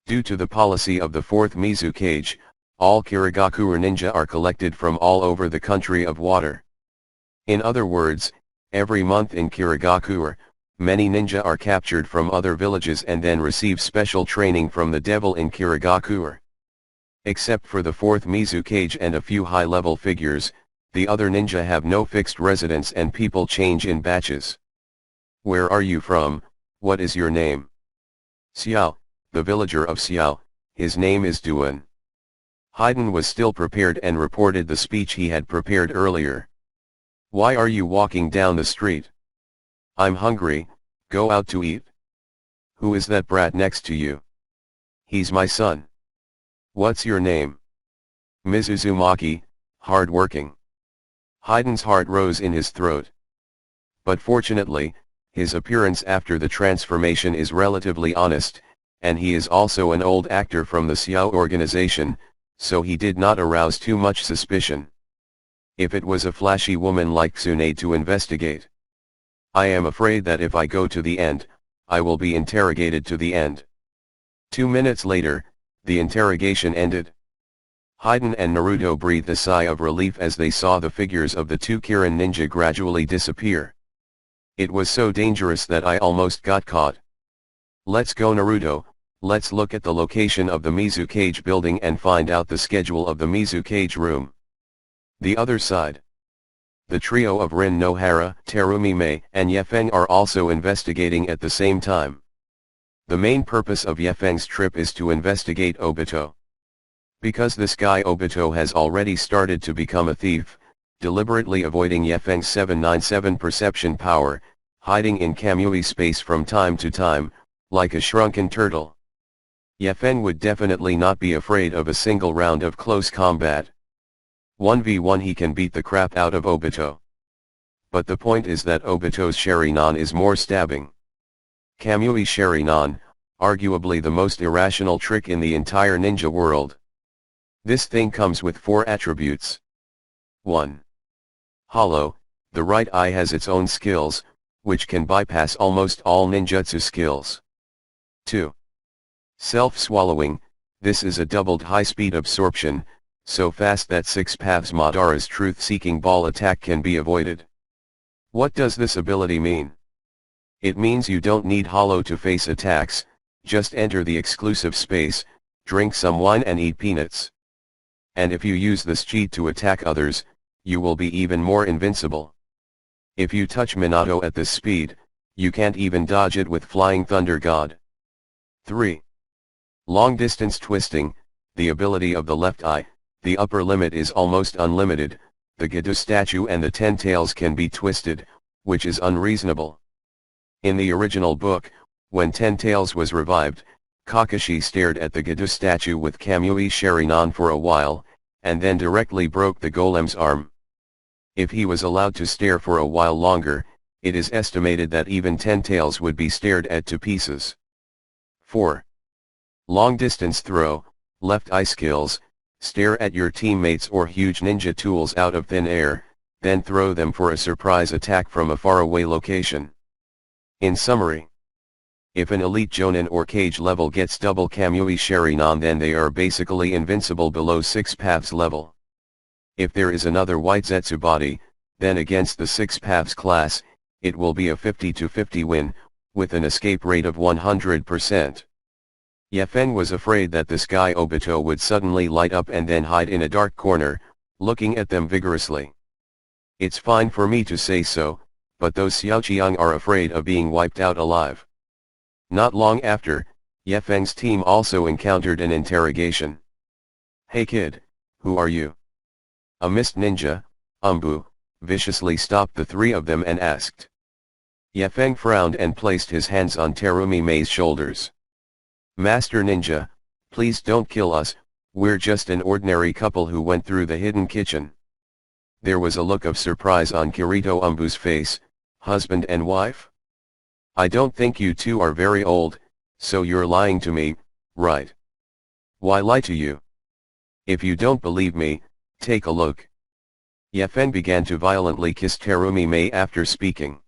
Due to the policy of the 4th Mizukage, all Kirigakura ninja are collected from all over the country of water. In other words, every month in Kirigakura, many ninja are captured from other villages and then receive special training from the devil in Kirigakura. Except for the 4th Mizukage and a few high-level figures, the other ninja have no fixed residence and people change in batches. Where are you from? What is your name? Xiao, the villager of Xiao, his name is Duan. Haiden was still prepared and reported the speech he had prepared earlier. Why are you walking down the street? I'm hungry, go out to eat. Who is that brat next to you? He's my son. What's your name? Mizuzumaki, hard-working. Haiden's heart rose in his throat. But fortunately, his appearance after the transformation is relatively honest, and he is also an old actor from the Xiao organization, so he did not arouse too much suspicion. If it was a flashy woman like Tsunade to investigate. I am afraid that if I go to the end, I will be interrogated to the end. 2 minutes later, the interrogation ended. Hyden and Naruto breathed a sigh of relief as they saw the figures of the two Kirin ninja gradually disappear. It was so dangerous that I almost got caught. Let's go, Naruto, let's look at the location of the Mizu Cage building and find out the schedule of the Mizu Cage room. The other side. The trio of Rin Nohara, Terumi Mei, and Yefeng are also investigating at the same time. The main purpose of Yefeng's trip is to investigate Obito. Because this guy Obito has already started to become a thief, deliberately avoiding Yefeng's 797 perception power, hiding in Kamui space from time to time, like a shrunken turtle. Yefeng would definitely not be afraid of a single round of close combat. 1v1 he can beat the crap out of Obito. But the point is that Obito's Sharingan is more stabbing. Kamui Sharingan, arguably the most irrational trick in the entire ninja world. This thing comes with 4 attributes. 1. Hollow, the right eye has its own skills, which can bypass almost all ninjutsu skills. 2. Self-swallowing, this is a doubled high-speed absorption, so fast that Six Paths Madara's truth-seeking ball attack can be avoided. What does this ability mean? It means you don't need hollow to face attacks, just enter the exclusive space, drink some wine and eat peanuts. And if you use this cheat to attack others, you will be even more invincible. If you touch Minato at this speed, you can't even dodge it with Flying Thunder God. 3. Long distance twisting, the ability of the left eye, the upper limit is almost unlimited, the Gedo statue and the 10 tails can be twisted, which is unreasonable. In the original book, when 10 tails was revived, Kakashi stared at the Gedo statue with Kamui Sharingan for a while, and then directly broke the golem's arm. If he was allowed to stare for a while longer, it is estimated that even 10 tails would be stared at to pieces. 4. Long distance throw, left eye skills, stare at your teammates or huge ninja tools out of thin air, then throw them for a surprise attack from a faraway location. In summary, if an elite Jonin or Cage level gets double Kamui Sharingan, then they are basically invincible below 6 Paths level. If there is another White Zetsu body, then against the 6 Paths class, it will be a 50-50 win, with an escape rate of 100%. Yefeng was afraid that this guy Obito would suddenly light up and then hide in a dark corner, looking at them vigorously. It's fine for me to say so, but those Xiaoqiang are afraid of being wiped out alive. Not long after, Yefeng's team also encountered an interrogation. "Hey kid, who are you?" A mist ninja, Umbu, viciously stopped the 3 of them and asked. Yefeng frowned and placed his hands on Terumi Mei's shoulders. "Master Ninja, please don't kill us, we're just an ordinary couple who went through the hidden kitchen." There was a look of surprise on Kirito Umbu's face. "Husband and wife? I don't think you two are very old, so you're lying to me, right?" "Why lie to you? If you don't believe me, take a look." Yefeng began to violently kiss Terumi Mei after speaking.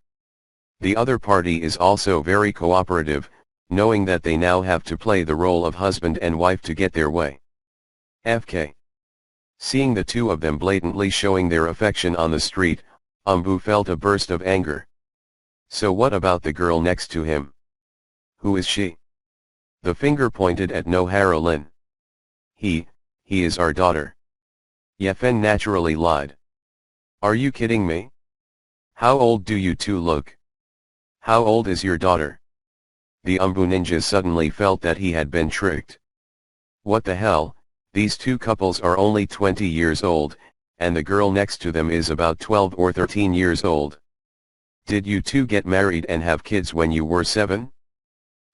The other party is also very cooperative, knowing that they now have to play the role of husband and wife to get their way. FK. Seeing the 2 of them blatantly showing their affection on the street, Umbu felt a burst of anger. "So what about the girl next to him? Who is she?" The finger pointed at Nohara Lin. He is our daughter." Yefeng naturally lied. "Are you kidding me? How old do you two look? How old is your daughter?" The Umbu ninja suddenly felt that he had been tricked. What the hell, these 2 couples are only 20 years old, and the girl next to them is about 12 or 13 years old. "Did you two get married and have kids when you were 7?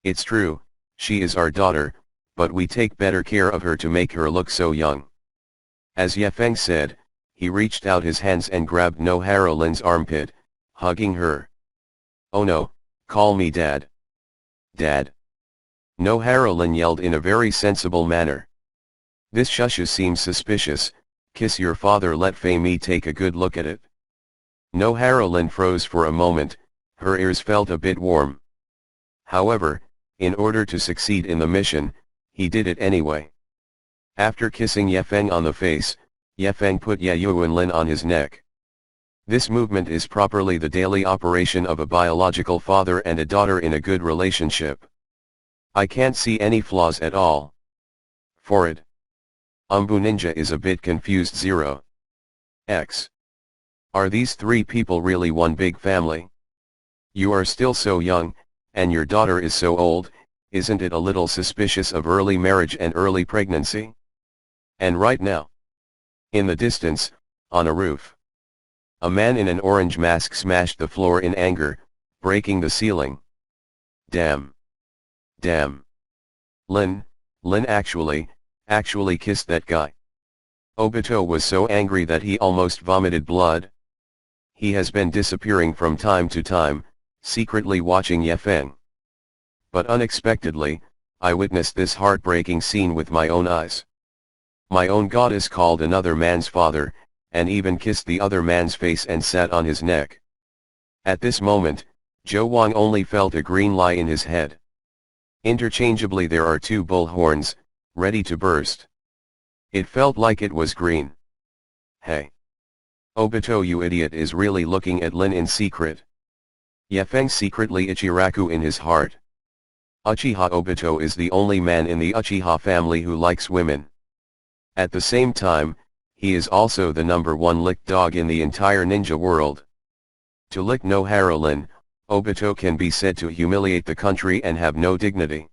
It's true, she is our daughter, but we take better care of her to make her look so young." As Yefeng said, he reached out his hands and grabbed Nohara Lin's armpit, hugging her. "Oh no, call me Dad. Dad." Nohara Lin yelled in a very sensible manner. This shusha seems suspicious, kiss your father, let Fei me take a good look at it. Nohara Lin froze for a moment, her ears felt a bit warm. However, in order to succeed in the mission, he did it anyway. After kissing Yefeng on the face, Yefeng put Yeyuan Lin on his neck. This movement is properly the daily operation of a biological father and a daughter in a good relationship. I can't see any flaws at all. For it. Umbu Ninja is a bit confused. 0x. Are these three people really one big family? You are still so young, and your daughter is so old, isn't it a little suspicious of early marriage and early pregnancy? And right now, in the distance, on a roof, a man in an orange mask smashed the floor in anger, breaking the ceiling. Damn. Damn. Lin actually kissed that guy. Obito was so angry that he almost vomited blood. He has been disappearing from time to time, secretly watching Yefeng. But unexpectedly, I witnessed this heartbreaking scene with my own eyes. My own goddess called another man's father, and even kissed the other man's face and sat on his neck. At this moment, Zhou Wang only felt a green lie in his head. Interchangeably there are two bull horns, ready to burst. It felt like it was green. Hey! Obito, you idiot, is really looking at Lin in secret. Yefeng secretly Ichiraku in his heart. Uchiha Obito is the only man in the Uchiha family who likes women. At the same time, he is also the #1 licked dog in the entire ninja world. To lick Nohara Lin, Obito can be said to humiliate the country and have no dignity.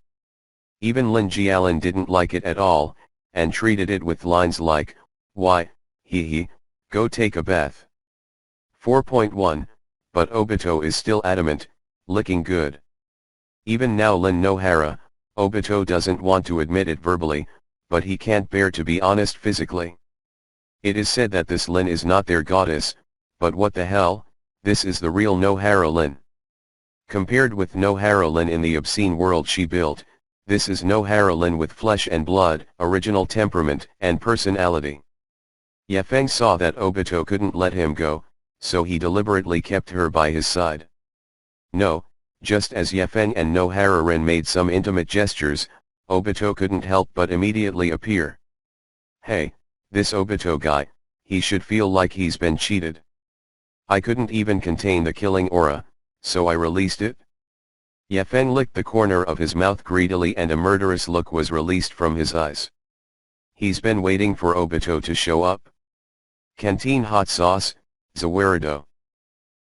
Even Lin Jialin didn't like it at all, and treated it with lines like, "Why, hee, go take a bath." 4.1, but Obito is still adamant, licking good. Even now Lin Nohara, Obito doesn't want to admit it verbally, but he can't bear to be honest physically. It is said that this Lin is not their goddess, but what the hell, this is the real Nohara Lin. Compared with Nohara Lin in the obscene world she built, this is Nohara Lin with flesh and blood, original temperament and personality. Yefeng saw that Obito couldn't let him go, so he deliberately kept her by his side. No, just as Yefeng and Nohara Rin made some intimate gestures, Obito couldn't help but immediately appear. Hey, this Obito guy, he should feel like he's been cheated. I couldn't even contain the killing aura, so I released it. Yefeng licked the corner of his mouth greedily and a murderous look was released from his eyes. He's been waiting for Obito to show up. Canteen hot sauce, Zawardo.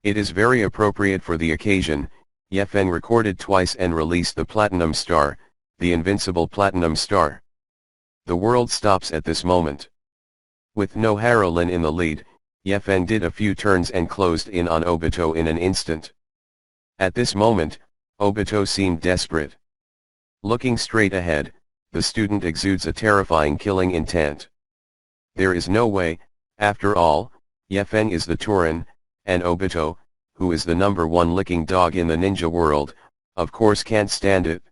It is very appropriate for the occasion. Yefeng recorded twice and released the Platinum Star, the invincible Platinum Star. The world stops at this moment. With Nohara Lin in the lead, Yefeng did a few turns and closed in on Obito in an instant. At this moment, Obito seemed desperate. Looking straight ahead, the student exudes a terrifying killing intent. There is no way, after all, Yefeng is the Turin, and Obito, who is the #1 licking dog in the ninja world, of course can't stand it.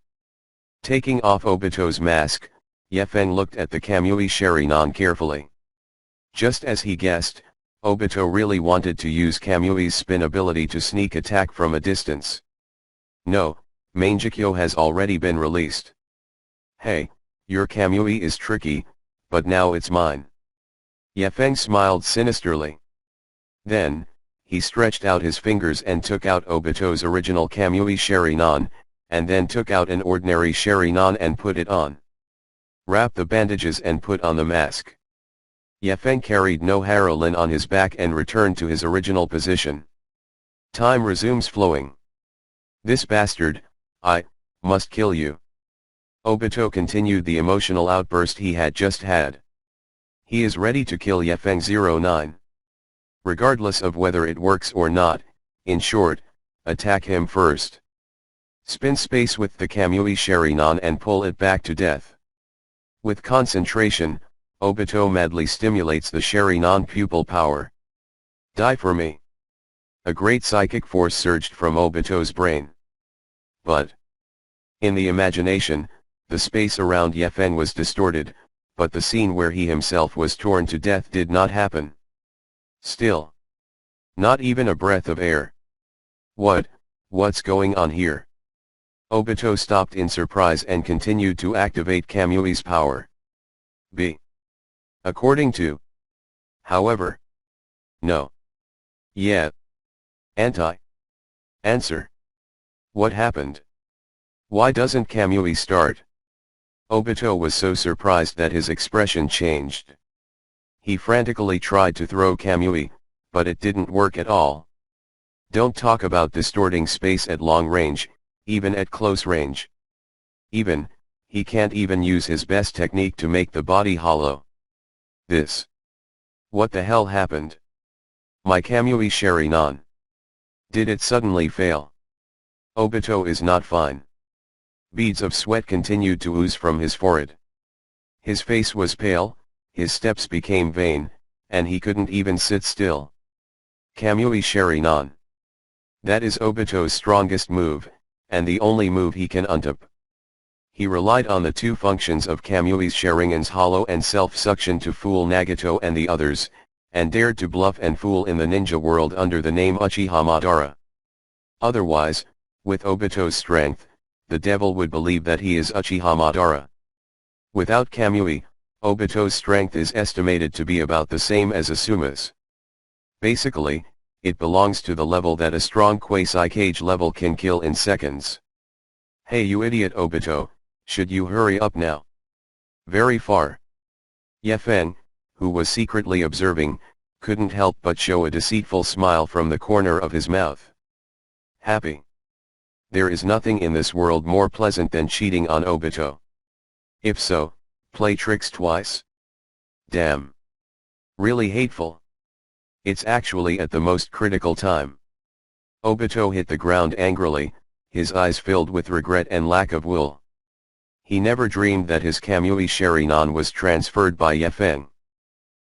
Taking off Obito's mask, Yefeng looked at the Kamui Sharingan carefully. Just as he guessed, Obito really wanted to use Kamui's spin ability to sneak attack from a distance. No, Mangekyo has already been released. Hey, your Kamui is tricky, but now it's mine. Yefeng smiled sinisterly. Then, he stretched out his fingers and took out Obito's original Kamui Sharingan, and then took out an ordinary Sharingan and put it on. Wrap the bandages and put on the mask. Yefeng carried Nohara Lin on his back and returned to his original position. Time resumes flowing. This bastard, I must kill you. Obito continued the emotional outburst he had just had. He is ready to kill Yefeng 09. Regardless of whether it works or not, in short, attack him first. Spin space with the Kamui Sharingan and pull it back to death. With concentration, Obito madly stimulates the Sharingan pupil power. Die for me. A great psychic force surged from Obito's brain. But in the imagination, the space around Yefeng was distorted, but the scene where he himself was torn to death did not happen. Still. Not even a breath of air. What's going on here? Obito stopped in surprise and continued to activate Kamui's power. According to. However. No. Yeah. Answer. What happened? Why doesn't Kamui start? Obito was so surprised that his expression changed. He frantically tried to throw Kamui, but it didn't work at all. Don't talk about distorting space at long range, even at close range. He can't even use his best technique to make the body hollow. What the hell happened? My Kamui Sharingan. Did it suddenly fail? Obito is not fine. Beads of sweat continued to ooze from his forehead. His face was pale, his steps became vain, and he couldn't even sit still. Kamui Sharingan. That is Obito's strongest move, and the only move he can untap. He relied on the two functions of Kamui's Sharingan's hollow and self-suction to fool Nagato and the others, and dared to bluff and fool in the ninja world under the name Uchiha Madara. Otherwise, with Obito's strength, the devil would believe that he is Uchiha Madara. Without Kamui, Obito's strength is estimated to be about the same as Asuma's. Basically, it belongs to the level that a strong quasi-cage level can kill in seconds. Hey you idiot Obito, should you hurry up now? Very far. Yefeng, who was secretly observing, couldn't help but show a deceitful smile from the corner of his mouth. Happy. There is nothing in this world more pleasant than cheating on Obito. If so, play tricks twice? Damn. Really hateful. It's actually at the most critical time. Obito hit the ground angrily, his eyes filled with regret and lack of will. He never dreamed that his Kamui Sharingan was transferred by Yefeng.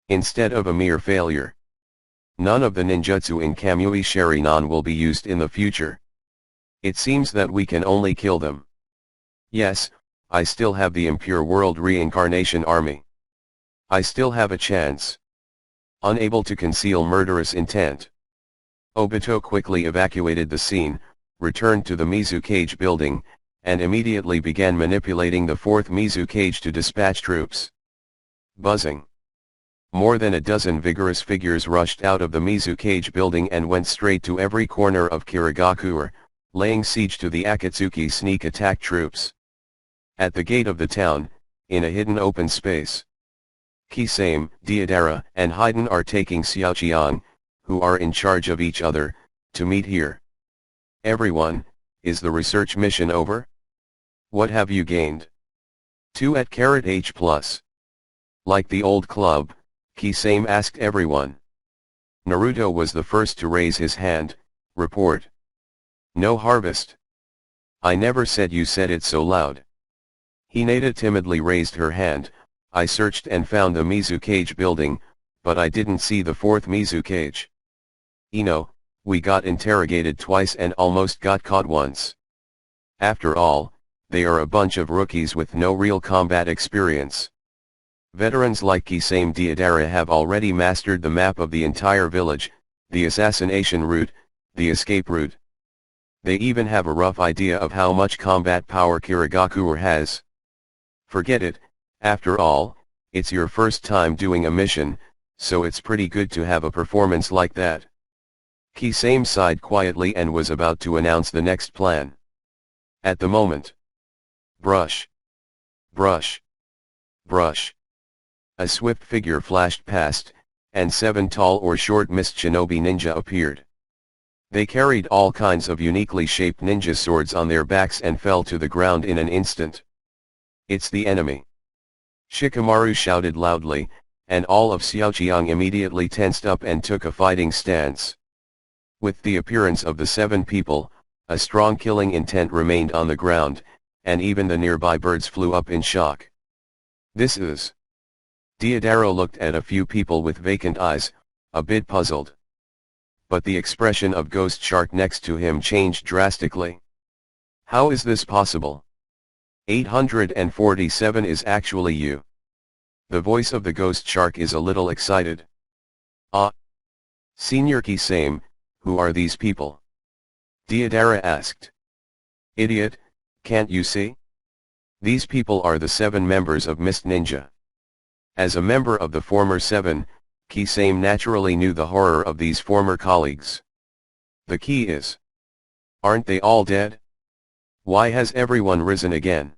Instead of a mere failure. None of the ninjutsu in Kamui Sharingan will be used in the future. It seems that we can only kill them. Yes, I still have the Impure World Reincarnation Army. I still have a chance. Unable to conceal murderous intent, Obito quickly evacuated the scene, returned to the Mizu Cage building, and immediately began manipulating the fourth Mizu Cage to dispatch troops. Buzzing. More than a dozen vigorous figures rushed out of the Mizu Cage building and went straight to every corner of Kirigakure, laying siege to the Akatsuki sneak attack troops. At the gate of the town, in a hidden open space, Kisame, Deidara, and Haiden are taking Xiaoqiang, who are in charge of each other, to meet here. Everyone, is the research mission over? What have you gained? 2 at H+. Like the old club, Kisame asked everyone. Naruto was the first to raise his hand. Report. No harvest. I never said you said it so loud. Hinata timidly raised her hand. I searched and found the Mizu Cage building, but I didn't see the fourth Mizu Cage. We got interrogated twice and almost got caught once. After all, they are a bunch of rookies with no real combat experience. Veterans like Kisame Deidara have already mastered the map of the entire village, the assassination route, the escape route. They even have a rough idea of how much combat power Kirigakure has. Forget it, after all, it's your first time doing a mission, so it's pretty good to have a performance like that. Kisame sighed quietly and was about to announce the next plan. At the moment. Brush. Brush. Brush. A swift figure flashed past, and 7 tall or short mist shinobi ninja appeared. They carried all kinds of uniquely shaped ninja swords on their backs and fell to the ground in an instant. It's the enemy. Shikamaru shouted loudly, and all of Xiaoqiang immediately tensed up and took a fighting stance. With the appearance of the 7 people, a strong killing intent remained on the ground, and even the nearby birds flew up in shock. This is. Deidara looked at a few people with vacant eyes, a bit puzzled. But the expression of Ghost Shark next to him changed drastically. How is this possible? 847 is actually you. The voice of the ghost shark is a little excited. Ah! Senior Kisame, who are these people? Deidara asked. Idiot, can't you see? These people are the 7 members of Mist Ninja. As a member of the former 7, Kisame naturally knew the horror of these former colleagues. The key is, aren't they all dead? Why has everyone risen again?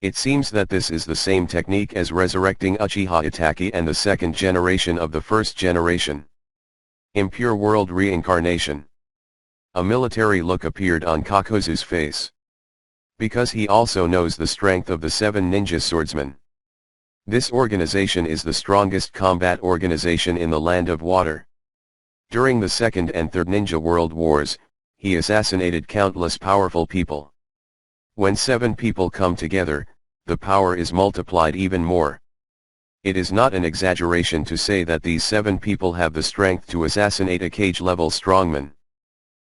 It seems that this is the same technique as resurrecting Uchiha Itachi and the 2nd generation of the 1st generation. Impure world reincarnation. A military look appeared on Kakuzu's face. Because he also knows the strength of the 7 ninja swordsmen. This organization is the strongest combat organization in the Land of Water. During the 2nd and 3rd Ninja World Wars, he assassinated countless powerful people. When 7 people come together, the power is multiplied even more. It is not an exaggeration to say that these 7 people have the strength to assassinate a cage-level strongman.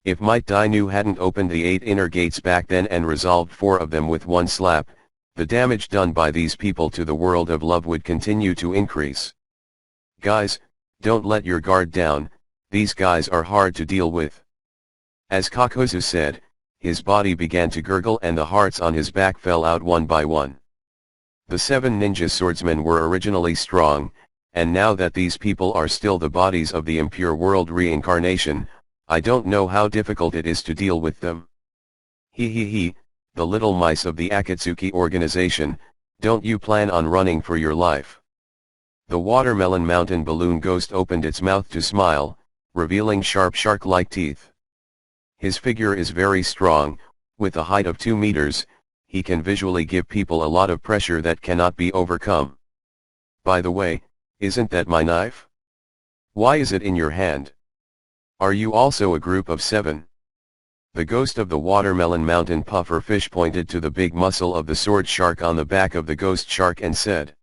If Might Dainu hadn't opened the 8 inner gates back then and resolved 4 of them with one slap, the damage done by these people to the world of love would continue to increase. Guys, don't let your guard down, these guys are hard to deal with. As Kakuzu said, his body began to gurgle and the hearts on his back fell out one by one. The 7 ninja swordsmen were originally strong, and now that these people are still the bodies of the impure world reincarnation, I don't know how difficult it is to deal with them. He, the little mice of the Akatsuki organization, don't you plan on running for your life? The watermelon mountain balloon ghost opened its mouth to smile, revealing sharp shark-like teeth. His figure is very strong, with a height of 2 meters, he can visually give people a lot of pressure that cannot be overcome. By the way, isn't that my knife? Why is it in your hand? Are you also a group of 7? The ghost of the watermelon mountain puffer fish pointed to the big muscle of the sword shark on the back of the ghost shark and said,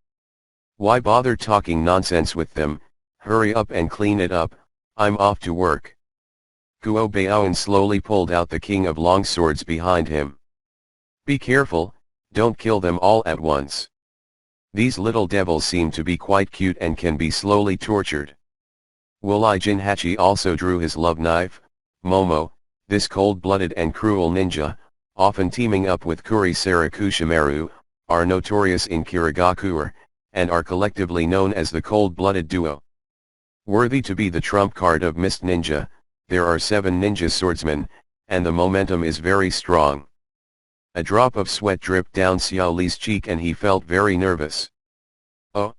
"Why bother talking nonsense with them, hurry up and clean it up, I'm off to work." Guo Baoan slowly pulled out the king of long swords behind him. "Be careful, don't kill them all at once. These little devils seem to be quite cute and can be slowly tortured." Wolai Jinhachi also drew his love knife. Momo, this cold-blooded and cruel ninja, often teaming up with Kuri Sarakushimaru, are notorious in Kirigakure, and are collectively known as the cold-blooded duo. Worthy to be the trump card of Mist Ninja, there are 7 ninja swordsmen, and the momentum is very strong. A drop of sweat dripped down Xiao Li's cheek and he felt very nervous. "Oh!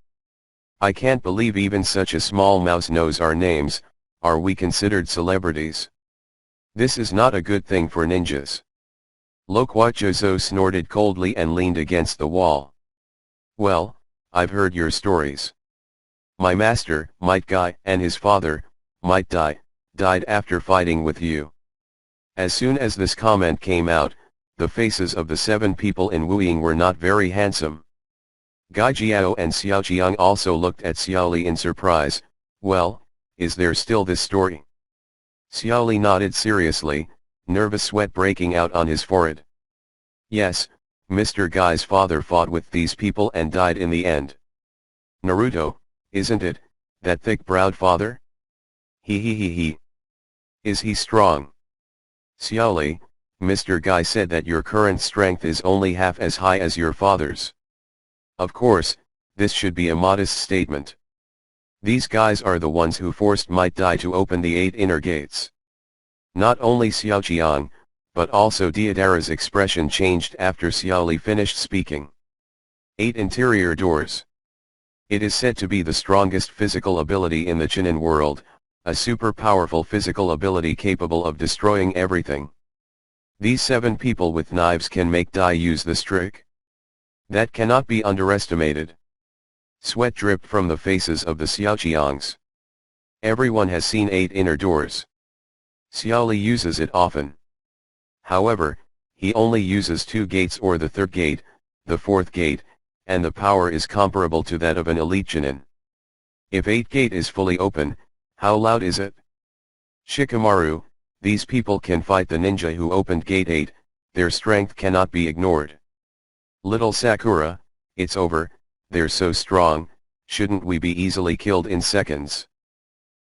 I can't believe even such a small mouse knows our names, are we considered celebrities? This is not a good thing for ninjas." Loquachozo snorted coldly and leaned against the wall. "Well, I've heard your stories. My master, Might Guy, and his father, Might Dai, died after fighting with you." As soon as this comment came out, the faces of the 7 people in Wuying were not very handsome. Gai Jiao and Xiao Qiang also looked at Xiao Li in surprise. "Well, is there still this story?" Xiao Li nodded seriously, nervous sweat breaking out on his forehead. "Yes, Mr. Gai's father fought with these people and died in the end." "Naruto, isn't it, that thick-browed father? He. Is he strong?" "Xiao Li, Mr. Gai said that your current strength is only half as high as your father's." Of course, this should be a modest statement. These guys are the ones who forced Might Dai to open the 8 inner gates. Not only Xiao Qiang, but also Deidara's expression changed after Xiao Li finished speaking. 8 interior doors. It is said to be the strongest physical ability in the Chunin world, a super powerful physical ability capable of destroying everything. These 7 people with knives can make Dai use this trick? That cannot be underestimated. Sweat dripped from the faces of the Xiaoqiangs. Everyone has seen 8 inner doors. Xiao Li uses it often. However, he only uses 2 gates or the 3rd gate, the 4th gate, and the power is comparable to that of an elite Chunin. If 8 gate is fully open, how loud is it? Shikamaru, these people can fight the ninja who opened gate 8, their strength cannot be ignored. Little Sakura, it's over, they're so strong, shouldn't we be easily killed in seconds?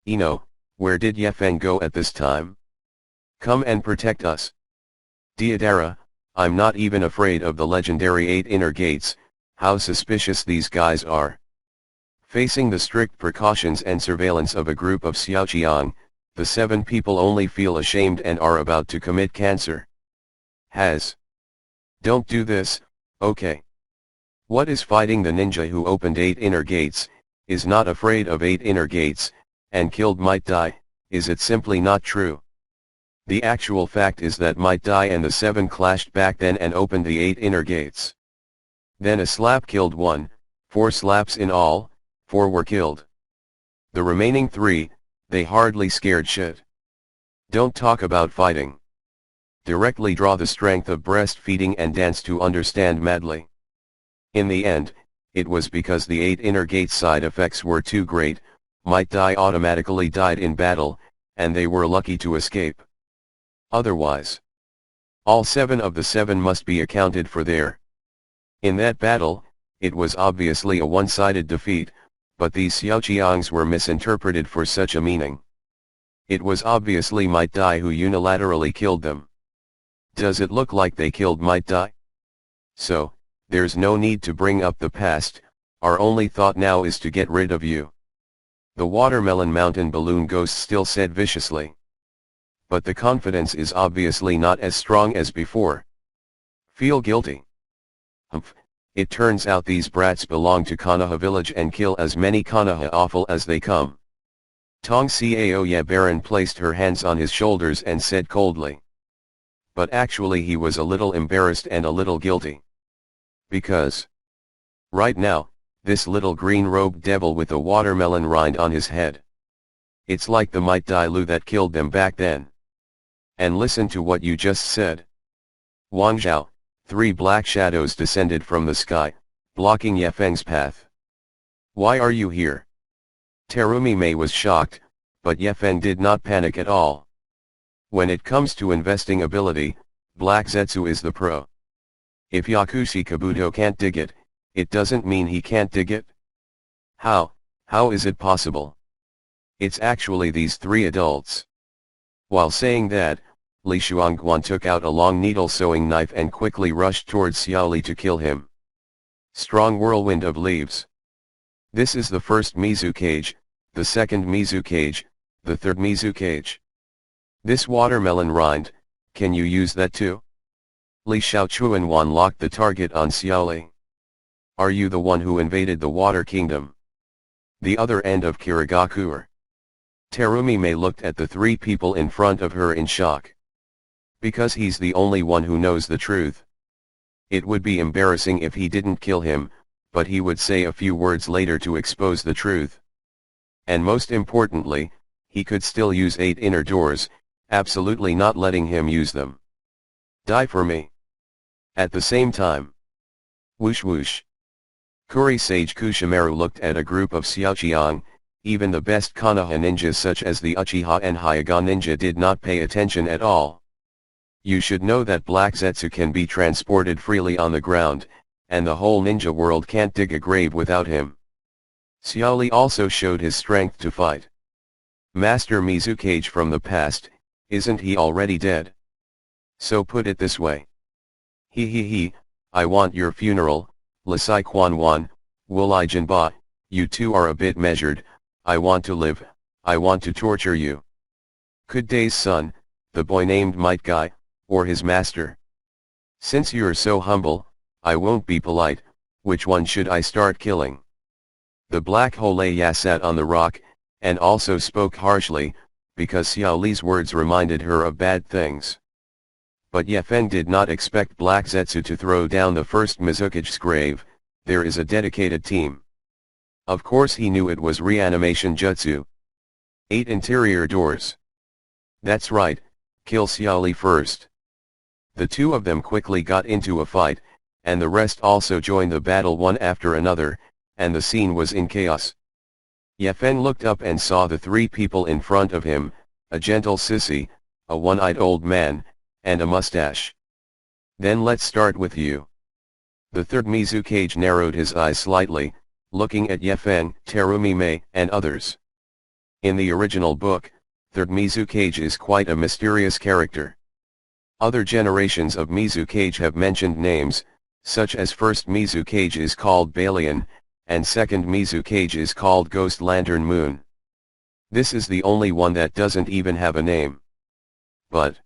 Ino, where did Yefeng go at this time? Come and protect us. Deidara, I'm not even afraid of the legendary 8 inner gates, how suspicious these guys are. Facing the strict precautions and surveillance of a group of Xiaoqiang, the 7 people only feel ashamed and are about to commit cancer. Don't do this, okay? What is fighting the ninja who opened 8 inner gates, is not afraid of 8 inner gates, and killed Might Dai, is it simply not true? The actual fact is that Might Dai and the 7 clashed back then and opened the 8 inner gates. Then a slap killed 1, 4 slaps in all, 4 were killed. The remaining 3, they hardly scared shit. Don't talk about fighting. Directly draw the strength of breastfeeding and dance to understand madly. In the end, it was because the 8 inner gate side effects were too great, Might Dai automatically died in battle, and they were lucky to escape. Otherwise, all 7 of the 7 must be accounted for there. In that battle, it was obviously a one-sided defeat, but these Xiaoqiangs were misinterpreted for such a meaning. It was obviously Might Dai who unilaterally killed them. Does it look like they killed Might Dai? So, there's no need to bring up the past, our only thought now is to get rid of you. The Watermelon Mountain Balloon Ghost still said viciously. But the confidence is obviously not as strong as before. Feel guilty? Humph, it turns out these brats belong to Konoha village and kill as many Konoha awful as they come. Tong Cao Ya Baron placed her hands on his shoulders and said coldly. But actually he was a little embarrassed and a little guilty. Because right now, this little green-robed devil with a watermelon rind on his head. It's like the Might Dai Lu that killed them back then. And listen to what you just said. Wang Zhao, 3 black shadows descended from the sky, blocking Yefeng's path. Why are you here? Terumi Mei was shocked, but Yefeng did not panic at all. When it comes to investing ability, Black Zetsu is the pro. If Yakushi Kabuto can't dig it, it doesn't mean he can't dig it. How is it possible? It's actually these 3 adults. While saying that, Li Shuangguan took out a long needle sewing knife and quickly rushed towards Xiaoli to kill him. Strong whirlwind of leaves. This is the first Mizu cage, the second Mizu cage, the third Mizu cage. This watermelon rind, can you use that too? Li Shaochuanwan locked the target on Xiaoli. Are you the one who invaded the Water Kingdom? The other end of Kirigakure. Terumi Mei looked at the 3 people in front of her in shock. Because he's the only one who knows the truth. It would be embarrassing if he didn't kill him, but he would say a few words later to expose the truth. And most importantly, he could still use 8 inner doors, absolutely not letting him use them. Die for me. At the same time. Whoosh whoosh. Kuri Sage Kushimaru looked at a group of Xiaoqiang, even the best Konoha ninjas such as the Uchiha and Hyuga ninja did not pay attention at all. You should know that Black Zetsu can be transported freely on the ground, and the whole ninja world can't dig a grave without him. Xiaoli also showed his strength to fight. Master Mizukage from the past, isn't he already dead? So put it this way. He, I want your funeral, Lasai Quanwan, Wulai Jinba, you two are a bit measured, I want to live, I want to torture you. Good day's son, the boy named Might Guy, or his master. Since you're so humble, I won't be polite, which one should I start killing? The black Holeya sat on the rock, and also spoke harshly, because Xiaoli's words reminded her of bad things. But Yefeng did not expect Black Zetsu to throw down the first Mizukage's grave, there is a dedicated team. Of course he knew it was reanimation jutsu. 8 interior doors. That's right, kill Xiaoli first. The 2 of them quickly got into a fight, and the rest also joined the battle one after another, and the scene was in chaos. Yefeng looked up and saw the 3 people in front of him, a gentle sissy, a one-eyed old man, and a mustache. Then let's start with you. The third Mizukage narrowed his eyes slightly, looking at Yefen, Terumi-me, and others. In the original book, third Mizukage is quite a mysterious character. Other generations of Mizukage have mentioned names, such as first Mizukage is called Balian, and second Mizukage is called Ghost Lantern Moon. This is the only one that doesn't even have a name. But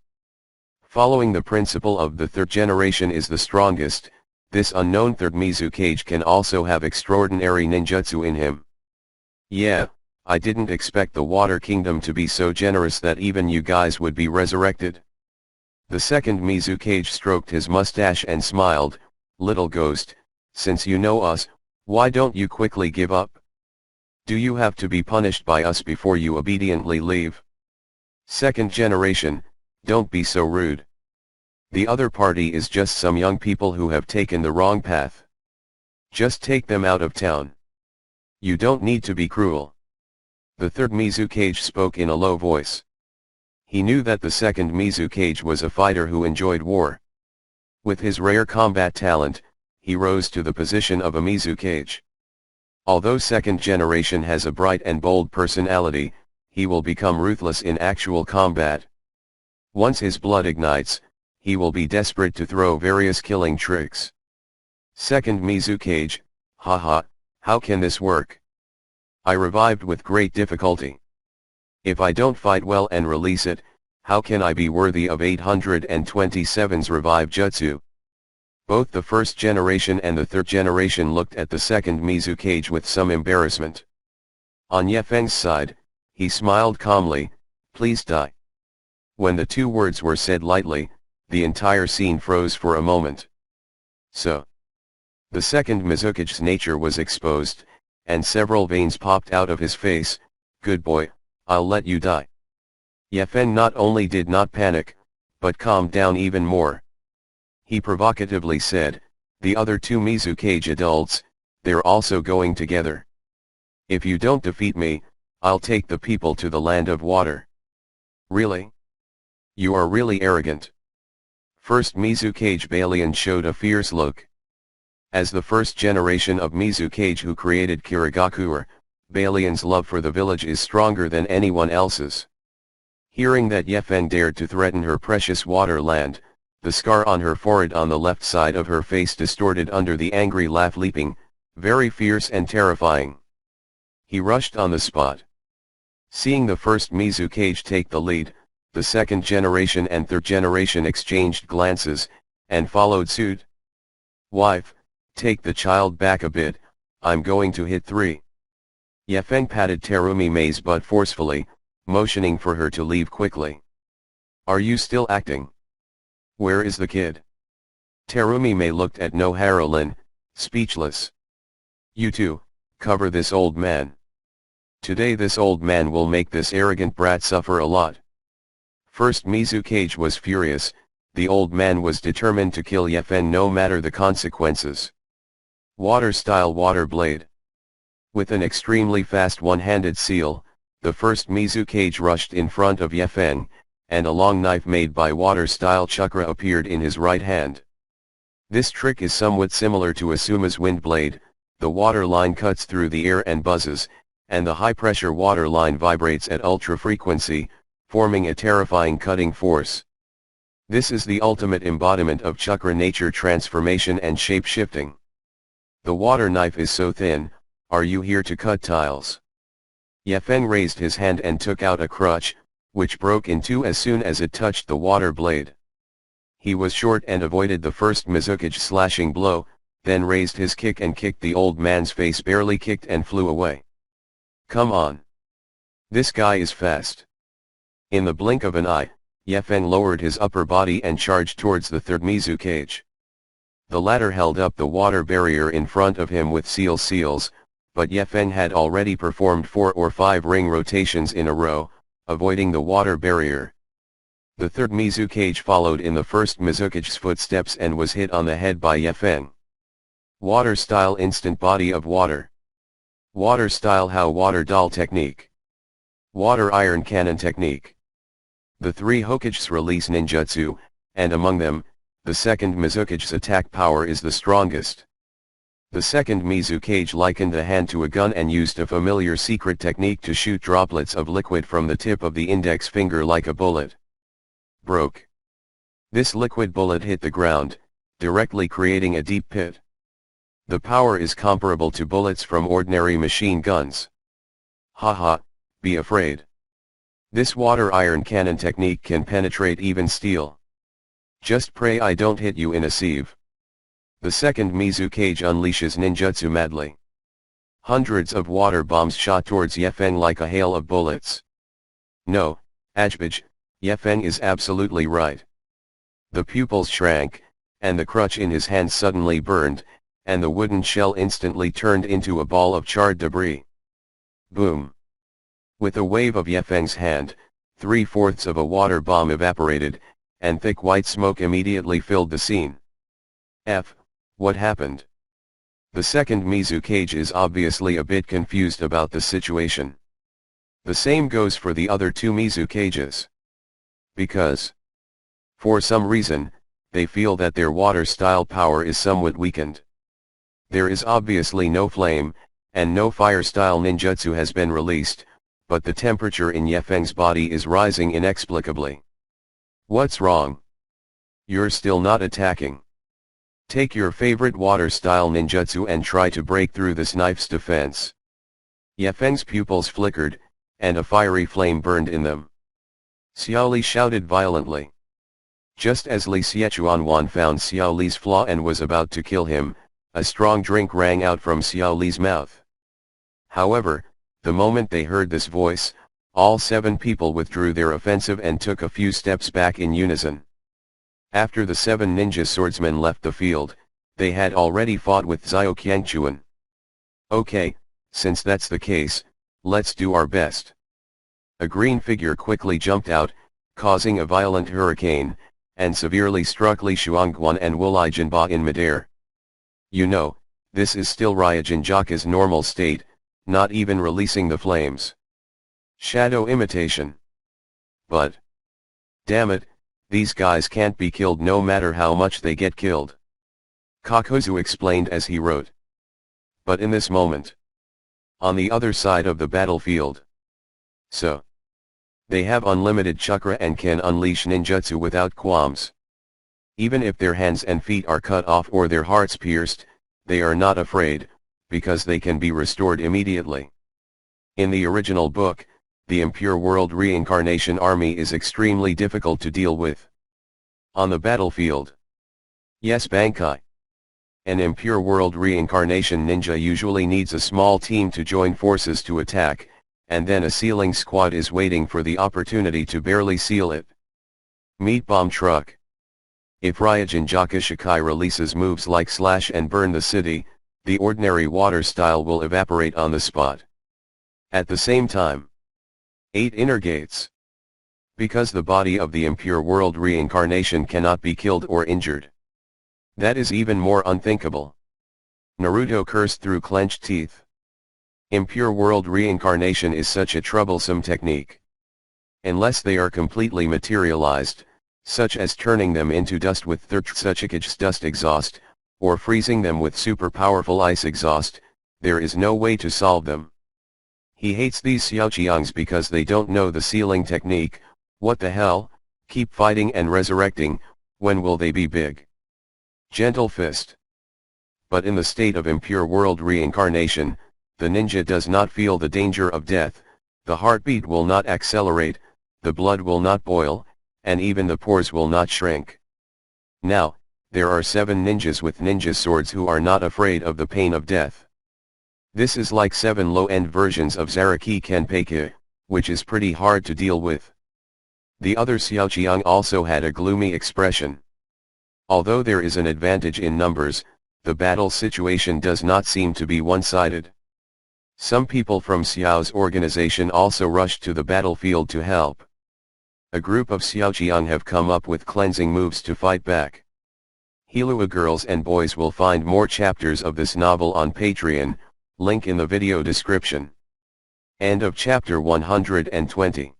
following the principle of the third generation is the strongest, this unknown third Mizukage can also have extraordinary ninjutsu in him. Yeah, I didn't expect the Water Kingdom to be so generous that even you guys would be resurrected. The second Mizukage stroked his mustache and smiled, "Little ghost, since you know us, why don't you quickly give up? Do you have to be punished by us before you obediently leave? Second generation, don't be so rude. The other party is just some young people who have taken the wrong path. Just take them out of town. You don't need to be cruel." The third Mizukage spoke in a low voice. He knew that the second Mizukage was a fighter who enjoyed war. With his rare combat talent, he rose to the position of a Mizukage. Although second generation has a bright and bold personality, he will become ruthless in actual combat. Once his blood ignites, he will be desperate to throw various killing tricks. Second Mizukage, haha, how can this work? I revived with great difficulty. If I don't fight well and release it, how can I be worthy of 827's revive jutsu? Both the first generation and the third generation looked at the second Mizukage with some embarrassment. On Yefeng's side, he smiled calmly, "Please die." When the two words were said lightly, the entire scene froze for a moment. So, the second Mizukage's nature was exposed, and several veins popped out of his face. "Good boy, I'll let you die." Yefen not only did not panic, but calmed down even more. He provocatively said, "The other two Mizukage adults, they're also going together. If you don't defeat me, I'll take the people to the land of water." "Really? You are really arrogant." First Mizukage Balian showed a fierce look. As the first generation of Mizukage who created Kirigakure, Balian's love for the village is stronger than anyone else's. Hearing that Yefen dared to threaten her precious water land, the scar on her forehead on the left side of her face distorted under the angry laugh, leaping, very fierce and terrifying. He rushed on the spot. Seeing the first Mizukage take the lead, the second generation and third generation exchanged glances, and followed suit. "Wife, take the child back a bit, I'm going to hit 3. Yefeng patted Terumi-me's butt forcefully, motioning for her to leave quickly. "Are you still acting? Where is the kid?" Terumi-me looked at Noharolin, speechless. "You two, cover this old man. Today this old man will make this arrogant brat suffer a lot." First Mizukage was furious. The old man was determined to kill Yefen no matter the consequences. Water-style water blade. With an extremely fast one-handed seal, the first Mizukage rushed in front of Yefen, and a long knife made by water-style chakra appeared in his right hand. This trick is somewhat similar to Asuma's wind blade. The water line cuts through the air and buzzes, and the high-pressure water line vibrates at ultra-frequency, forming a terrifying cutting force. This is the ultimate embodiment of chakra nature transformation and shape-shifting. The water knife is so thin. Are you here to cut tiles? Yefen raised his hand and took out a crutch, which broke in two as soon as it touched the water blade. He was short and avoided the first Mizukage's slashing blow, then raised his kick and kicked the old man's face, barely kicked and flew away. "Come on. This guy is fast." In the blink of an eye, Yefen lowered his upper body and charged towards the third Mizukage. The latter held up the water barrier in front of him with seals, but Yefen had already performed 4 or 5 ring rotations in a row, avoiding the water barrier. The third Mizukage followed in the first Mizukage's footsteps and was hit on the head by Yefen. Water style instant body of water. Water style how water doll technique. Water iron cannon technique. The 3 Hokages release ninjutsu, and among them, the second Mizukage's attack power is the strongest. The second Mizukage likened the hand to a gun and used a familiar secret technique to shoot droplets of liquid from the tip of the index finger like a bullet. Broke. This liquid bullet hit the ground, directly creating a deep pit. The power is comparable to bullets from ordinary machine guns. Haha, be afraid. This water iron cannon technique can penetrate even steel. Just pray I don't hit you in a sieve. The second Mizukage unleashes ninjutsu madly. Hundreds of water bombs shot towards Yefeng like a hail of bullets. No, Ajbaj, Yefeng is absolutely right. The pupils shrank, and the crutch in his hand suddenly burned, and the wooden shell instantly turned into a ball of charred debris. Boom. With a wave of Yefeng's hand, 3/4 of a water bomb evaporated, and thick white smoke immediately filled the scene. What happened? The second Mizukage is obviously a bit confused about the situation. The same goes for the other two Mizukages. Because, for some reason, they feel that their water-style power is somewhat weakened. There is obviously no flame, and no fire-style ninjutsu has been released, but the temperature in Yefeng's body is rising inexplicably. What's wrong? You're still not attacking. Take your favorite water-style ninjutsu and try to break through this knife's defense. Yefeng's pupils flickered, and a fiery flame burned in them. Xiao Li shouted violently. Just as Li Xiechuanwan found Xiao Li's flaw and was about to kill him, a strong drink rang out from Xiao Li's mouth. However, the moment they heard this voice, all 7 people withdrew their offensive and took a few steps back in unison. After the 7 ninja swordsmen left the field, they had already fought with Xiao Qiangchuan. Okay, since that's the case, let's do our best. A green figure quickly jumped out, causing a violent hurricane, and severely struck Li Shuangguan and Wulai Jinba in midair. You know, this is still Ryujin Jaka's normal state, not even releasing the flames. Shadow imitation. But, damn it, these guys can't be killed no matter how much they get killed. Kakuzu explained as he wrote. But in this moment, on the other side of the battlefield, so they have unlimited chakra and can unleash ninjutsu without qualms. Even if their hands and feet are cut off or their hearts pierced, they are not afraid, because they can be restored immediately. In the original book, the Impure World Reincarnation Army is extremely difficult to deal with. On the battlefield. Yes, Bankai. An Impure World Reincarnation ninja usually needs a small team to join forces to attack, and then a sealing squad is waiting for the opportunity to barely seal it. Meat bomb truck. If Ryujin Jaka Shikai releases moves like slash and burn the city, the ordinary water style will evaporate on the spot. At the same time, 8 inner gates. Because the body of the Impure World Reincarnation cannot be killed or injured. That is even more unthinkable. Naruto cursed through clenched teeth. Impure World Reincarnation is such a troublesome technique. Unless they are completely materialized, such as turning them into dust with Thirtsuchikage's dust exhaust, or freezing them with super powerful ice exhaust, there is no way to solve them. He hates these Xiaoqiangs because they don't know the sealing technique. What the hell, keep fighting and resurrecting, when will they be big? Gentle fist. But in the state of Impure World Reincarnation, the ninja does not feel the danger of death, the heartbeat will not accelerate, the blood will not boil, and even the pores will not shrink. Now, there are 7 ninjas with ninja swords who are not afraid of the pain of death. This is like 7 low-end versions of Zaraki Kenpei, which is pretty hard to deal with. The other Xiaoqiang also had a gloomy expression. Although there is an advantage in numbers, the battle situation does not seem to be one-sided. Some people from Xiao's organization also rushed to the battlefield to help. A group of Xiaoqiang have come up with cleansing moves to fight back. Hilua girls and boys will find more chapters of this novel on Patreon, link in the video description. End of chapter 120.